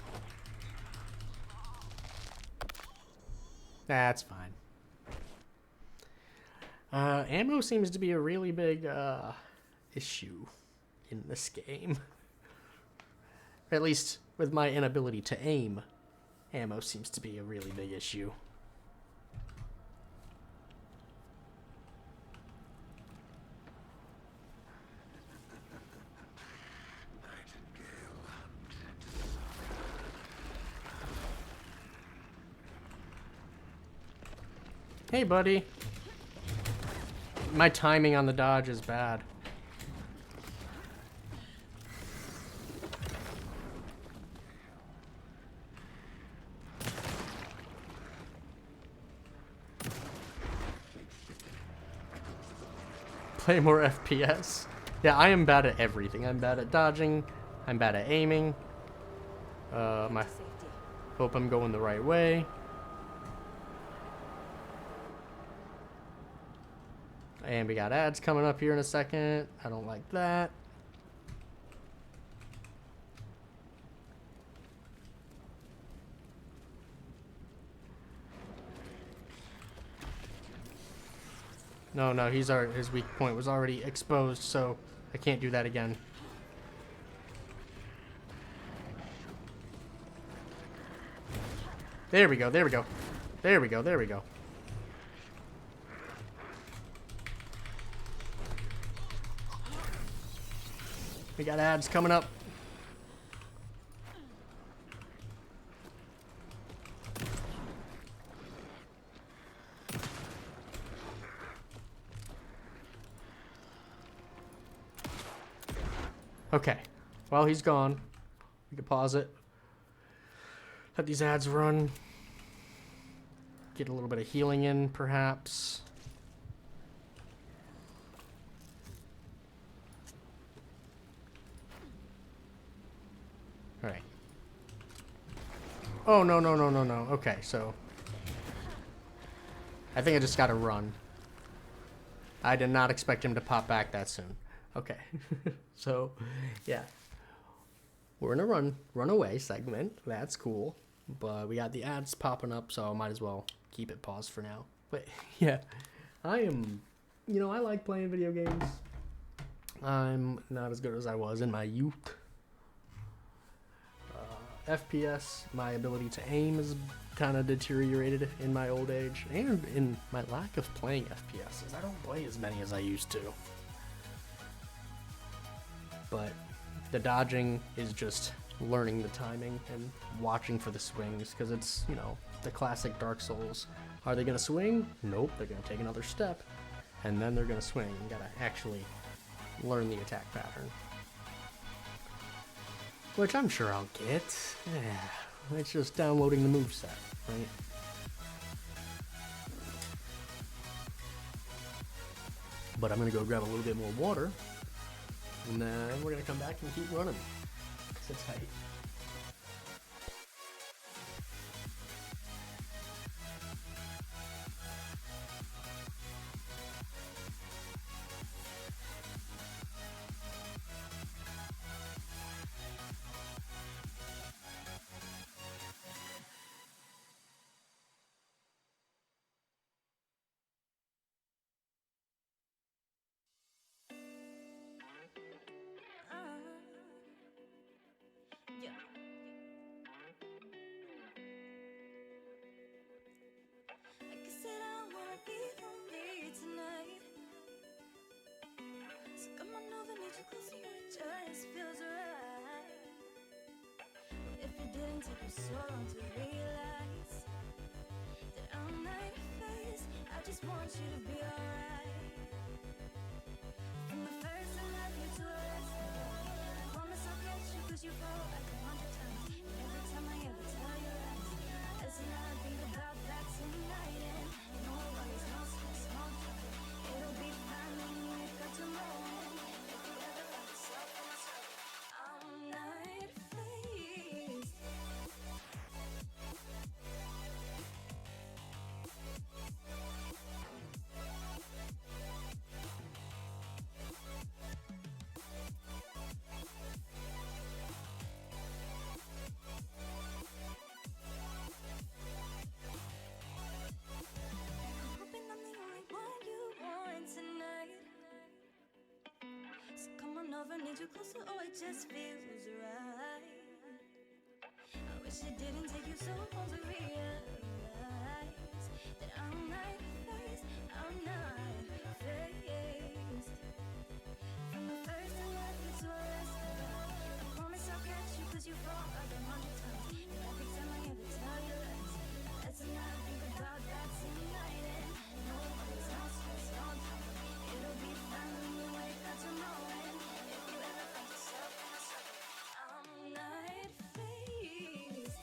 That's fine. Ammo seems to be a really big issue in this game. At least with my inability to aim, ammo seems to be a really big issue. Hey, buddy. My timing on the dodge is bad. Play more FPS. Yeah, I am bad at everything. I'm bad at dodging. I'm bad at aiming. Hope I'm going the right way. And we got ads coming up here in a second. I don't like that. No, his weak point was already exposed, so I can't do that again. There we go, there we go. There we go, there we go. We got ads coming up. Okay, while he's gone, we can pause it. Let these ads run. Get a little bit of healing in, perhaps. Alright. Oh, no. Okay, so I think I just gotta run. I did not expect him to pop back that soon. Okay. So, yeah. We're in a runaway segment. That's cool. But we got the ads popping up, so I might as well keep it paused for now. But, yeah. I like playing video games. I'm not as good as I was in my youth. FPS, my ability to aim is kind of deteriorated in my old age, and in my lack of playing FPSs. I don't play as many as I used to. But the dodging is just learning the timing and watching for the swings, because it's, the classic Dark Souls. Are they going to swing? Nope, they're going to take another step, and then they're going to swing. You got to actually learn the attack pattern. Which I'm sure I'll get. Yeah, it's just downloading the moveset, right? But I'm going to go grab a little bit more water, and then we're going to come back and keep running. Sit tight. So long to realize that I'm not faced. I just want you to be alright. From the first I love you to the last, I promise I'll catch you, 'cause you fall like 100 times. And every time I ever tell you that, that's not I think about that tonight. And no worries, no stress, no trouble. It'll be fine when you wake up tomorrow. If you ever find yourself in trouble, I'm not faced. you closer, oh, it just feels right. I wish it didn't take you so long to realize that I'm not faced, I'm not faced. From the first I love you to the last, I promise I'll catch you 'cause you fall like 100 times. And every time I ever tell you lies, that's when I think about that tonight. And no worries, no stress, no drama. It'll be fine when you wake up tomorrow. And if you ever find yourself in a struggle, I'm not faced.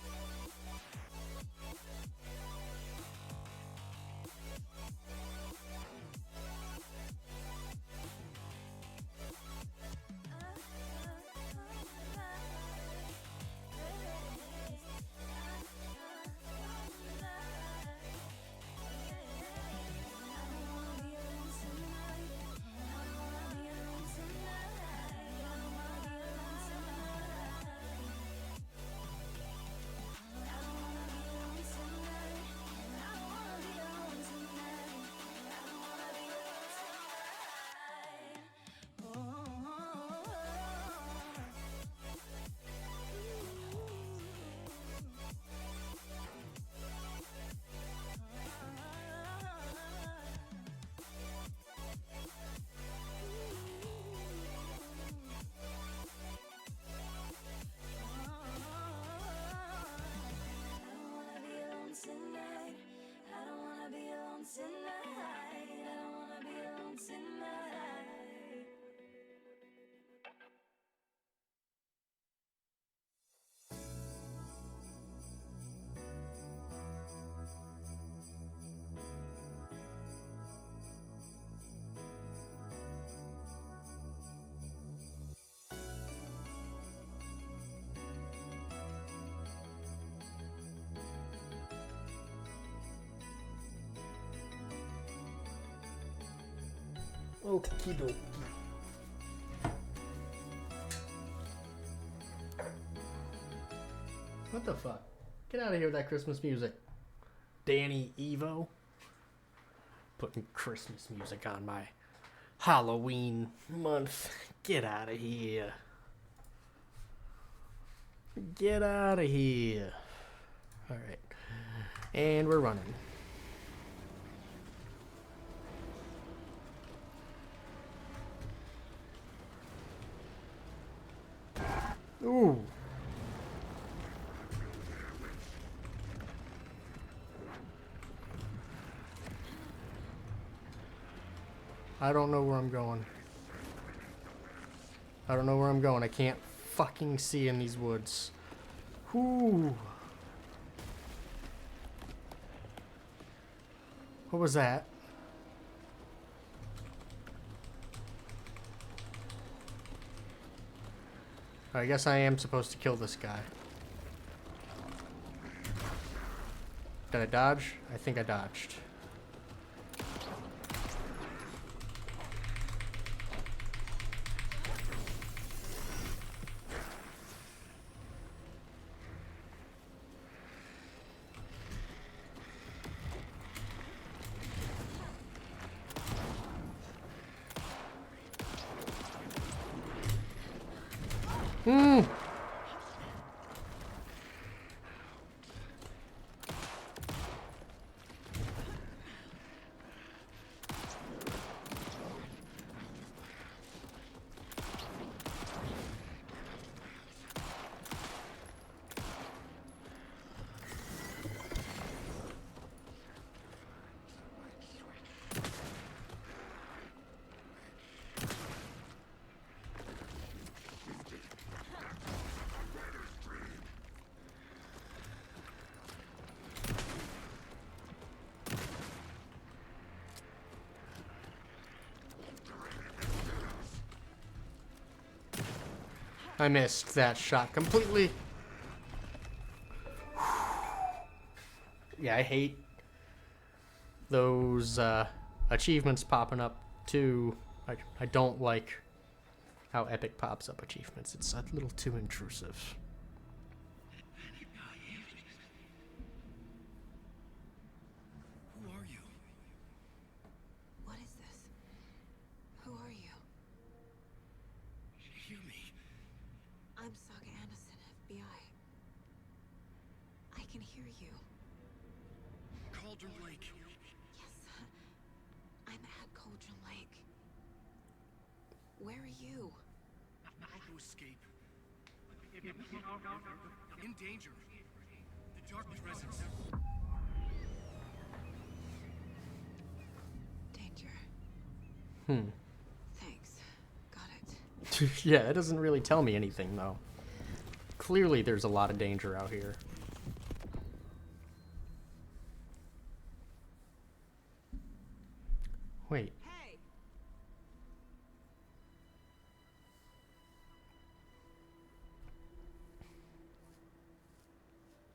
Tonight, I don't wanna be alone tonight. I don't wanna be alone tonight. Okie dokie. What the fuck? Get out of here with that Christmas music. Danny Evo. Putting Christmas music on my Halloween month. Get out of here. Get out of here. Alright. And we're running. Ooh. I don't know where I'm going. I don't know where I'm going. I can't fucking see in these woods. Ooh. What was that? I guess I am supposed to kill this guy. Did I dodge? I think I dodged. I missed that shot completely. Yeah, I hate those achievements popping up too. I don't like how Epic pops up achievements. It's a little too intrusive. Who are you? What is this? Who are you? Hear me. can hear you. Cauldron Lake. Yes. I'm at Cauldron Lake. Where are you? To escape. In danger. The dark presence. Danger. Thanks. Got it. Yeah, it doesn't really tell me anything, though. Clearly, there's a lot of danger out here. Wait. Hey!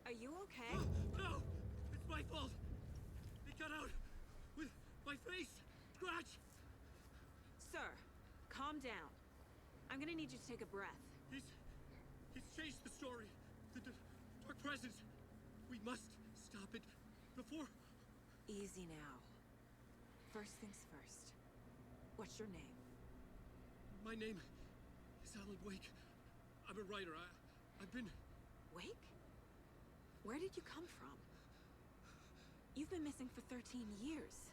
Are you okay? No! It's my fault! They cut out with my face! Scratch! Sir, calm down. I'm gonna need you to take a breath. He's changed the story. The dark presence. We must stop it before... Easy now. First things first. What's your name? My name is Alan Wake. I'm a writer. I've been... Wake? Where did you come from? You've been missing for 13 years.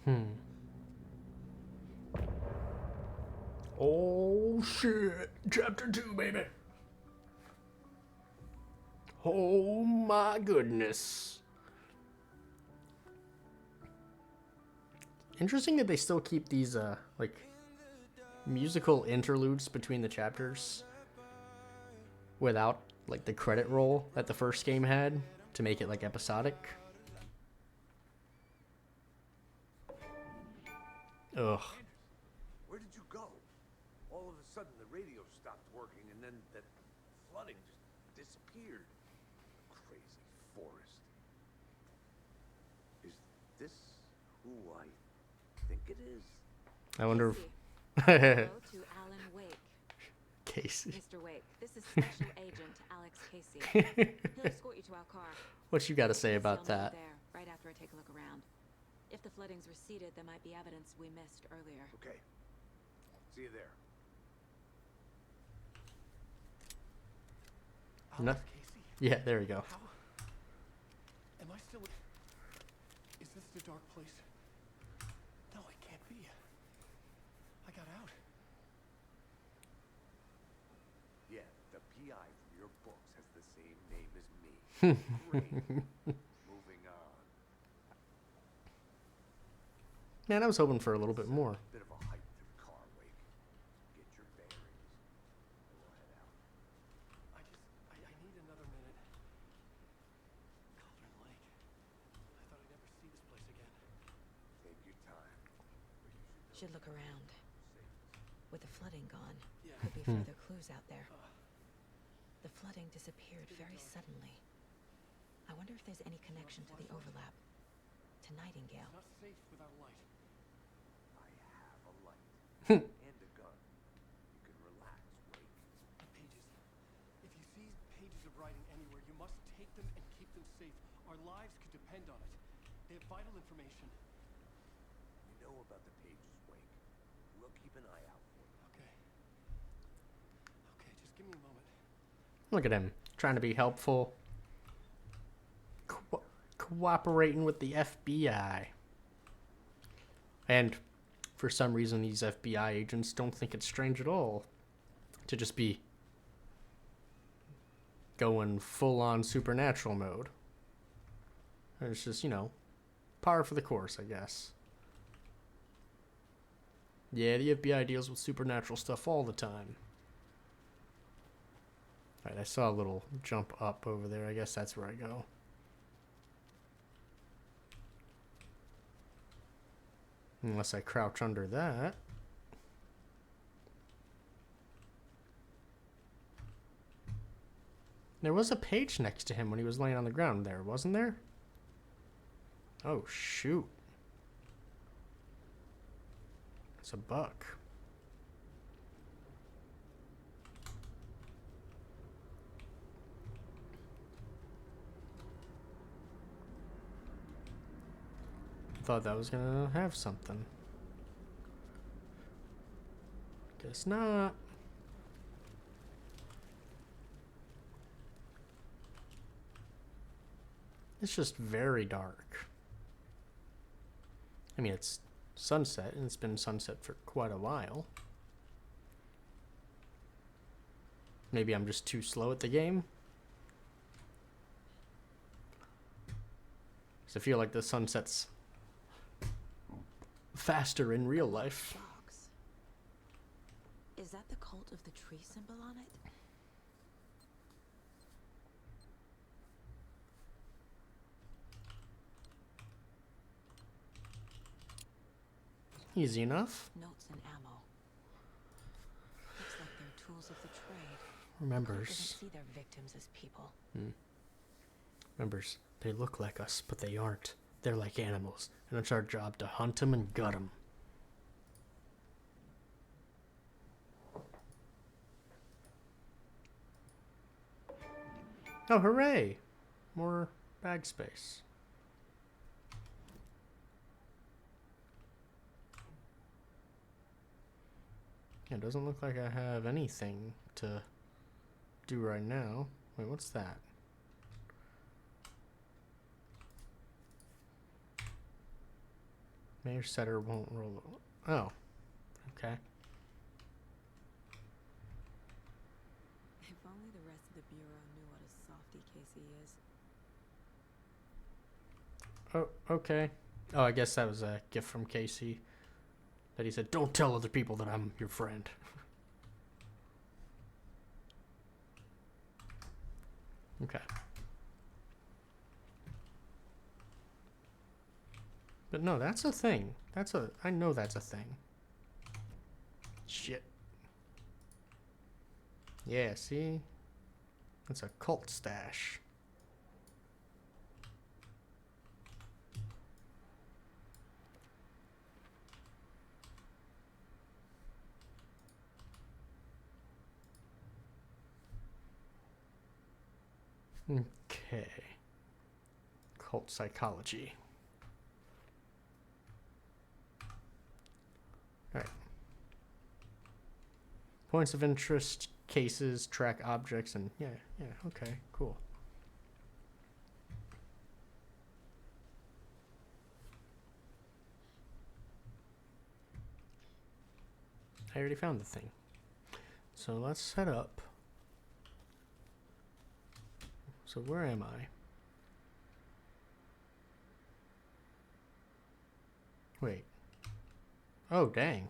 13. Oh shit. Chapter 2, baby. Oh my goodness. Interesting that they still keep these like musical interludes between the chapters without like the credit roll that the first game had to make it like episodic. Ugh. Where did you go? All of a sudden the radio stopped working and then that flooding just disappeared. Crazy forest. Is this who I think it is? I wonder if... Hello to Alan Wake. Casey. Mr. Wake, this is Special Agent Alex Casey. He'll escort you to our car. What you got to say about that? There, right after I take a look around. If the floodings receded, there might be evidence we missed earlier. Okay. See you there. No. Casey? Yeah, there we go. How? Am I still... Is this the dark place? No, it can't be. I got out. Yeah, the PI from your books has the same name as me. Great. Moving on. Man, I was hoping for a little bit more. Bit of a hike to the car, Wake. Get your bearings. And we'll head out. I need another minute. Cauldron Lake. I thought I'd never see this place again. Take your time. Should look around. With the flooding gone, Yeah. could be further clues out there. The flooding disappeared very suddenly. I wonder if there's any connection to the overlap. To Nightingale. It's not safe without a light. I have a light. And a gun. You can relax, Wake. The pages. If you see pages of writing anywhere, you must take them and keep them safe. Our lives could depend on it. They have vital information. You know about the pages, Wake. We'll keep an eye out for them. Okay. Okay, just give me a moment. Look at him, trying to be helpful. Cooperating with the FBI. And for some reason, these FBI agents don't think it's strange at all to just be going full-on supernatural mode. It's just, you know, par for the course, I guess. Yeah, the FBI deals with supernatural stuff all the time. Alright, I saw a little jump up over there. I guess that's where I go. Unless I crouch under that. There was a page next to him when he was laying on the ground there, wasn't there? Oh, shoot. It's a buck. Thought that was gonna have something. Guess not. It's just very dark. I mean, it's sunset, and it's been sunset for quite a while. Maybe I'm just too slow at the game. 'Cause I feel like the sunset's faster in real life. Box. Is that the cult of the tree symbol on it? Easy enough. Notes and ammo. Looks like they're tools of the trade. Remembers. Doesn't see their victims as people. Remembers, they look like us, but they aren't. They're like animals, and it's our job to hunt them and gut them. Oh, hooray! More bag space. Yeah, it doesn't look like I have anything to do right now. Wait, what's that? Mayor setter won't roll. Oh, okay. If only the rest of the Bureau knew what a softy Casey is. Oh, okay. Oh, I guess that was a gift from Casey. That he said, don't tell other people that I'm your friend. Okay. But no, that's a thing. I know that's a thing. Shit. Yeah, see? That's a cult stash. Okay. Cult psychology. Alright. Points of interest, cases, track objects, and yeah, okay, cool. I already found the thing. So let's set up. So where am I? Wait. Oh, dang.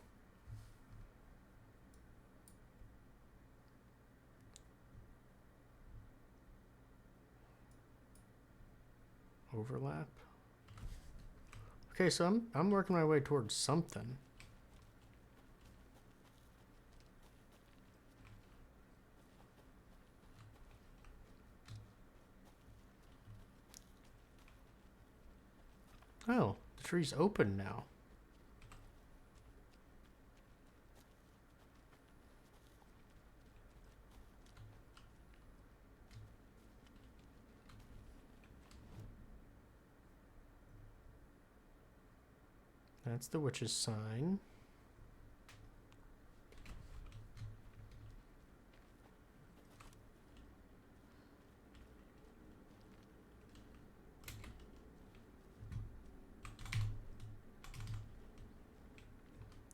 Overlap. Okay, so I'm working my way towards something. Oh, the tree's open now. That's the witch's sign.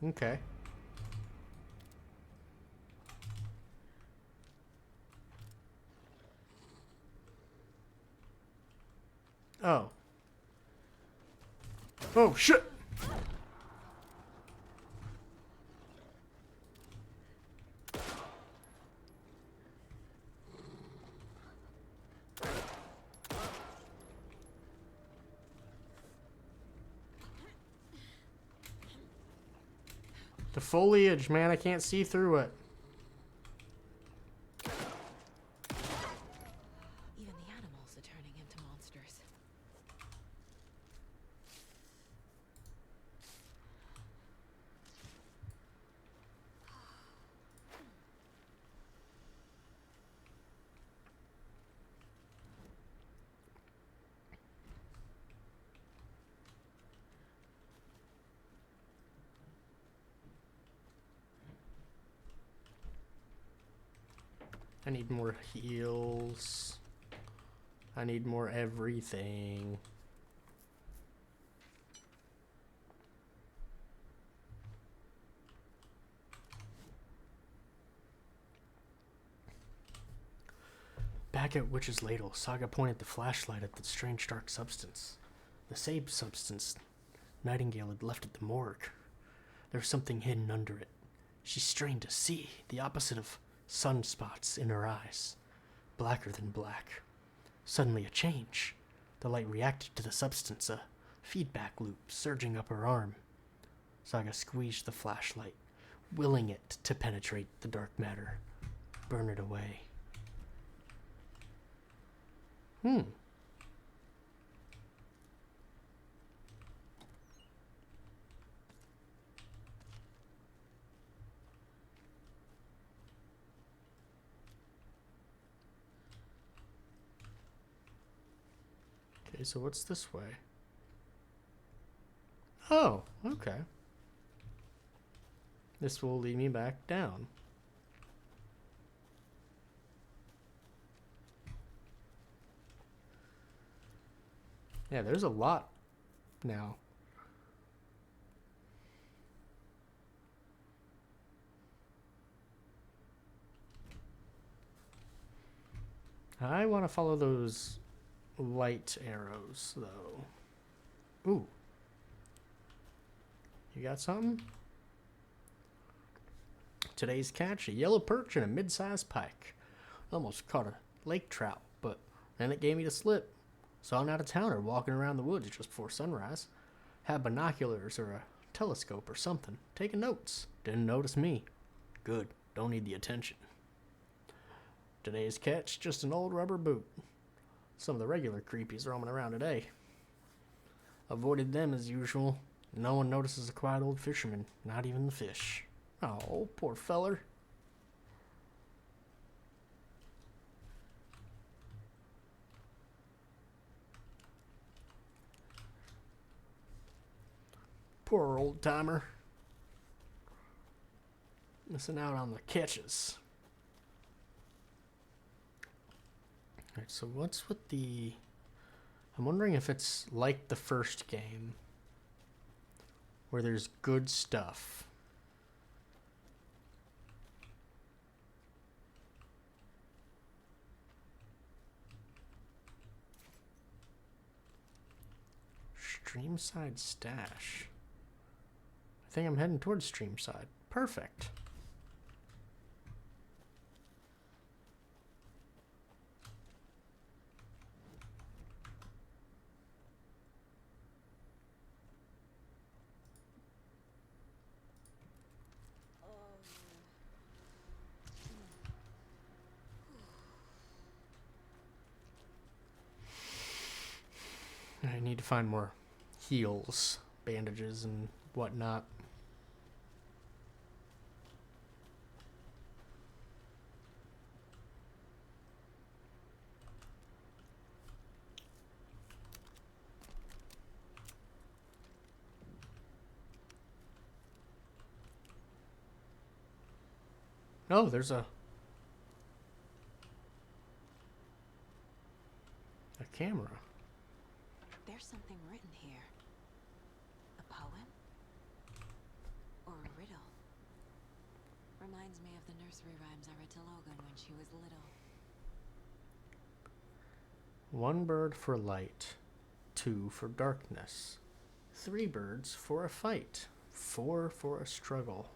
Okay. Oh. Oh, shit! The foliage, man, I can't see through it. Even the animals are turning into monsters. I need more heals. I need more everything. Back at Witch's Ladle, Saga pointed the flashlight at the strange dark substance. The same substance Nightingale had left at the morgue. There was something hidden under it. She strained to see the opposite of sunspots in her eyes, blacker than black. Suddenly a change. The light reacted to the substance, a feedback loop surging up her arm. Saga squeezed the flashlight, willing it to penetrate the dark matter, burn it away. Okay, so what's this way? Oh, okay. This will lead me back down. Yeah, there's a lot now. I want to follow those light arrows, though. Ooh. You got something? Today's catch, a yellow perch and a mid-sized pike. Almost caught a lake trout, but then it gave me the slip. Saw an out-of-towner walking around the woods just before sunrise. Had binoculars or a telescope or something. Taking notes. Didn't notice me. Good. Don't need the attention. Today's catch, just an old rubber boot. Some of the regular creepies roaming around today. Avoided them as usual. No one notices a quiet old fisherman. Not even the fish. Oh, poor feller. Poor old timer. Missing out on the catches. Alright, so what's with the... I'm wondering if it's like the first game, where there's good stuff. Streamside stash. I think I'm heading towards Streamside. Perfect. I need to find more heals, bandages, and whatnot. Oh, there's a camera. There's something written here. A poem? Or a riddle? Reminds me of the nursery rhymes I read to Logan when she was little. 1 bird for light, 2 for darkness, 3 birds for a fight, 4 for a struggle,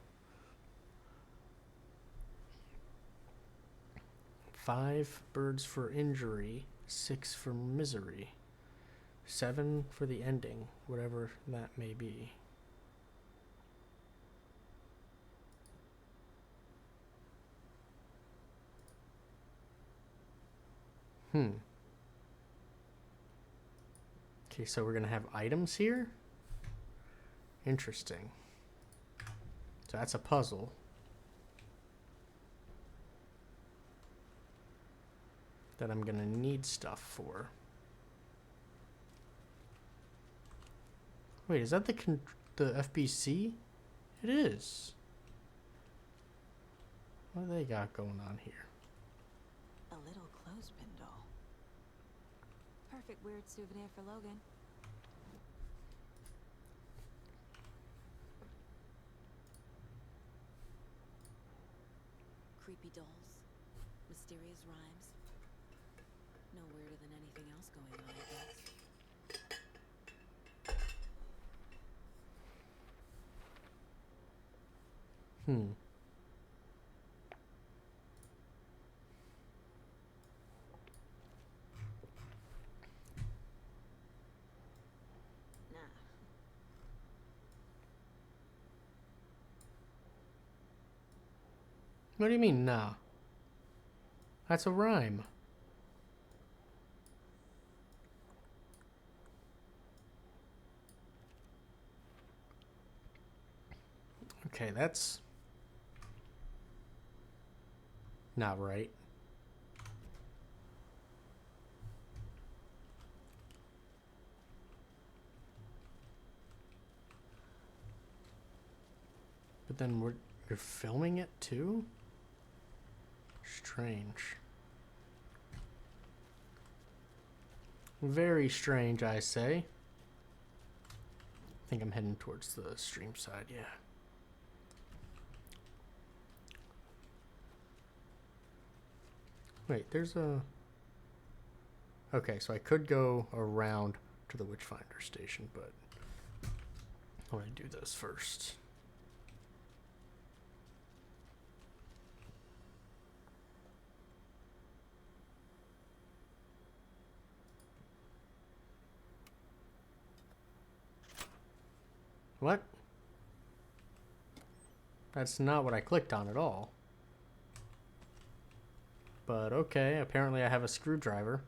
5 birds for injury, 6 for misery, 7 for the ending, whatever that may be. Okay, so we're gonna have items here? Interesting. So that's a puzzle. That I'm gonna need stuff for. Wait, is that the FBC? It is. What do they got going on here? A little clothespin doll. Perfect weird souvenir for Logan. Creepy dolls. Mysterious rhymes. No weirder than anything else going on, I guess. Nah. What do you mean, nah? That's a rhyme. Okay, that's not right. But then you're filming it too? Strange. Very strange, I say. I think I'm heading towards the stream side, yeah. Wait, there's a... Okay, so I could go around to the Witchfinder station, but I want to do this first. What? That's not what I clicked on at all. But okay, apparently I have a screwdriver.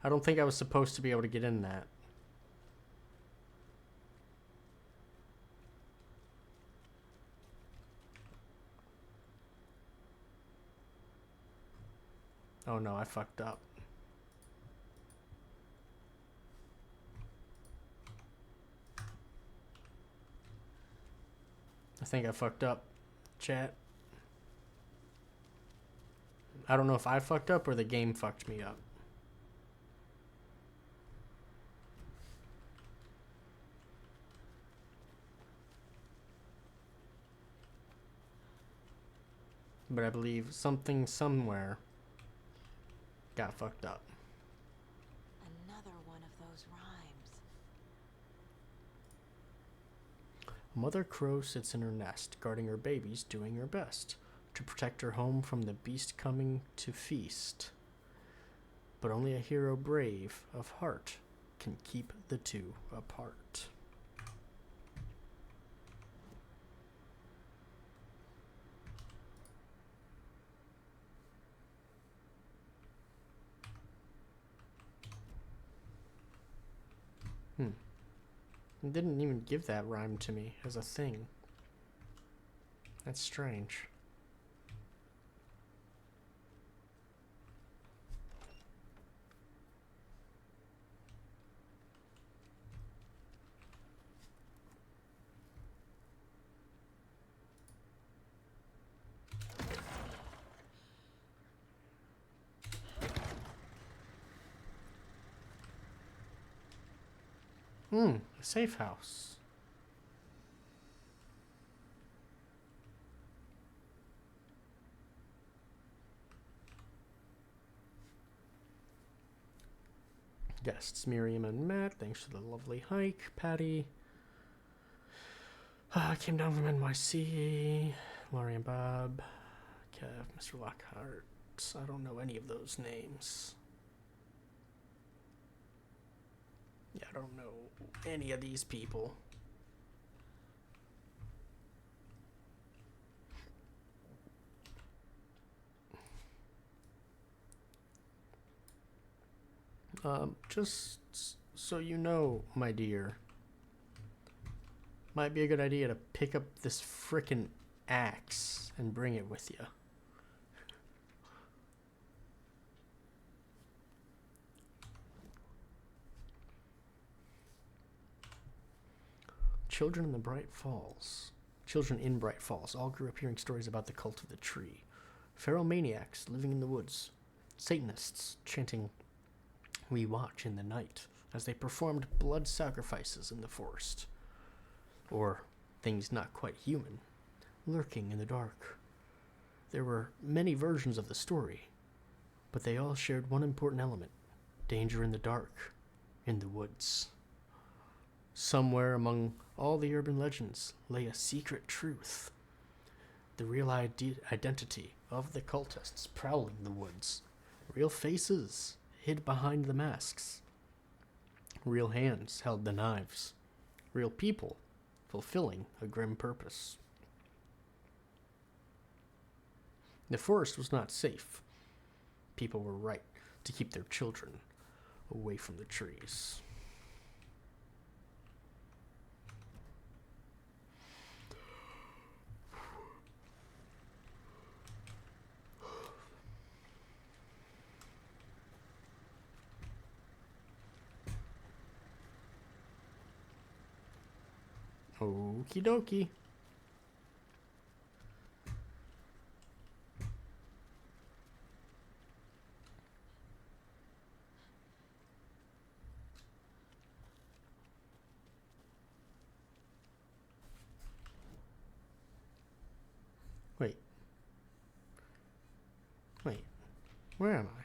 I don't think I was supposed to be able to get in that. Oh no, I fucked up. I think I fucked up, chat. I don't know if I fucked up or the game fucked me up. But I believe something somewhere got fucked up. Another one of those rhymes. A mother crow sits in her nest, guarding her babies, doing her best to protect her home from the beast coming to feast. But only a hero brave of heart can keep the two apart. It didn't even give that rhyme to me as a thing. That's strange. A safe house. Guests Miriam and Matt, thanks for the lovely hike. Patty. I came down from NYC. Laurie and Bob. Kev, Mr. Lockhart. I don't know any of those names. Yeah, I don't know any of these people. Just so you know, my dear, might be a good idea to pick up this frickin' axe and bring it with you. Children in Bright Falls all grew up hearing stories about the cult of the tree. Feral maniacs living in the woods. Satanists chanting, "We watch in the night," as they performed blood sacrifices in the forest. Or things not quite human, lurking in the dark. There were many versions of the story, but they all shared one important element: danger in the dark, in the woods. Somewhere among all the urban legends lay a secret truth. The real identity of the cultists prowling the woods. Real faces hid behind the masks. Real hands held the knives. Real people fulfilling a grim purpose. The forest was not safe. People were right to keep their children away from the trees. Okie dokie. Wait, where am I?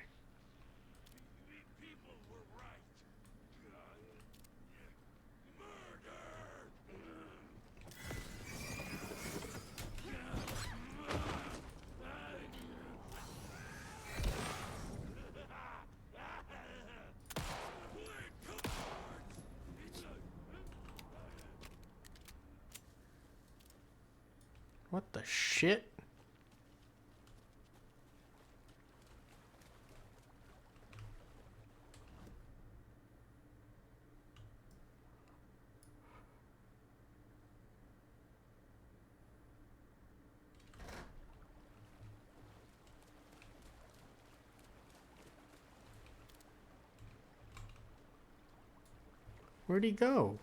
What the shit? Where'd he go?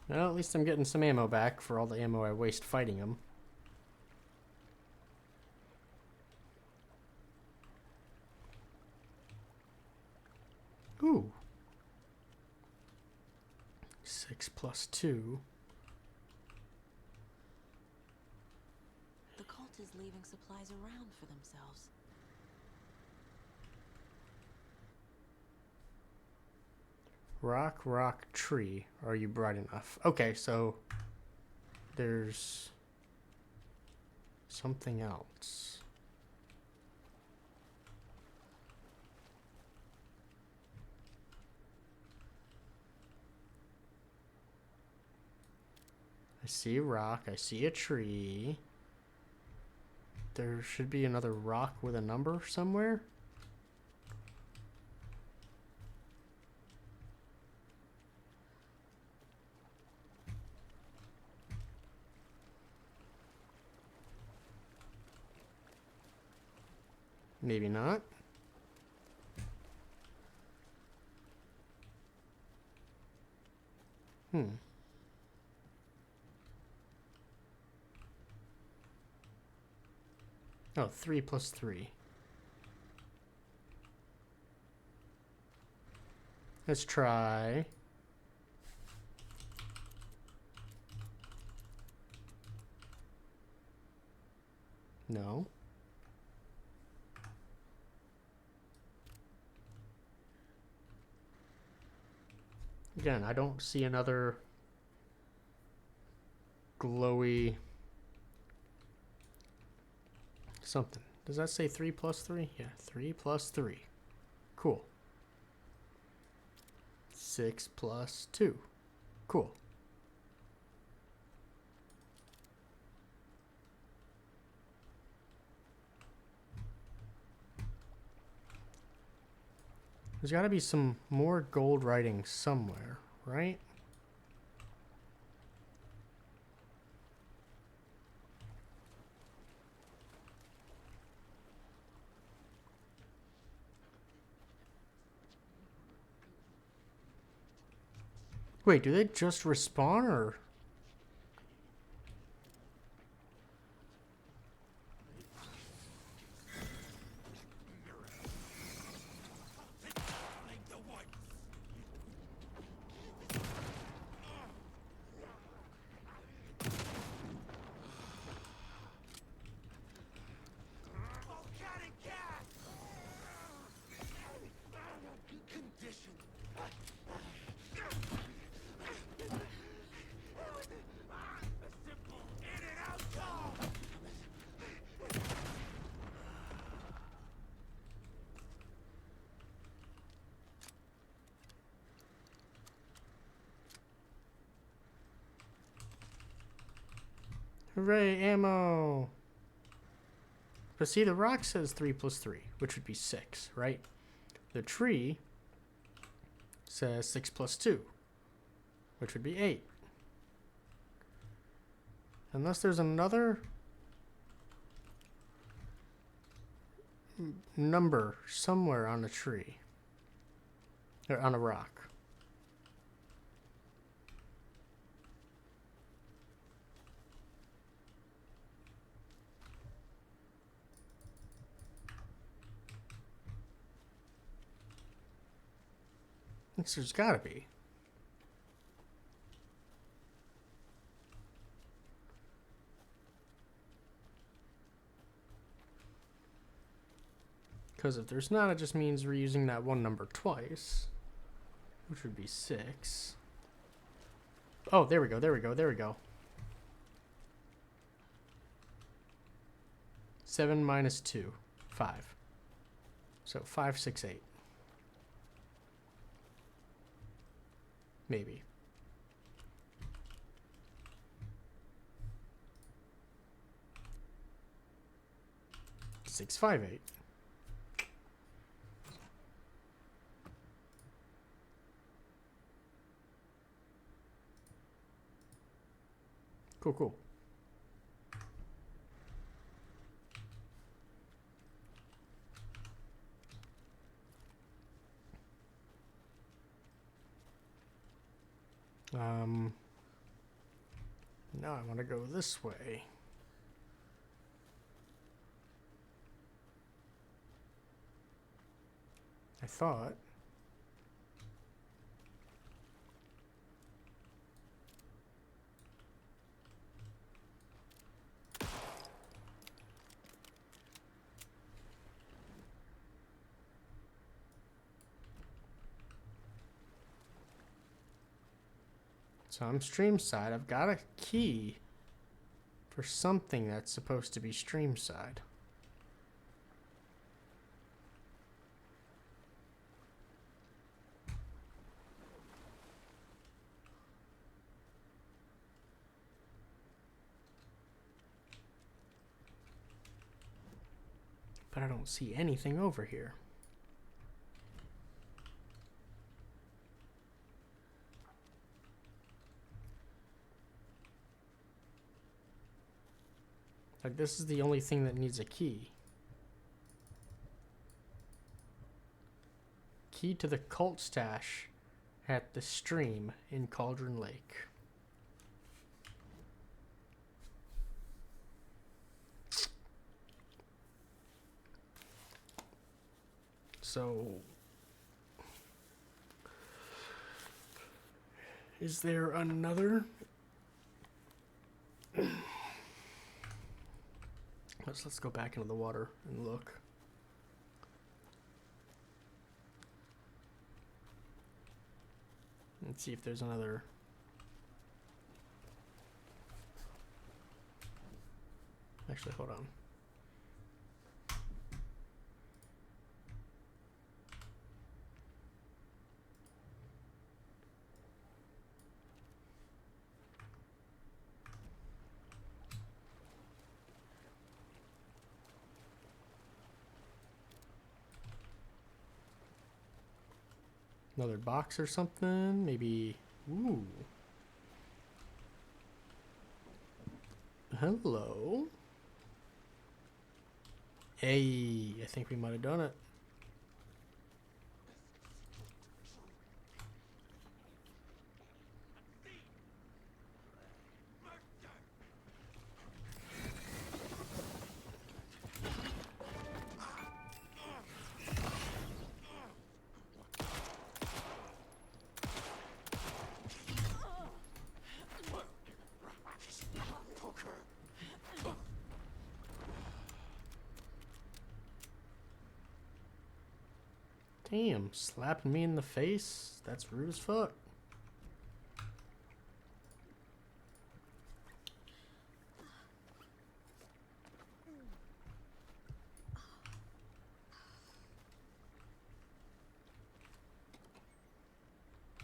Well, at least I'm getting some ammo back for all the ammo I waste fighting him. Ooh. 6 + 2. The cult is leaving supplies around for themselves. Rock, tree. Are you bright enough? Okay, so there's something else. I see a rock. I see a tree. There should be another rock with a number somewhere. Maybe not. Oh, 3 + 3. Let's try. No. Again, I don't see another glowy something. Does that say 3 + 3? Yeah, 3 + 3. Cool. 6 plus 2. Cool. There's got to be some more gold writing somewhere, right? Wait, do they just respawn or? Hooray, ammo! But see, the rock says 3 plus 3, which would be 6, right? The tree says 6 plus 2, which would be 8. Unless there's another number somewhere on a tree. Or on a rock. There's gotta be. Because if there's not, it just means we're using that one number twice, which would be 6. Oh, there we go, there we go, there we go. 7 minus 2, 5. So 5, 6, 8. Maybe. 6, 5, 8. Cool, cool. Now I want to go this way. I thought. So I'm stream side. I've got a key for something that's supposed to be stream side. But I don't see anything over here. Like, this is the only thing that needs a key. Key to the cult stash at the stream in Cauldron Lake. So, is there another? Let's go back into the water and look. Let's see if there's another. Actually, hold on. Another box or something? Maybe. Ooh. Hello. Hey, I think we might have done it. Damn, slapping me in the face? That's rude as fuck.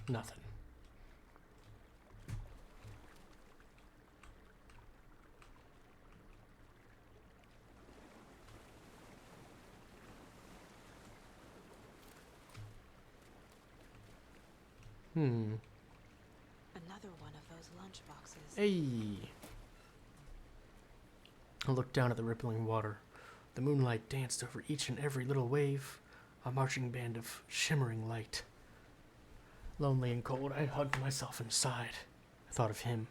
Nothing. Another one of those lunch boxes. Hey. I looked down at the rippling water. The moonlight danced over each and every little wave, a marching band of shimmering light. Lonely and cold, I hugged myself and sighed. I thought of him.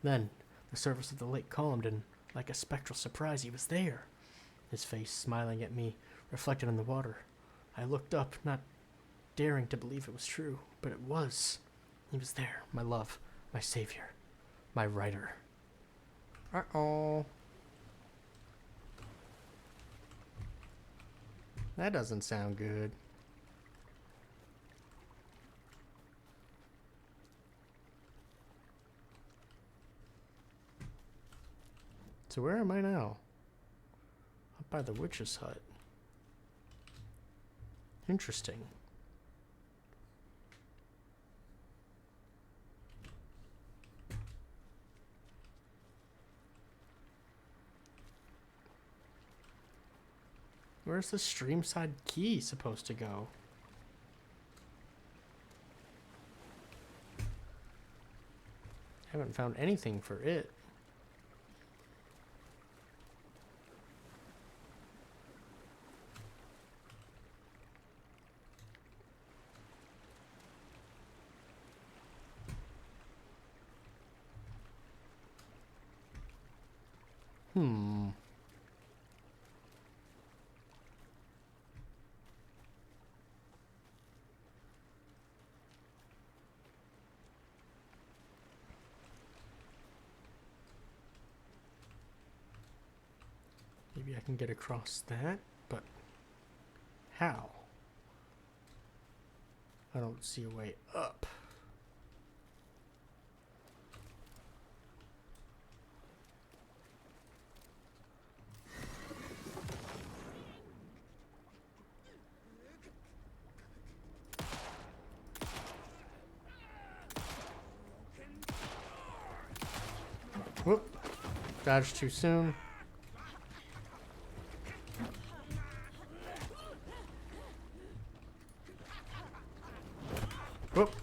Then, the surface of the lake calmed, and like a spectral surprise, he was there. His face smiling at me, reflected in the water. I looked up, not daring to believe it was true, but it was. He was there, my love, my savior, my writer. Uh-oh. That doesn't sound good. So where am I now? Up by the witch's hut. Interesting. Where's the streamside key supposed to go? Haven't found anything for it. Maybe I can get across that, but how? I don't see a way up. Whoop. Dodged too soon. Whoop.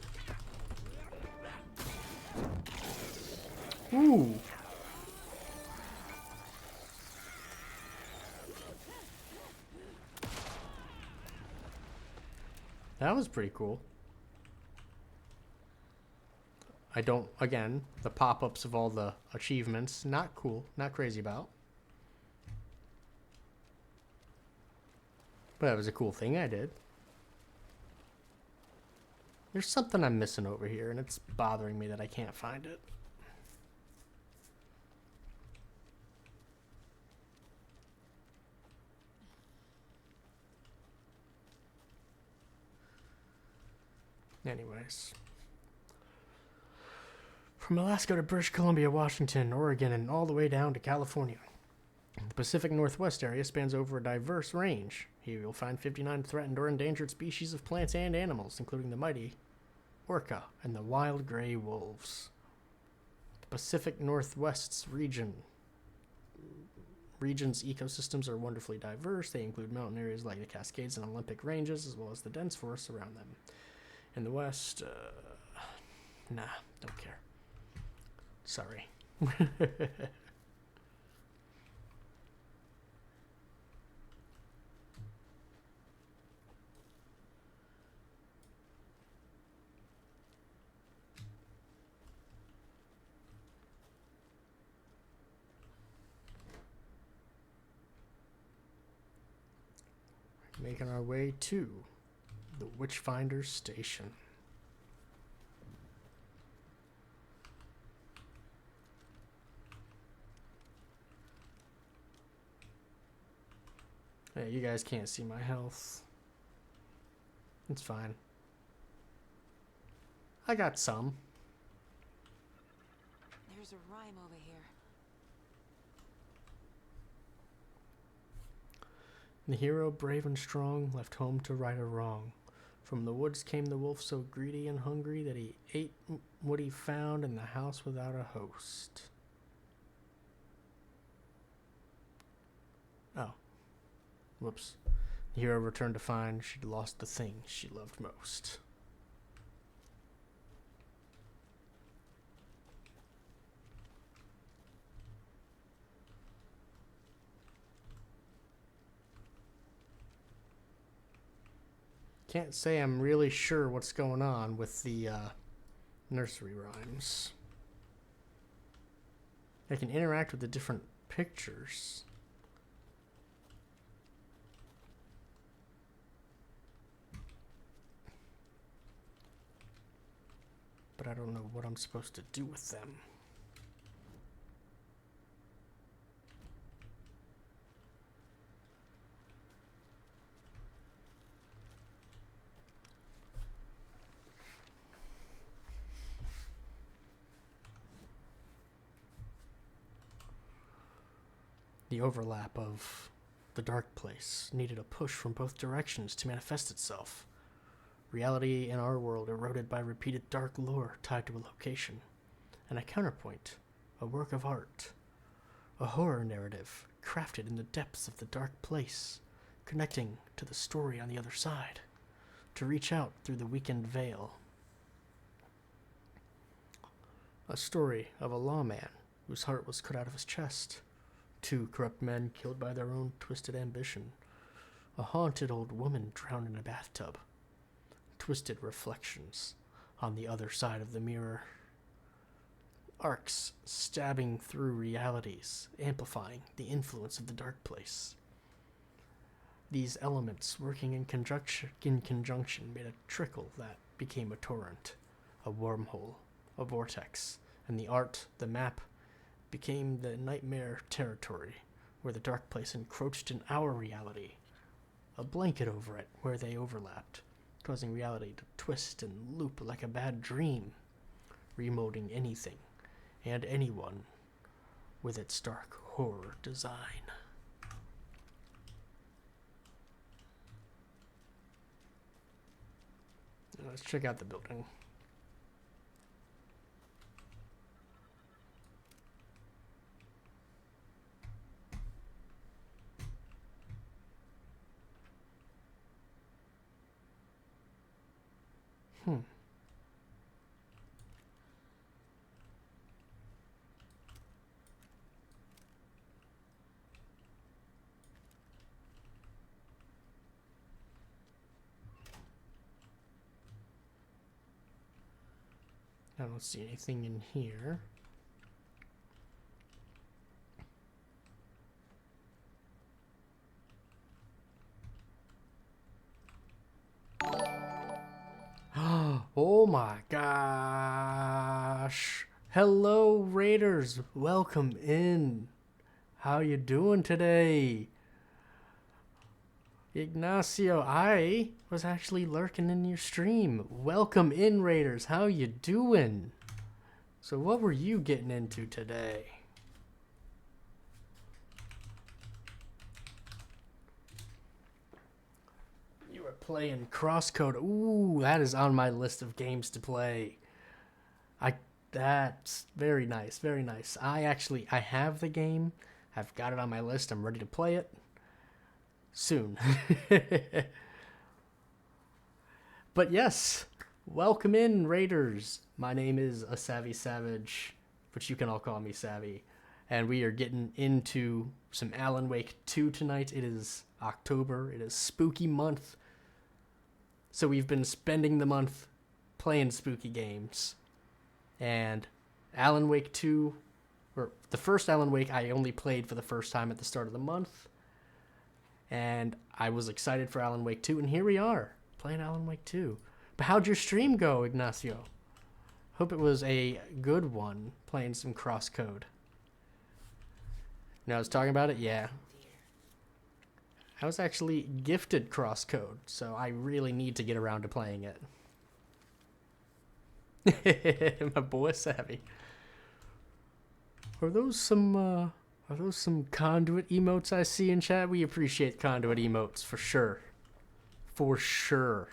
Ooh. That was pretty cool. I don't, again, the pop-ups of all the achievements, not cool, not crazy about. But that was a cool thing I did. There's something I'm missing over here, and it's bothering me that I can't find it. Anyways. From Alaska to British Columbia, Washington, Oregon, and all the way down to California. The Pacific Northwest area spans over a diverse range. Here you'll find 59 threatened or endangered species of plants and animals, including the mighty orca and the wild gray wolves. The Pacific Northwest's region's ecosystems are wonderfully diverse. They include mountain areas like the Cascades and Olympic Ranges, as well as the dense forests around them. In the west, nah, don't care. Sorry. Making our way to the Witchfinder Station. Hey, you guys can't see my health. It's fine. I got some. There's a rhyme over here. The hero, brave and strong, left home to right a wrong. From the woods came the wolf, so greedy and hungry that he ate what he found in the house without a host. Oh. Whoops. The hero returned to find she'd lost the thing she loved most. Can't say I'm really sure what's going on with the nursery rhymes. I can interact with the different pictures. But I don't know what I'm supposed to do with them. The overlap of the dark place needed a push from both directions to manifest itself. Reality in our world eroded by repeated dark lore tied to a location. And a counterpoint, a work of art. A horror narrative crafted in the depths of the dark place, connecting to the story on the other side, to reach out through the weakened veil. A story of a lawman whose heart was cut out of his chest. 2 corrupt men killed by their own twisted ambition. A haunted old woman drowned in a bathtub. Twisted reflections on the other side of the mirror. Arcs stabbing through realities, amplifying the influence of the dark place. These elements working in conjunction made a trickle that became a torrent, a wormhole, a vortex, and the art, the map, became the nightmare territory where the dark place encroached in our reality, a blanket over it where they overlapped, causing reality to twist and loop like a bad dream, remolding anything and anyone with its dark horror design. Let's check out the building. I don't see anything in here. Oh my gosh. Hello, Raiders. Welcome in. How you doing today? Ignacio, I was actually lurking in your stream. Welcome in, Raiders. How you doing? So what were you getting into today? You were playing Crosscode. Ooh, that is on my list of games to play. That's very nice, very nice. I have the game. I've got it on my list. I'm ready to play it soon. But yes, Welcome in, Raiders. My name is A Savvy Savage, but you can all call me Savvy. And we are getting into some Alan Wake 2 tonight. It is October. It is spooky month. So we've been spending the month playing spooky games. And Alan Wake 2, or the first Alan Wake, I only played for the first time at the start of the month. And I was excited for Alan Wake 2, and here we are, playing Alan Wake 2. But how'd your stream go, Ignacio? Hope it was a good one, playing some Crosscode. You know, I was talking about it? Yeah. I was actually gifted Crosscode, so I really need to get around to playing it. My boy Savvy. Are those some conduit emotes I see in chat? We appreciate conduit emotes for sure. For sure.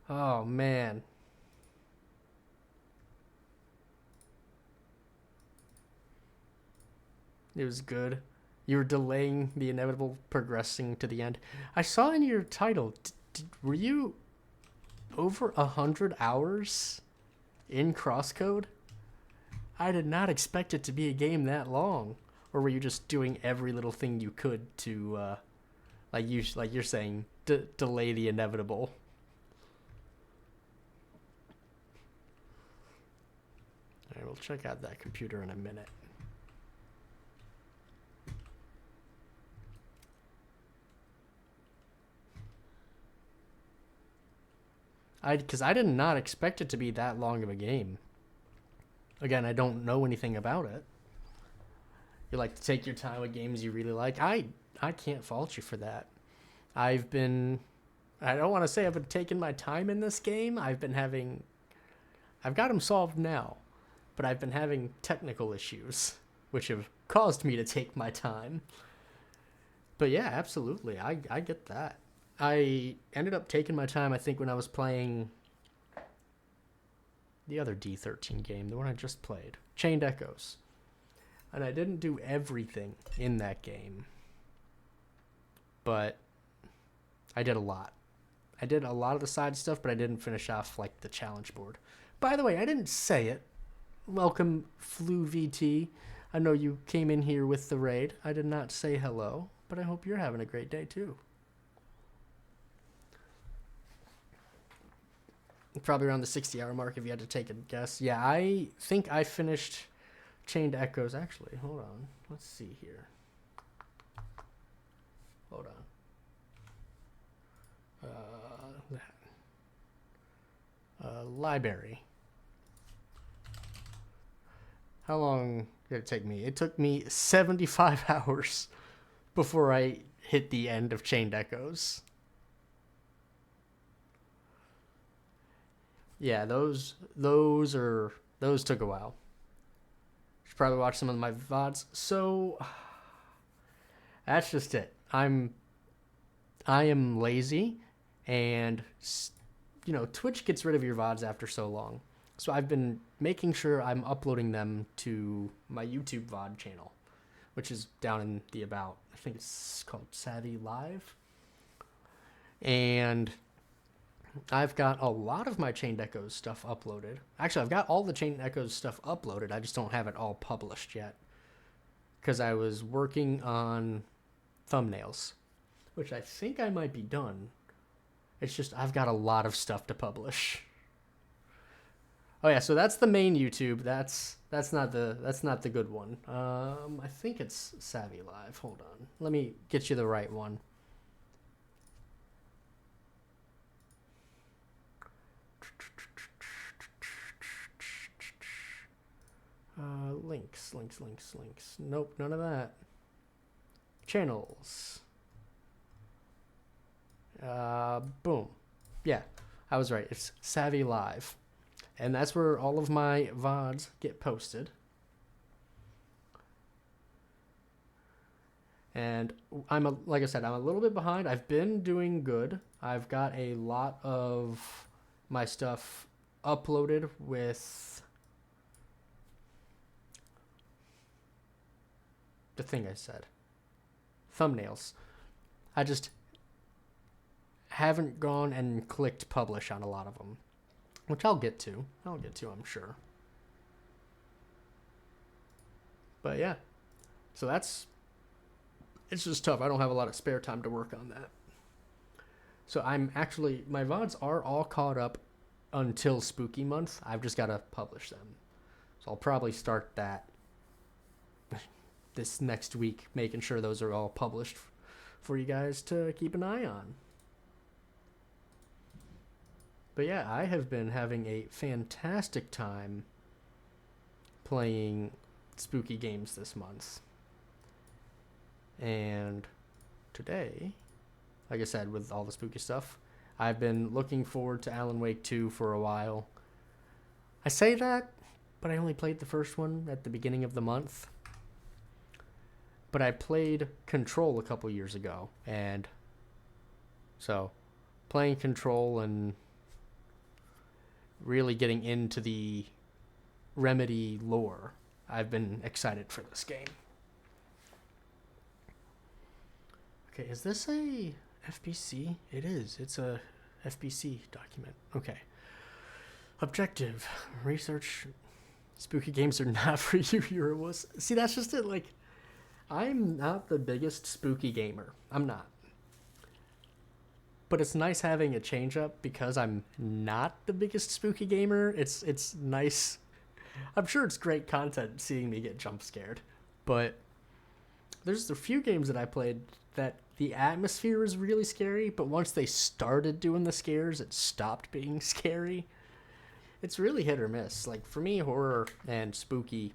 Oh man. It was good. You were delaying the inevitable, progressing to the end. I saw in your title, were you over 100 hours in Crosscode? I did not expect it to be a game that long. Or were you just doing every little thing you could to, like you're saying, delay the inevitable? Alright, we'll check out that computer in a minute. Because I did not expect it to be that long of a game. Again, I don't know anything about it. You like to take your time with games you really like. I can't fault you for that. I don't want to say I've been taking my time in this game. I've got them solved now. But I've been having technical issues, which have caused me to take my time. But yeah, absolutely. I get that. I ended up taking my time, I think, when I was playing the other D13 game, the one I just played, Chained Echoes. And I didn't do everything in that game, but I did a lot. I did a lot of the side stuff, but I didn't finish off, like, the challenge board. By the way, I didn't say it. Welcome, Flu VT. I know you came in here with the raid. I did not say hello, but I hope you're having a great day, too. Probably around the 60-hour mark if you had to take a guess. Yeah, I think I finished Chained Echoes. Actually, hold on. Let's see here. Hold on. Library. How long did it take me? It took me 75 hours before I hit the end of Chained Echoes. Yeah, those took a while. Should probably watch some of my VODs. So that's just it. I am lazy, and you know, Twitch gets rid of your VODs after so long. So I've been making sure I'm uploading them to my YouTube VOD channel, which is down in the about. I think it's called Savvy Live. And I've got a lot of my Chained Echoes stuff uploaded. Actually, I've got all the Chained Echoes stuff uploaded. I just don't have it all published yet. Because I was working on thumbnails, which I think I might be done. It's just I've got a lot of stuff to publish. Oh yeah, so that's the main YouTube. That's not the good one. I think it's Savvy Live. Hold on. Let me get you the right one. Links. Nope, none of that. Channels. Boom. Yeah, I was right. It's Savvy Live. And that's where all of my VODs get posted. And like I said, I'm a little bit behind. I've been doing good. I've got a lot of my stuff uploaded with the thing I said. Thumbnails. I just haven't gone and clicked publish on a lot of them, which I'll get to. I'm sure. But yeah, so it's just tough. I don't have a lot of spare time to work on that. So my VODs are all caught up until Spooky Month. I've just got to publish them. So I'll probably start that this next week, making sure those are all published for you guys to keep an eye on. But yeah, I have been having a fantastic time playing spooky games this month. And today, like I said, with all the spooky stuff, I've been looking forward to Alan Wake 2 for a while. I say that, but I only played the first one at the beginning of the month. But I played Control a couple years ago, and so playing Control and really getting into the Remedy lore, I've been excited for this game. Okay, is this a FBC? It is. It's a FBC document. Okay. Objective. Research. Spooky games are not for you, Eurowos. See, that's just it. Like, I'm not the biggest spooky gamer. I'm not. But it's nice having a change up because I'm not the biggest spooky gamer. It's nice. I'm sure it's great content seeing me get jump scared. But there's a few games that I played that the atmosphere is really scary, but once they started doing the scares, it stopped being scary. It's really hit or miss. Like, for me, horror and spooky,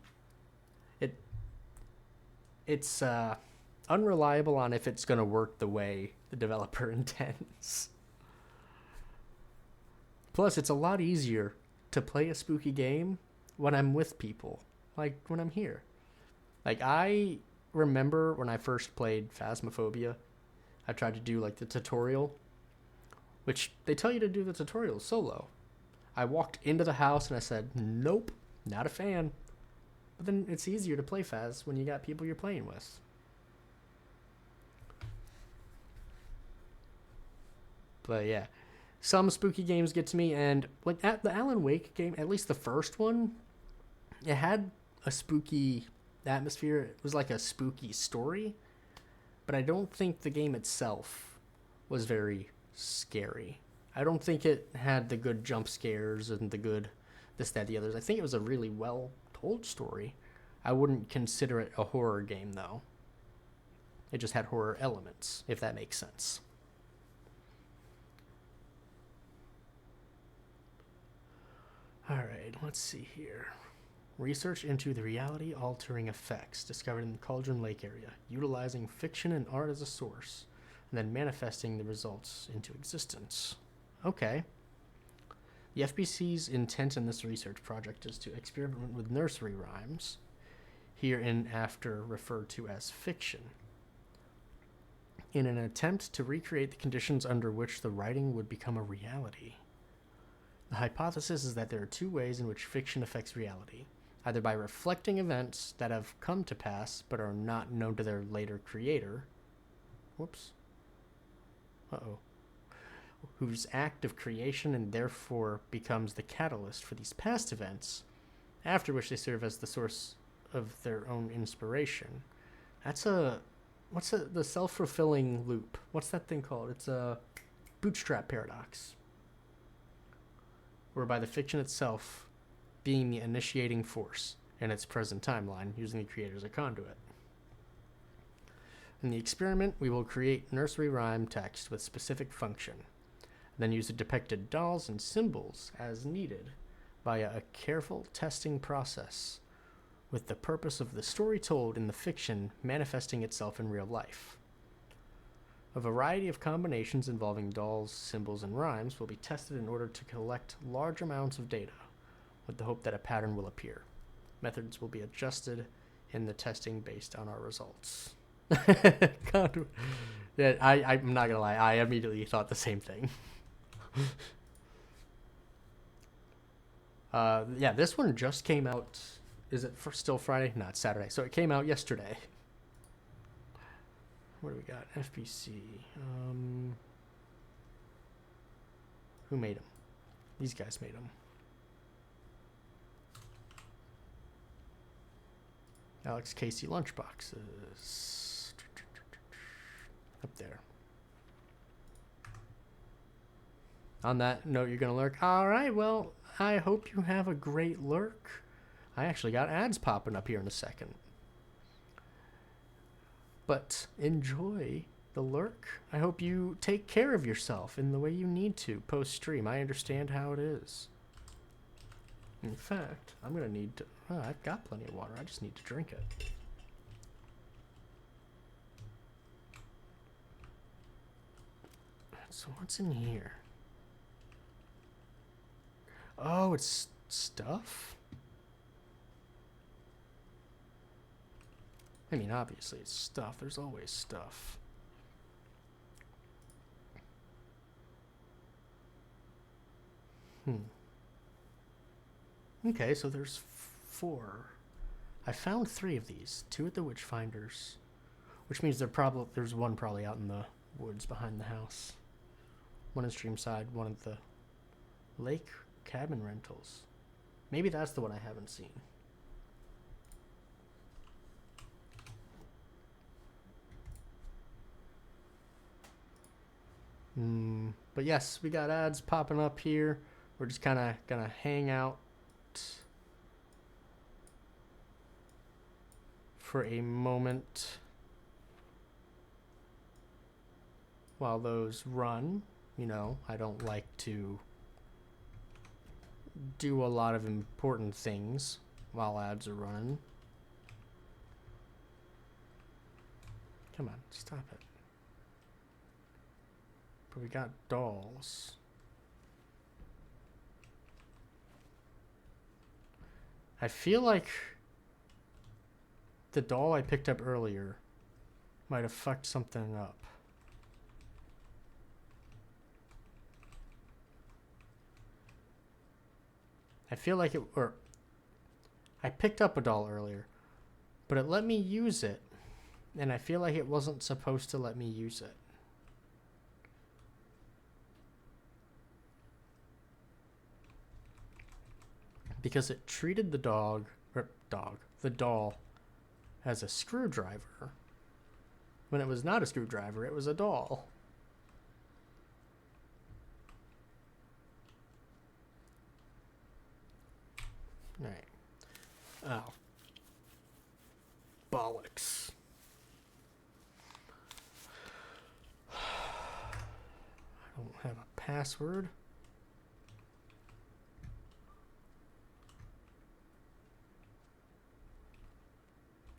it's unreliable on if it's going to work the way the developer intends. Plus, it's a lot easier to play a spooky game when I'm with people, like when I'm here. Like, I remember when I first played Phasmophobia, I tried to do like the tutorial, which they tell you to do the tutorial solo. I walked into the house and I said, nope, not a fan. But then it's easier to play Phas when you got people you're playing with. But yeah, some spooky games get to me, and like at the Alan Wake game, at least the first one, it had a spooky atmosphere. It was like a spooky story, but I don't think the game itself was very scary. I don't think it had the good jump scares and the good this, that, the others. I think it was a really well told story. I wouldn't consider it a horror game, though. It just had horror elements, if that makes sense. Alright, let's see here. Research into the reality-altering effects discovered in the Cauldron Lake area, utilizing fiction and art as a source, and then manifesting the results into existence. Okay. The FBC's intent in this research project is to experiment with nursery rhymes, hereinafter referred to as fiction, in an attempt to recreate the conditions under which the writing would become a reality. The hypothesis is that there are two ways in which fiction affects reality, either by reflecting events that have come to pass but are not known to their later creator, whose act of creation and therefore becomes the catalyst for these past events, after which they serve as the source of their own inspiration. The self-fulfilling loop. What's that thing called? It's a bootstrap paradox, whereby the fiction itself being the initiating force in its present timeline, using the creator as a conduit. In the experiment, we will create nursery rhyme text with specific function, then use the depicted dolls and symbols as needed via a careful testing process, with the purpose of the story told in the fiction manifesting itself in real life. A variety of combinations involving dolls, symbols, and rhymes will be tested in order to collect large amounts of data, with the hope that a pattern will appear. Methods will be adjusted in the testing based on our results. Yeah, I'm not gonna lie, I immediately thought the same thing. Yeah, this one just came out. Is it still Friday? No, it's Saturday. So it came out yesterday. What do we got? FBC. Who made them? These guys made them. Alex Casey lunchboxes. Up there. On that note, you're going to lurk. All right, well, I hope you have a great lurk. I actually got ads popping up here in a second. But enjoy the lurk. I hope you take care of yourself in the way you need to post-stream. I understand how it is. In fact, I'm going to need to... Oh, I've got plenty of water. I just need to drink it. So what's in here? Oh, it's stuff? I mean, obviously it's stuff. There's always stuff. Okay, so there's 4. I found 3 of these. 2 at the Witchfinders, which means there's one probably out in the woods behind the house. One in Streamside, one at the Lake Cabin Rentals. Maybe that's the one I haven't seen. But yes, we got ads popping up here. We're just kind of gonna hang out for a moment while those run. You know, I don't like to do a lot of important things while ads are running. Come on, stop it. But we got dolls. I feel like the doll I picked up earlier might have fucked something up. I feel like I picked up a doll earlier, but it let me use it, and I feel like it wasn't supposed to let me use it. Because it treated the doll as a screwdriver. When it was not a screwdriver, it was a doll. Alright. Oh. Bollocks. I don't have a password.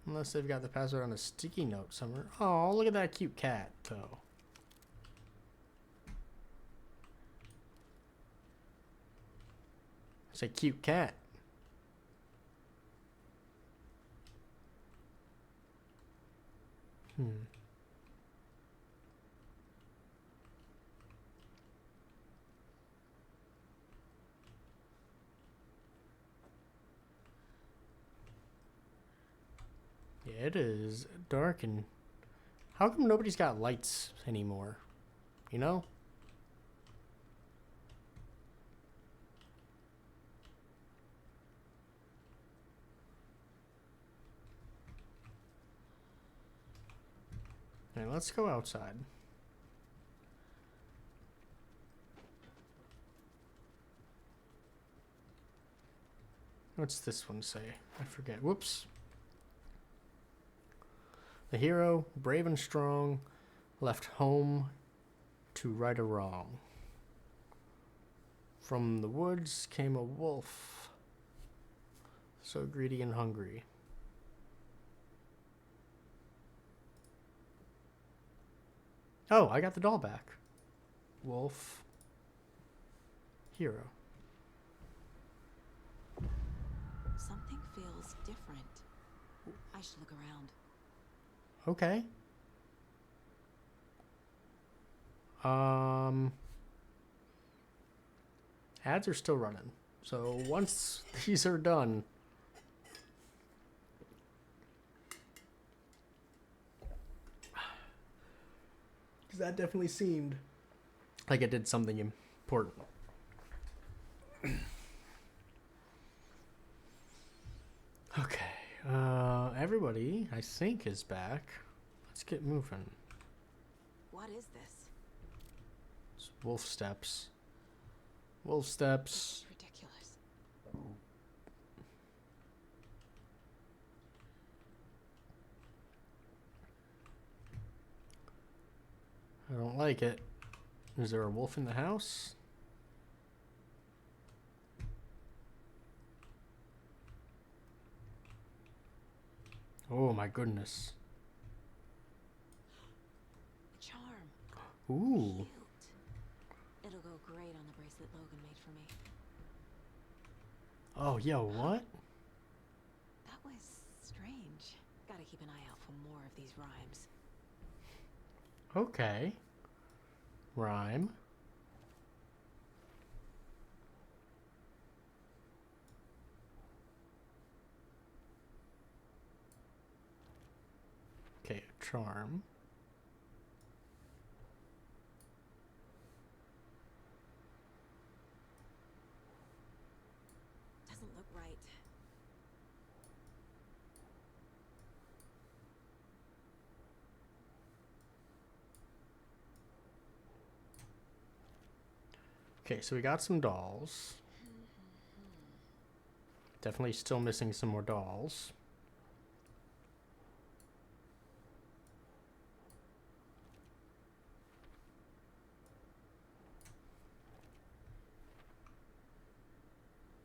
Unless they've got the password on a sticky note somewhere. Oh, look at that cute cat, though. It's a cute cat. Yeah, it is dark, and how come nobody's got lights anymore? You know? Alright, let's go outside. What's this one say? I forget. Whoops. The hero, brave and strong, left home to right a wrong. From the woods came a wolf, so greedy and hungry. Oh, I got the doll back. Wolf. Hero. Something feels different. I should look around. Okay. Ads are still running. So once these are done, because that definitely seemed like it did something important. Okay. Everybody, I think, is back. Let's get moving. What is this? It's wolf steps. Wolf steps. Ridiculous. I don't like it. Is there a wolf in the house? Oh my goodness. A charm. Ooh. Cute. It'll go great on the bracelet Logan made for me. Oh, yo, what? That was strange. Gotta keep an eye out for more of these rhymes. Okay. Rhyme. Okay, charm. Doesn't look right. Okay, so we got some dolls. Definitely still missing some more dolls.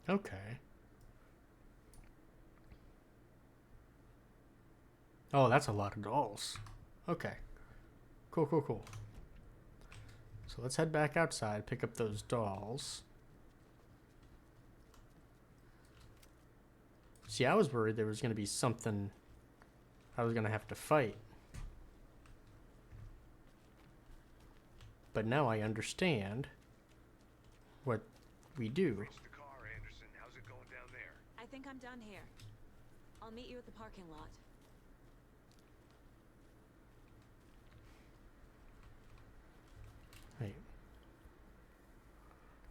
Okay. Oh, that's a lot of dolls. Okay. Cool, cool, cool. So let's head back outside, pick up those dolls. See, I was worried there was going to be something I was going to have to fight. But now I understand what we do. Reached the car, Anderson. How's it going down there? I think I'm done here. I'll meet you at the parking lot. Right.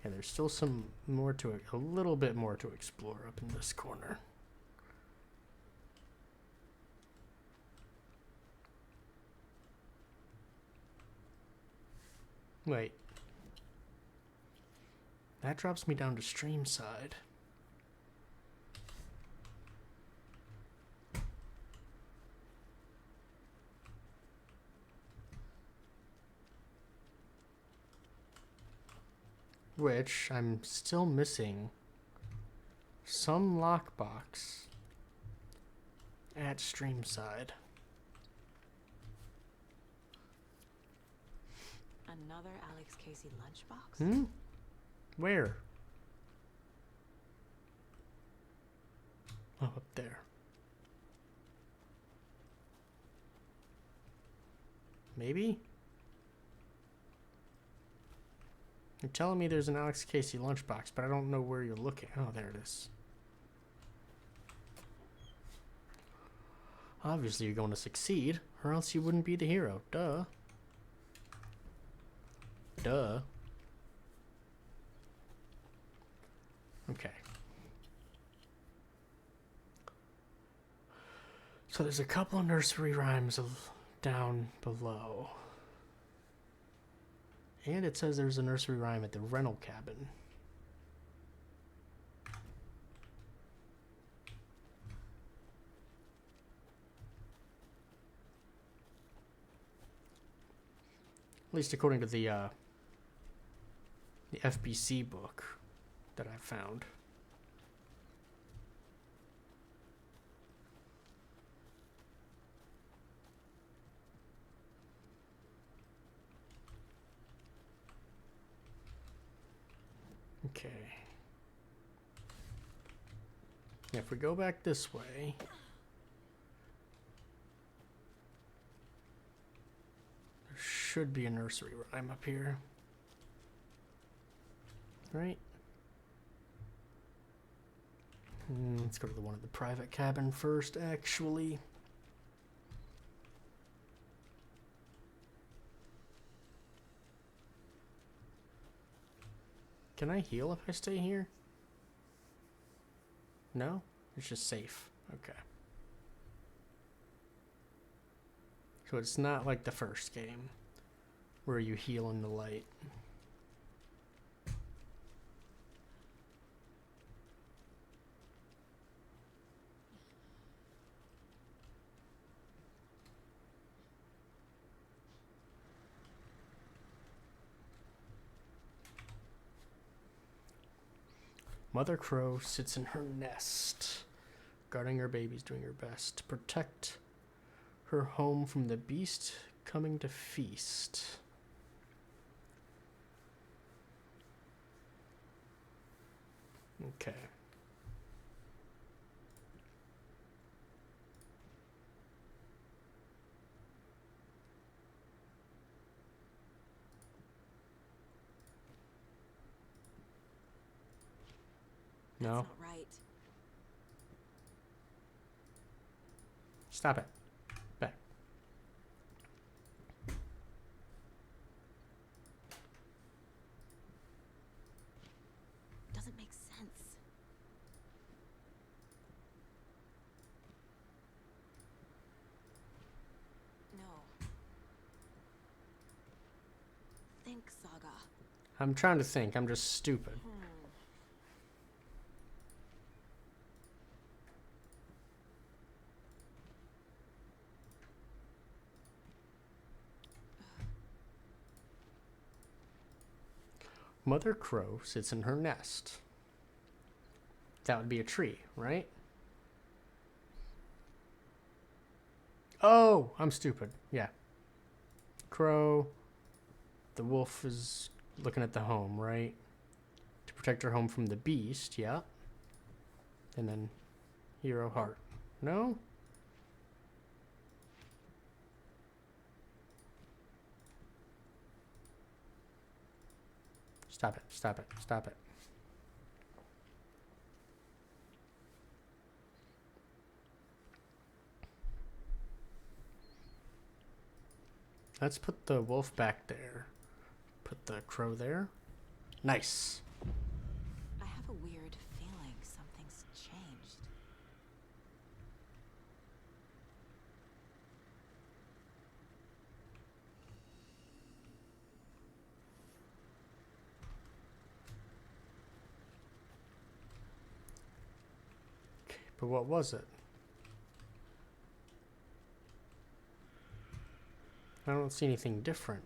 Yeah, there's still some more to it, a little bit more to explore up in this corner. Wait. That drops me down to stream side. Which I'm still missing some lockbox at stream side. Another Alex Casey lunchbox? Hmm? Where? Oh, up there. Maybe? You're telling me there's an Alex Casey lunchbox, but I don't know where you're looking. Oh, there it is. Obviously, you're going to succeed, or else you wouldn't be the hero. Duh. Duh. Okay. So there's a couple of nursery rhymes down below. And it says there's a nursery rhyme at the rental cabin. At least according to the FBC book that I found. Okay. If we go back this way, there should be a nursery rhyme up here. Right? Let's go to the one at the private cabin first, actually. Can I heal if I stay here? No? It's just safe. Okay. So it's not like the first game where you heal in the light. Mother Crow sits in her nest, guarding her babies, doing her best to protect her home from the beast coming to feast. Okay. No. That's not right. Stop it. Back. Doesn't make sense. No. Think, Saga. I'm trying to think. I'm just stupid. Mother Crow sits in her nest. That would be a tree, right? Oh, I'm stupid. Yeah. Crow. The wolf is looking at the home, right? To protect her home from the beast, yeah. And then hero heart. No? Stop it, stop it, stop it. Let's put the wolf back there. Put the crow there. Nice. I have a weird feeling something's changed. But what was it? I don't see anything different.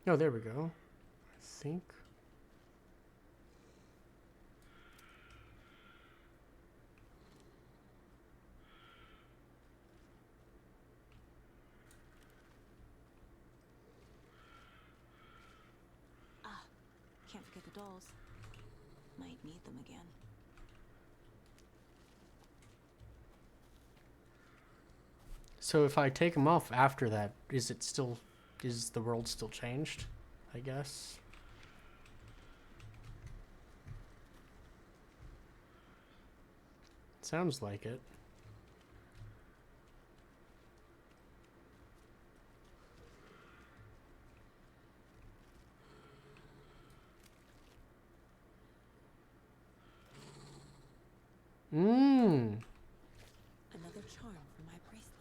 Oh, there we go. I think. Ah, can't forget the dolls. Might need them again. So if I take them off after that, is the world still changed? I guess. Sounds like it. Mmm. Another charm for my bracelet.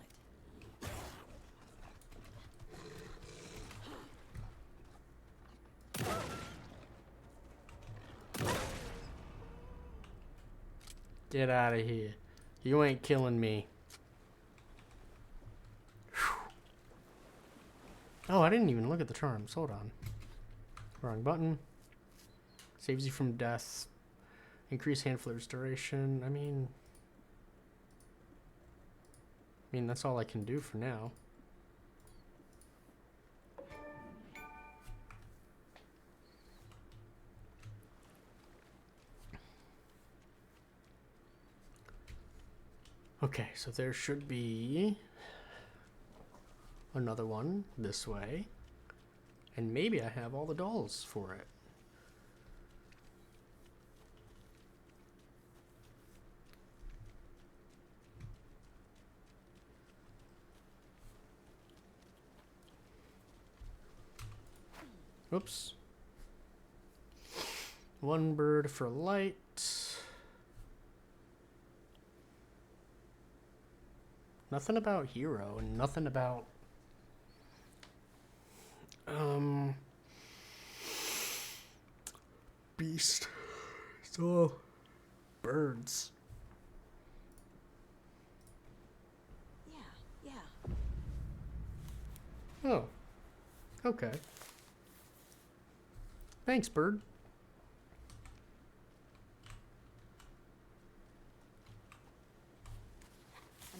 Get out of here. You ain't killing me. Whew. Oh, I didn't even look at the charms. Hold on. Wrong button. Saves you from death. Increase hand flares duration. I mean, that's all I can do for now. Okay, so there should be another one this way. And maybe I have all the dolls for it. Oops. one bird for light. Nothing about hero and nothing about beast. It's all birds. Yeah. Oh. Okay. Thanks, bird.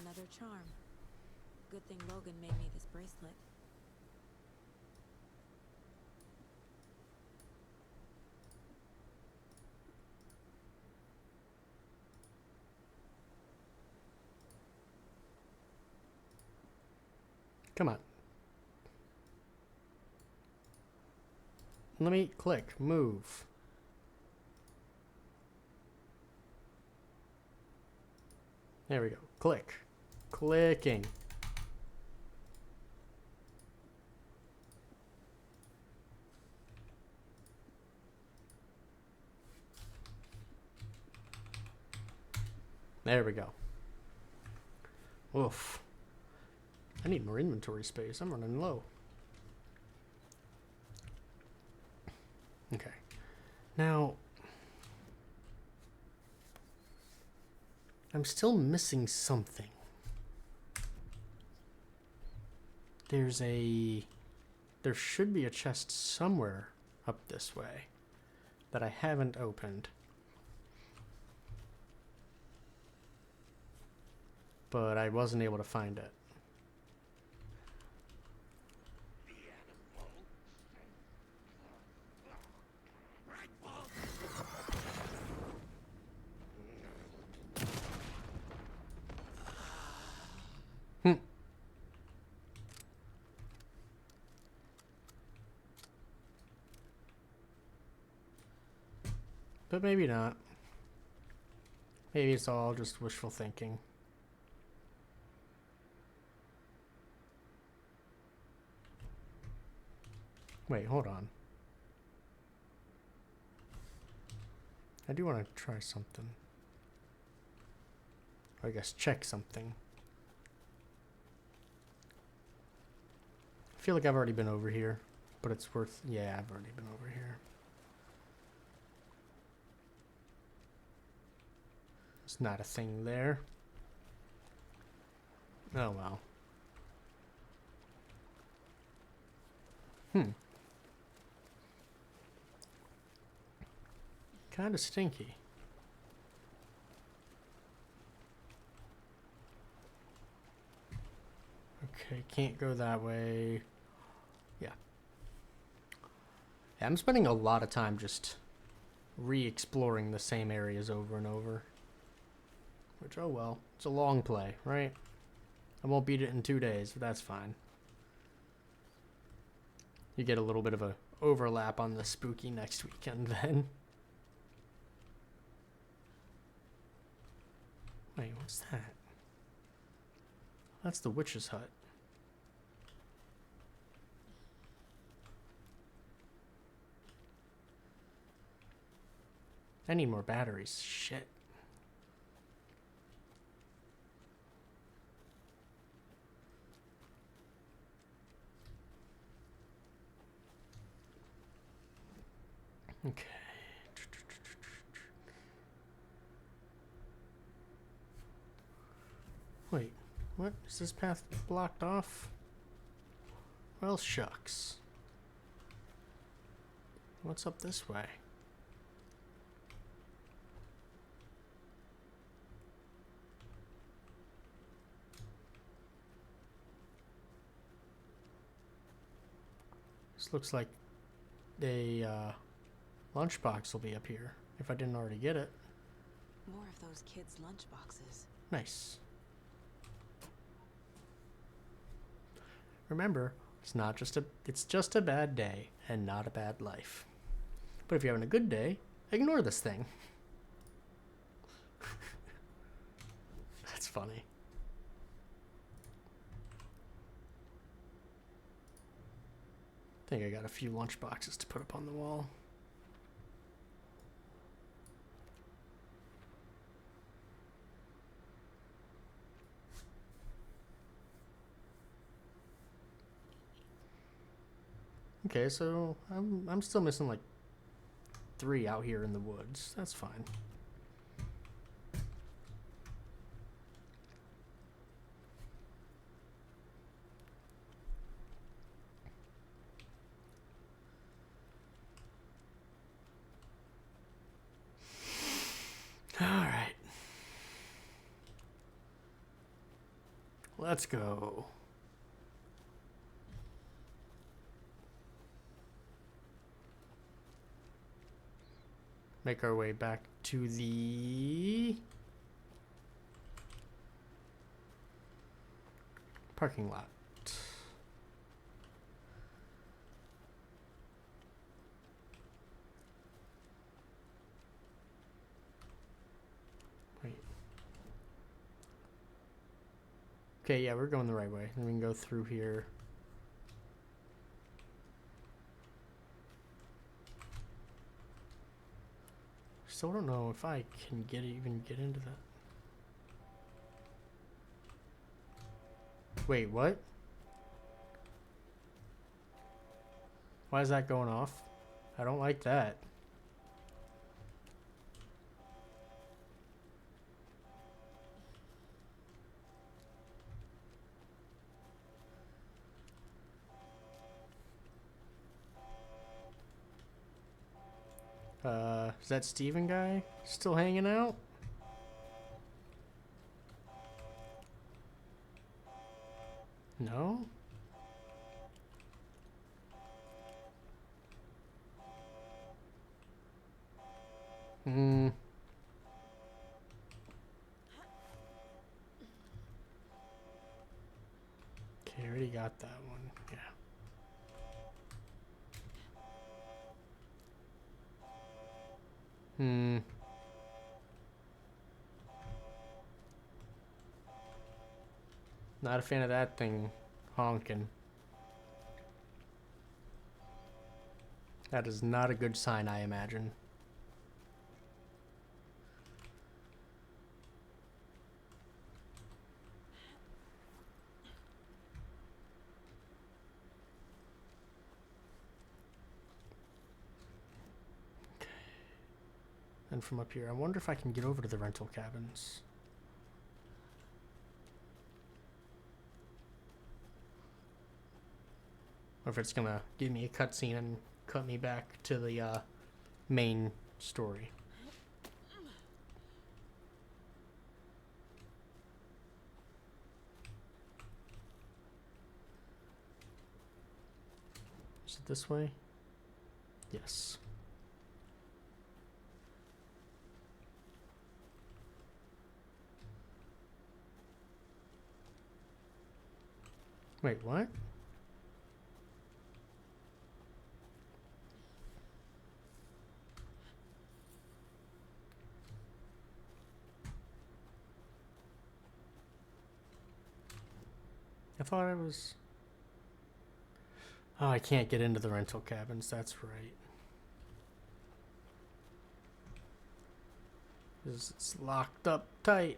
Another charm. Good thing Logan made me this bracelet. Come on. Let me click. Move. There we go. Click. Clicking. There we go. Oof. I need more inventory space. I'm running low. Okay. Now, I'm still missing something. There should be a chest somewhere up this way that I haven't opened. But I wasn't able to find it. But maybe not. Maybe it's all just wishful thinking. Wait, hold on. I do want to try something. I guess check something. I feel like I've already been over here, but it's worth... Yeah, I've already been over here. There's not a thing there. Oh, well. Kind of stinky. Okay, can't go that way. Yeah. I'm spending a lot of time just re-exploring the same areas over and over. Which, oh well, it's a long play, right? I won't beat it in 2 days, but that's fine. You get a little bit of a overlap on the spooky next weekend then. Wait, what's that? That's the witch's hut. I need more batteries. Shit. Okay. Wait, what? Is this path blocked off? Well, shucks. What's up this way? This looks like a lunchbox will be up here, if I didn't already get it. More of those kids' lunchboxes. Nice. Remember, it's just a bad day and not a bad life. But if you're having a good day, ignore this thing. That's funny. I think I got a few lunch boxes to put up on the wall. Okay, so I'm still missing like 3 out here in the woods. That's fine. All right. Let's go. Make our way back to the parking lot. Wait. Okay, yeah, we're going the right way. And we can go through here. Still don't know if I can even get into that. Wait, what? Why is that going off? I don't like that. Is that Steven guy still hanging out? No? Hmm. Okay, I already got that one. Yeah. Hmm. Not a fan of that thing honking. That is not a good sign, I imagine. Okay. And from up here, I wonder if I can get over to the rental cabins. Or if it's gonna give me a cutscene and cut me back to the main story. Is it this way? Yes. Wait, what? I thought I was... Oh, I can't get into the rental cabins. That's right. It's locked up tight.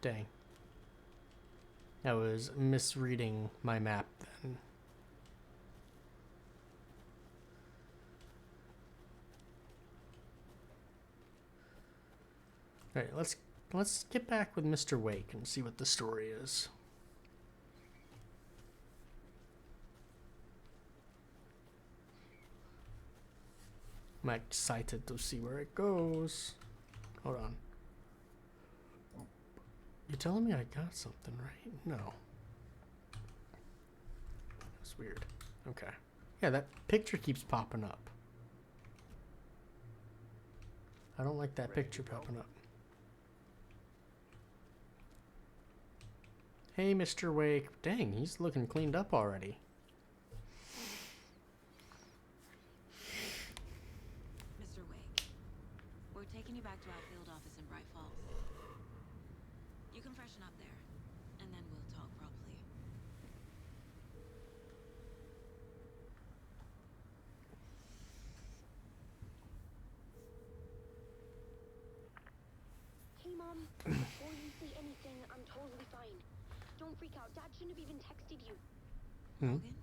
Dang. I was misreading my map then. Alright, let's get back with Mr. Wake and see what the story is. I'm excited to see where it goes. Hold on. You're telling me I got something, right? No. That's weird. Okay. Yeah, that picture keeps popping up. I don't like that picture popping up. Hey, Mr. Wake. Dang, he's looking cleaned up already. Mr. Wake, we're taking you back to our field office in Bright Falls. You can freshen up there, and then we'll talk properly. Hey, Mom. Before you say anything, I'm totally fine. Don't freak out. Dad shouldn't have even texted you. Hmm? Logan?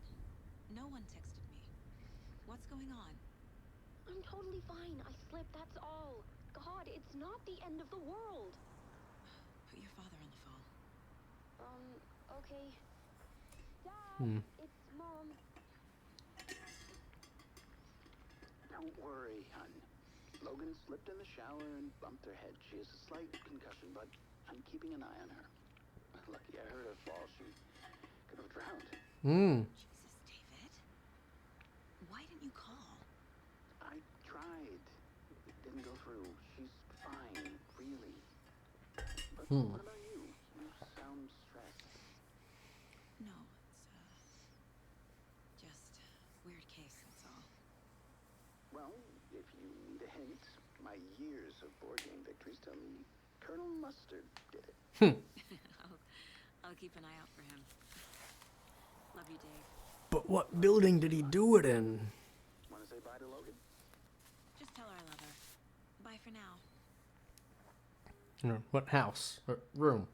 No one texted me. What's going on? I'm totally fine. I slipped, that's all. God, it's not the end of the world. Put your father on the phone. Okay. Dad, it's Mom. Don't worry, hon. Logan slipped in the shower and bumped her head. She has a slight concussion, but I'm keeping an eye on her. Lucky I heard her fall. She could have drowned. Jesus, David. Why didn't you call? I tried. It didn't go through. She's fine, really. But what about you? You sound stressed. No, it's, just weird case, that's all. Well, if you need a hint, my years of board game victories tell me Colonel Mustard did it. I'll keep an eye out for him. Love you, Dave. But what building did he do it in? Want to say bye to Logan? Just tell her I love her. Bye for now. No, what house? Or room?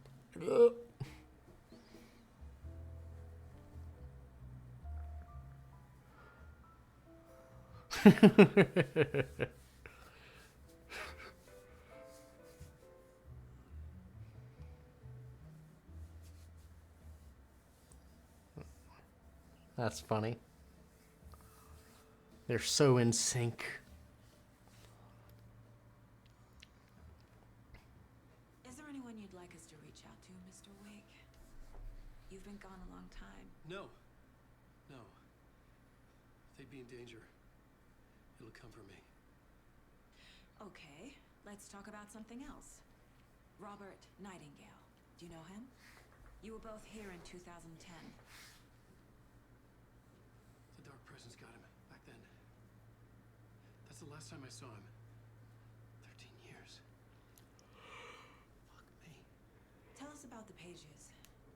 That's funny. They're so in sync. Is there anyone you'd like us to reach out to, Mr. Wake? You've been gone a long time. No. No. They'd be in danger. It'll come for me. Okay, let's talk about something else. Robert Nightingale. Do you know him? You were both here in 2010. The Dark Presence got him back then. That's the last time I saw him. 13 years. Fuck me. Tell us about the pages.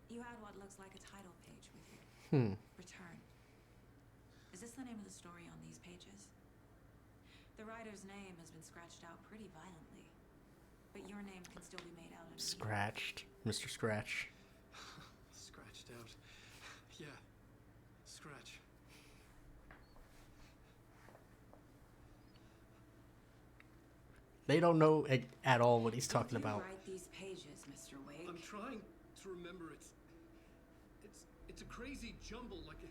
You had what looks like a title page with you. Return. Is this the name of the story on these pages? The writer's name has been scratched out pretty violently, but your name can still be made out underneath. Scratched. Mr. Scratch. Scratched out. Yeah. Scratch. They don't know at all what he's talking Did you about. write these pages, Mr. Wake? I'm trying to remember. It's a crazy jumble, like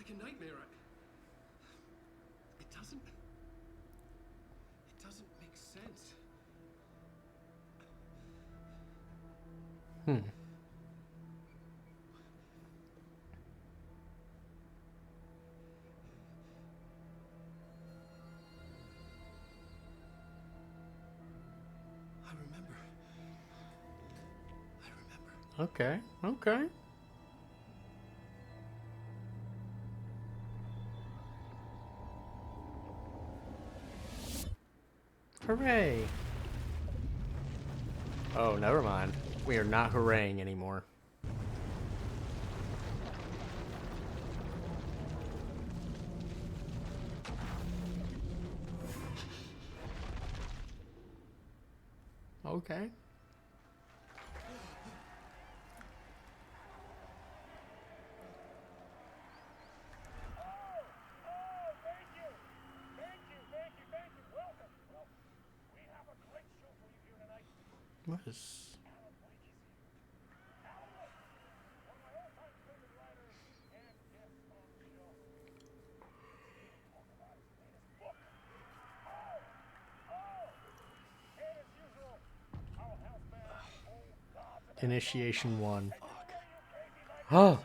a nightmare. It doesn't make sense. I remember. Okay, okay. Hooray! Oh, never mind. We are not hooraying anymore. Okay. What is... Initiation 1. Oh! Talk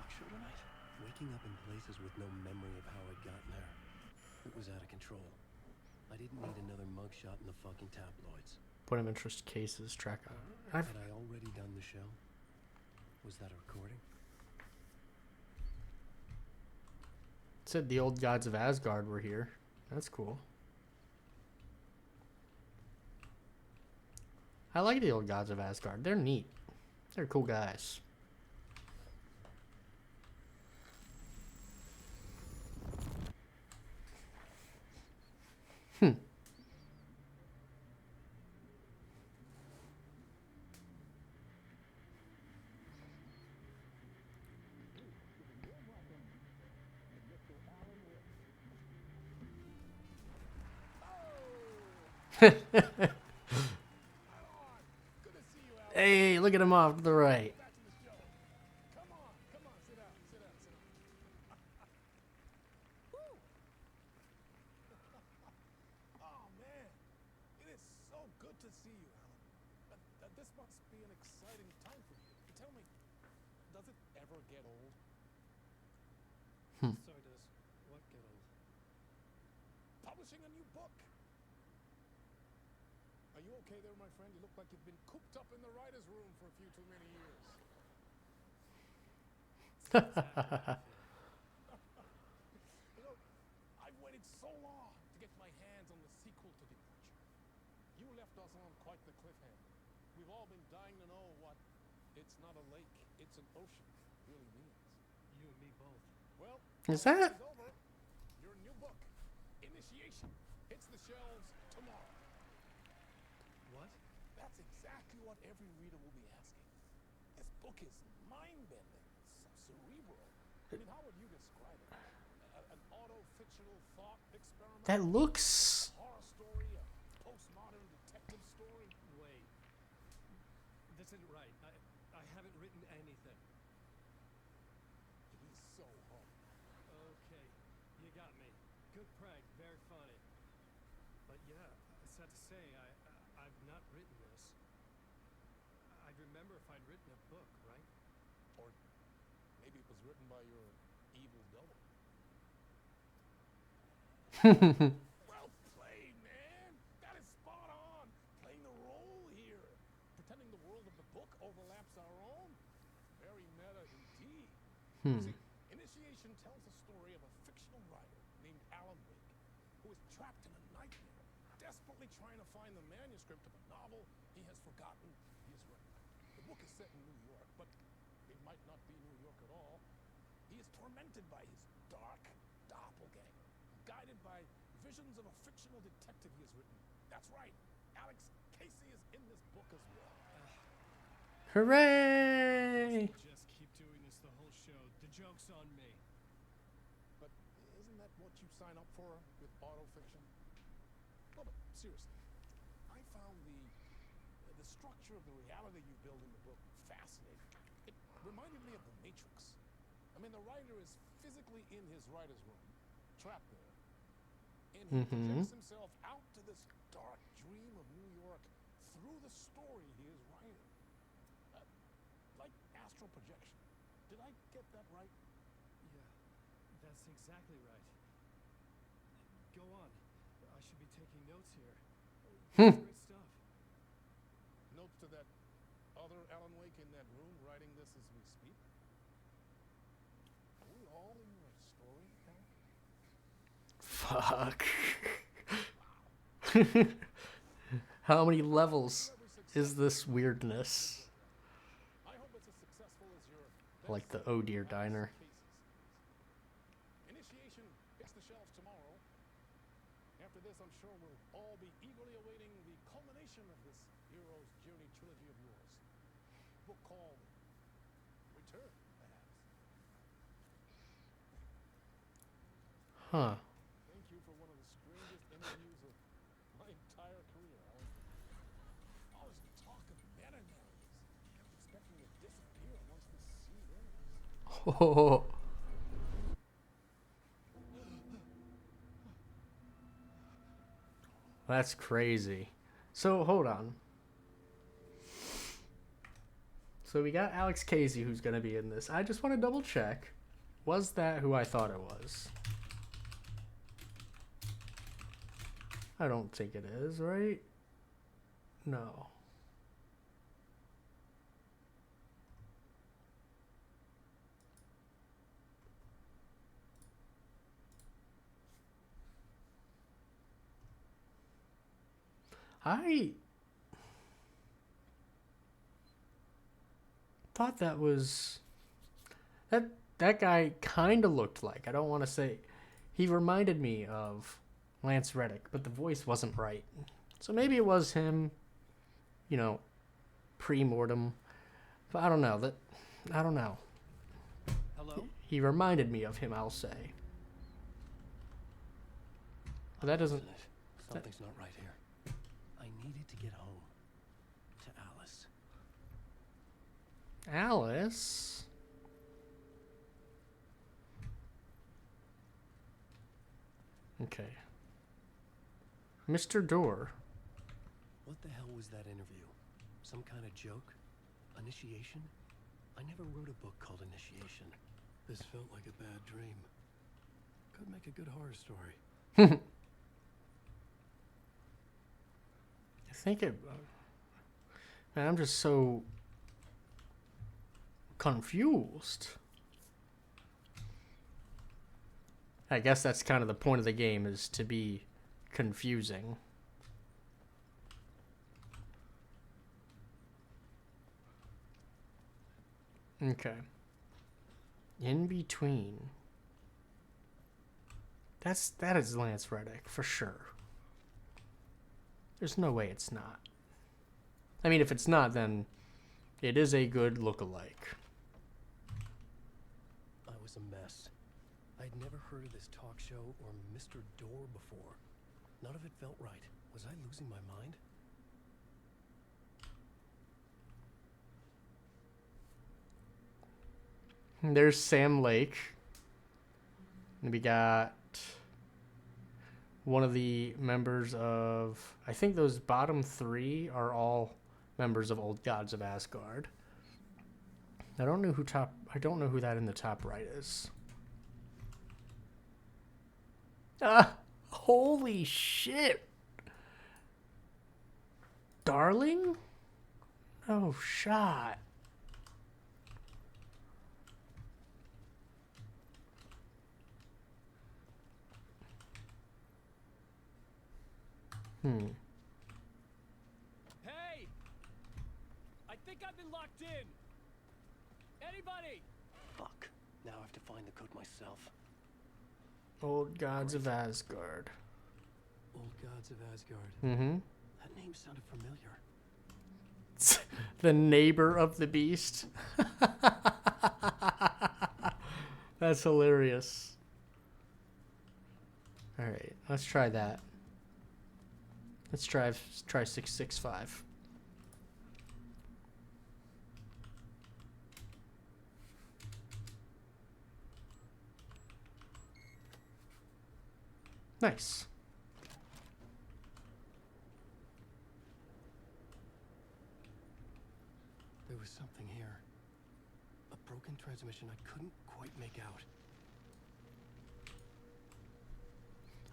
show tonight. Waking up in places with no memory of how I'd gotten there. It was out of control. I didn't need another mugshot in the fucking tabloids. Put him in interest cases, track out. Had I already done the show? Was that a recording? It said the old gods of Asgard were here. That's cool. I like the old gods of Asgard. They're neat. They're cool guys. Hey, look at him off to the right. Oh man, it is so good to see you, Alan. This must be an exciting time for you. Tell me, does it ever get old? So does what get old? Publishing a new book. Are you okay there, my friend? You look like you've been cooped up in the writer's room for a few too many years. You know, I've waited so long to get my hands on the sequel to Departure. You left us on quite the cliffhanger. We've all been dying to know what "it's not a lake, it's an ocean" really means. You and me both. Well, Is that? it's over. Your new book, Initiation, hits the shelves tomorrow. What? That's exactly what every reader will be asking. This book is mind-bending, so cerebral. I mean, how would you describe it? An auto-fictional thought experiment? That looks... A horror story? A postmodern detective story? Wait. This isn't right. I haven't written anything. He's so hard. Okay, you got me. Good prank, very funny. But yeah, sad to say, I've not written this. I'd remember if I'd written a book, right? Or maybe it was written by your evil double. Well played, man! That is spot on! Playing the role here. Pretending the world of the book overlaps our own. Very meta indeed. See, Initiation tells the story of a fictional writer named Alan Wake, who is trapped in a nightmare, desperately trying to find the manuscript of a novel he has forgotten he has written. The book is set in New York, but it might not be New York at all. He is tormented by his dark doppelganger, guided by visions of a fictional detective he has written. That's right, Alex Casey is in this book as well. Hooray! Just keep doing this the whole show. The joke's on me. But isn't that what you sign up for with autofiction? No, but seriously, I found the structure of the reality you build in the book fascinating. It reminded me of The Matrix. I mean, the writer is physically in his writer's room, trapped there, and he projects himself out to this dark dream of New York through the story he is writing. Like astral projection. Did I get that right? Yeah, that's exactly right. Go on. I should be taking notes here. Great stuff. Notes to that other Alan Wake in that room writing this as we speak? Are we all in your story, Alan? Fuck. How many levels is this weirdness? I hope it's as successful as your Like the Oh Dear Diner. Initiation hits the shelves tomorrow. After this, I'm sure we'll all be eagerly awaiting the culmination of this hero's journey trilogy of yours. A book called Return, perhaps. Huh. Thank you for one of the strangest interviews of my entire career, Alan. All this talk of meta-narratives. Kept expecting to disappear once the scene ends. Oh. That's crazy. So, hold on. So we got Alex Casey who's going to be in this. I just want to double check. Was that who I thought it was? I don't think it is, right? No. I thought that was that guy kind of looked like, I don't want to say, he reminded me of Lance Reddick, but the voice wasn't right. So maybe it was him, you know, pre-mortem. But I don't know. I don't know. Hello? He reminded me of him, I'll say. But that doesn't... Something's not right here. I needed to get home. To Alice. Alice? Okay. Mr. Door. What the hell was that interview? Some kind of joke? Initiation? I never wrote a book called Initiation. This felt like a bad dream. Could make a good horror story. I think it... Man, I'm just so confused. I guess that's kind of the point of the game, is to be confusing. Okay. In between. That is Lance Reddick for sure. There's no way it's not. I mean, if it's not, then it is a good look-alike. I was a mess. I'd never heard of this talk show or Mr. Door before. None of it felt right. Was I losing my mind? There's Sam Lake. And we got one of the members of... I think those bottom three are all members of Old Gods of Asgard. I don't know who that in the top right is. Ah! Holy shit! Darling? Oh, shot. Hey! I think I've been locked in. Anybody? Fuck. Now I have to find the code myself. Old Gods of Asgard. Old Gods of Asgard. Mm-hmm. That name sounded familiar. The neighbor of the beast. That's hilarious. All right, let's try that. Let's try 665. Nice. There was something here. A broken transmission I couldn't quite make out.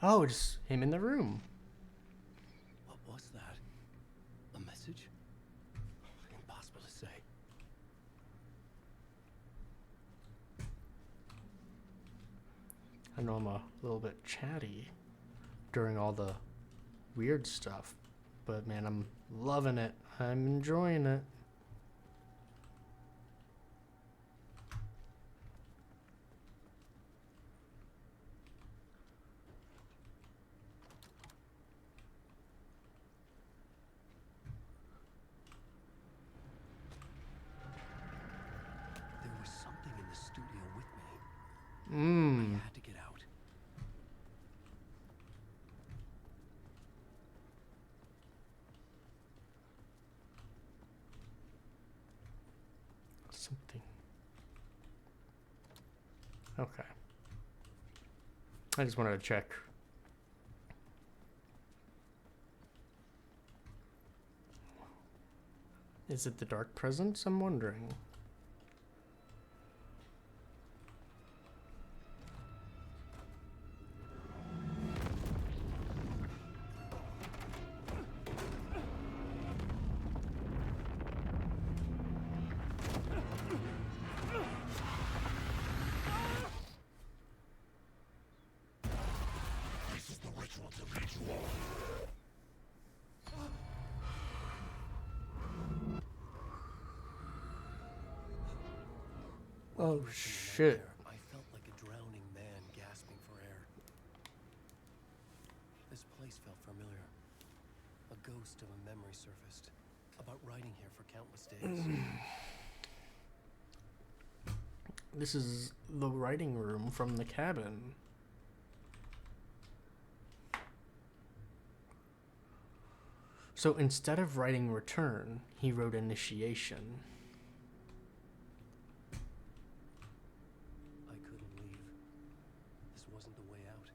Oh, it's him in the room. What was that? A message? Impossible to say. I know I'm a little bit chatty during all the weird stuff, but man, I'm loving it. I'm enjoying it. There was something in the studio with me. Mmm. I had to get out. Something. Okay. I just wanted to check. Is it the Dark Presence? I'm wondering. This is the ritual to lead you all. Oh shit. I felt like a drowning man gasping for air. This place felt familiar. A ghost of a memory surfaced. About riding here for countless days. This is the writing room from the cabin. So instead of writing return, he wrote initiation. I couldn't leave. This wasn't the way out.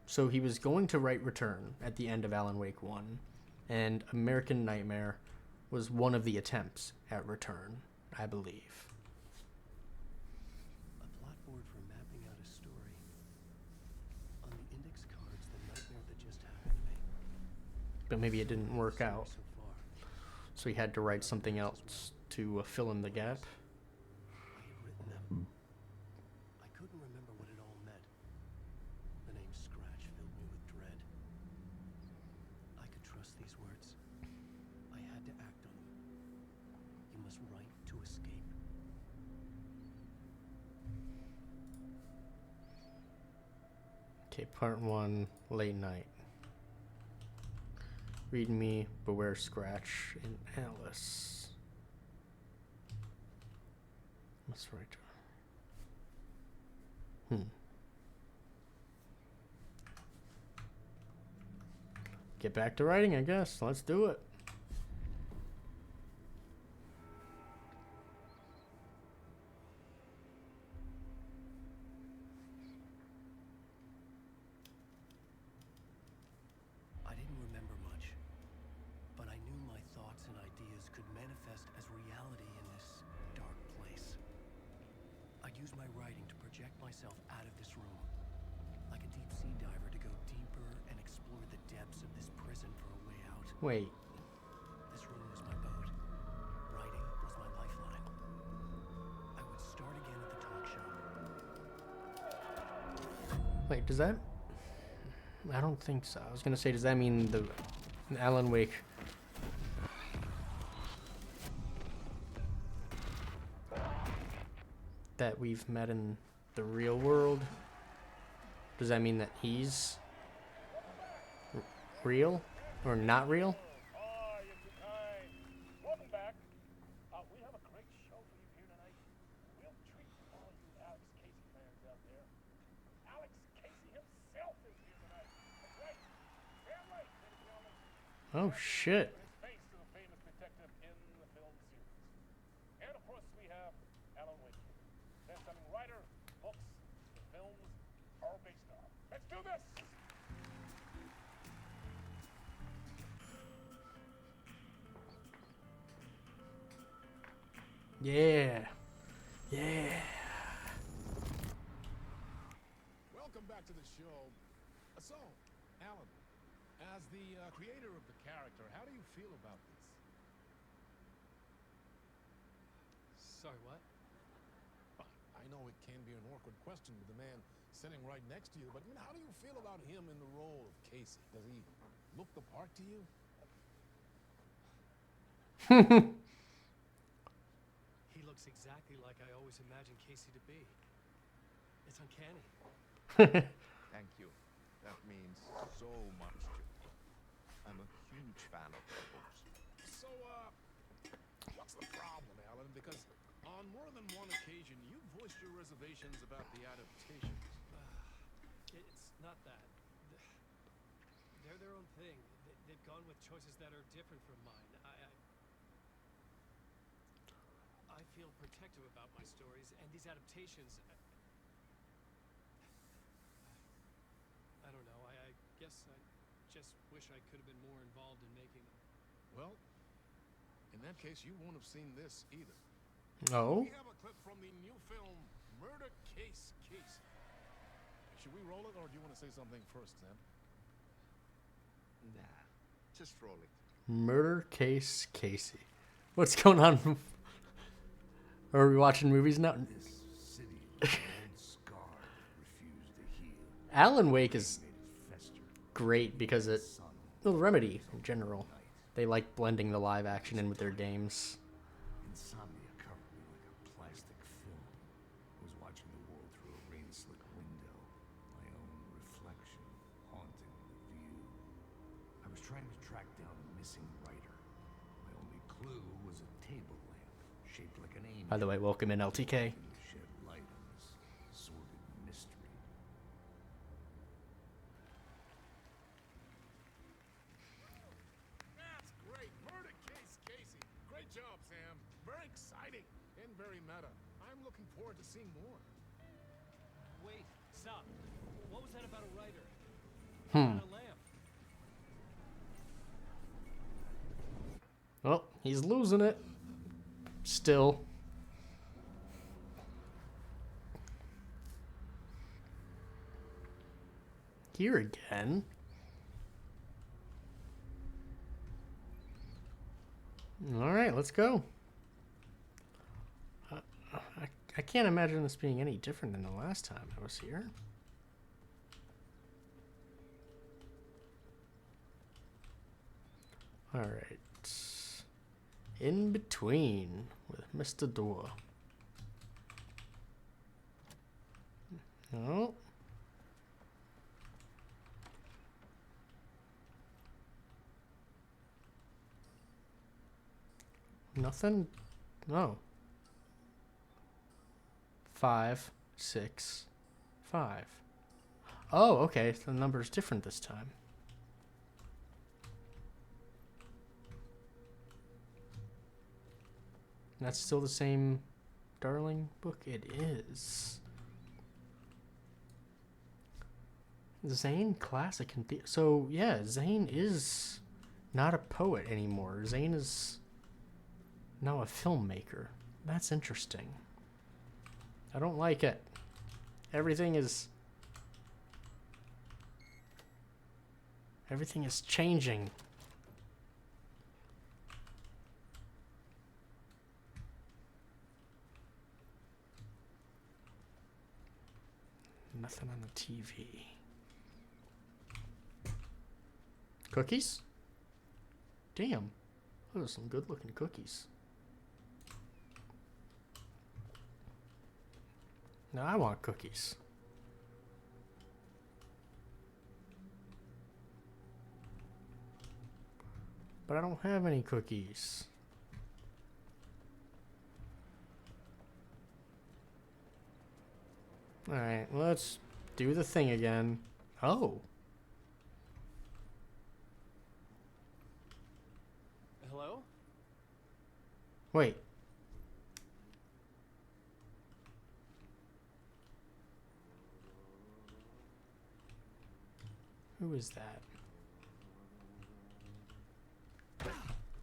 So he was going to write return at the end of Alan Wake 1, and American Nightmare was one of the attempts at return, I believe. A plot board for mapping out a story. On the index cards, the nightmare that just happened to me. But maybe it didn't work out. So far. So he had to write something else to fill in the gap. I had written them. I couldn't remember what it all meant. The name Scratch filled me with dread. I could trust these words. I had to act on them. You must write to escape. Okay, part 1, late night. Read me, beware Scratch, and Alice. Let's write. Get back to writing, I guess. Let's do it. I didn't remember much, but I knew my thoughts and ideas could manifest as reality in this dark place. I'd use my writing to project myself out of this room, like a deep sea diver to go deeper and explore the depths of this prison for a way out. Wait. This room was my boat. Writing was my lifeline. I would start again at the talk show. Wait, does that... I don't think so. I was gonna say, does that mean the Alan Wake... that we've met in the real world? Does that mean that he's... real? Or not real? Welcome back. We have a great show for you here tonight. We'll treat all you Alex Casey fans out there. Alex Casey himself is here tonight. That's right. Damn right, ladies and gentlemen. Oh, shit. Face to the famous detective in the film series. And of course we have Alan Wake. Best-selling writer, books, the films are based on. Let's do this! Yeah. Yeah. Welcome back to the show. So, Alan, as the creator of the character, how do you feel about this? Sorry, what? I know it can be an awkward question with the man sitting right next to you, but I mean, how do you feel about him in the role of Casey? Does he look the part to you? He looks exactly like I always imagined Casey to be. It's uncanny. Thank you. That means so much to me. I'm a huge fan of your books. So, what's the problem, Alan? Because on more than one occasion, you've voiced your reservations about the adaptations. It's not that. They're their own thing. They've gone with choices that are different from mine. I feel protective about my stories, and these adaptations... I don't know. I guess I just wish I could have been more involved in making them. Well, in that case, you won't have seen this either. Oh? We have a clip from the new film, Murder Case Casey. Should we roll it, or do you want to say something first, Sam? Nah, just roll it. Murder Case Casey. What's going on? Are we watching movies now? Alan Wake is great because it... Well, Remedy, in general. They like blending the live action in with their games. Insomnia covered me like a plastic film. I was watching the world through a rain-slick window. My own reflection haunting the view. I was trying to track down a missing writer. My only clue was a table lamp shaped like an angel. By the way, welcome in LTK. Shed light on this sordid mystery. very meta. I'm looking forward to seeing more. Wait, stop. What was that about a writer? Hmm. About a lamp? Oh, he's losing it. Still. Here again. All right, let's go. I can't imagine this being any different than the last time I was here. All right. In between with Mr. Door. No. Nothing? No. 5, 6, 5. Oh, okay. So the number's different this time. That's still the same Darling book? It is. Zane Classic and so yeah, Zane is not a poet anymore. Zane is now a filmmaker. That's interesting. I don't like it. Everything is changing. Nothing on the TV. Cookies? Damn. Those are some good looking cookies. Now I want cookies. But I don't have any cookies. Alright, let's do the thing again. Oh. Hello? Wait. Who is that?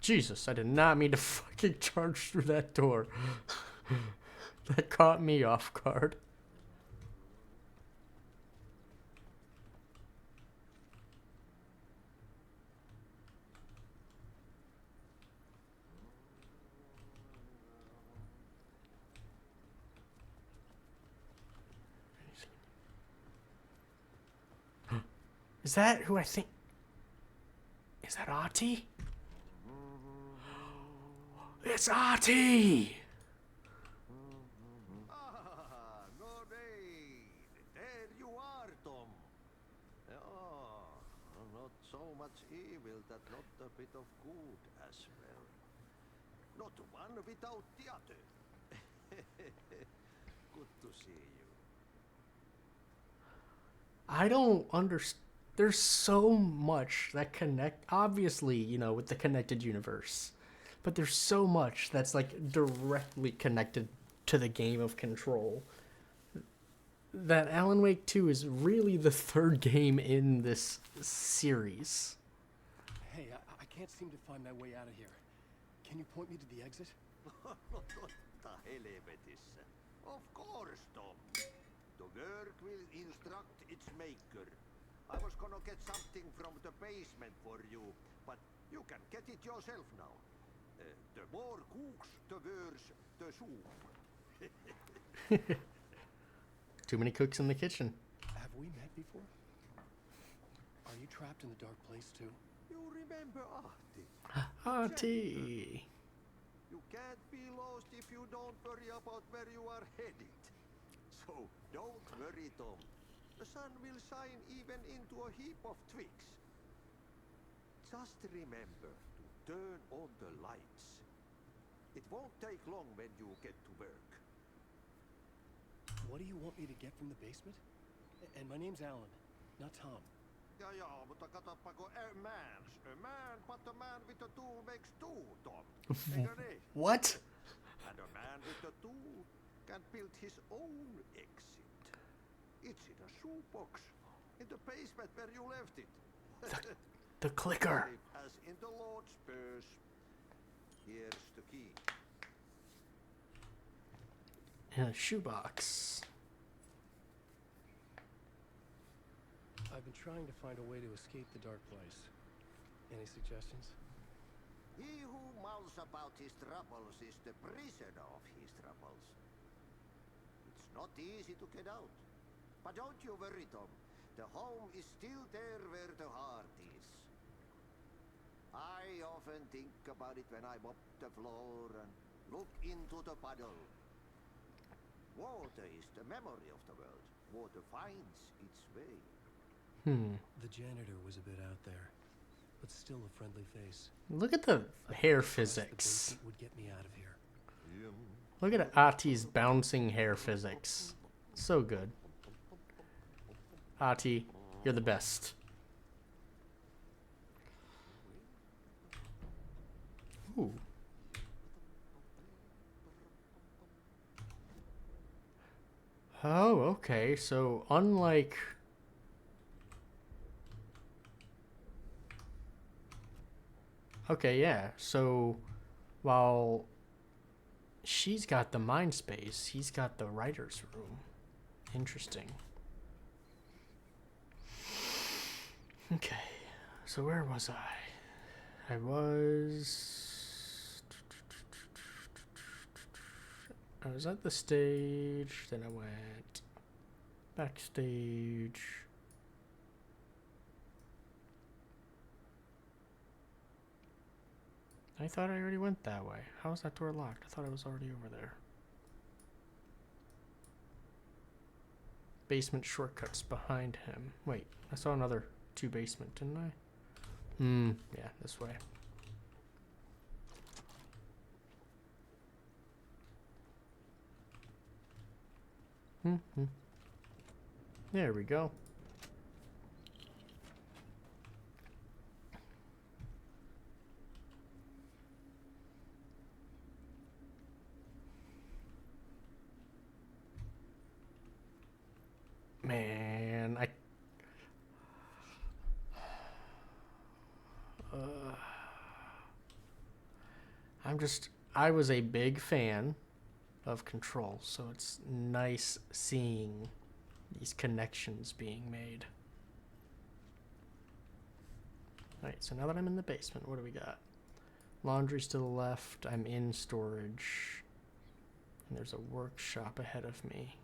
Jesus, I did not mean to fucking charge through that door. That caught me off guard. Is that who I think? Is that Artie? It's Artie! Ah, no rain. There you are, Tom. Oh, not so much evil that not a bit of good as well. Not one without the other. Good to see you. I don't understand. There's so much that connect, obviously, you know, with the connected universe. But there's so much that's like directly connected to the game of Control. That Alan Wake 2 is really the third game in this series. Hey, I can't seem to find my way out of here. Can you point me to the exit? Of course, Tom. The work will instruct its maker. I was gonna get something from the basement for you, but you can get it yourself now. The more cooks, the worse the soup. Too many cooks in the kitchen. Have we met before? Are you trapped in the dark place too? You remember Ahti? Artie. You can't be lost if you don't worry about where you are headed. So don't worry, Tom. The sun will shine even into a heap of twigs. Just remember to turn on the lights. It won't take long when you get to work. What do you want me to get from the basement? And my name's Alan, not Tom. Ja, mutta katsoppa kun a man, but a man with a tool makes two, Tom. Eikö niin? What? And a man with a tool can build his own exit. It's in a shoebox in the basement where you left it. The clicker. Safe as in the Lord's purse. Here's the key. In a shoebox. I've been trying to find a way to escape the dark place. Any suggestions? He who mouths about his troubles is the prisoner of his troubles. It's not easy to get out. But don't you worry, Tom. The home is still there where the heart is. I often think about it when I mop the floor and look into the puddle. Water is the memory of the world. Water finds its way. The janitor was a bit out there, but still a friendly face. Look at the hair physics. The would get me out of here. Look at Ati's bouncing hair physics. So good. Ati, you're the best. Ooh. Oh, okay. So unlike... Okay, yeah. So while she's got the mind space, he's got the writer's room. Interesting. Okay. So where was I? I was at the stage, then I went backstage. I thought I already went that way. How is that door locked? I thought I was already over there. Basement shortcuts behind him. Wait, I saw another 2 basement, didn't I? Yeah, this way. There we go. Man, I was a big fan of Control, so it's nice seeing these connections being made. Alright, so now that I'm in the basement, what do we got? Laundry's to the left, I'm in storage, and there's a workshop ahead of me.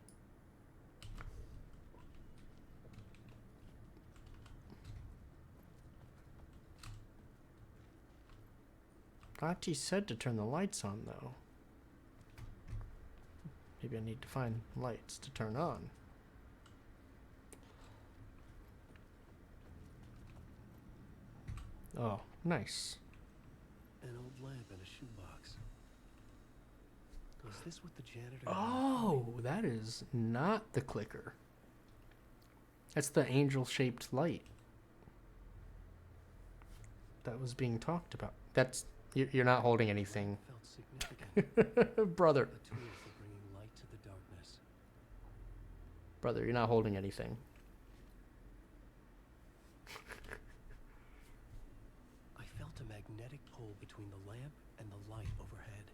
Ati said to turn the lights on, though. Maybe I need to find lights to turn on. Oh, nice. An old lamp in a shoebox. Was this what the janitor... Oh, that is not the clicker. That's the angel-shaped light that was being talked about. That's... You're not holding anything. Felt significant. Brother. The tools for bringing light to the darkness. Brother, you're not holding anything. I felt a magnetic pull between the lamp and the light overhead.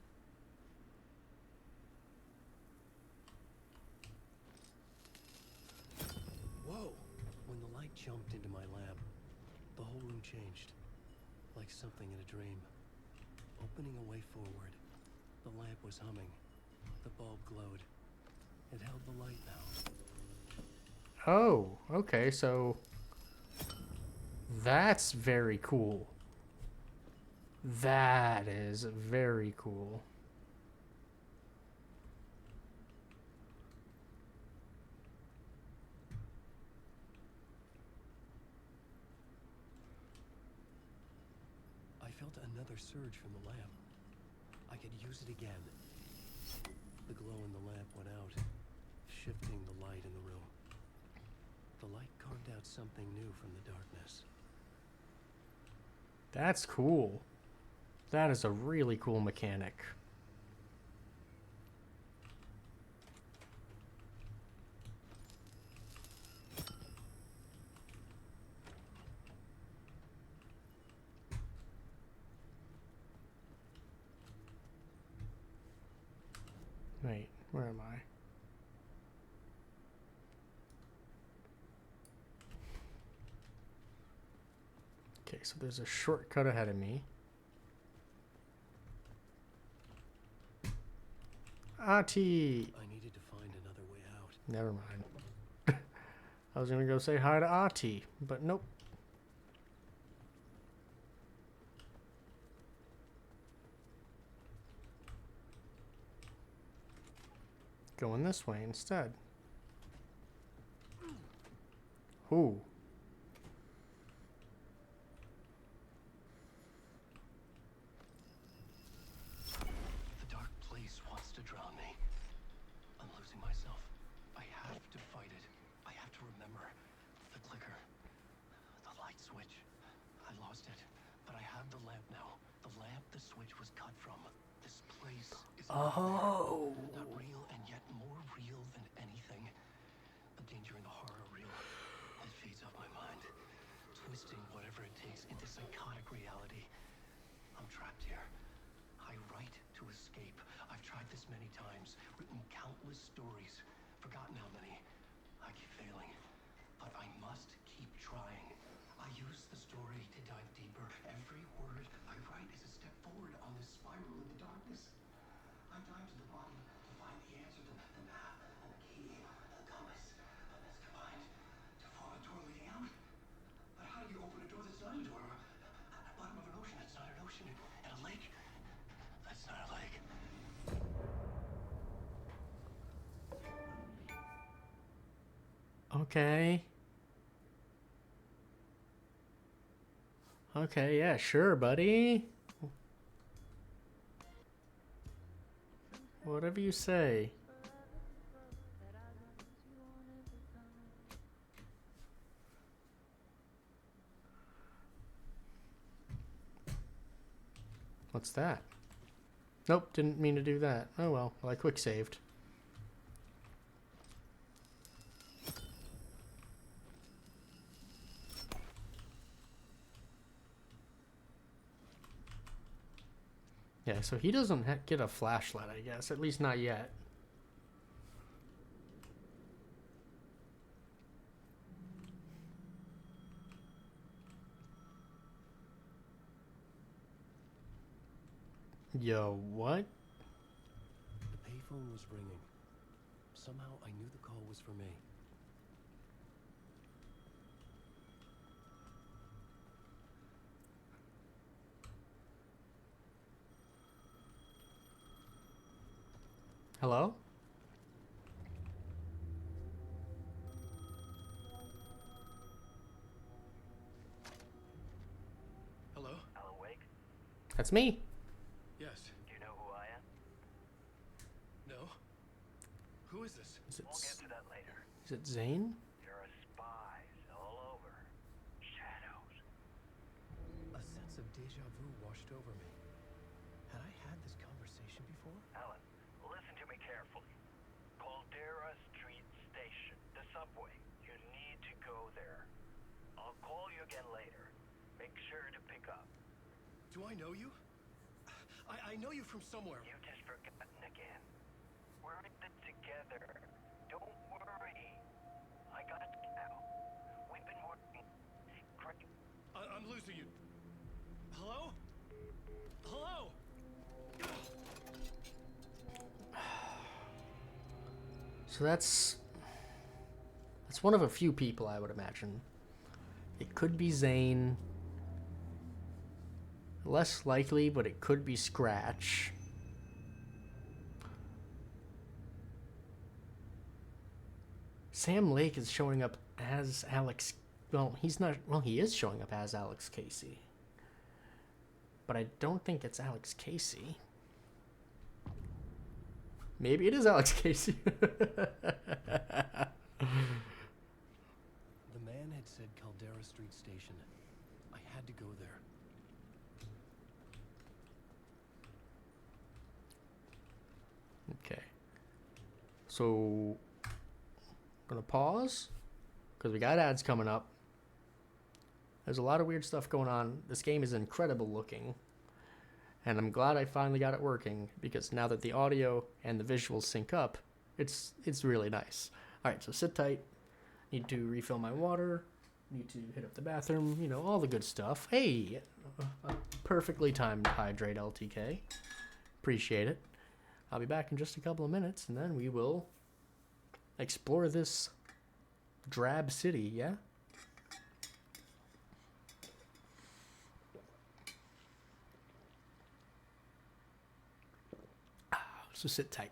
Whoa! When the light jumped into my lab, the whole room changed. Like something in a dream. Opening a way forward. The lamp was humming. The bulb glowed. It held the light now. Oh, okay, so that's very cool. That is very cool. I felt another surge from the lamp. I could use it again. The glow in the lamp went out, shifting the light in the room. The light carved out something new from the darkness. That's cool. That is a really cool mechanic. Where am I? Okay, so there's a shortcut ahead of me. Ati! I needed to find another way out. Never mind. I was gonna go say hi to Ati, but nope. Going this way instead. Ooh. The dark place wants to drown me. I'm losing myself. I have to fight it. I have to remember. The clicker. The light switch. I lost it. But I have the lamp now. The lamp the switch was cut from. This place is Oh. not real and yet more real than anything. The danger and the horror real. It feeds off my mind. Twisting whatever it takes into psychotic reality. I'm trapped here. I write to escape. I've tried this many times, written countless stories, forgotten how many. I keep failing, but I must keep trying. I use the story to dive deeper. Every word I write is a step forward on this spiral in the darkness. I dive to the bottom to find the answer, the map, and the key, and the compass, and that's combined to form a door leading out. But how do you open a door that's not a door? At the bottom of an ocean that's not an ocean, and a lake that's not a lake. Okay. Okay, yeah, sure, buddy. Whatever you say. What's that? Nope, didn't mean to do that. Oh well, I quick saved. Yeah, so he doesn't get a flashlight, I guess. At least not yet. Yo, what? The payphone was ringing. Somehow I knew the call was for me. Hello? Hello? Alan Wake? That's me. Yes. Do you know who I am? No? Who is this? We'll get to that later. Is it Zane? There are spies all over. Shadows. A sense of deja vu washed over me. Had I had this conversation before? Alan, listen to me carefully. Caldera Street Station, the subway. You need to go there. I'll call you again later. Make sure to pick up. Do I know you? I know you from somewhere. You've just forgotten again. We're in it together. Don't worry. I got you now. We've been working. Great. I'm losing you. Hello? Hello? So that's one of a few people, I would imagine. It could be Zane. Less likely, but it could be Scratch. Sam Lake is showing up as Alex. Well, he's not. Well, he is showing up as Alex Casey. But I don't think it's Alex Casey. Maybe it is Alex Casey. The man had said Caldera Street Station. I had to go there. Okay. So, I'm gonna pause because we got ads coming up. There's a lot of weird stuff going on. This game is incredible looking. And I'm glad I finally got it working, because now that the audio and the visuals sync up, it's really nice. All right, so sit tight. Need to refill my water. Need to hit up the bathroom. You know, all the good stuff. Hey, a perfectly timed hydrate, LTK. Appreciate it. I'll be back in just a couple of minutes, and then we will explore this drab city, yeah? So sit tight.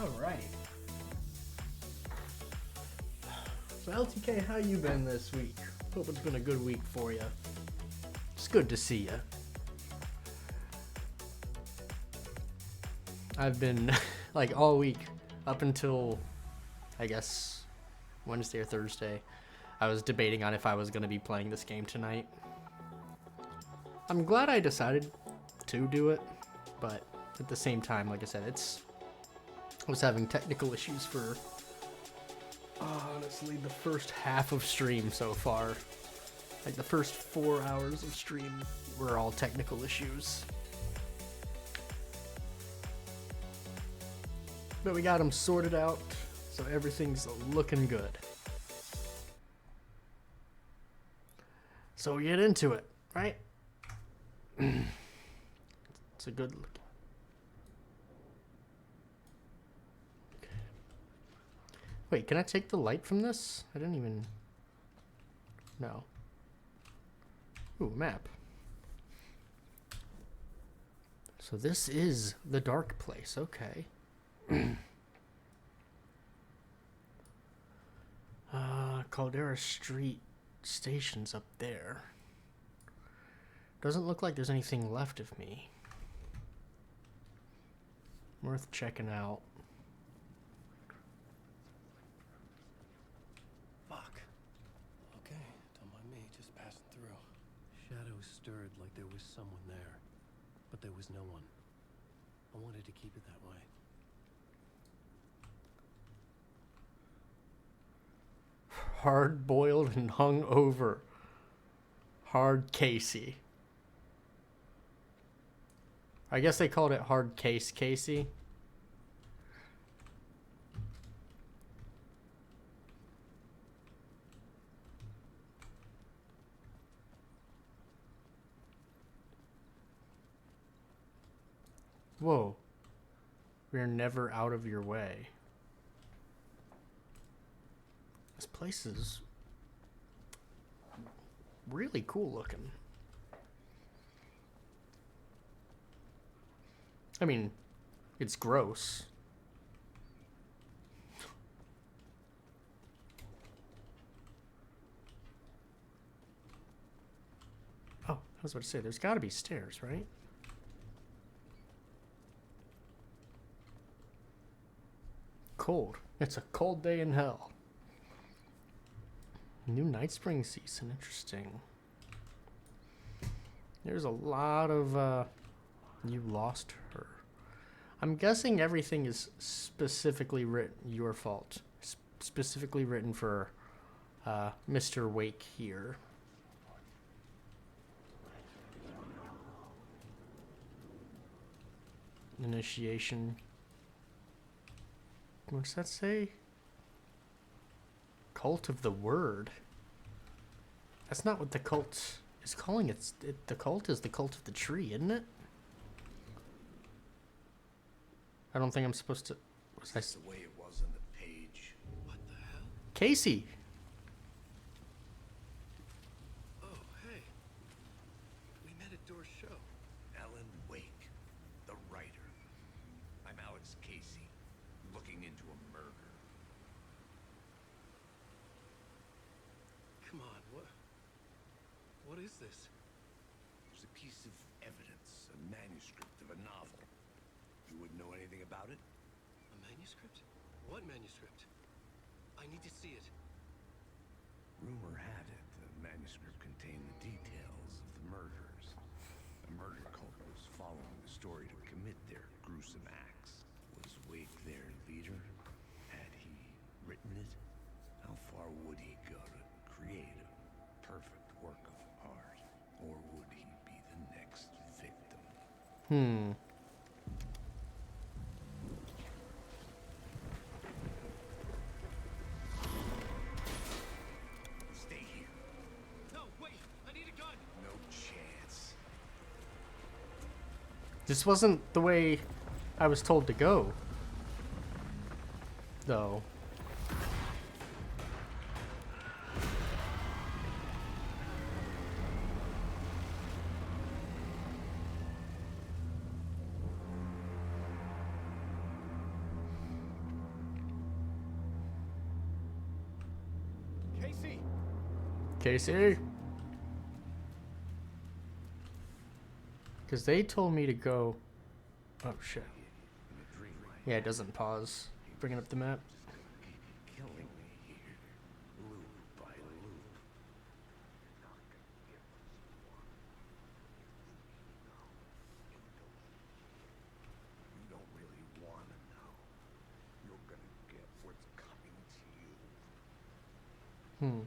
Alright. So LTK, how you been this week? Hope it's been a good week for you. It's good to see you. I've been, like, all week, up until, I guess, Wednesday or Thursday, I was debating on if I was going to be playing this game tonight. I'm glad I decided to do it, but at the same time, like I said, I was having technical issues for, honestly, the first half of stream so far. Like, the first 4 hours of stream were all technical issues. But we got them sorted out, so everything's looking good. So we get into it, right? It's a good look. Wait, can I take the light from this? I didn't even... No. Ooh, map. So this is the dark place, okay. Caldera Street Station's up there. Doesn't look like there's anything left of me. Worth checking out. Fuck. Okay, don't mind me, just passing through. Shadows stirred like there was someone there, but there was no one. I wanted to keep it that way. Hard boiled and hung over. Hard Casey. I guess they called it Hard Case Casey. Whoa. We're never out of your way. This place is really cool looking. I mean, it's gross. Oh, I was about to say, there's got to be stairs, right? Cold. It's a cold day in hell. New Night Spring season. Interesting. There's a lot of, you lost her. I'm guessing everything is specifically written, your fault. Specifically written for, Mr. Wake here. Initiation. What's that say? Cult of the Word. That's not what the cult is calling it. The cult is the cult of the tree, isn't it? I don't think I'm supposed to. Was That's the way it was on the page. What the hell? Casey. Oh, hey. We met at Door's show. Alan Wake, the writer. I'm Alex Casey, looking into a murder. Come on, what is this? There's a piece of evidence, a manuscript of a novel. You wouldn't know anything about it? A manuscript? What manuscript? I need to see it. Rumor had it the manuscript contained the details of the murders. A murder cult was following the story to commit their gruesome acts. Was Wake their leader? Had he written it? How far would he go to create a perfect work of art? Or would he be the next victim? Stay here. No, wait! I need a gun! No chance. This wasn't the way I was told to go. Though. Casey! Casey? Because they told me to go. Oh shit. Yeah, it doesn't pause. Bringing up the map. Killing me here, loop by loop. You don't really want to know. You're gonna get what's coming to you.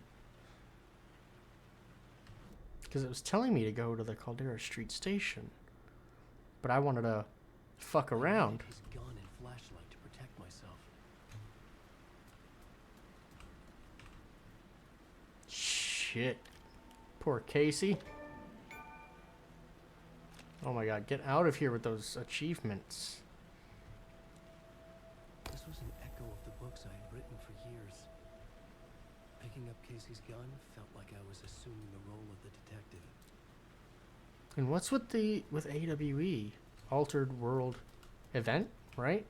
Because it was telling me to go to the Caldera Street Station. But I wanted to fuck around. His gun and flashlight to protect myself. Shit. Poor Casey. Oh my god, get out of here with those achievements. This was an echo of the books I had written for years. Picking up Casey's gun felt like I was assuming the role of the detective. And what's with AWE? Altered World Event, right?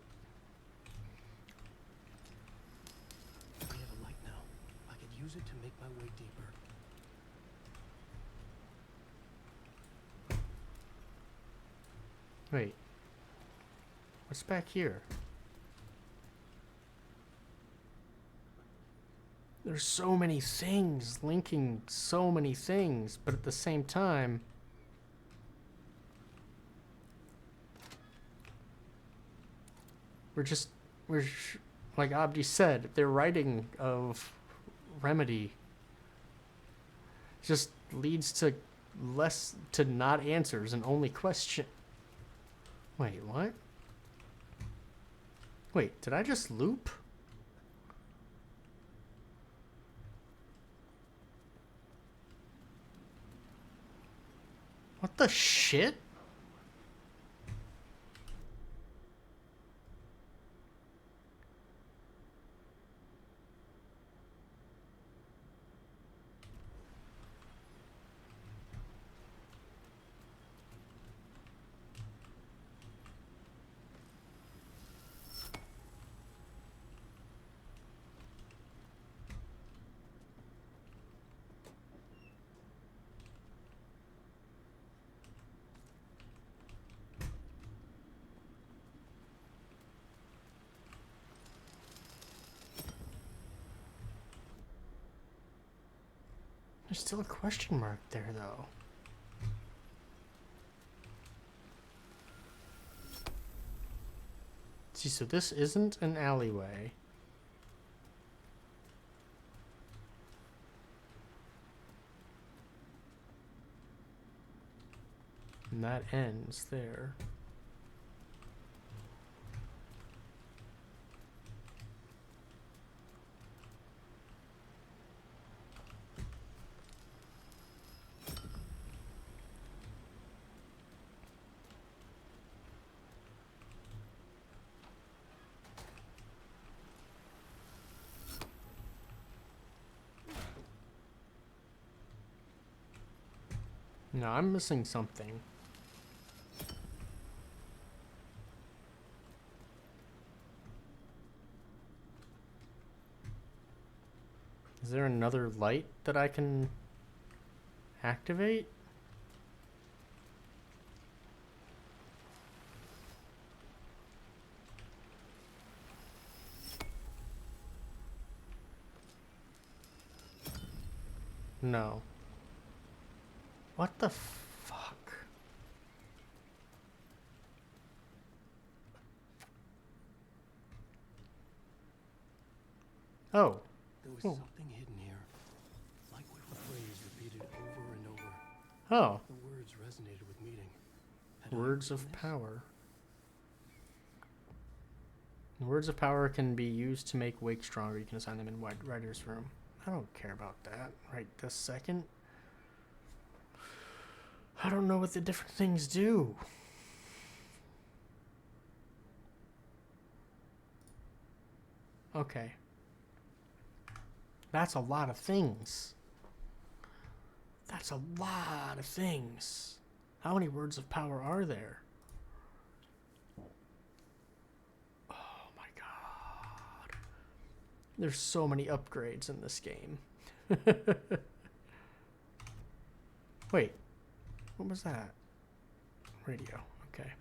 Wait. What's back here? There's so many things linking so many things, but at the same time, like Abdi said, their writing of Remedy just leads to not answers and only question. Wait, what? Wait, did I just loop? What the shit? There's still a question mark there, though. See, so this isn't an alleyway. And that ends there. No, I'm missing something. Is there another light that I can activate? No. What the fuck? Oh. There was something hidden here. Like with a phrase repeated over and over. Oh. The words resonated with meaning. Words of power. Words of power can be used to make Wake stronger. You can assign them in writer's room. I don't care about that right this second. I don't know what the different things do. Okay. That's a lot of things. That's a lot of things. How many words of power are there? Oh my god. There's so many upgrades in this game. Wait. What was that? Radio. Okay.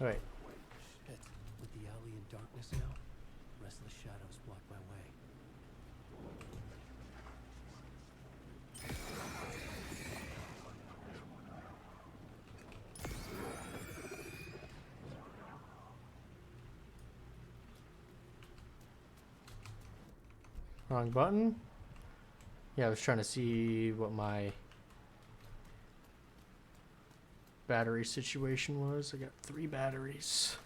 Alright. Shit. With the alley in darkness now, restless shadows block my way. Wrong button? Yeah, I was trying to see what my battery situation was. I got 3 batteries.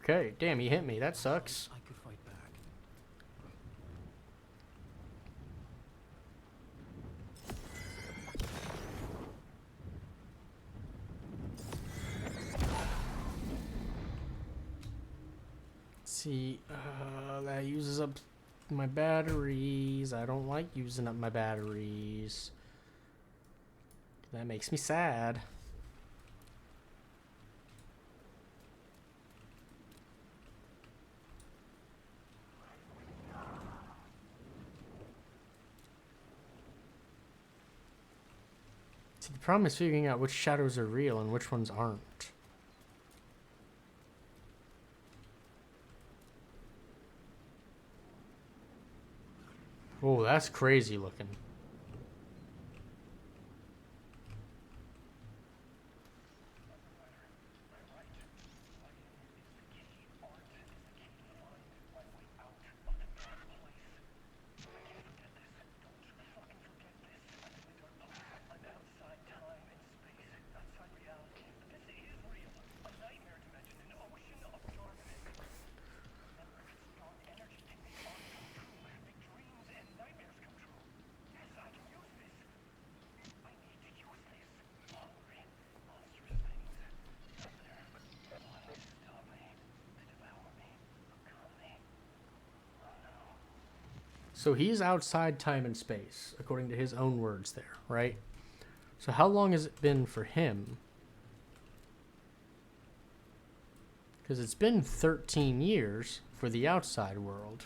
Okay, damn, he hit me. That sucks. I could fight back. see, that uses up my batteries. I don't like using up my batteries. That makes me sad. See, the problem is figuring out which shadows are real and which ones aren't. Oh, that's crazy looking. So he's outside time and space, according to his own words there, right? So how long has it been for him? Because it's been 13 years for the outside world.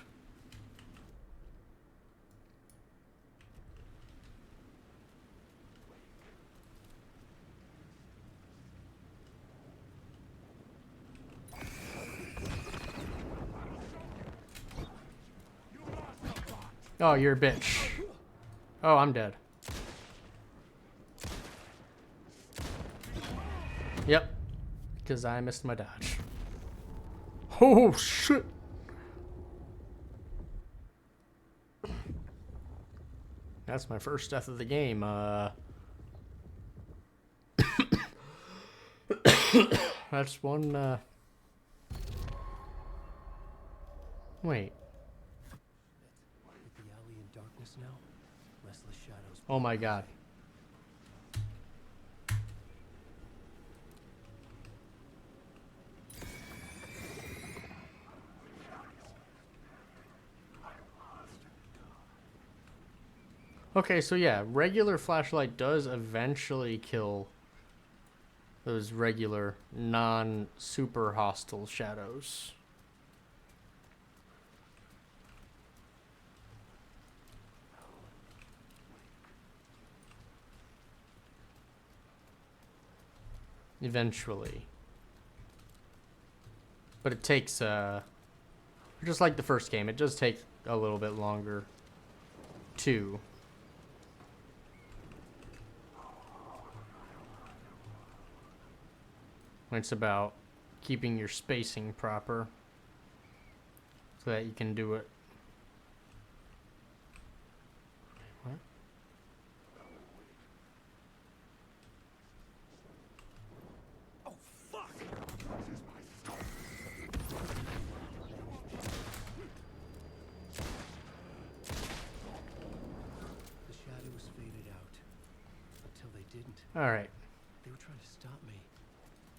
Oh, you're a bitch. Oh, I'm dead. Yep. Because I missed my dodge. Oh, shit. That's my first death of the game. That's one, Wait. With the alley in darkness now, restless shadows. Oh my god. Okay, so yeah, regular flashlight does eventually kill those regular, non-super hostile shadows. Eventually. But it takes, just like the first game, it does take a little bit longer, too. It's about keeping your spacing proper so that you can do it. What? Oh, fuck! The shadows faded out until they didn't. All right. They were trying to stop me.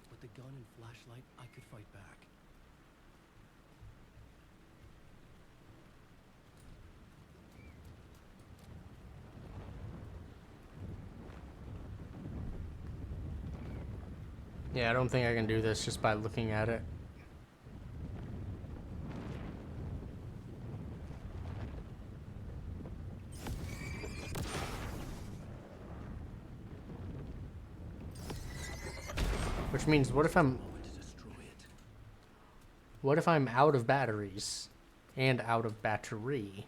With the gun and flashlight, I could fight back. Yeah, I don't think I can do this just by looking at it. Which means, what if I'm out of batteries and out of battery?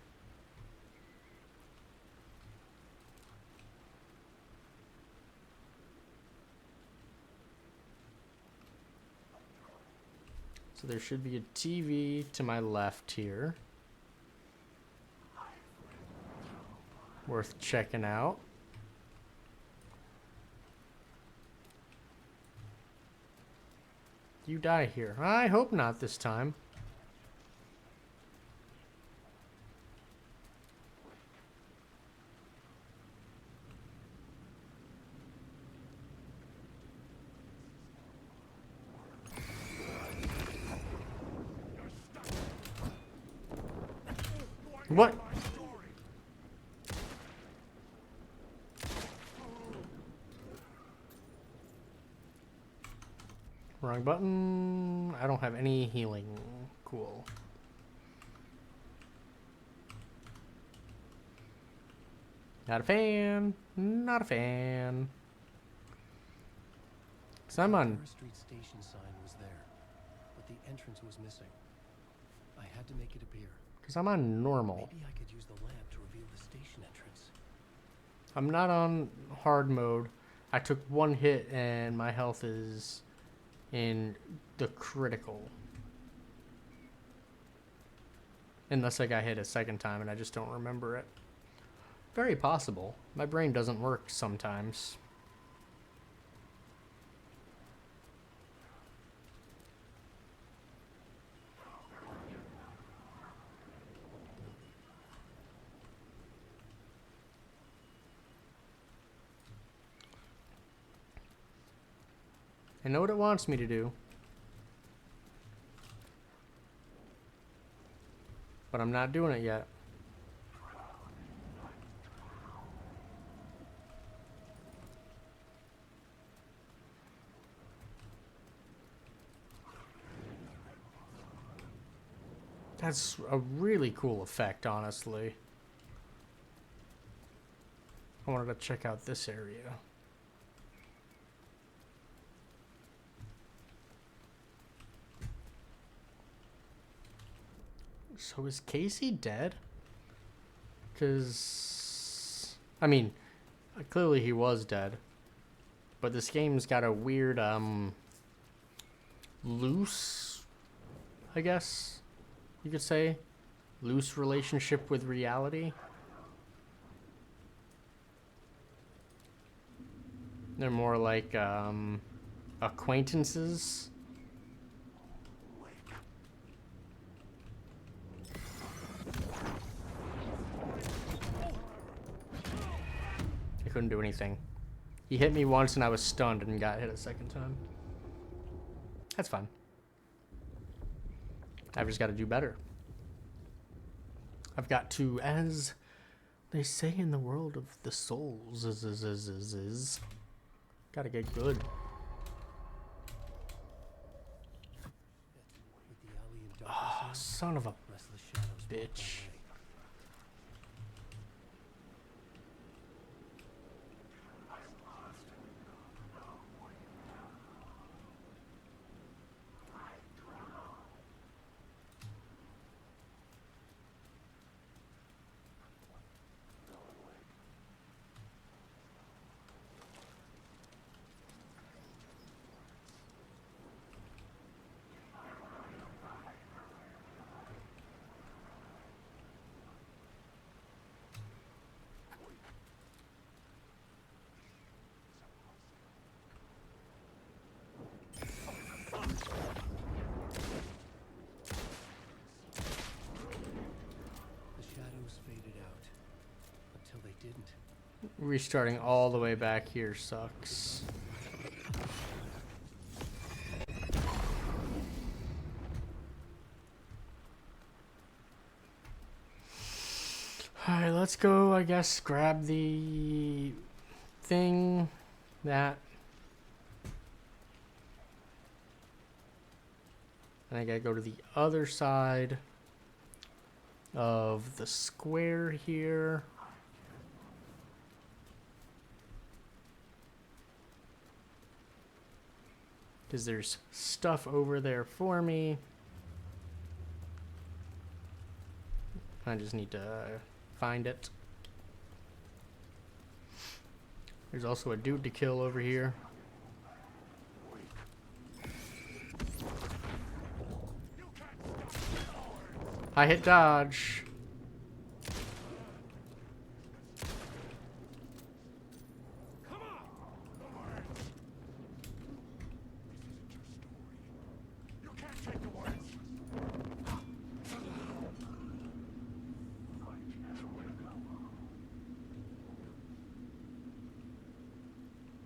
So there should be a TV to my left here. Worth checking out. You die here. I hope not this time. What? Wrong button. I don't have any healing. Cool. Not a fan. Not a fan. Cause I'm on. The Street station sign was there, but the entrance was missing. I had to make it appear. Cause I'm on normal. Maybe I could use the lamp to reveal the station entrance. I'm not on hard mode. I took one hit and my health is in the critical. Unless I got hit a second time and I just don't remember it. Very possible. My brain doesn't work sometimes. I know what it wants me to do. But I'm not doing it yet. That's a really cool effect, honestly. I wanted to check out this area. So is Casey dead? Because, I mean, clearly he was dead. But this game's got a weird, loose, I guess you could say, loose relationship with reality. They're more like, acquaintances. I couldn't do anything. He hit me once and I was stunned and got hit a second time. That's fine. I've just got to do better. I've got to, as they say in the world of the souls, gotta get good. Oh, son of a bitch. Restarting all the way back here sucks. Alright, let's go, I guess, grab the thing that... And I gotta go to the other side of the square here. Because there's stuff over there for me. I just need to find it. There's also a dude to kill over here. I hit dodge.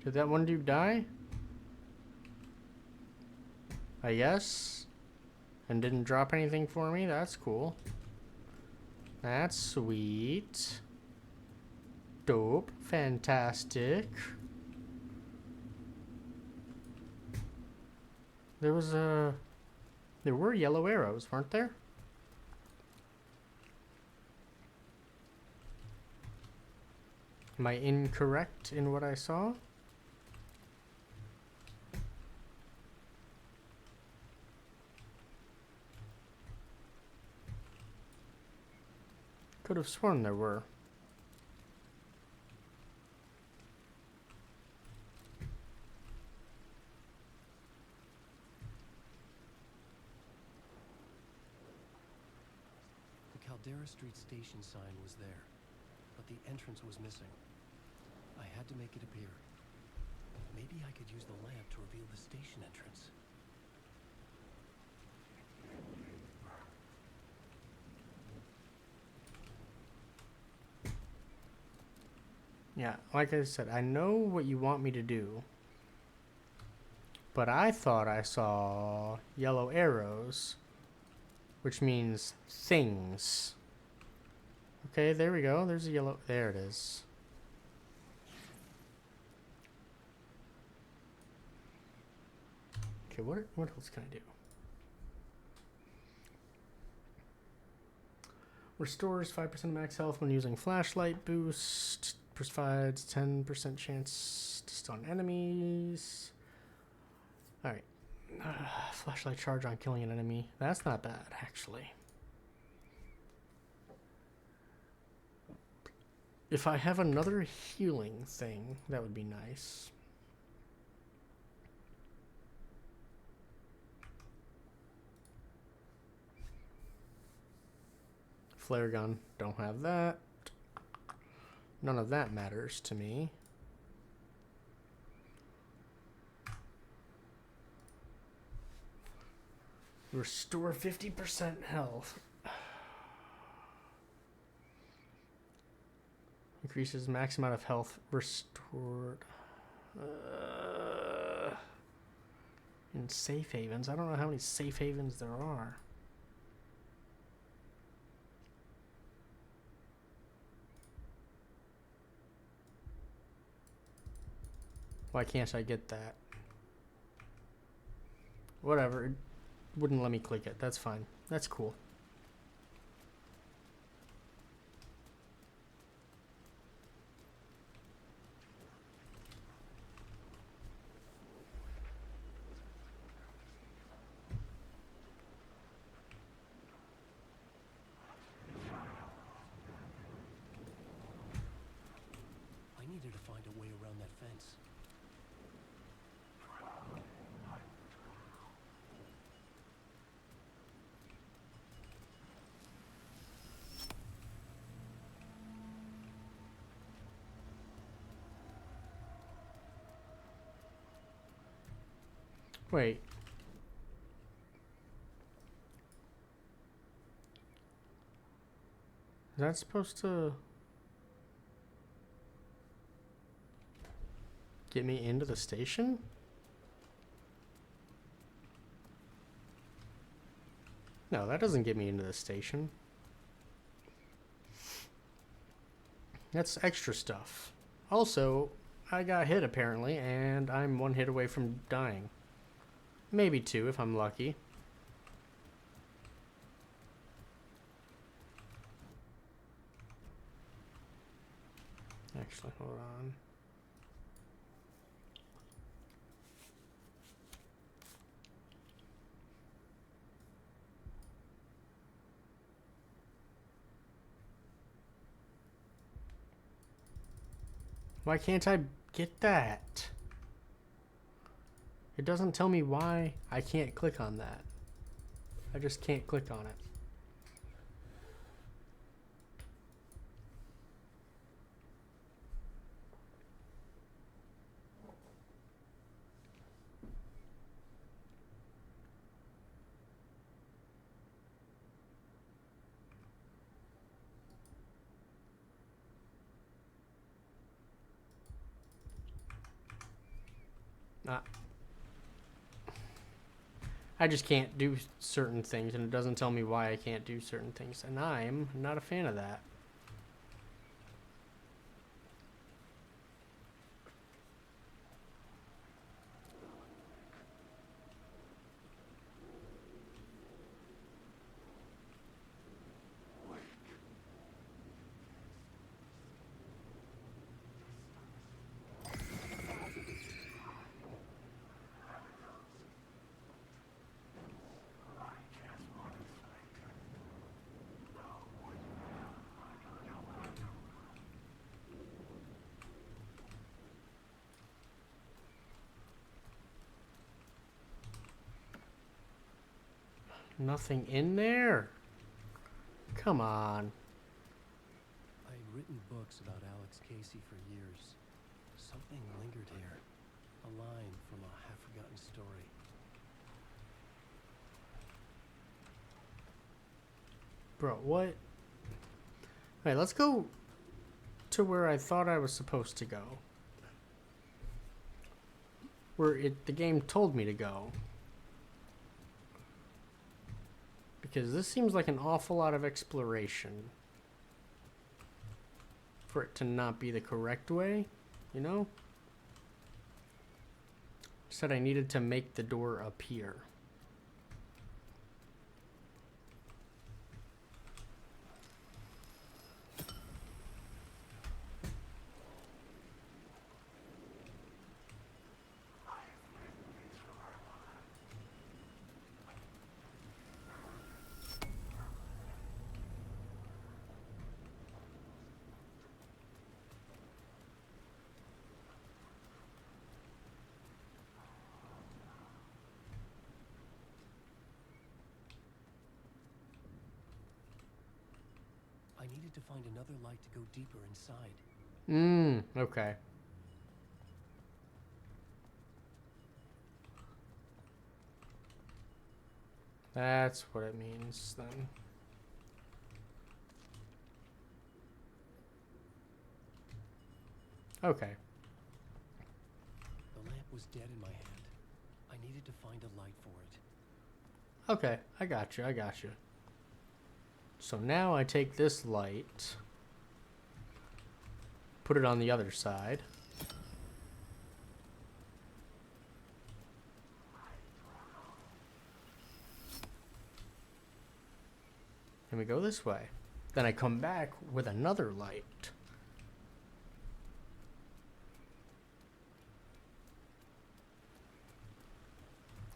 Did that one dude die? I guess. And didn't drop anything for me? That's cool. That's sweet. Dope. Fantastic. There were yellow arrows, weren't there? Am I incorrect in what I saw? Could have sworn there were. The Caldera Street station sign was there, but the entrance was missing. I had to make it appear. Maybe I could use the lamp to reveal the station entrance. Yeah, like I said, I know what you want me to do. But I thought I saw yellow arrows, which means things. Okay, there we go. There's a yellow... There it is. Okay, what else can I do? Restores 5% max health when using flashlight boost. Provides 10% chance to stun enemies. Alright. Flashlight charge on killing an enemy. That's not bad, actually. If I have another healing thing, that would be nice. Flare gun, don't have that. None of that matters to me. Restore 50% health. Increases max amount of health restored. In safe havens. I don't know how many safe havens there are. Why can't I get that? Whatever. It wouldn't let me click it. That's fine. That's cool. I needed to find a way around that fence. Wait. Is that supposed to get me into the station? No, that doesn't get me into the station. That's extra stuff. Also, I got hit apparently, and I'm one hit away from dying. Maybe two if I'm lucky. Actually, hold on. Why can't I get that? It doesn't tell me why I can't click on that. I just can't click on it. I just can't do certain things, and it doesn't tell me why I can't do certain things, and I'm not a fan of that. Nothing in there? Come on. I had written books about Alex Casey for years. Something lingered here. A line from a half-forgotten story. Bro, what? Alright, let's go to where I thought I was supposed to go. Where the game told me to go. Because this seems like an awful lot of exploration. For it to not be the correct way, you know? Said I needed to make the door appear. I needed to find another light to go deeper inside. Okay. That's what it means then. Okay. The lamp was dead in my hand. I needed to find a light for it. Okay, I got you. So now I take this light, put it on the other side. And we go this way. Then I come back with another light.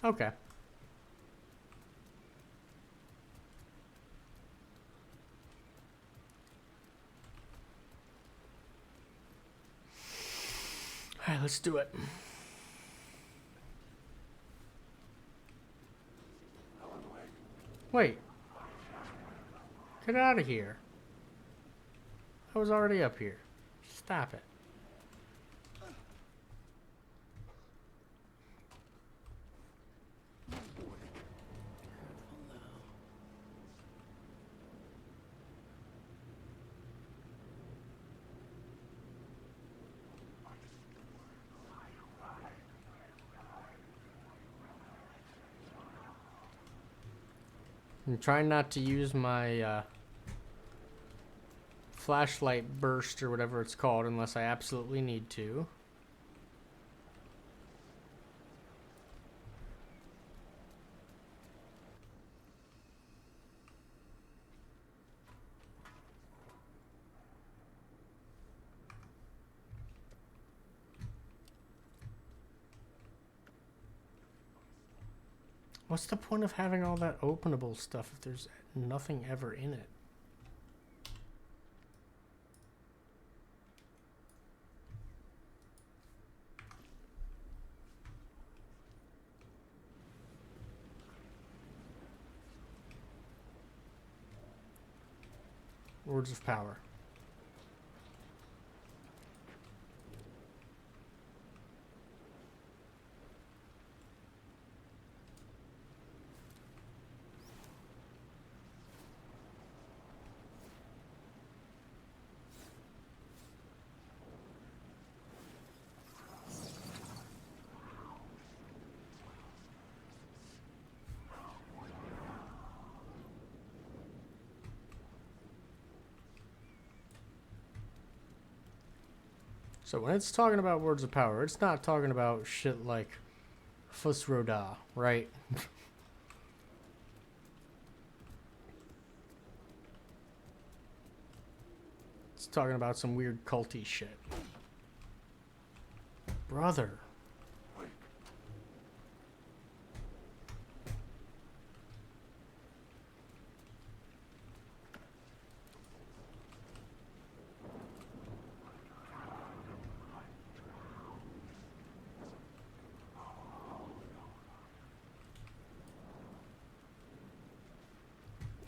Okay. Alright, let's do it. Wait. Get out of here. I was already up here. Stop it. I'm trying not to use my flashlight burst or whatever it's called unless I absolutely need to. What's the point of having all that openable stuff if there's nothing ever in it? Words of power. So when it's talking about words of power, it's not talking about shit like Fusroda, right? It's talking about some weird culty shit. Brother.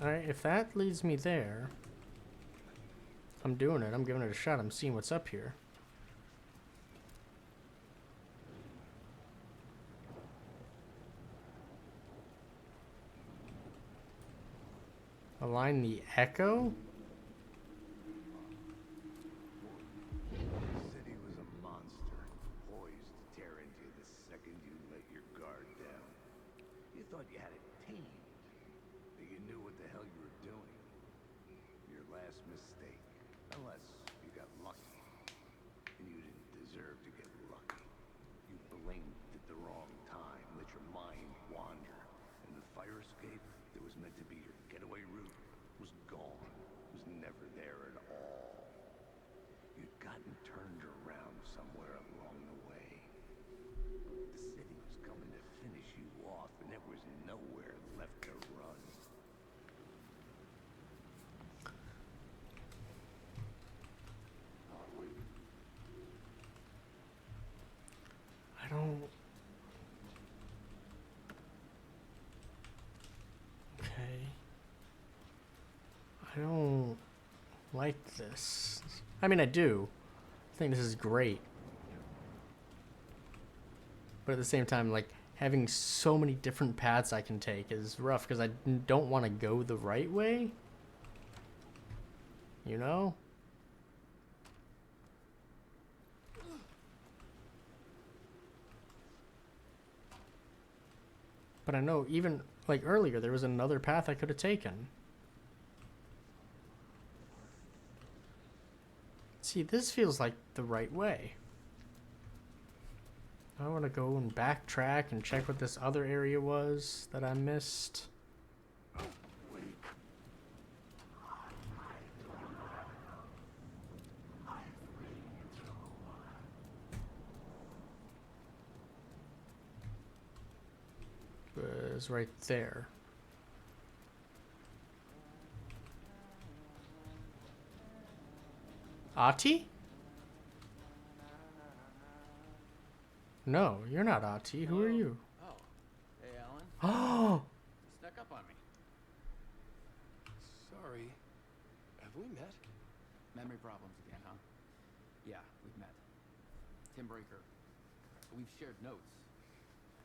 Alright, if that leads me there, I'm doing it. I'm giving it a shot. I'm seeing what's up here. Align the echo? The city was a monster, poised to tear into you the second you let your guard down. You thought you had it tamed, that you knew what the hell you were doing. Your last mistake, unless you got lucky. And you didn't deserve to get lucky. You blinked at the wrong time, let your mind wander. And the fire escape that was meant to be your getaway route was gone, was never there at all. You'd gotten turned around somewhere along the way. The city was coming to finish you off, and there was nowhere left to run. I don't... Okay. I don't like this. I mean, I do. I think this is great. But at the same time, like, having so many different paths I can take is rough because I don't want to go the right way. You know? But I know even, like, earlier, there was another path I could have taken. See, this feels like the right way. I want to go and backtrack and check what this other area was that I missed. It was right there. Ati? No, you're not Ati. Who are you? Oh, hey, Alan. Oh! You snuck up on me. Sorry. Have we met? Memory problems again, huh? Yeah, we've met. Tim Breaker. We've shared notes.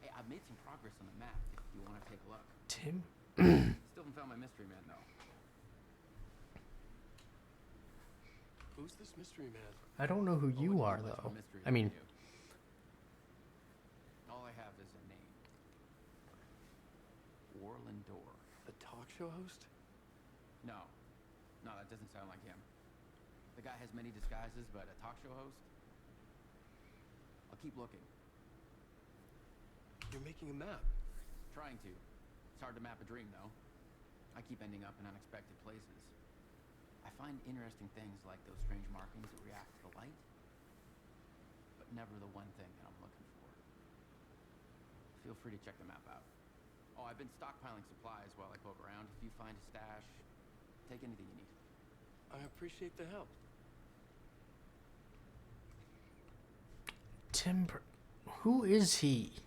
Hey, I've made some progress on the map if you want to take a look. Tim? Still haven't found my mystery man, though. Who's this mystery man? I don't know who you are, though. I mean... All I have is a name. Warlindor. A talk show host? No. No, that doesn't sound like him. The guy has many disguises, but a talk show host? I'll keep looking. You're making a map. Trying to. It's hard to map a dream, though. I keep ending up in unexpected places. I find interesting things like those strange markings that react to the light, but never the one thing that I'm looking for. Feel free to check the map out. Oh, I've been stockpiling supplies while I poke around. If you find a stash, take anything you need. I appreciate the help. Timber. Who is he?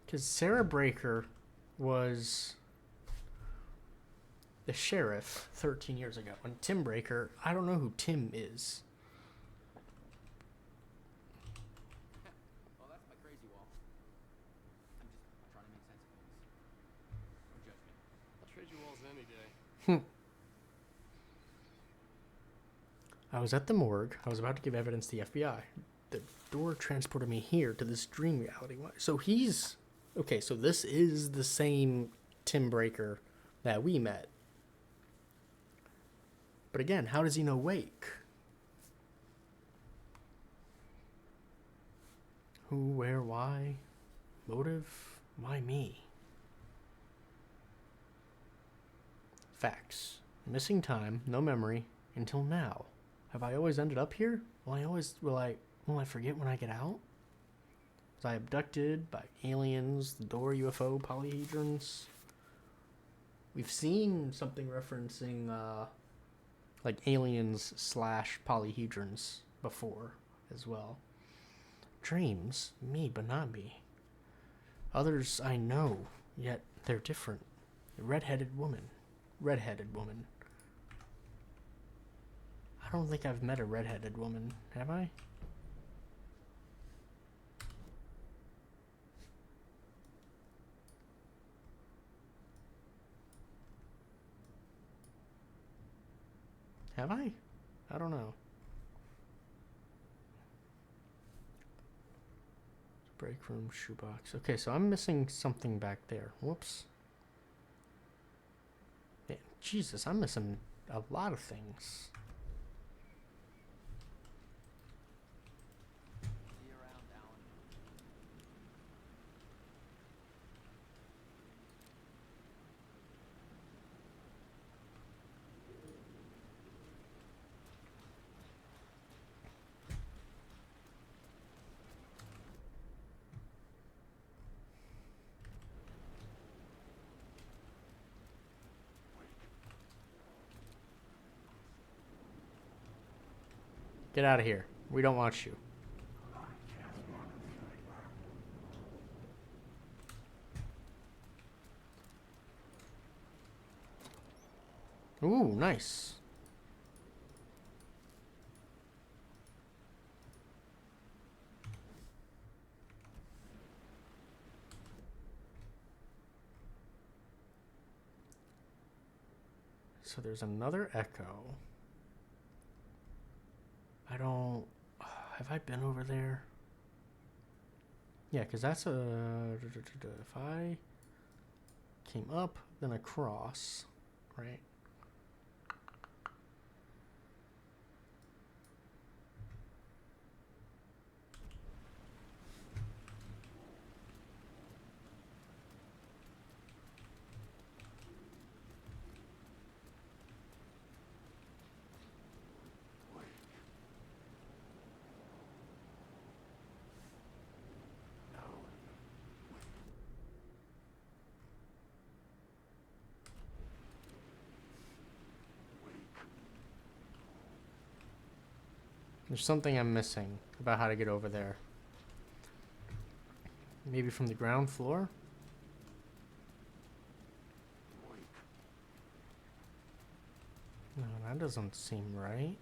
Because Sarah Breaker was the sheriff 13 years ago. And Tim Breaker, I don't know who Tim is. Well, that's my crazy wall. I'm just trying to make sense of things. Don't judge me. I'll trade you walls any day. I was at the morgue. I was about to give evidence to the FBI. The door transported me here to this dream reality. So he's... Okay, so this is the same Tim Breaker that we met. But again, how does he know Wake? Who, where, why? Motive? Why me? Facts. Missing time, no memory, until now. Have I always ended up here? Will I forget when I get out? Was I abducted by aliens, the door UFO, polyhedrons? We've seen something referencing like aliens / polyhedrons before as well. Dreams, me but not me. Others I know, yet they're different. Redheaded woman. I don't think I've met a redheaded woman, have I? Have I? I don't know. Break room, shoebox. Okay, so I'm missing something back there. Whoops. Man, Jesus, I'm missing a lot of things. Get out of here. We don't want you. Ooh, nice. So there's another echo. Have I been over there? Yeah, because that's a... If I came up, then across, right? There's something I'm missing about how to get over there. Maybe from the ground floor? No, that doesn't seem right.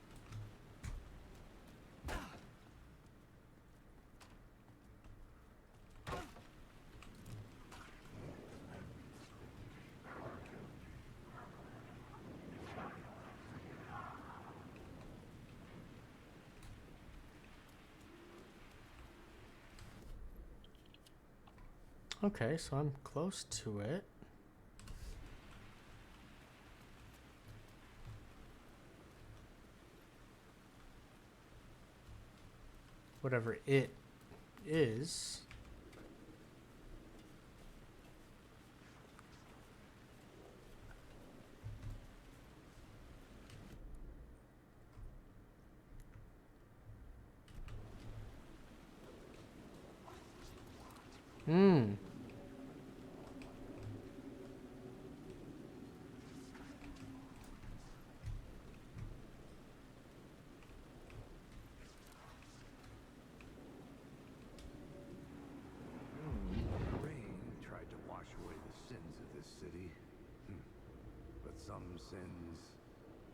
Okay, so I'm close to it. Whatever it is. Hmm. Rain tried to wash away the sins of this city. But some sins,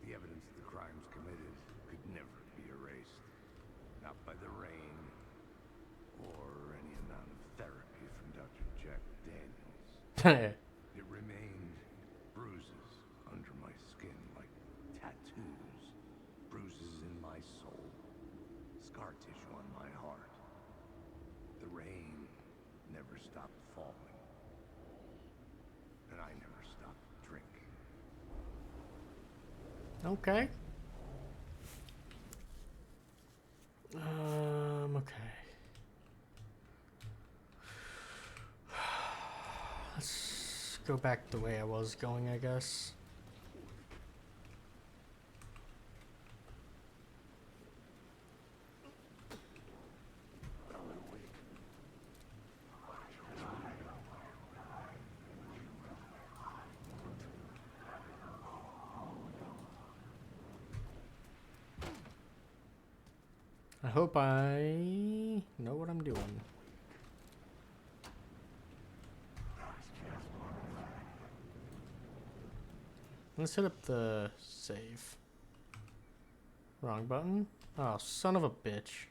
the evidence of the crimes committed, could never be erased. Not by the rain, or any amount of therapy from Dr. Jack Daniels. It remained bruises under my skin like tattoos, bruises in my soul, scar tissue on my heart. The rain never stopped falling, and I never stopped drinking. Okay. Okay. go back the way I was going, I guess. I hope I know what I'm doing. Let's hit up the save. Wrong button? Oh, son of a bitch.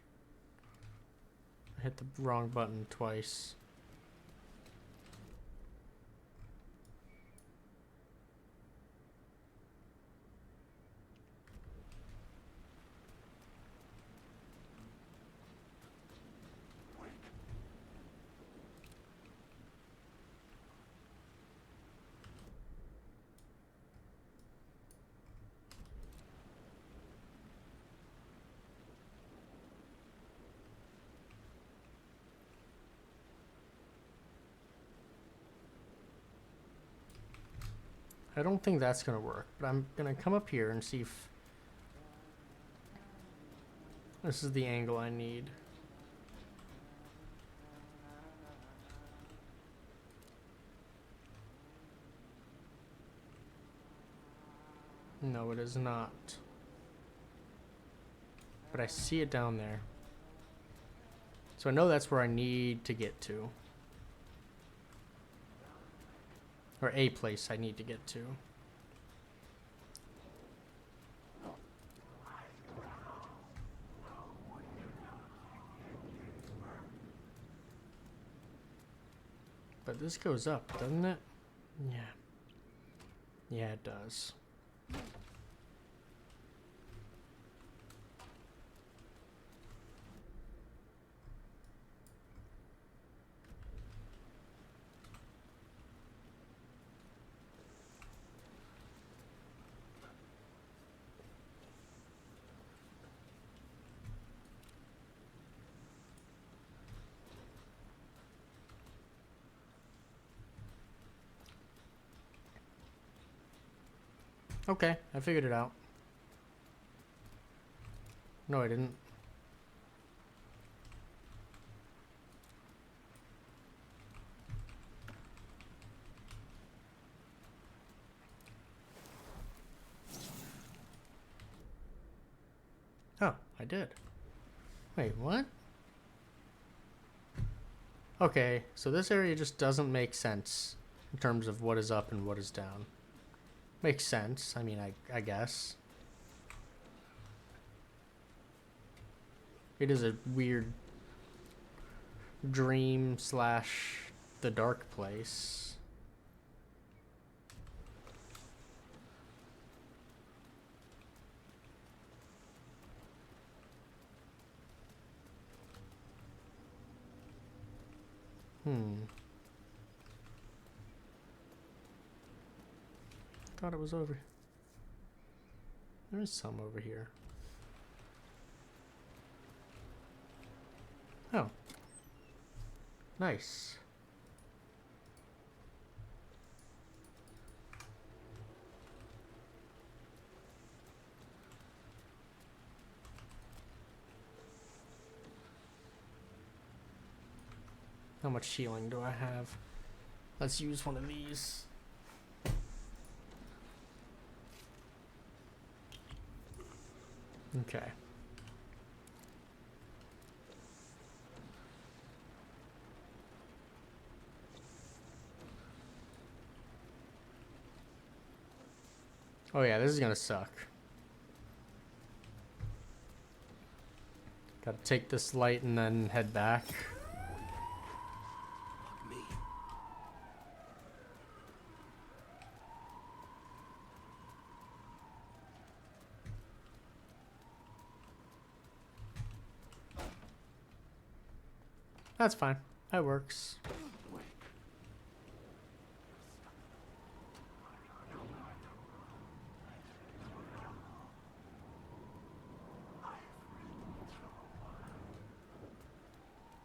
I hit the wrong button twice. I don't think that's gonna work, but I'm gonna come up here and see if this is the angle I need. No, it is not. But I see it down there. So I know that's where I need to get to. Or a place I need to get to. But this goes up, doesn't it? Yeah. Yeah, it does. Okay, I figured it out. No, I didn't. Oh, I did. Wait, what? Okay, so this area just doesn't make sense in terms of what is up and what is down. Makes sense. I mean, I guess. It is a weird dream slash the dark place. Thought it was over. There's some over here. Oh. Nice. How much healing do I have? Let's use one of these. Okay. Oh yeah, this is gonna suck. Gotta take this light and then head back. That's fine. That works.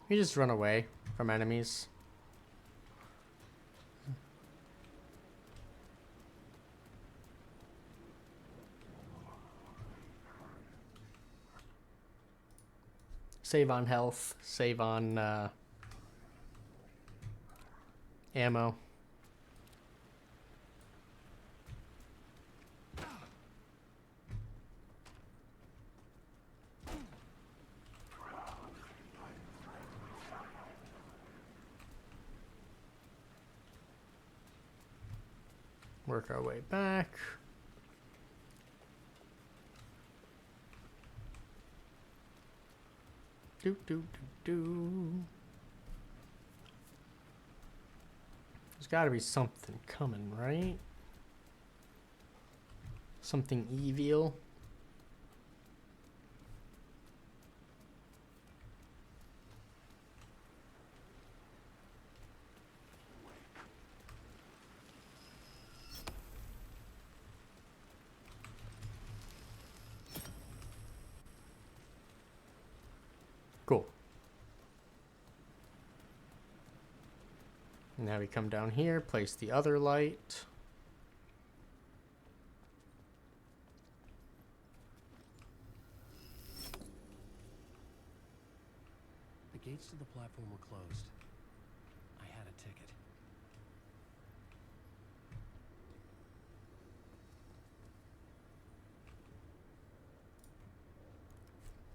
You just run away from enemies. Save on health. Save on ammo. Work our way back. Do do do do. There's got to be something coming, right? Something evil. Cool. Now we come down here, place the other light. The gates to the platform were closed. I had a ticket.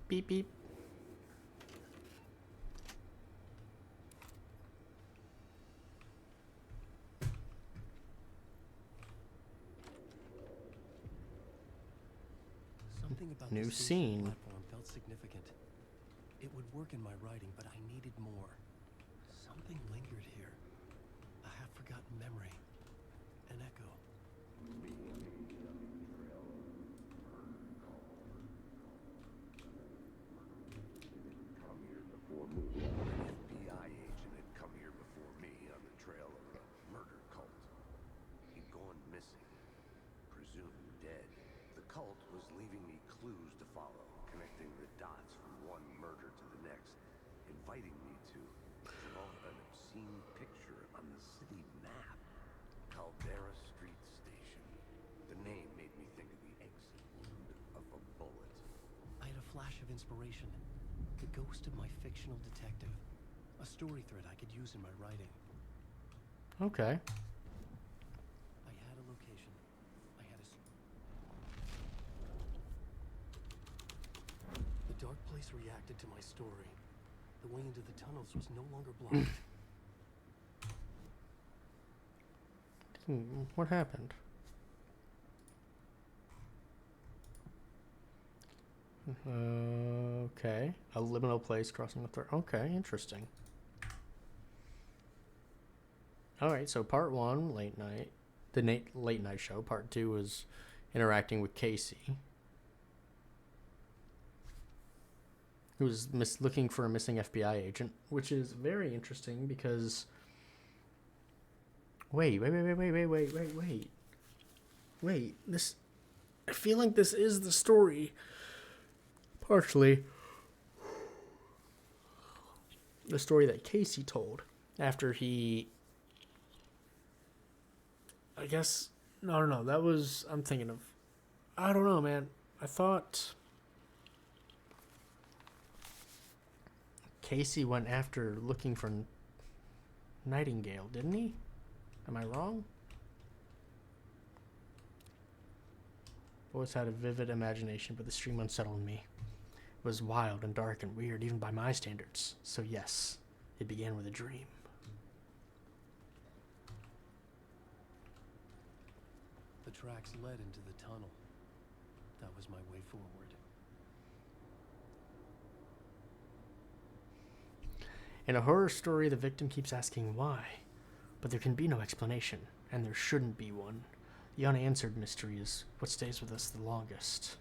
Beep beep. Something about New the station scene. platform felt significant. It would work in my writing, but I needed more. Something lingered here. A half-forgotten memory. An echo. Come here before me. An FBI agent had come here before me on the trail of a murder cult. He'd gone missing, presumed dead. The cult was leaving me clues to follow, connecting the dots from one murder to the next, inviting me to draw an obscene picture on the city map. Caldera Street Station. The name made me think of the exit wound of a bullet. I had a flash of inspiration. The ghost of my fictional detective. A story thread I could use in my writing. Okay. I had a location. I had a... The dark place reacted to my story. The way into the tunnels was no longer blocked. What happened? Okay. A liminal place crossing the third. Okay, interesting. Alright, so part 1, late night. The late night show. Part 2 was interacting with Casey, who was looking for a missing FBI agent, which is very interesting because... Wait, this... I feel like this is the story. Partially. The story that Casey told after he... I guess... No, that was... I'm thinking of... I don't know, man. I thought... Casey went after looking for Nightingale, didn't he? Am I wrong? Always had a vivid imagination, but the stream unsettled me. It was wild and dark and weird, even by my standards. So yes, it began with a dream. The tracks led into the tunnel. That was my way forward. In a horror story, the victim keeps asking why, but there can be no explanation, and there shouldn't be one. The unanswered mystery is what stays with us the longest.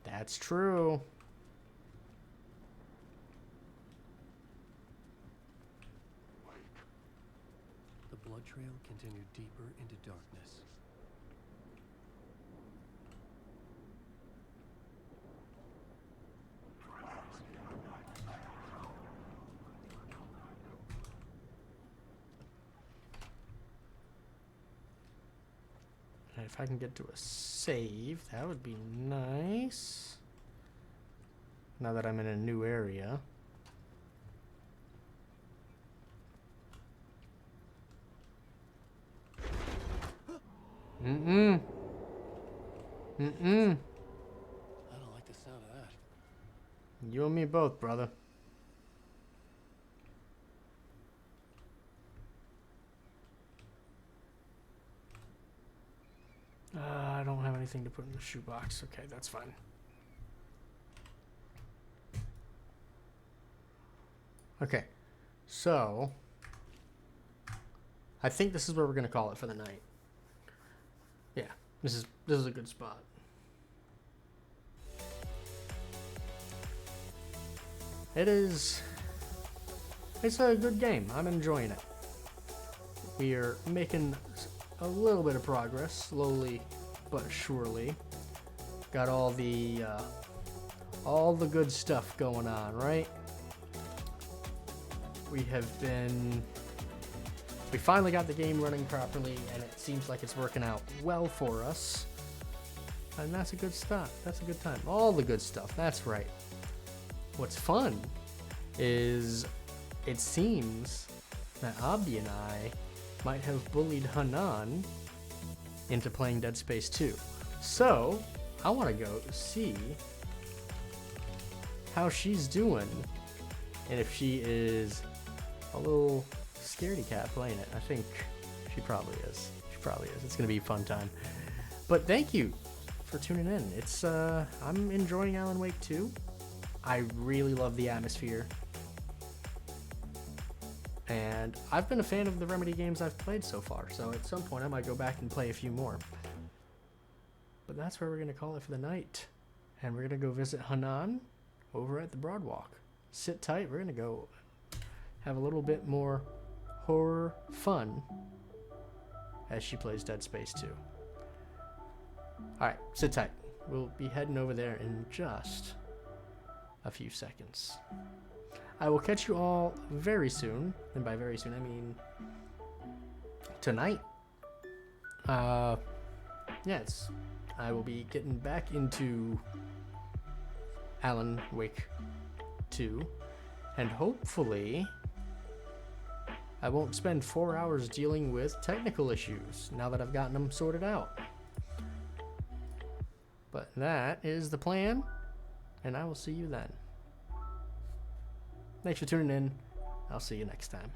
That's true. The blood trail continued deeper into darkness. if I can get to a save, that would be nice. Now that I'm in a new area. Mm-mm. Mm-mm. I don't like the sound of that. You and me both, brother. I don't have anything to put in the shoebox. Okay, that's fine. Okay, so I think this is where we're gonna call it for the night. Yeah, this is a good spot. It's a good game. I'm enjoying it. We are making a little bit of progress, slowly but surely. Got all the good stuff going on, right? We finally got the game running properly, and it seems like it's working out well for us. And that's a good start. That's a good time. All the good stuff. That's right. What's fun is it seems that Abdi and I might have bullied Hanan into playing Dead Space 2. So, I want to go see how she's doing and if she is a little scaredy cat playing it. I think she probably is. She probably is. It's going to be a fun time. But thank you for tuning in. It's I'm enjoying Alan Wake 2. I really love the atmosphere. And I've been a fan of the Remedy games I've played so far, so at some point I might go back and play a few more. But that's where we're going to call it for the night. And we're going to go visit Hanan over at the Broadwalk. Sit tight, we're going to go have a little bit more horror fun as she plays Dead Space 2. Alright, sit tight. We'll be heading over there in just a few seconds. I will catch you all very soon, and by very soon I mean tonight. Yes, I will be getting back into Alan Wake 2, and hopefully I won't spend 4 hours dealing with technical issues now that I've gotten them sorted out. But that is the plan, and I will see you then. Thanks for tuning in. I'll see you next time.